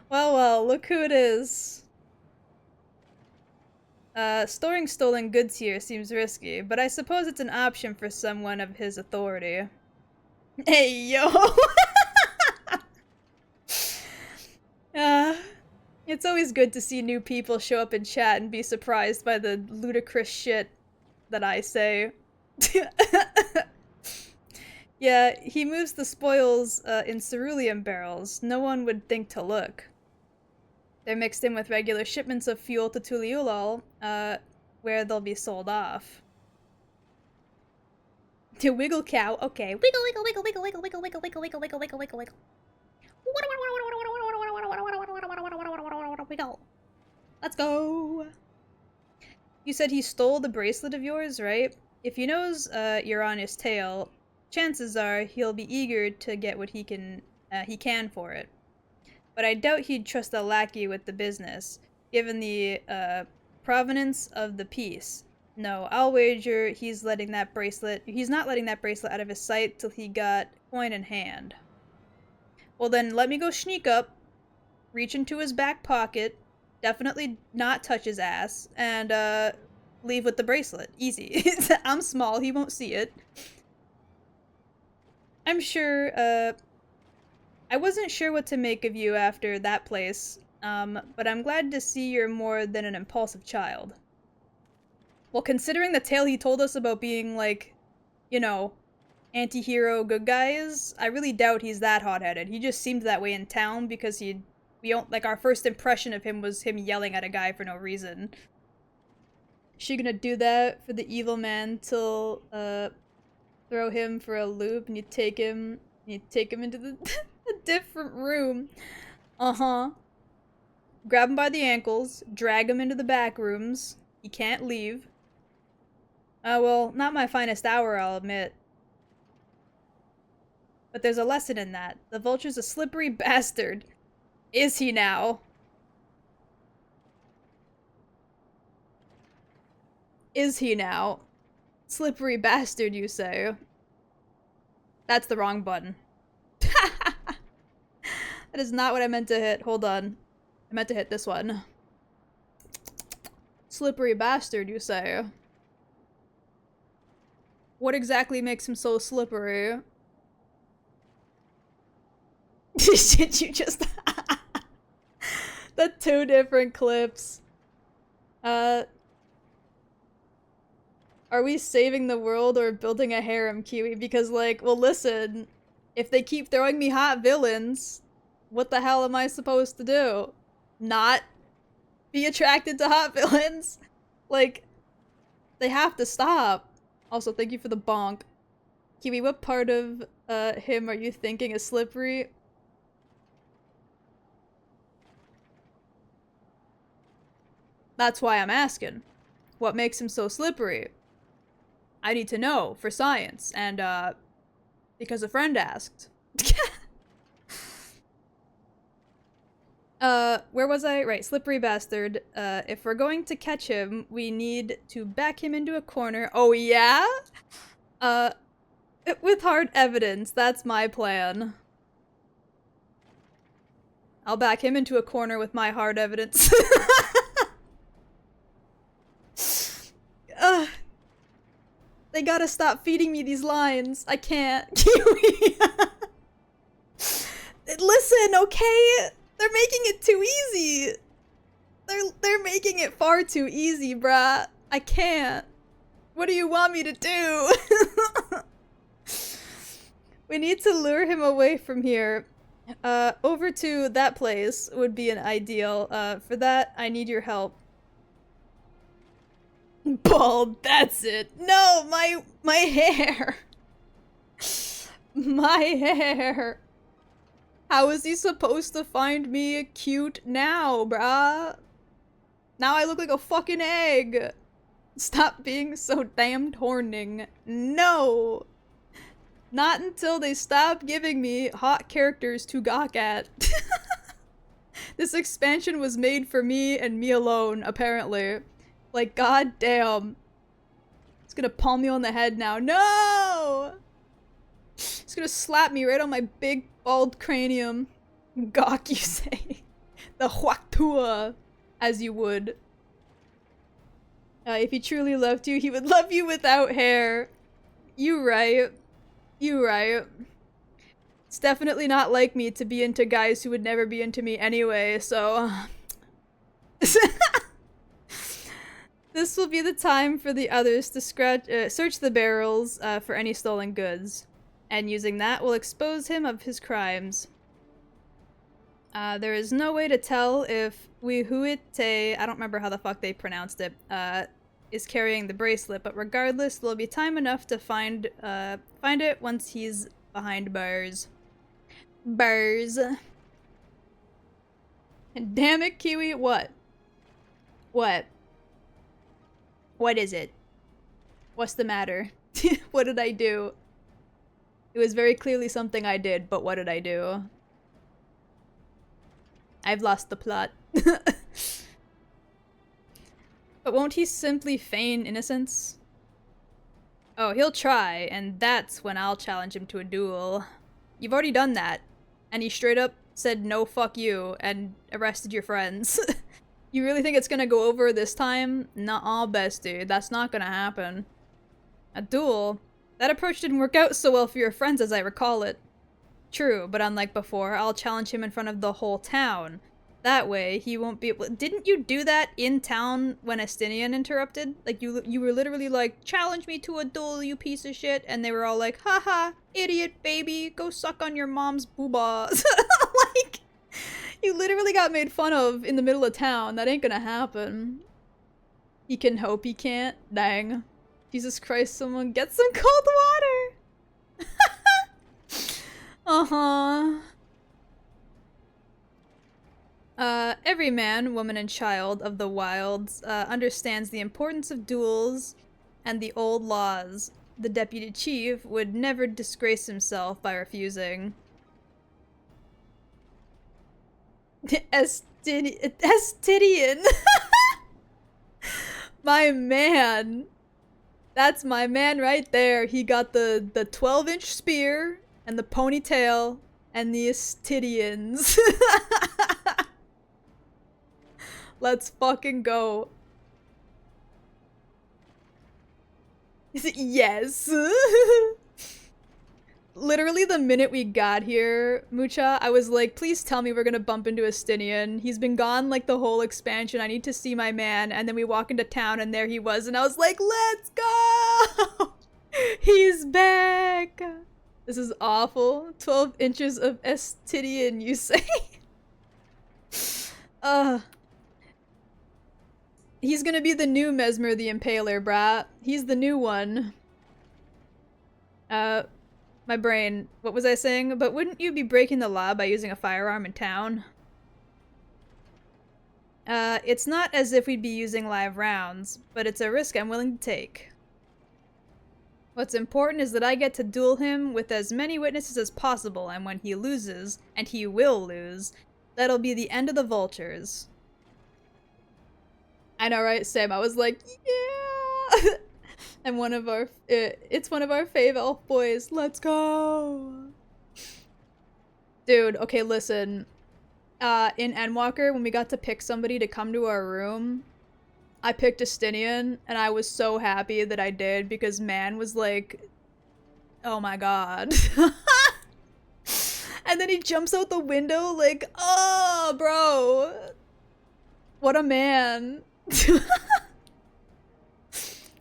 Well, look who it is. Storing stolen goods here seems risky, but I suppose it's an option for someone of his authority. Hey, yo! It's always good to see new people show up in chat and be surprised by the ludicrous shit that I say. Yeah, he moves the spoils in cerulean barrels. No one would think to look. They're mixed in with regular shipments of fuel to Tuliulal, where they'll be sold off. To Wiggle Cow, okay. Wiggle, wiggle, wiggle, wiggle, wiggle, wiggle, wiggle, wiggle, wiggle, wiggle, wiggle, wiggle, wiggle. Wiggle. Let's go. You said he stole the bracelet of yours, right? If he knows you're on his tail, chances are he'll be eager to get what he can for it. but I doubt he'd trust a lackey with the business, given the provenance of the piece. No, I'll wager he's not letting that bracelet out of his sight till he got coin in hand. Well then, let me go sneak up, reach into his back pocket, definitely not touch his ass, and leave with the bracelet. Easy. I'm small, he won't see it. I'm sure, I wasn't sure what to make of you after that place, but I'm glad to see you're more than an impulsive child. Well, considering the tale he told us about being, like, you know, anti-hero good guys, I really doubt he's that hot-headed. He just seemed that way in town because our first impression of him was him yelling at a guy for no reason. She gonna do that for the evil man till, throw him for a loop and you take him into the a different room. Uh-huh. Grab him by the ankles, drag him into the back rooms. He can't leave. Well, not my finest hour, I'll admit. But there's a lesson in that. The vulture's a slippery bastard. Is he now? Is he now? Slippery bastard, you say? That's the wrong button. That is not what I meant to hit. Hold on. I meant to hit this one. Slippery bastard, you say? What exactly makes him so slippery? Did you just... The two different clips. Are we saving the world or building a harem, Kiwi? Because, like, well, listen, if they keep throwing me hot villains, what the hell am I supposed to do? Not be attracted to hot villains? Like, they have to stop. Also, thank you for the bonk. Kiwi, what part of him are you thinking is slippery? That's why I'm asking. What makes him so slippery? I need to know for science, and because a friend asked. Where was I? Right, slippery bastard. If we're going to catch him, we need to back him into a corner. Oh yeah? With hard evidence, that's my plan. I'll back him into a corner with my hard evidence. They gotta stop feeding me these lines. I can't. Kiwi. Listen, okay? They're making it too easy. They're making it far too easy, bruh. I can't. What do you want me to do? We need to lure him away from here. Over to that place would be an ideal. For that, I need your help. Bald, that's it. No, my hair. My hair. How is he supposed to find me cute now, bruh? Now I look like a fucking egg. Stop being so damn horning. No. Not until they stop giving me hot characters to gawk at. This expansion was made for me and me alone, apparently. Like, goddamn. It's gonna palm me on the head now. No! It's gonna slap me right on my big, bald cranium. Gawk, you say. The huaktua, as you would. If he truly loved you, he would love you without hair. You right. You right. It's definitely not like me to be into guys who would never be into me anyway, so... This will be the time for the others to search the barrels for any stolen goods, and using that will expose him of his crimes. There is no way to tell if Wihuite, I don't remember how the fuck they pronounced it, is carrying the bracelet, but regardless, there'll be time enough to find it once he's behind bars. Bars. And damn it, Kiwi, what? What? What is it? What's the matter? What did I do? It was very clearly something I did, but what did I do? I've lost the plot. But won't he simply feign innocence? Oh, he'll try, and that's when I'll challenge him to a duel. You've already done that, and he straight up said no fuck you and arrested your friends. You really think it's gonna go over this time? Nuh-uh, best dude, that's not gonna happen. A duel? That approach didn't work out so well for your friends as I recall it. True, but unlike before, I'll challenge him in front of the whole town. That way, he won't be able— Didn't you do that in town when Estinian interrupted? Like, you were literally like, challenge me to a duel, you piece of shit, and they were all like, haha, idiot baby, go suck on your mom's boobas. Like, you literally got made fun of in the middle of town. That ain't gonna happen. He can hope he can't. Dang. Jesus Christ, someone get some cold water! Uh-huh. Every man, woman, and child of the wilds understands the importance of duels and the old laws. The deputy chief would never disgrace himself by refusing. Estidian. My man. That's my man right there. He got the 12-inch spear and the ponytail and the Estidians. Let's fucking go. Is it yes? Literally the minute we got here, Mucha, I was like, please tell me we're gonna bump into Estinian. He's been gone like the whole expansion. I need to see my man. And then we walk into town and there he was and I was like, let's go! He's back! This is awful. 12 inches of Estidian, you say? He's gonna be the new Mesmer the Impaler, brah. He's the new one. My brain. What was I saying? But wouldn't you be breaking the law by using a firearm in town? It's not as if we'd be using live rounds, but it's a risk I'm willing to take. What's important is that I get to duel him with as many witnesses as possible, and when he loses, and he will lose, that'll be the end of the vultures. I know, right, Sam? I was like, yeah! And one of our— it's one of our fave elf boys. Let's go! Dude, okay, listen. In Endwalker, when we got to pick somebody to come to our room, I picked Estinian, and I was so happy that I did, because man was like, oh my god. And then he jumps out the window like, oh, bro. What a man.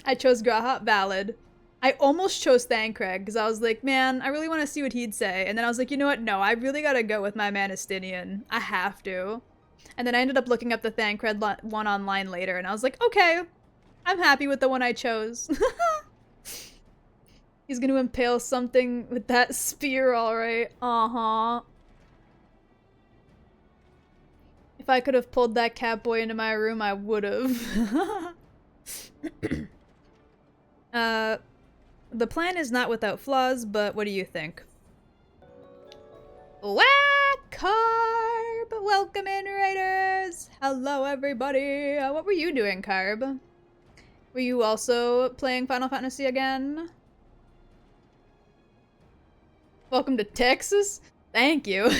I chose Graha, valid. I almost chose Thancred because I was like, man, I really want to see what he'd say. And then I was like, you know what? No, I really gotta go with my man Estinian. I have to. And then I ended up looking up the Thancred one online later, and I was like, okay, I'm happy with the one I chose. He's gonna impale something with that spear, alright. Uh-huh. If I could have pulled that catboy into my room, I would've. The plan is not without flaws, but what do you think? Whack Carb! Welcome in, Raiders! Hello, everybody! What were you doing, Carb? Were you also playing Final Fantasy again? Welcome to Texas? Thank you.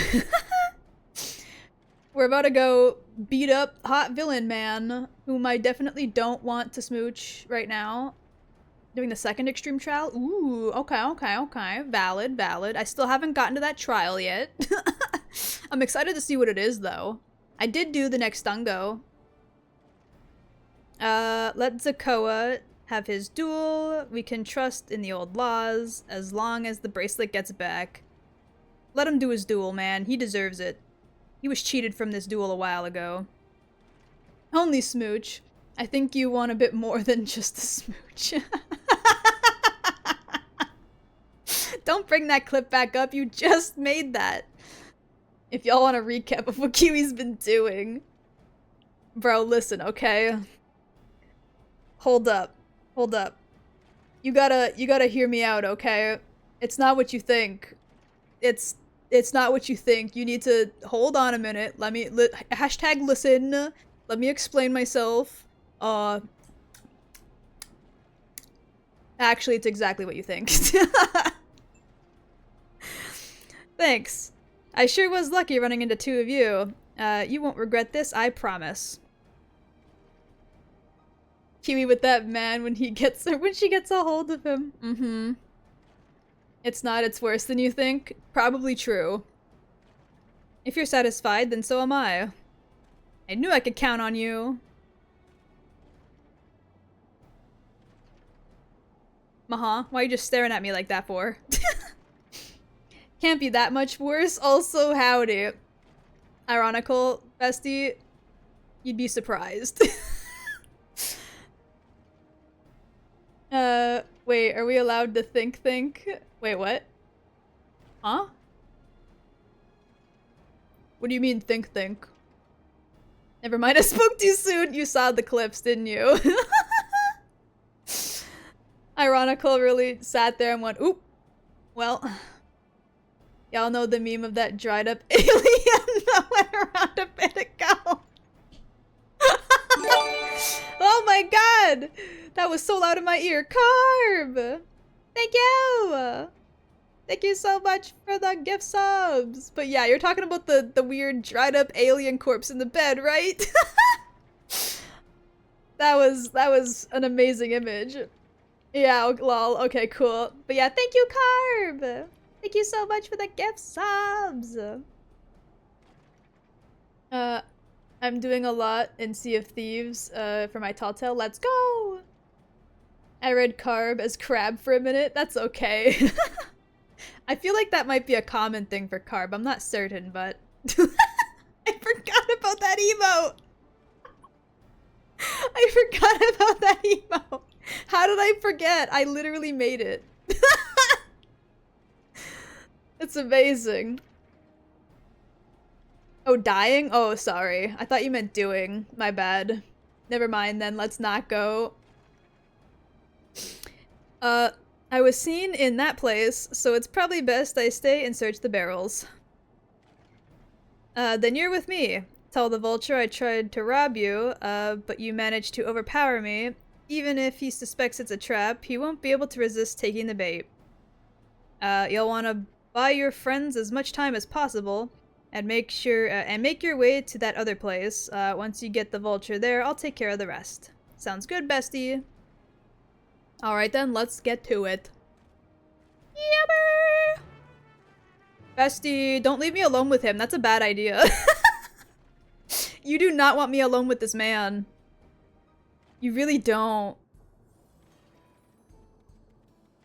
We're about to go beat up Hot Villain Man, whom I definitely don't want to smooch right now. Doing the second extreme trial? Ooh, okay. Valid, valid. I still haven't gotten to that trial yet. I'm excited to see what it is, though. I did do the next Stungo. Let Zakoa have his duel. We can trust in the old laws, as long as the bracelet gets back. Let him do his duel, man. He deserves it. He was cheated from this duel a while ago. Only smooch. I think you want a bit more than just a smooch. Don't bring that clip back up, you just made that. If y'all want a recap of what Kiwi's been doing. Bro, listen, okay? Hold up. Hold up. You gotta hear me out, okay? It's not what you think. It's It's not what you think. You need to hold on a minute. Let me hashtag listen. Let me explain myself. Actually, it's exactly what you think. Thanks. I sure was lucky running into two of you. You won't regret this, I promise. Kiwi with that man when she gets a hold of him. Mm-hmm. It's worse than you think. Probably true. If you're satisfied, then so am I. I knew I could count on you. Why are you just staring at me like that for? Can't be that much worse. Also, howdy. Ironical, bestie. You'd be surprised. Wait, are we allowed to think? Wait, what? Huh? What do you mean think? Never mind, I spoke too soon. You saw the clips, didn't you? Ironical really sat there and went, oop. Well, y'all know the meme of that dried up alien that went around a bit ago. Oh my god! That was so loud in my ear. Carb! Thank you! Thank you so much for the gift subs! But yeah, you're talking about the weird dried up alien corpse in the bed, right? That was an amazing image. Yeah, lol. Okay, cool. But yeah, thank you, Carb! Thank you so much for the gift subs! I'm doing a lot in Sea of Thieves, for my tall tale. Let's go! I read Carb as crab for a minute. That's okay. I feel like that might be a common thing for Carb. I'm not certain, but... I forgot about that emote! I forgot about that emote! How did I forget? I literally made it. It's amazing. Oh, dying? Oh, sorry. I thought you meant doing. My bad. Never mind then, let's not go. I was seen in that place, so it's probably best I stay and search the barrels. Then you're with me. Tell the vulture I tried to rob you, but you managed to overpower me. Even if he suspects it's a trap, he won't be able to resist taking the bait. You'll want to buy your friends as much time as possible, and make your way to that other place. Once you get the vulture there, I'll take care of the rest. Sounds good, bestie. Alright then, let's get to it. Yummer! Bestie, don't leave me alone with him. That's a bad idea. You do not want me alone with this man. You really don't.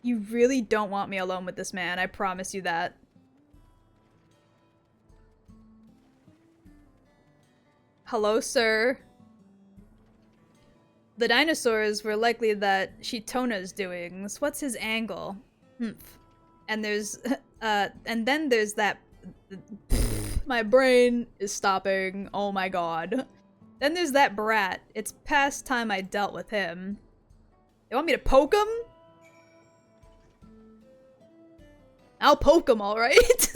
You really don't want me alone with this man. I promise you that. Hello, sir. The dinosaurs were likely that Shitona's doings. What's his angle? And there's, and then there's that... My brain is stopping. Oh my god. Then there's that brat. It's past time I dealt with him. They want me to poke him? I'll poke him, alright?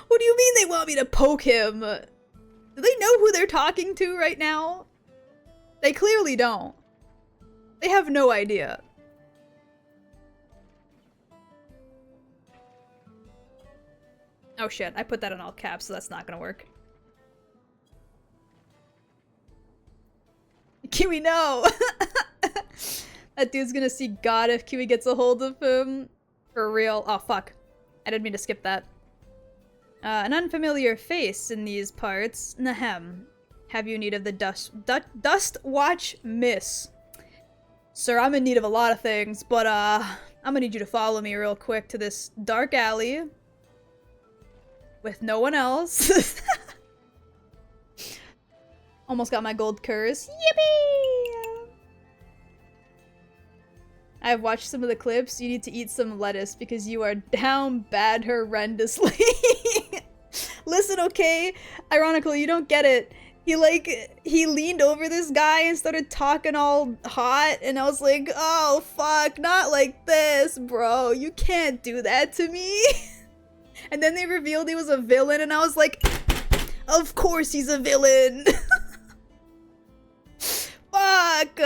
What do you mean they want me to poke him? Do they know who they're talking to right now? They clearly don't. They have no idea. Oh shit, I put that in all caps, so that's not gonna work. Kiwi, no! That dude's gonna see God if Kiwi gets a hold of him. For real. Oh, fuck. I didn't mean to skip that. An unfamiliar face in these parts. Nahem. Have you need of the dust watch, miss? Sir, I'm in need of a lot of things, but I'm gonna need you to follow me real quick to this dark alley. With no one else. Almost got my gold curse. Yippee! I've watched some of the clips. You need to eat some lettuce because you are down bad horrendously. Listen, okay? Ironically, you don't get it. He leaned over this guy and started talking all hot, and I was like, oh, fuck, not like this, bro. You can't do that to me. And then they revealed he was a villain, and I was like, of course he's a villain! Fuck!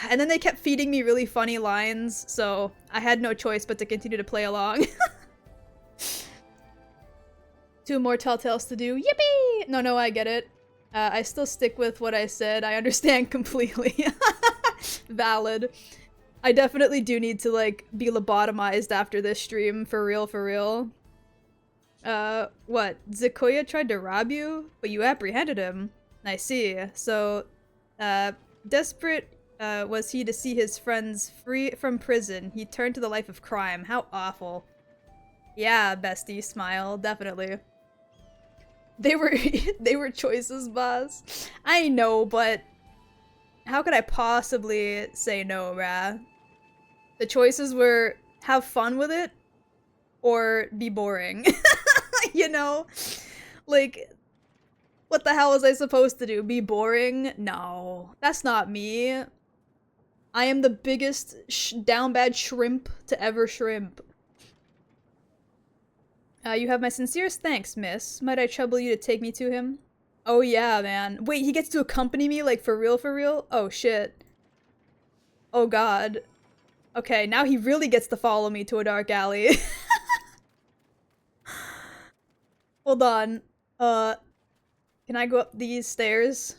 And then they kept feeding me really funny lines, so I had no choice but to continue to play along. 2 more Telltales to do. Yippee! No, I get it. I still stick with what I said. I understand completely. Valid. I definitely do need to, like, be lobotomized after this stream. For real, for real. What? Zikoya tried to rob you? But you apprehended him. I see. So, desperate, was he to see his friends free from prison. He turned to the life of crime. How awful. Yeah, bestie, smile. Definitely. They were choices, boss. I know, but how could I possibly say no, Ra? The choices were have fun with it or be boring. You know? Like, what the hell was I supposed to do? Be boring? No, that's not me. I am the biggest down bad shrimp to ever shrimp. You have my sincerest thanks, miss. Might I trouble you to take me to him? Oh yeah, man. Wait, he gets to accompany me, like, for real, for real? Oh shit. Oh god. Okay, now he really gets to follow me to a dark alley. Hold on. Can I go up these stairs?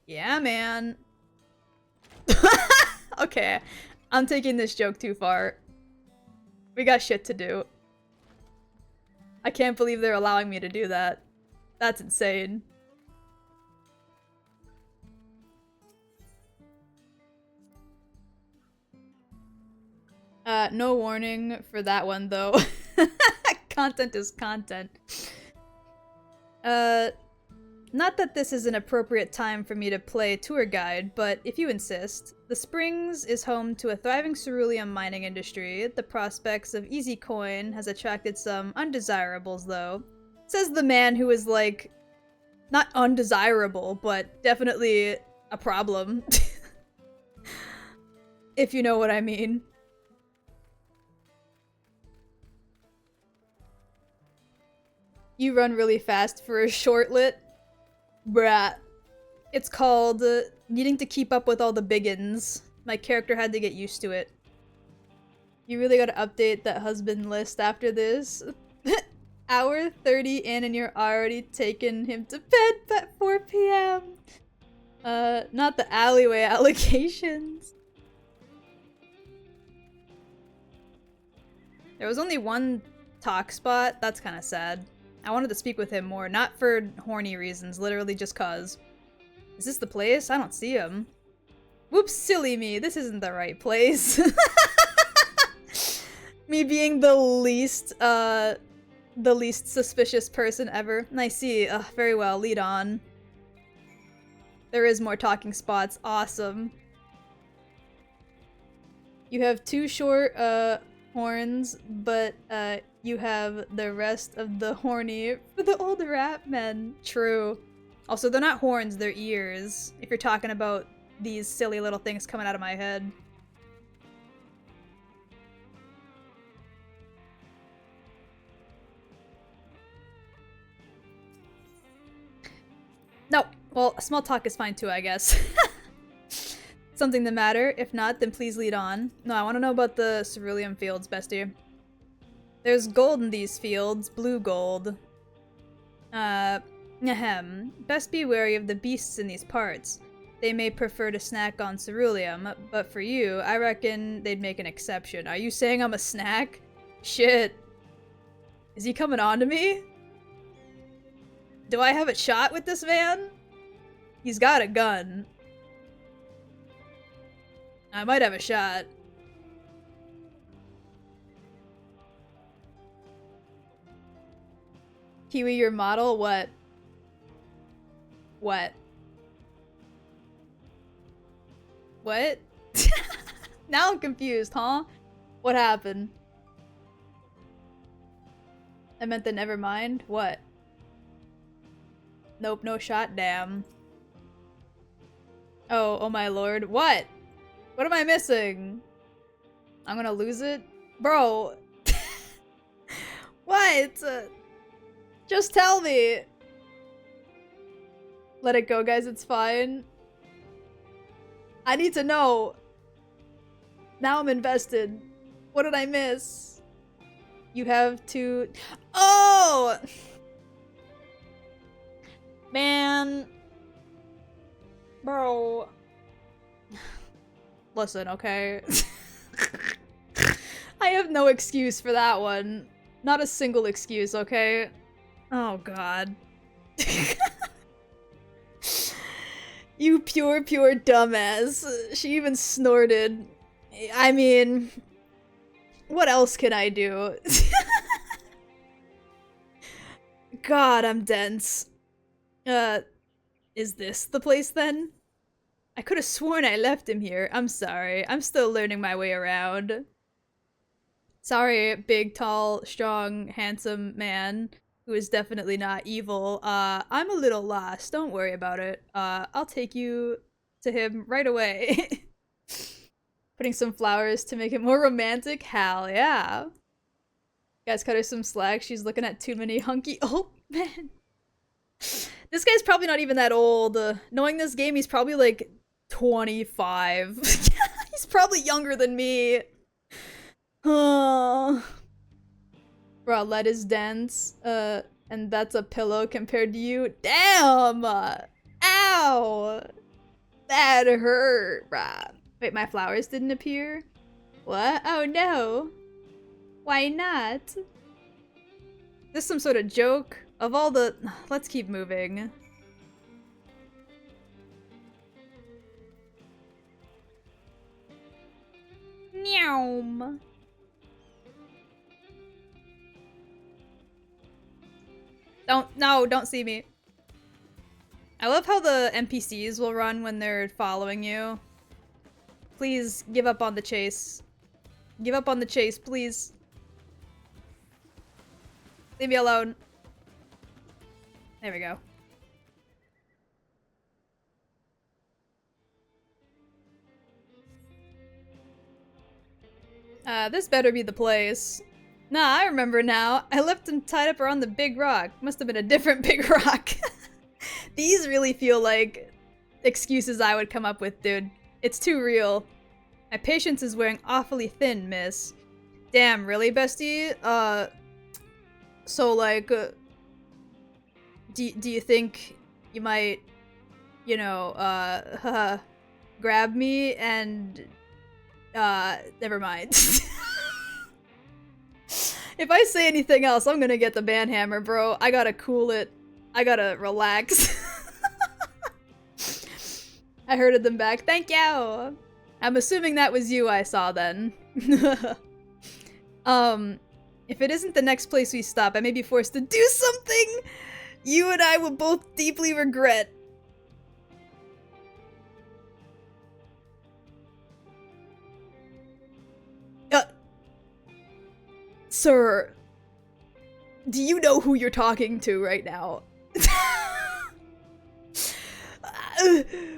Yeah, man. Okay, I'm taking this joke too far. We got shit to do. I can't believe they're allowing me to do that. That's insane. No warning for that one, though. Content is content. Not that this is an appropriate time for me to play tour guide, but if you insist. The Springs is home to a thriving ceruleum mining industry. The prospects of easy coin has attracted some undesirables, though. Says the man who is, like, not undesirable, but definitely a problem. If you know what I mean. You run really fast for a shortlet. Bruh. It's called needing to keep up with all the biggins. My character had to get used to it. You really gotta update that husband list after this. Hour 30 in and you're already taking him to bed at 4 p.m. Not the alleyway allegations. There was only one talk spot. That's kind of sad. I wanted to speak with him more, not for horny reasons, literally just cause. Is this the place? I don't see him. Whoops, silly me. This isn't the right place. Me being the least suspicious person ever. I see. Very well. Lead on. There is more talking spots. Awesome. You have 2 short, horns, but, you have the rest of the horny for the old rat men. True. Also, they're not horns, they're ears. If you're talking about these silly little things coming out of my head. No. Well, small talk is fine too, I guess. Something the matter? If not, then please lead on. No, I want to know about the ceruleum fields, bestie. There's gold in these fields. Blue gold. Ahem. Best be wary of the beasts in these parts. They may prefer to snack on ceruleum, but for you, I reckon they'd make an exception. Are you saying I'm a snack? Shit. Is he coming on to me? Do I have a shot with this man? He's got a gun. I might have a shot. Kiwi, your model? What? What? What? Now I'm confused, huh? What happened? I meant the never mind? What? Nope, no shot, damn. Oh my lord. What? What am I missing? I'm gonna lose it? Bro. What? Just tell me. Let it go, guys. It's fine. I need to know. Now I'm invested. What did I miss? You have to... Oh! Man. Bro. Listen, okay? I have no excuse for that one. Not a single excuse, okay? Oh god. You pure dumbass. She even snorted. I mean... What else can I do? God, I'm dense. Is this the place then? I could have sworn I left him here. I'm sorry. I'm still learning my way around. Sorry, big, tall, strong, handsome man who is definitely not evil. I'm a little lost. Don't worry about it. I'll take you to him right away. Putting some flowers to make it more romantic? Hell yeah. Guys, cut her some slack. She's looking at too many hunky- Oh, man. This guy's probably not even that old. Knowing this game, he's probably like 25. He's probably younger than me. Bro, lead is dense. And that's a pillow compared to you. Damn! Ow! That hurt, bruh. Wait, my flowers didn't appear? What? Oh no. Why not? This some sort of joke? Of all the... Let's keep moving. Meow. Don't see me. I love how the NPCs will run when they're following you. Please give up on the chase. Give up on the chase, please. Leave me alone. There we go. This better be the place. Nah, I remember now. I left him tied up around the big rock. Must have been a different big rock. These really feel like excuses I would come up with, dude. It's too real. My patience is wearing awfully thin, miss. Damn, really, bestie? So, like, do you think you might, you know, grab me and, never mind. If I say anything else, I'm gonna get the banhammer, bro. I gotta cool it. I gotta relax. I herded them back. Thank you! I'm assuming that was you I saw then. If it isn't the next place we stop, I may be forced to do something you and I will both deeply regret. Sir, do you know who you're talking to right now?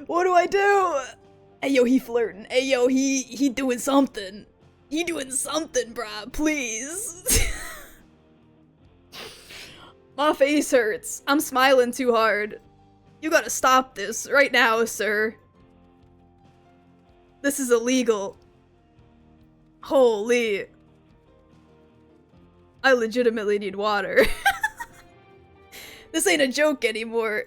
What do I do? Ayo, he flirting. Ayo, he doing something. He doing something, bruh. Please. My face hurts. I'm smiling too hard. You gotta stop this right now, sir. This is illegal. Holy. I legitimately need water. This ain't a joke anymore.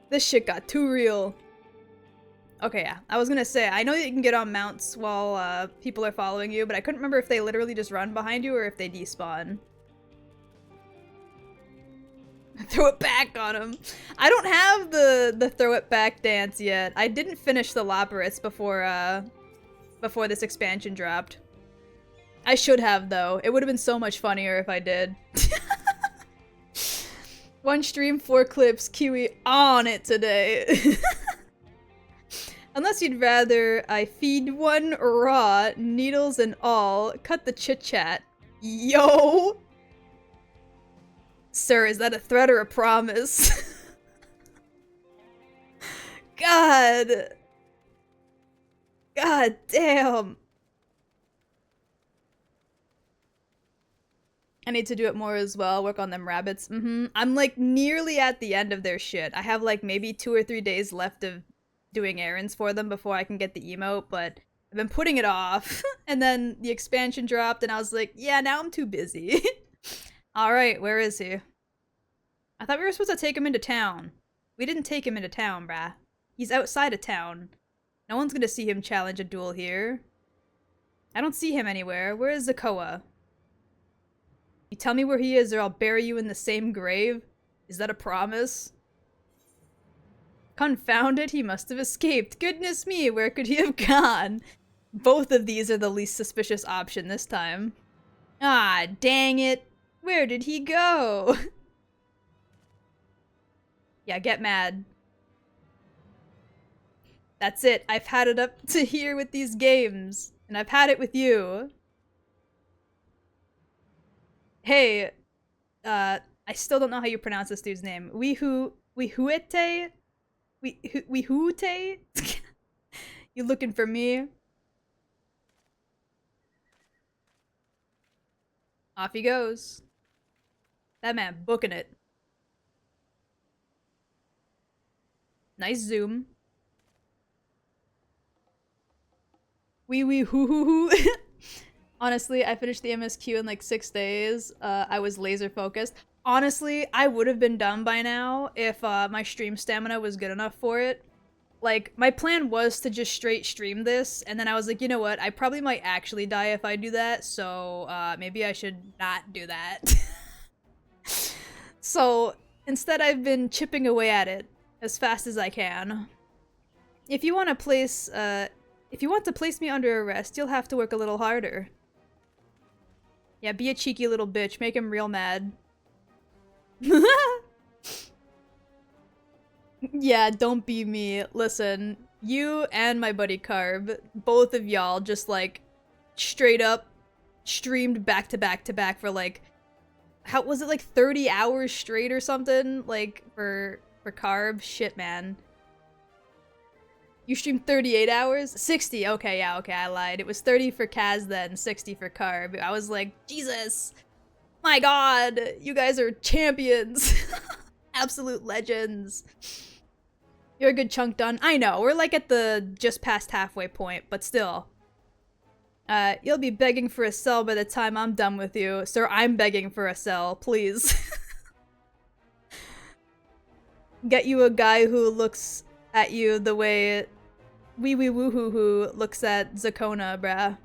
This shit got too real. Okay, yeah. I was gonna say, I know you can get on mounts while people are following you, but I couldn't remember if they literally just run behind you or if they despawn. Throw it back on him. I don't have the throw it back dance yet. I didn't finish the Lapras before this expansion dropped. I should have, though. It would have been so much funnier if I did. One stream, 4 clips, Kiwi on it today. Unless you'd rather I feed one raw, needles and all, cut the chit-chat. Yo! Sir, is that a threat or a promise? God. God damn. I need to do it more as well, work on them rabbits. I'm like nearly at the end of their shit. I have like maybe 2 or 3 days left of doing errands for them before I can get the emote, but I've been putting it off. And then the expansion dropped and I was like, yeah, now I'm too busy. Alright, where is he? I thought we were supposed to take him into town. We didn't take him into town, brah. He's outside of town. No one's gonna see him challenge a duel here. I don't see him anywhere. Where is Zakoa? You tell me where he is or I'll bury you in the same grave? Is that a promise? Confound it, he must have escaped. Goodness me, where could he have gone? Both of these are the least suspicious option this time. Ah, dang it. Where did he go? Yeah, get mad. That's it. I've had it up to here with these games. And I've had it with you. Hey, I still don't know how you pronounce this dude's name. Wihuete? Wihute? You looking for me? Off he goes. That man booking it. Nice zoom. Wee hoo hoo hoo. Honestly, I finished the MSQ in like 6 days. I was laser focused. Honestly, I would have been done by now if my stream stamina was good enough for it. Like, my plan was to just straight stream this, and then I was like, you know what, I probably might actually die if I do that, so maybe I should not do that. So, instead I've been chipping away at it as fast as I can. If you want to place me under arrest, you'll have to work a little harder. Yeah, be a cheeky little bitch, make him real mad. Yeah, don't be me. Listen, you and my buddy Carb, both of y'all just like straight up streamed back to back to back for like, how was it, like 30 hours straight or something? Like for Carb? Shit, man. You streamed 38 hours? 60, okay, yeah, okay, I lied. It was 30 for Kaz then, 60 for Carb. I was like, Jesus! My god! You guys are champions! Absolute legends. You're a good chunk done. I know, we're like at the just past halfway point, but still. You'll be begging for a cell by the time I'm done with you. Sir, I'm begging for a cell, please. Get you a guy who looks at you the way Wee Wee Woohoo Hoo looks at Zakona, brah.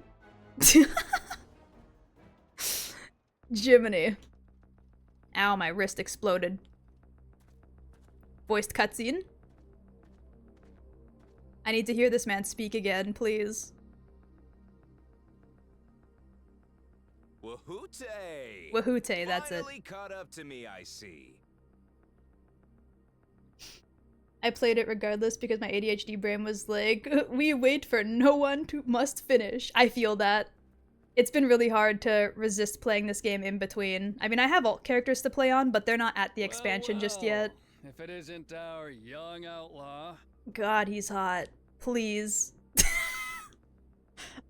Jiminy. Ow, my wrist exploded. Voiced cutscene? I need to hear this man speak again, please. Wahoote! Wahoote, that's it. Finally caught up to me, I see. I played it regardless because my ADHD brain was like, we wait for no one to must finish. I feel that. It's been really hard to resist playing this game in between. I mean, I have alt characters to play on, but they're not at the expansion just yet. If it isn't our young outlaw. God, he's hot. Please.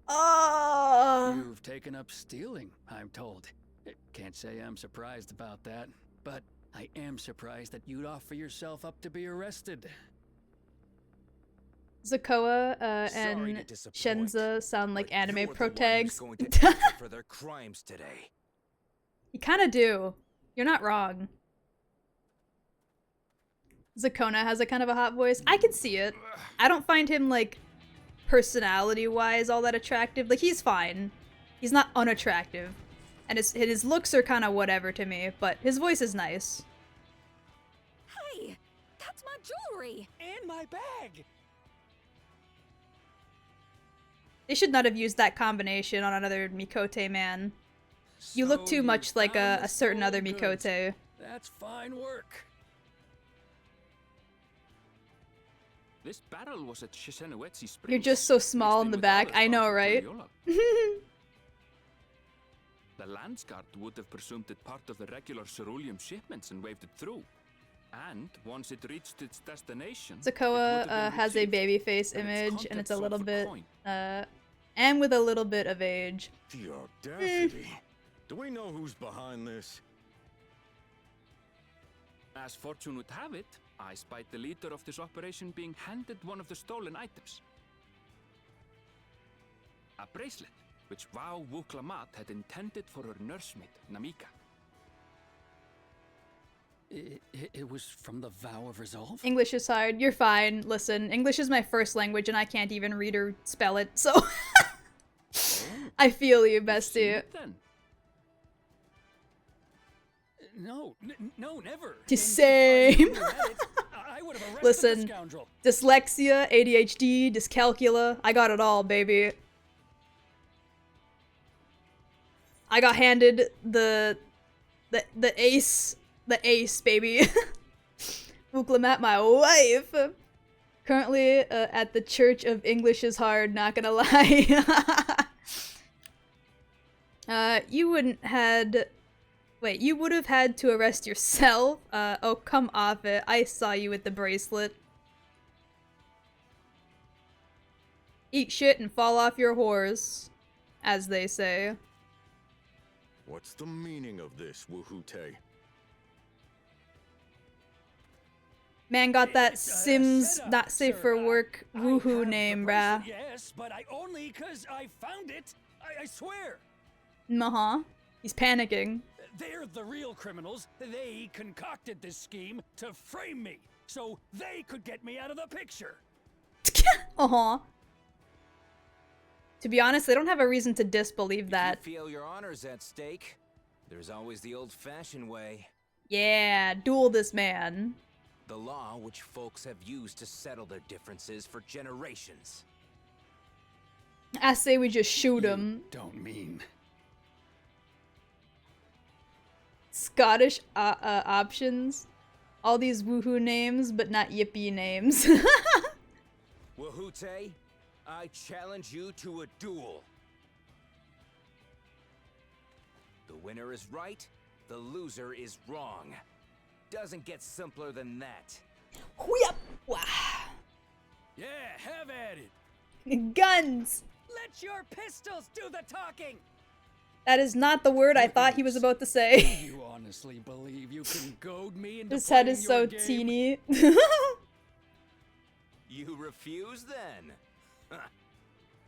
Oh! You've taken up stealing, I'm told. Can't say I'm surprised about that, but I am surprised that you'd offer yourself up to be arrested. Zakoa and Shenza sound like anime pro tags. For their crimes today. You kind of do. You're not wrong. Zakona has a kind of a hot voice. I can see it. I don't find him, like, personality-wise all that attractive. Like, he's fine. He's not unattractive. And his looks are kind of whatever to me, but his voice is nice. Hey, that's my jewelry! And my bag! They should not have used that combination on another Mikote man. You look too much like a certain other Mikote. That's fine work. This barrel was at Shisenuetsi Springs. You're just so small in the back. I know, right? The Landsguard would have presumed it part of the regular ceruleum shipments and waved it through. And once it reached its destination, Zakoa has a baby face image, and it's a little bit, and with a little bit of age. The audacity. Do we know who's behind this? As fortune would have it, I spied the leader of this operation being handed one of the stolen items. A bracelet, which Vau Wuklamat had intended for her nursemaid, Namika. It was from the Vow of Resolve? English aside, you're fine. Listen, English is my first language and I can't even read or spell it, so... I feel you, bestie. No, never. The same. I would have arrested Listen, the scoundrel. dyslexia, ADHD, dyscalculia, I got it all, baby. I got handed the ace, baby. Wuklamat, my wife. Currently at the Church of English is Hard, not gonna lie. You would have had to arrest yourself. Oh, come off it. I saw you with the bracelet. Eat shit and fall off your horse, as they say. What's the meaning of this, Wuhute? Man got that Sims not safe for work woohoo name, brah. Yes, but I only 'cause I found it. I swear. He's panicking. They're the real criminals. They concocted this scheme to frame me, so they could get me out of the picture. To be honest, they don't have a reason to disbelieve that. If you feel your honor's at stake, there's always the old-fashioned way. Yeah, duel this man. The law which folks have used to settle their differences for generations. I say we just shoot him. Don't mean... Scottish options. All these woohoo names, but not yippee names. Wuhute, I challenge you to a duel. The winner is right, the loser is wrong. Doesn't get simpler than that. Yeah, have at it. Guns! Let your pistols do the talking! That is not the word I thought he was about to say. You honestly believe you can goad me into His head playing is so your game? teeny. You refuse then?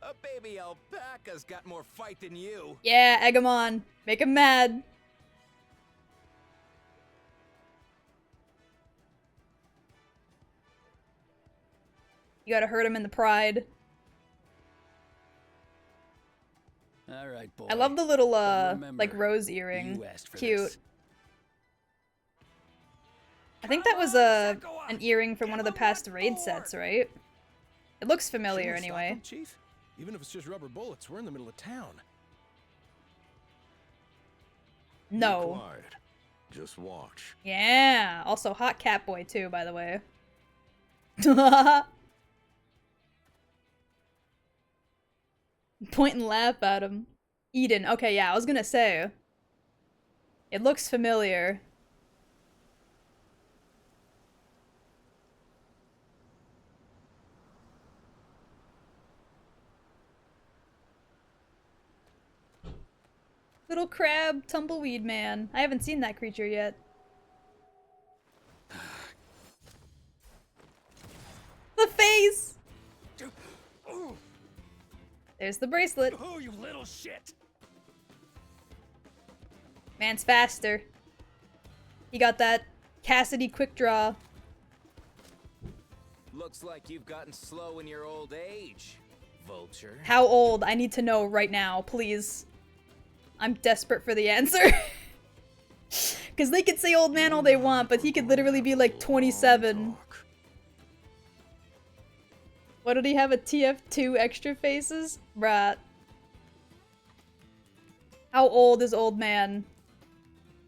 A baby alpaca's got more fight than you. Yeah, egg him on. Make him mad. You gotta hurt him in the pride. All right, boy. I love the little, Remember, like, rose earring. you asked for Cute. this. I think that was, an earring from one of the past raid sets, right? It looks familiar, Shouldn't we stop anyway. them, Chief? Even if it's just rubber bullets, we're in the middle of town. No. Be quiet. Just watch. Yeah. Also, hot cat boy, too, by the way. Point and laugh at him. Eden. Okay, yeah, I was gonna say. It looks familiar. Little crab tumbleweed man. I haven't seen that creature yet. The face! There's the bracelet. Oh, you little shit! Man's faster. He got that Cassidy quick draw. Looks like you've gotten slow in your old age, vulture. How old? I need to know right now, please. I'm desperate for the answer. Because they could say old man all they want, but he could literally be like 27. What, did he have a TF2 extra faces? Bruh. How old is old man?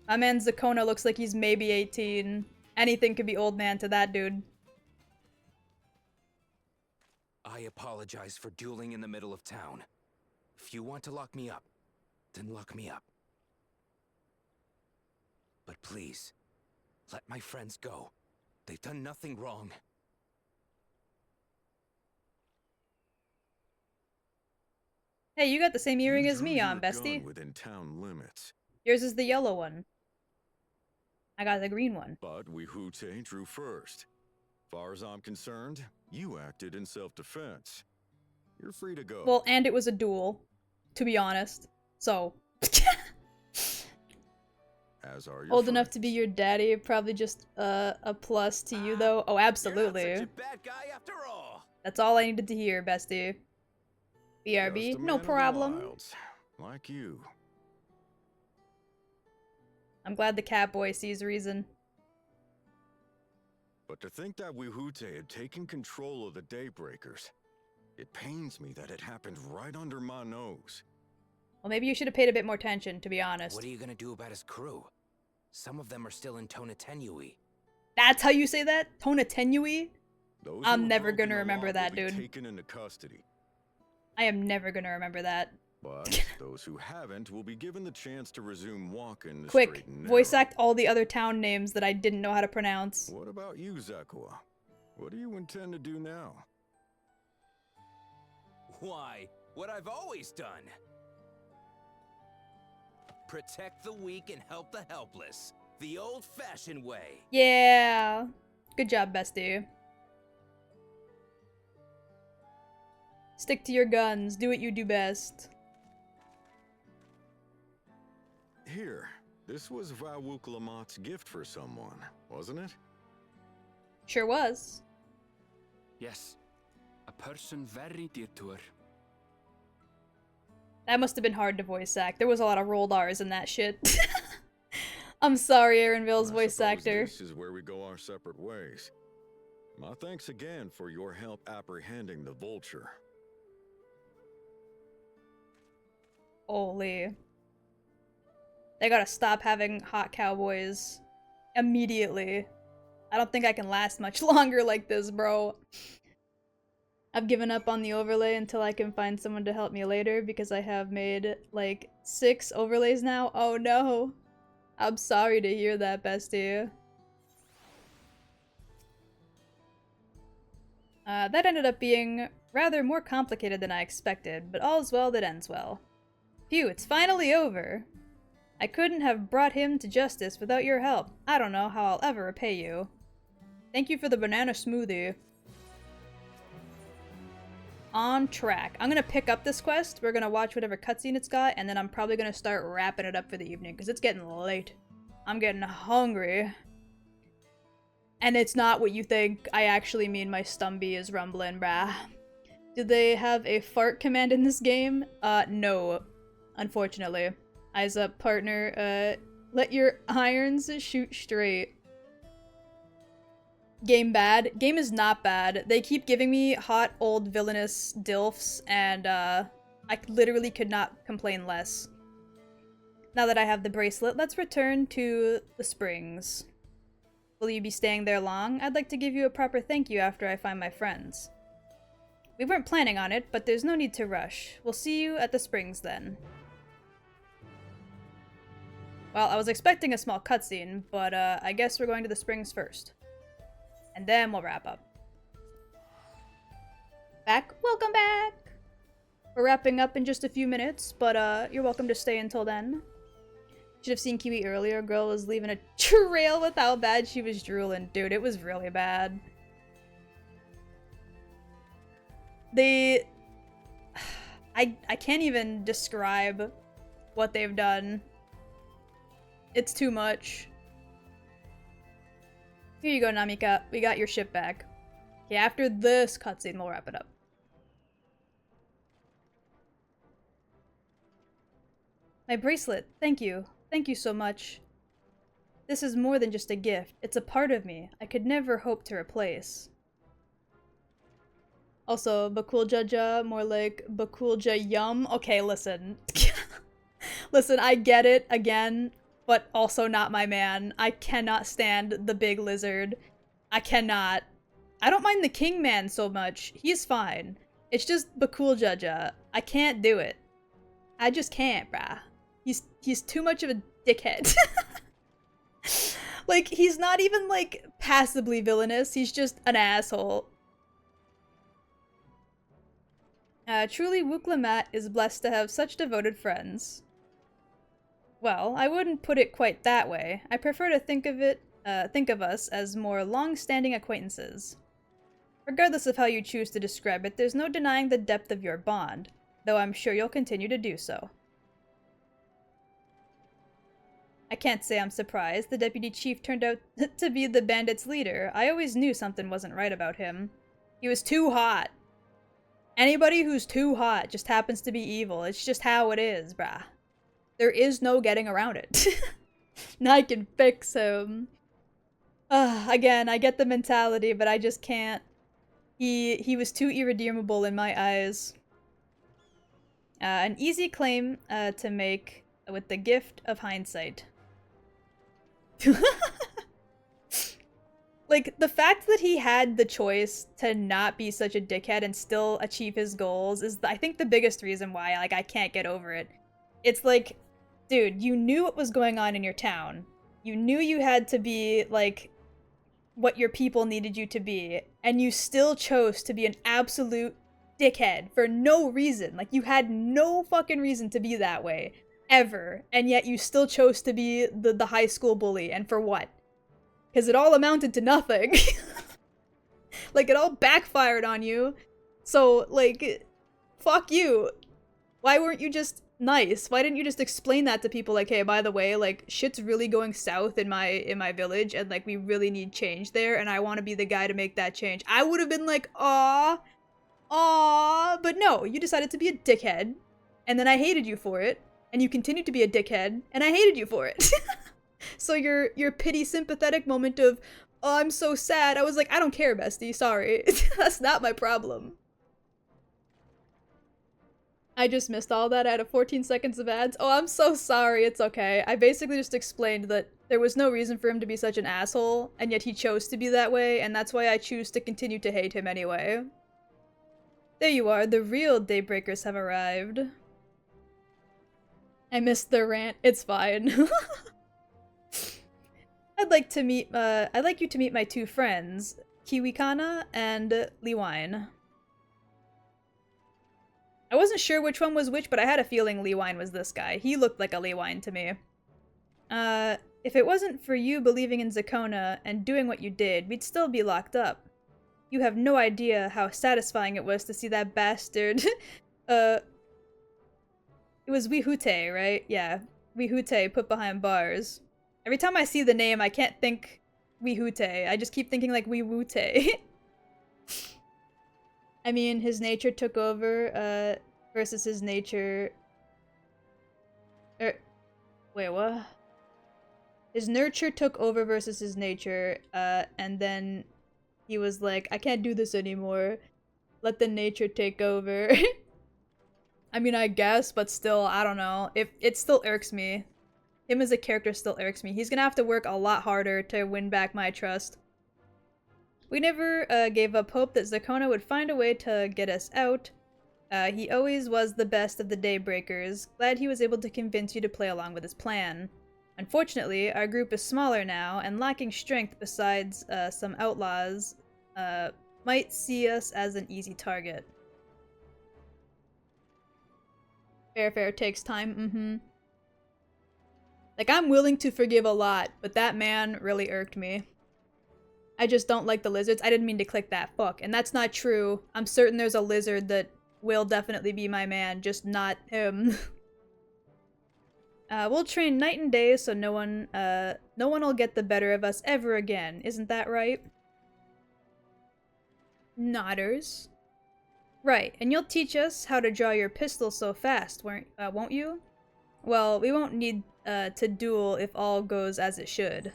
My man Zakona looks like he's maybe 18. Anything could be old man to that dude. I apologize for dueling in the middle of town. If you want to lock me up, then lock me up. But please, let my friends go. They've done nothing wrong. Hey, you got the same earring You as me drew on, your bestie. gun within town limits. Yours is the yellow one. I got the green one. But Wihute drew first. Far as I'm concerned, you acted in self-defense. You're free to go. Well, and it was a duel, to be honest. So. As are your Old friends. enough to be your daddy, probably just a plus to you though. Oh, absolutely. You're not such a bad guy after all. That's all I needed to hear, bestie. BRB, Just a no man of the problem. wilds, like you. I'm glad the cat boy sees reason. But to think that Wihute had taken control of the Daybreakers, it pains me that it happened right under my nose. Well, maybe you should have paid a bit more attention, to be honest. What are you gonna do about his crew? Some of them are still in Tonatenui. That's how you say that? Tonatenui? Those I'm who have never broken gonna the remember law that, will be dude. taken into custody. I am never gonna remember that. But those who haven't will be given the chance to resume walking the Quick, straight and voice narrow. act all the other town names that I didn't know how to pronounce. What about you, Zekua? What do you intend to do now? Why? What I've always done. Protect the weak and help the helpless. The old-fashioned way. Yeah. Good job, bestie. Stick to your guns. Do what you do best. Here, this was Vawuklamat's gift for someone, wasn't it? Sure was. Yes, a person very dear to her. That must have been hard to voice act. There was a lot of rolled R's in that shit. I'm sorry, Aaronville's voice Suppose actor. This is where we go our separate ways. My thanks again for your help apprehending the vulture. Holy. They gotta stop having hot cowboys immediately. I don't think I can last much longer like this, bro. I've given up on the overlay until I can find someone to help me later because I have made like 6 overlays now. Oh no. I'm sorry to hear that, bestie. That ended up being rather more complicated than I expected, but all's well that ends well. Phew, it's finally over. I couldn't have brought him to justice without your help. I don't know how I'll ever repay you. Thank you for the banana smoothie. On track. I'm gonna pick up this quest, we're gonna watch whatever cutscene it's got, and then I'm probably gonna start wrapping it up for the evening, because it's getting late. I'm getting hungry. And it's not what you think. I actually mean my stumby is rumbling, brah. Do they have a fart command in this game? No. Unfortunately. Eyes up, partner. Let your irons shoot straight. Game bad? Game is not bad. They keep giving me hot, old, villainous dilfs, and, I literally could not complain less. Now that I have the bracelet, let's return to the springs. Will you be staying there long? I'd like to give you a proper thank you after I find my friends. We weren't planning on it, but there's no need to rush. We'll see you at the springs then. Well, I was expecting a small cutscene, but I guess we're going to the springs first. And then we'll wrap up. Back? Welcome back! We're wrapping up in just a few minutes, but you're welcome to stay until then. Should have seen Kiwi earlier. Girl was leaving a trail with how bad she was drooling. Dude, it was really bad. I can't even describe what they've done. It's too much. Here you go, Namika. We got your ship back. Okay, after this cutscene, we'll wrap it up. My bracelet. Thank you. Thank you so much. This is more than just a gift. It's a part of me I could never hope to replace. Also, Bakuljaja, more like Bakulja Yum. Okay, listen. Listen, I get it, again, but also not my man. I cannot stand the big lizard. I cannot. I don't mind the king man so much. He's fine. It's just Bakuljaja. I can't do it. I just can't, brah. He's too much of a dickhead. Like, he's not even, like, passively villainous. He's just an asshole. Truly, Wuklamat is blessed to have such devoted friends. Well, I wouldn't put it quite that way. I prefer to think of us as more long-standing acquaintances. Regardless of how you choose to describe it, there's no denying the depth of your bond, though I'm sure you'll continue to do so. I can't say I'm surprised. The deputy chief turned out to be the bandits' leader. I always knew something wasn't right about him. He was too hot. Anybody who's too hot just happens to be evil. It's just how it is, brah. There is no getting around it. Now I can fix him. Again, I get the mentality, but I just can't. He was too irredeemable in my eyes. An easy claim to make with the gift of hindsight. Like, the fact that he had the choice to not be such a dickhead and still achieve his goals is, I think, the biggest reason why, like, I can't get over it. It's like, dude, you knew what was going on in your town. You knew you had to be, like, what your people needed you to be, and you still chose to be an absolute dickhead for no reason. Like, you had no fucking reason to be that way, ever, and yet you still chose to be the high school bully, and for what? Because it all amounted to nothing. Like, it all backfired on you. So, like, fuck you. Why weren't you just nice? Why didn't you just explain that to people, like, hey, by the way, like, shit's really going south in my village, and, like, we really need change there, and I want to be the guy to make that change. I would have been like, aww, but no, you decided to be a dickhead, and then I hated you for it, and you continued to be a dickhead, and I hated you for it. So your pity sympathetic moment of, oh, I'm so sad, I was like, I don't care, bestie, sorry. That's not my problem. I just missed all that out of 14 seconds of ads. Oh, I'm so sorry, it's okay. I basically just explained that there was no reason for him to be such an asshole, and yet he chose to be that way, and that's why I choose to continue to hate him anyway. There you are, the real Daybreakers have arrived. I missed the rant, it's fine. I'd like you to meet my two friends, Kiwi-kana and Liwine. I wasn't sure which one was which, but I had a feeling Liwine was this guy. He looked like a Liwine to me. If it wasn't for you believing in Zakona and doing what you did, we'd still be locked up. You have no idea how satisfying it was to see that bastard. It was Wihute, right? Yeah, Wihute put behind bars. Every time I see the name, I can't think Wihute. I just keep thinking like Wiwute. I mean, his nature took over, versus his nature... Wait, what? His nurture took over versus his nature, and then he was like, I can't do this anymore. Let the nature take over. I mean, I guess, but still, I don't know. It still irks me. Him as a character still irks me. He's gonna have to work a lot harder to win back my trust. We never gave up hope that Zakona would find a way to get us out. He always was the best of the Daybreakers. Glad he was able to convince you to play along with his plan. Unfortunately, our group is smaller now, and lacking strength besides some outlaws might see us as an easy target. Fair takes time, Like, I'm willing to forgive a lot, but that man really irked me. I just don't like the lizards. I didn't mean to click that. Fuck. And that's not true. I'm certain there's a lizard that will definitely be my man, just not him. We'll train night and day so no one will get the better of us ever again. Isn't that right? Nodders. Right, and you'll teach us how to draw your pistol so fast, won't you? Well, we won't need to duel if all goes as it should.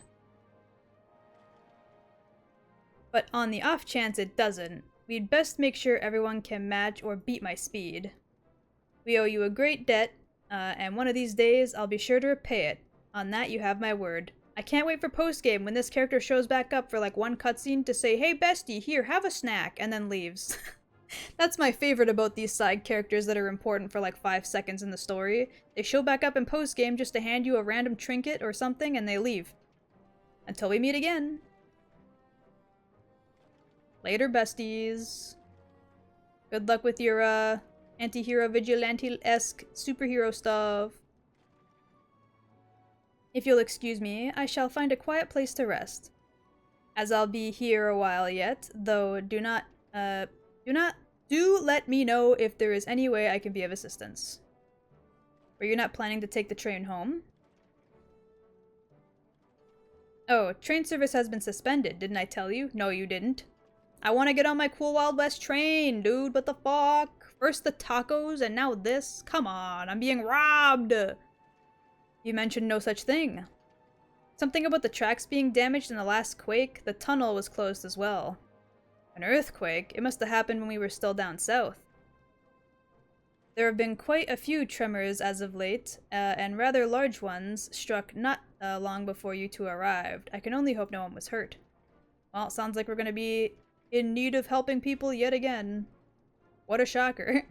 But on the off chance it doesn't, we'd best make sure everyone can match or beat my speed. We owe you a great debt, and one of these days I'll be sure to repay it. On that you have my word. I can't wait for postgame when this character shows back up for like one cutscene to say, hey bestie, here, have a snack, and then leaves. That's my favorite about these side characters that are important for like 5 seconds in the story. They show back up in postgame just to hand you a random trinket or something and they leave. Until we meet again. Later, besties. Good luck with your, anti-hero vigilante-esque superhero stuff. If you'll excuse me, I shall find a quiet place to rest. As I'll be here a while yet, though do let me know if there is any way I can be of assistance. Were you not planning to take the train home? Oh, train service has been suspended, didn't I tell you? No, you didn't. I want to get on my cool Wild West train, dude, what the fuck? First the tacos and now this? Come on, I'm being robbed! You mentioned no such thing. Something about the tracks being damaged in the last quake? The tunnel was closed as well. An earthquake? It must have happened when we were still down south. There have been quite a few tremors as of late, and rather large ones struck not long before you two arrived. I can only hope no one was hurt. Well, it sounds like we're going to be in need of helping people yet again. What a shocker.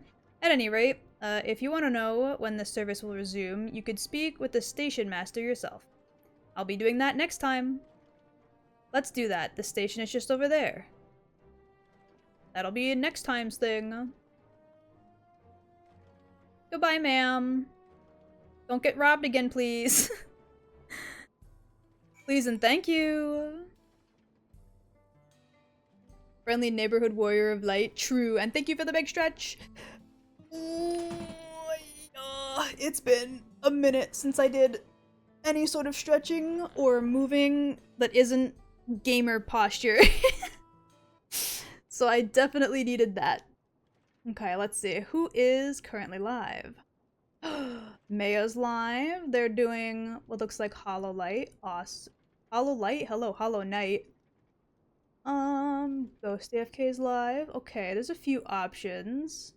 At any rate, if you want to know when the service will resume, you could speak with the station master yourself. I'll be doing that next time. Let's do that. The station is just over there. That'll be next time's thing. Goodbye, ma'am. Don't get robbed again, please. Please and thank you. Friendly neighborhood warrior of light. True. And thank you for the big stretch. It's been a minute since I did any sort of stretching or moving that isn't gamer posture. So I definitely needed that. Okay, let's see. Who is currently live? Maya's live. They're doing what looks like Hollow Light. Awesome. Hollow Light? Hello, Hollow Knight. Ghost AFK's live. Okay, there's a few options.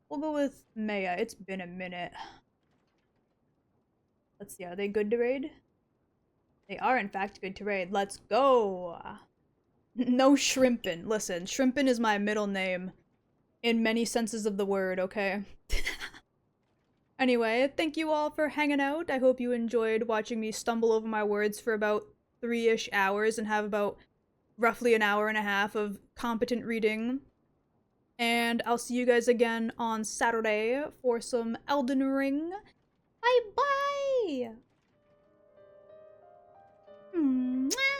We'll go with Maya. It's been a minute. Let's see, are they good to raid? They are in fact good to raid. Let's go! No Shrimpin. Listen, Shrimpin is my middle name. In many senses of the word, okay? Anyway, thank you all for hanging out. I hope you enjoyed watching me stumble over my words for about 3-ish hours and have about roughly an hour and a half of competent reading. And I'll see you guys again on Saturday for some Elden Ring. Bye bye! Mwah!